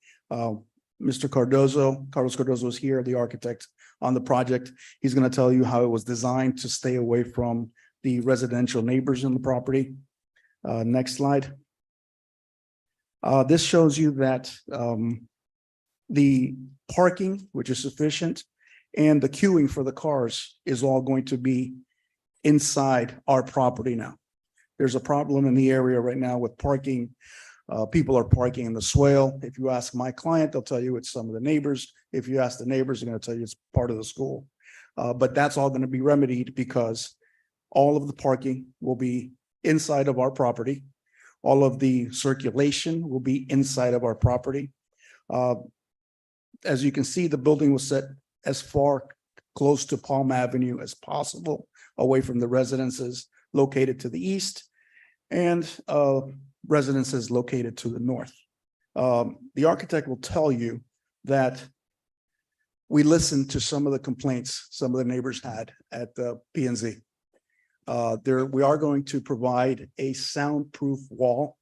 Mr. Carlos Cardozo is here, the architect on the project. He's going to tell you how it was designed to stay away from the residential neighbors in the property. Next slide. This shows you that the parking, which is sufficient, and the queuing for the cars is all going to be inside our property now. There's a problem in the area right now with parking. People are parking in the swale. If you ask my client, they'll tell you it's some of the neighbors. If you ask the neighbors, they're going to tell you it's part of the school. But that's all going to be remedied because all of the parking will be inside of our property. All of the circulation will be inside of our property. As you can see, the building was set as far close to Palm Avenue as possible, away from the residences located to the east and residences located to the north. The architect will tell you that we listened to some of the complaints some of the neighbors had at the P&Z. We are going to provide a soundproof wall,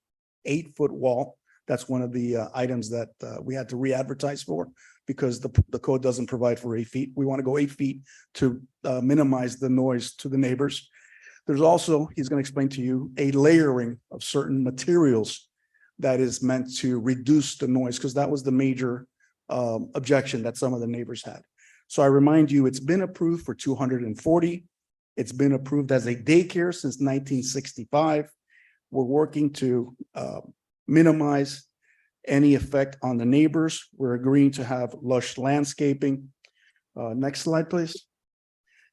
8-foot wall. That's one of the items that we had to re-advertise for because the code doesn't provide for 8 feet. We want to go 8 feet to minimize the noise to the neighbors. There's also, he's going to explain to you, a layering of certain materials that is meant to reduce the noise because that was the major objection that some of the neighbors had. So I remind you, it's been approved for 240. It's been approved as a daycare since 1965. We're working to minimize any effect on the neighbors. We're agreeing to have lush landscaping. Next slide, please.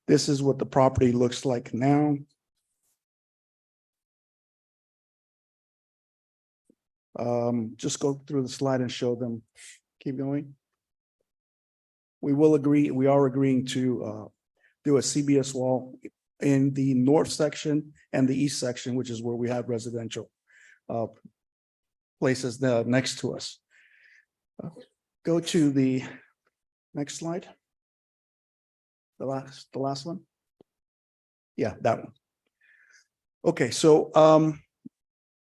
This is what the property looks like now. Just go through the slide and show them. Keep going. We are agreeing to do a CBS wall in the north section and the east section, which is where we have residential places next to us. Go to the next slide. The last one. Yeah, that one. Okay, so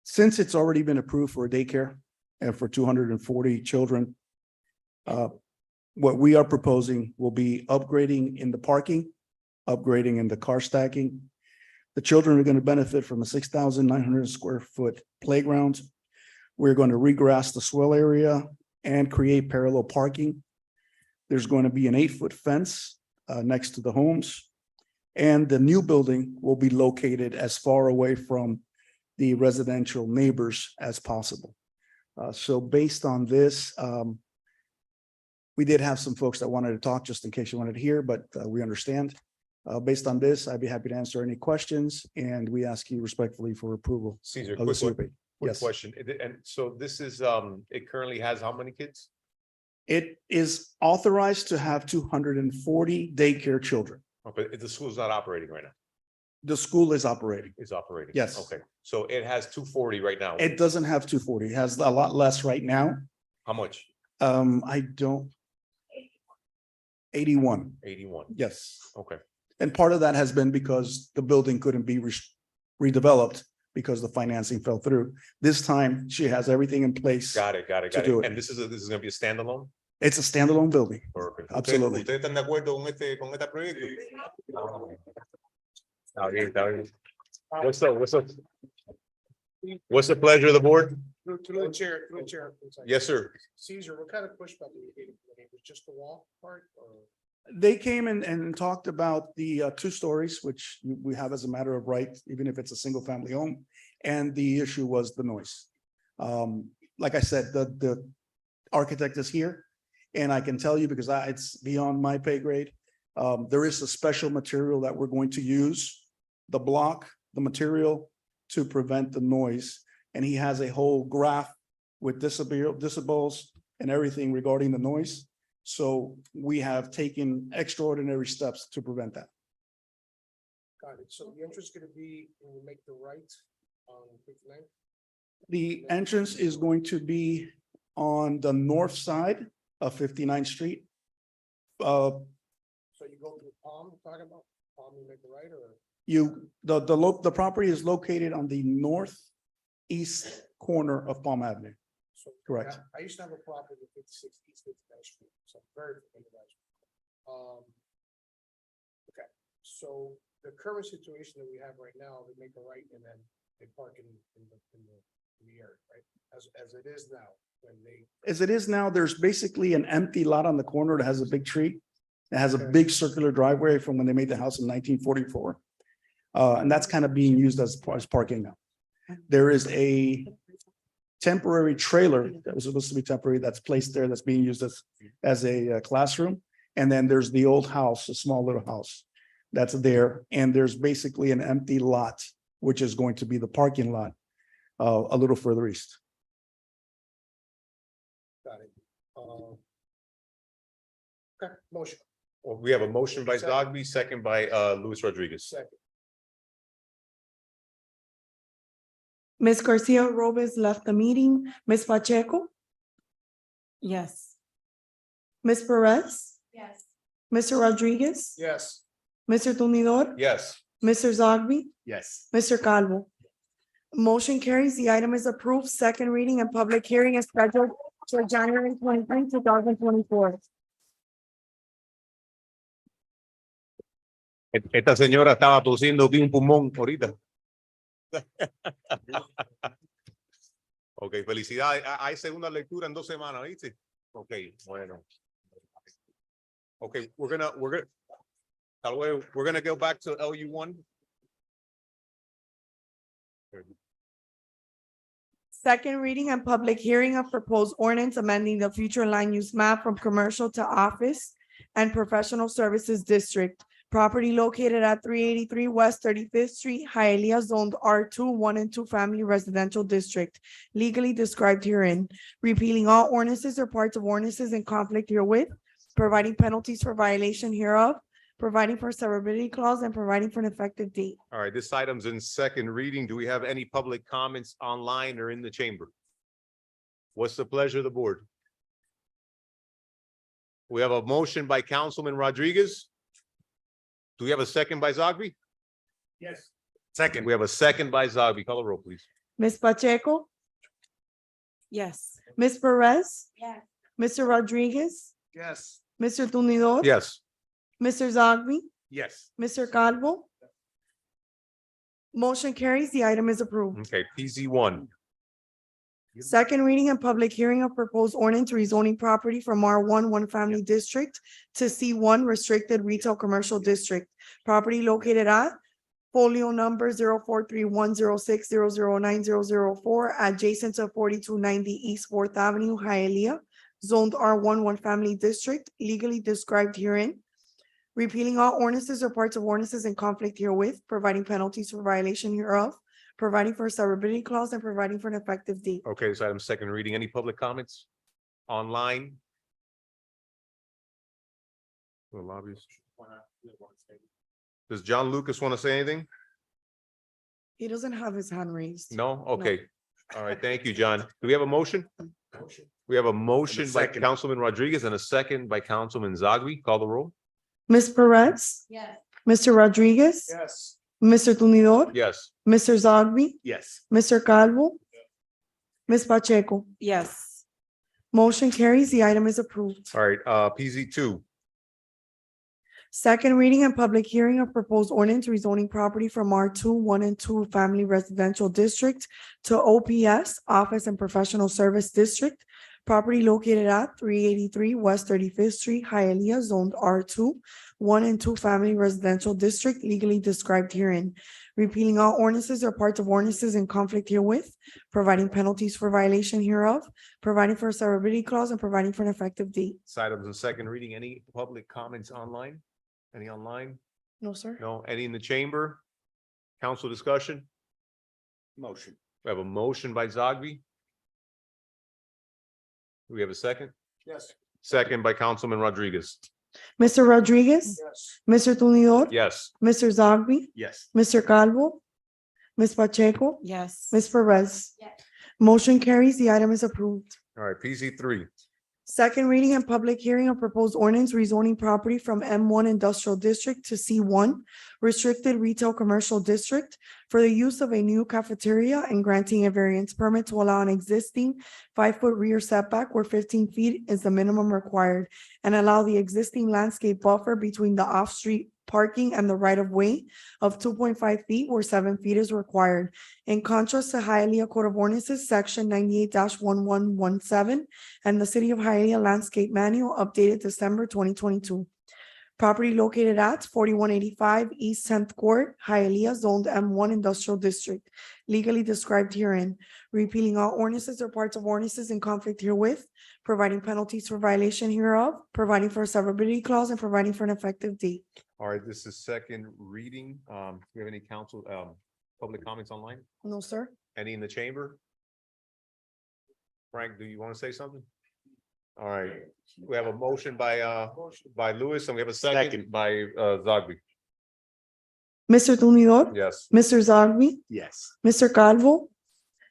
since it's already been approved for a daycare and for 240 children, what we are proposing will be upgrading in the parking, upgrading in the car stacking. The children are going to benefit from a 6,900 square foot playground. We're going to regrass the swell area and create parallel parking. There's going to be an 8-foot fence next to the homes. And the new building will be located as far away from the residential neighbors as possible. So based on this, we did have some folks that wanted to talk, just in case you wanted to hear, but we understand. Based on this, I'd be happy to answer any questions, and we ask you respectfully for approval. Caesar, of the quick survey. quick Yes. question. And so this is, it currently has how many kids? It is authorized to have 240 daycare children. Okay, the school's not operating right now. The school is operating. It's operating. Yes. Okay, so it has 240 right now. It doesn't have 240. It has a lot less right now. How much? I don't. 81. 81. Yes. Okay. And part of that has been because the building couldn't be redeveloped because the financing fell through. This time, she has everything in place. Got it. To do it. And this is gonna be a standalone? It's a standalone building. Perfect. Absolutely. ¿Ustedes están de acuerdo con este proyecto? Está bien, está bien. What's up? What's the pleasure of the board? To the chair, to the chair. Yes, sir. Caesar, what kind of pushback did you get? Was just the wall part or? They came and talked about the 2 stories, which we have as a matter of right, even if it's a single family home. And the issue was the noise. Like I said, the architect is here. And I can tell you, because it's beyond my pay grade, there is a special material that we're going to use, the block, the material, to prevent the noise. And he has a whole graph with decibels and everything regarding the noise. So we have taken extraordinary steps to prevent that. Got it. So the entrance is gonna be, when you make the right on 59? The entrance is going to be on the north side of 59th Street. So you go through Palm, talking about Palm, you make the right or? The property is located on the northeast corner of Palm Avenue. So, Correct. yeah, I used to have a property at 56 East 59th Street, so I'm very familiar with that. Okay, so the current situation that we have right now, they make a right and then they park in the area, right? As it is now, when they. As it is now, there's basically an empty lot on the corner that has a big tree. It has a Okay. big circular driveway from when they made the house in 1944. And that's kind of being used as parking now. There is a temporary trailer that was supposed to be temporary that's placed there, that's being used as a classroom. And then there's the old house, a small little house that's there. And there's basically an empty lot, which is going to be the parking lot a little further east. Got it. Okay, motion. Well, we have a motion by Second. Zogby, second by Luis Rodriguez. Second. Ms. Garcia Robes left the meeting. Ms. Pacheco, Yes. Ms. Perez, Yes. Mr. Rodriguez, Yes. Mr. Tumidor, Yes. Mr. Zogby, Yes. Mr. Calvo. Motion carries. The item is approved. Second reading and public hearing is scheduled for January 23, 2024. Esta señora estaba tosiendo de un pulmón ahorita. Ok, felicidades. Hay segunda lectura en 2 semanas, ¿viste? Okay, bueno. Okay, we're gonna, by the way, we're gonna go back to LU1. Second reading and public hearing of proposed ordinance amending the future land use map from commercial to office and professional services district. Property located at 383 West 35th Street, Hialeah, zoned R2, 1 and 2 family residential district, legally described herein, repealing all ordinances or parts of ordinances in conflict herewith, providing penalties for violation hereof, providing for severability clause, and providing for an effective date. All right, this item's in second reading. Do we have any public comments online or in the chamber? What's the pleasure of the board? We have a motion by Councilman Rodriguez. Do we have a second by Zogby? Yes. Second. We have a second by Zogby. Call the roll, please. Ms. Pacheco, Yes. Ms. Perez, Yes. Mr. Rodriguez, Yes. Mr. Tumidor. Yes. Mr. Zogby, Yes. Mr. Calvo. Motion carries. The item is approved. Okay, PZ1. Second reading and public hearing of proposed ordinance rezoning property from R1 one family district to C1 restricted retail commercial district. Property located at folio number 043106009004, adjacent to 4290 East Fourth Avenue, Hialeah, zoned R1 one family district, legally described herein. Repealing all ordinances or parts of ordinances in conflict herewith, providing penalties for violation hereof, providing for a severability clause, and providing for an effective date. Okay, this item's second reading. Any public comments? Online? The lobbies. Does John Lucas want to say anything? He doesn't have his hand raised. No? Okay. All right, thank you, John. Do we have a motion? We have a motion by second. Councilman Rodriguez and a second by Councilman Zogby. Call the roll. Ms. Perez, Yes. Mr. Rodriguez, Yes. Mr. Tumidor, Yes. Mr. Zogby, Yes. Mr. Calvo, Ms. Pacheco. Yes. Motion carries. The item is approved. All right, PZ2. Second reading and public hearing of proposed ordinance rezoning property from R2 1 and 2 family residential district to OPS office and professional service district. Property located at 383 West 35th Street, Hialeah, zoned R2, 1 and 2 family residential district, legally described herein. Repealing all ordinances or parts of ordinances in conflict herewith, providing penalties for violation hereof, providing for a severability clause, and providing for an effective date. This item's in second reading. Any public comments online? Any online? No, sir. No? Any in the chamber? Council discussion? Motion. We have a motion by Zogby. Do we have a second? Yes. Second by Councilman Rodriguez. Mr. Rodriguez, Yes. Mr. Tumidor, Yes. Mr. Zogby, Yes. Mr. Calvo, Ms. Pacheco, Yes. Ms. Perez. Yes. Motion carries. The item is approved. All right, PZ3. Second reading and public hearing of proposed ordinance rezoning property from M1 Industrial District to C1 Restricted Retail Commercial District for the use of a new cafeteria and granting a variance permit to allow an existing 5-foot rear setback where 15 feet is the minimum required and allow the existing landscape buffer between the off-street parking and the right-of-way of 2.5 feet where 7 feet is required. In contrast to Hialeah Code of Ordinances, Section 98-1117 and the City of Hialeah Landscape Manual updated December 2022. Property located at 4185 East 10th Court, Hialeah, zoned M1 Industrial District, legally described herein, repealing all ordinances or parts of ordinances in conflict herewith, providing penalties for violation hereof, providing for a severability clause, and providing for an effective date. All right, this is second reading. Do we have any council, public comments online? No, sir. Any in the chamber? Frank, do you want to say something? All right, we have a motion by Lewis and we have a second by Zogby. Mr. Tumidor, Yes. Mr. Zogby, Yes. Mr. Calvo,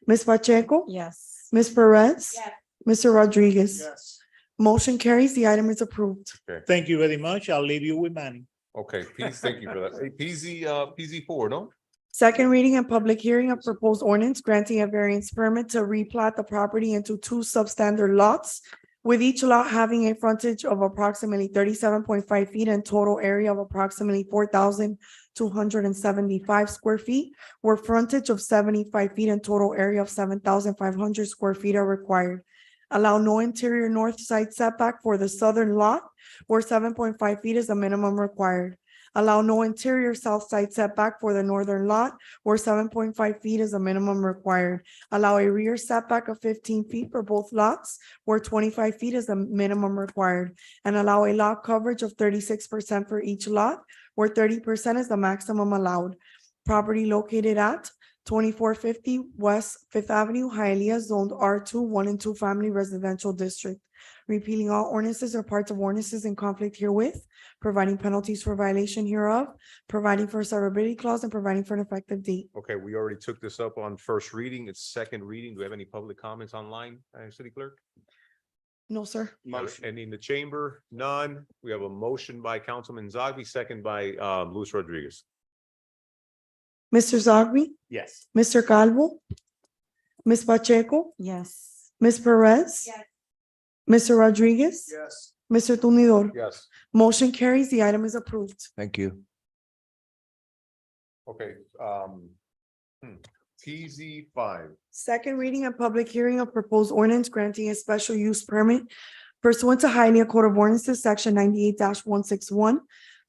Ms. Pacheco, Yes. Ms. Perez, Yes. Mr. Rodriguez. Yes. Motion carries. The item is approved. Thank you very much. I'll leave you with Manny. Okay, thank you for that. Hey, PZ4, no? Second reading and public hearing of proposed ordinance granting a variance permit to replat the property into 2 substandard lots, with each lot having a frontage of approximately 37.5 feet and total area of approximately 4,275 square feet, where frontage of 75 feet and total area of 7,500 square feet are required. Allow no interior north side setback for the southern lot where 7.5 feet is the minimum required. Allow no interior south side setback for the northern lot where 7.5 feet is the minimum required. Allow a rear setback of 15 feet for both lots where 25 feet is the minimum required. And allow a lot coverage of 36% for each lot where 30% is the maximum allowed. Property located at 2450 West Fifth Avenue, Hialeah, zoned R2, 1 and 2 family residential district. Repealing all ordinances or parts of ordinances in conflict herewith, providing penalties for violation hereof, providing for a severability clause, and providing for an effective date. Okay, we already took this up on first reading. It's second reading. Do we have any public comments online, City Clerk? No, sir. Any in the chamber? None. We have a motion by Councilman Zaghi, second by Luis Rodriguez. Mr. Zogby, Yes. Mr. Calvo, Ms. Pacheco, Yes. Ms. Perez, Mr. Rodriguez, Yes. Mr. Tumidor. Yes. Motion carries. The item is approved. Thank you. Okay, TZ 5. Second reading and public hearing of proposed ordinance granting a special use permit pursuant to Hialeah Code of Ordinances, section 98-161,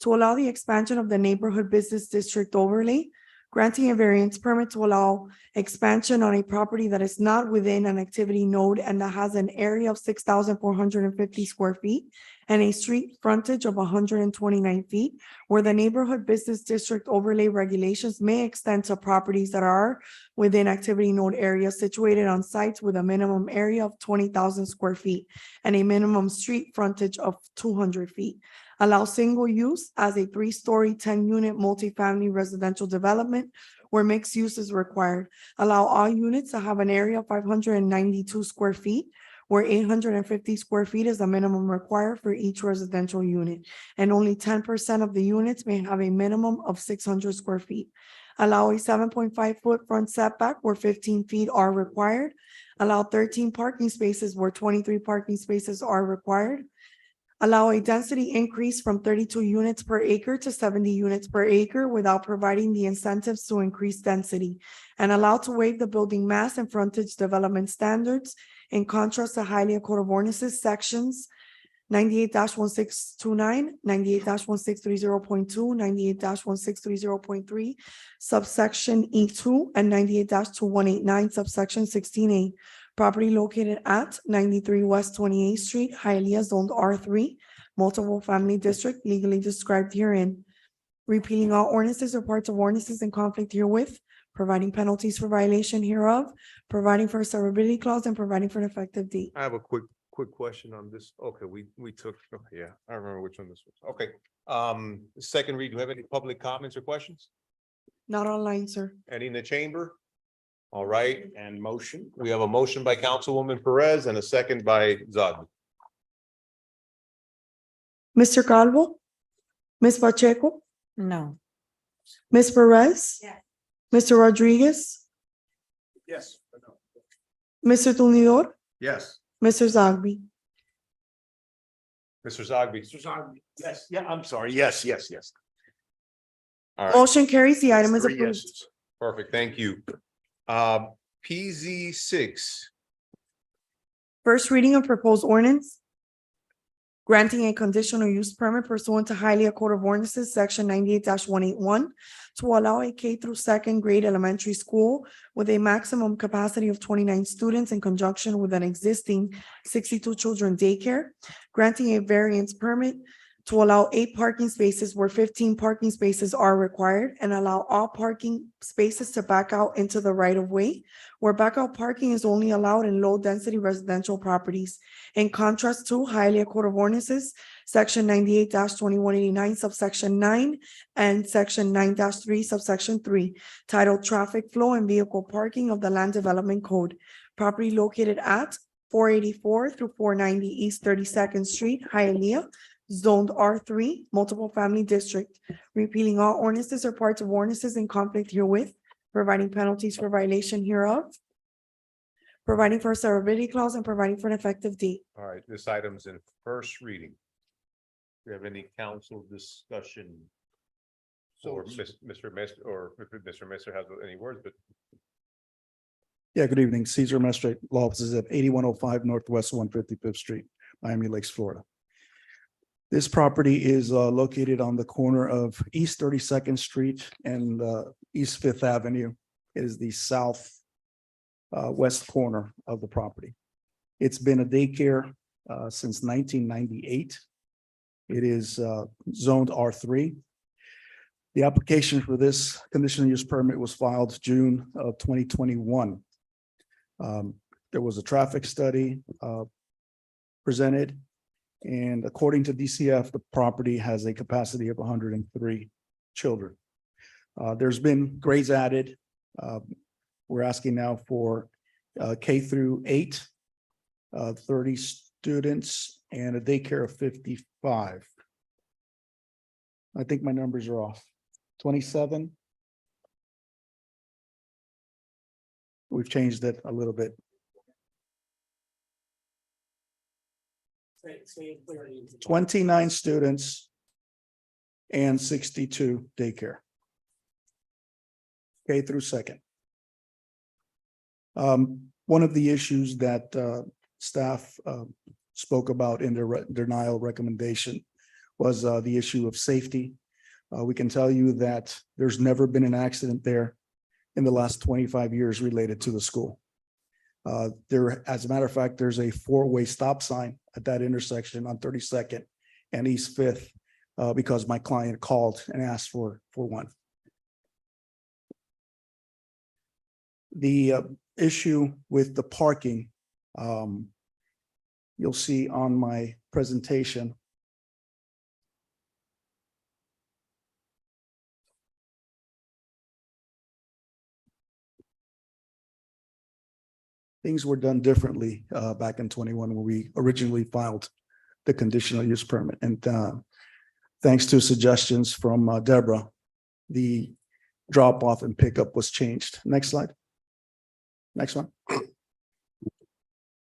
to allow the expansion of the neighborhood business district overlay, granting a variance permit to allow expansion on a property that is not within an activity node and that has an area of 6,450 square feet and a street frontage of 129 feet, where the neighborhood business district overlay regulations may extend to properties that are within activity node areas situated on sites with a minimum area of 20,000 square feet and a minimum street frontage of 200 feet. Allow single use as a 3-story, 10-unit multifamily residential development where mixed use is required. Allow all units to have an area of 592 square feet, where 850 square feet is the minimum required for each residential unit, and only 10% of the units may have a minimum of 600 square feet. Allow a 7.5-foot front setback where 15 feet are required. Allow 13 parking spaces where 23 parking spaces are required. Allow a density increase from 32 units per acre to 70 units per acre without providing the incentives to increase density, and allow to waive the building mass and frontage development standards in contrast to Hialeah Code of Ordinances sections 98-1629, 98-1630.2, 98-1630.3, subsection E2, and 98-2189, subsection 16A. Property located at 93 West 28th Street, Hialeah, zoned R3, multiple family district legally described herein. Repealing all ordinances or parts of ordinances in conflict herewith, providing penalties for violation hereof, providing for a severability clause, and providing for an effective date. I have a quick question on this. Okay, we took, okay, yeah, I remember which one this was. Okay, second read, do you have any public comments or questions? Not online, sir. Any in the chamber? All right, And motion. we have a motion by Councilwoman Perez and a second by Zaghi. Mr. Calvo, Ms. Pacheco, No. Ms. Perez, Mr. Rodriguez, Yes. Mr. Tumidor, Yes. Mr. Zogby. Mr. Zaghi. Yes, yeah, I'm sorry. Yes. All right. Motion carries. The item is Three approved. yeses. Perfect, thank you. PZ 6. First reading of proposed ordinance granting a conditional use permit pursuant to Hialeah Code of Ordinances, section 98-181, to allow a K through second grade elementary school with a maximum capacity of 29 students in conjunction with an existing 62 children daycare, granting a variance permit to allow 8 parking spaces where 15 parking spaces are required, and allow all parking spaces to back out into the right of way, where backout parking is only allowed in low-density residential properties. In contrast to Hialeah Code of Ordinances, section 98-2189, subsection 9, and section 9-3, subsection 3, titled Traffic Flow and Vehicle Parking of the Land Development Code. Property located at 484 through 490 East 32nd Street, Hialeah, zoned R3, multiple family district, repealing all ordinances or parts of ordinances in conflict herewith, providing penalties for violation hereof, providing for a severability clause, and providing for an effective date. All right, this item's in first reading. Do you have any council discussion? Or Mr. Messer, or if Mr. Messer has any words, but Yeah, good evening. Cesar Mestre, law offices at 8105 Northwest 155th Street, Miami Lakes, Florida. This property is located on the corner of East 32nd Street and East Fifth Avenue. It is the south west corner of the property. It's been a daycare since 1998. It is zoned R3. The application for this conditional use permit was filed June of 2021. There was a traffic study presented, and according to DCF, the property has a capacity of 103 children. There's been grades added. We're asking now for K through 8, 30 students, and a daycare of 55. I think my numbers are off. 27. We've changed it a little bit. 29 students and 62 daycare. K through second. One of the issues that staff spoke about in their denial recommendation was the issue of safety. We can tell you that there's never been an accident there in the last 25 years related to the school. There, as a matter of fact, there's a 4-way stop sign at that intersection on 32nd and East 5th because my client called and asked for one. The issue with the parking, you'll see on my presentation. Things were done differently back in 21 when we originally filed the conditional use permit. And thanks to suggestions from Deborah, the drop off and pickup was changed. Next slide. Next one.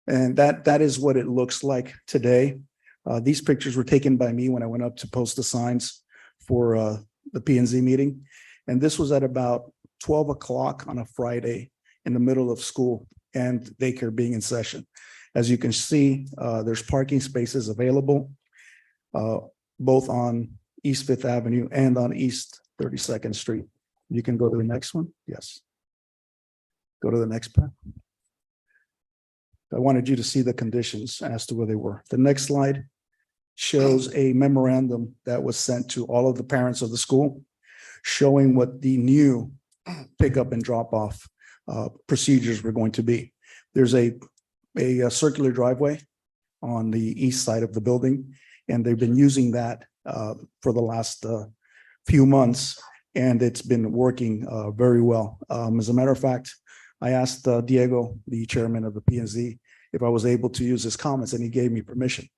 And that is what it looks like today. These pictures were taken by me when I went up to post the signs for the P&Z meeting. And this was at about 12 o'clock on a Friday in the middle of school and daycare being in session. As you can see, there's parking spaces available both on East Fifth Avenue and on East 32nd Street. You can go to the next one. Yes. Go to the next path. I wanted you to see the conditions as to where they were. The next slide shows a memorandum that was sent to all of the parents of the school showing what the new pickup and drop off procedures were going to be. There's a circular driveway on the east side of the building, and they've been using that for the last few months, and it's been working very well. As a matter of fact, I asked Diego, the chairman of the P&Z, if I was able to use his comments, and he gave me permission.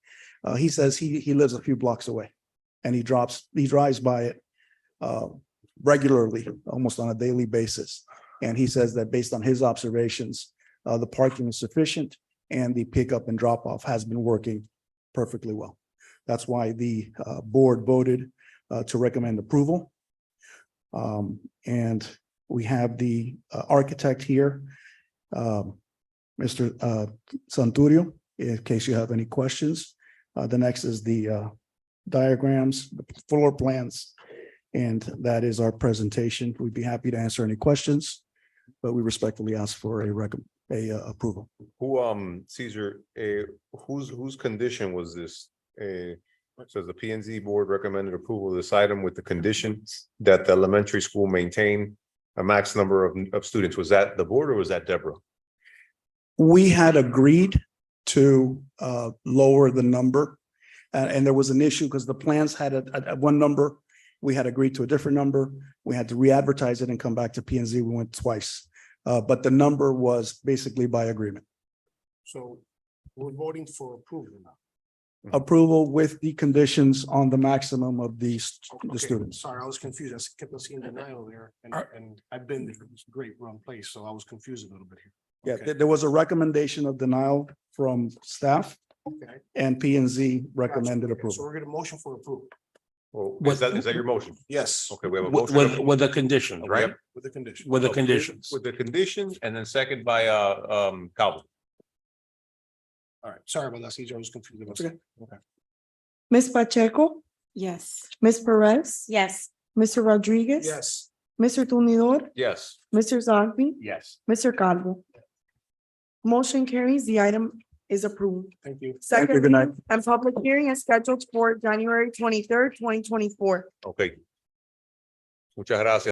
He says he lives a few blocks away, and he drives by it regularly, almost on a daily basis. And he says that based on his observations, the parking is sufficient and the pickup and drop off has been working perfectly well. That's why the board voted to recommend approval. And we have the architect here, Mr. Santurio, in case you have any questions. The next is the diagrams, the floor plans, and that is our presentation. We'd be happy to answer any questions, but we respectfully ask for approval. Who, Caesar, whose condition was this? So the P and Z board recommended approval of this item with the condition that the elementary school maintain a max number of students. Was that the board or was that Deborah? We had agreed to lower the number, and there was an issue because the plans had a one number. We had agreed to a different number. We had to re-advertise it and come back to P and Z. We went twice, but the number was basically by agreement. So we're voting for approval now. Approval with the conditions on the maximum of the Okay, students. Sorry, I was confused. I kept on seeing denial there, and I've been there. It's a great run place, so I was confused a little bit here. Yeah, Okay. there was a recommendation of denial from staff, Okay. and P and Z recommended Gotcha. Okay, So approval. we're getting a motion for approval. Well, With- is that your motion? Yes, Okay, we have a With, motion. with the conditions, We right? have- with the condition. With the Okay, conditions. With the conditions and then second by Calvin. All right, sorry about that, CJ, I was confused. That's okay. Ms. Pacheco, Yes. Ms. Perez, Yes. Mr. Rodriguez. Yes. Mr. Tumidor, Yes. Mr. Zagpi, Yes. Mr. Calvo. Motion carries, the item is approved. Thank you. Second good night. reading and public hearing is scheduled for January 23rd, 2024. Okay. Muchas gracias.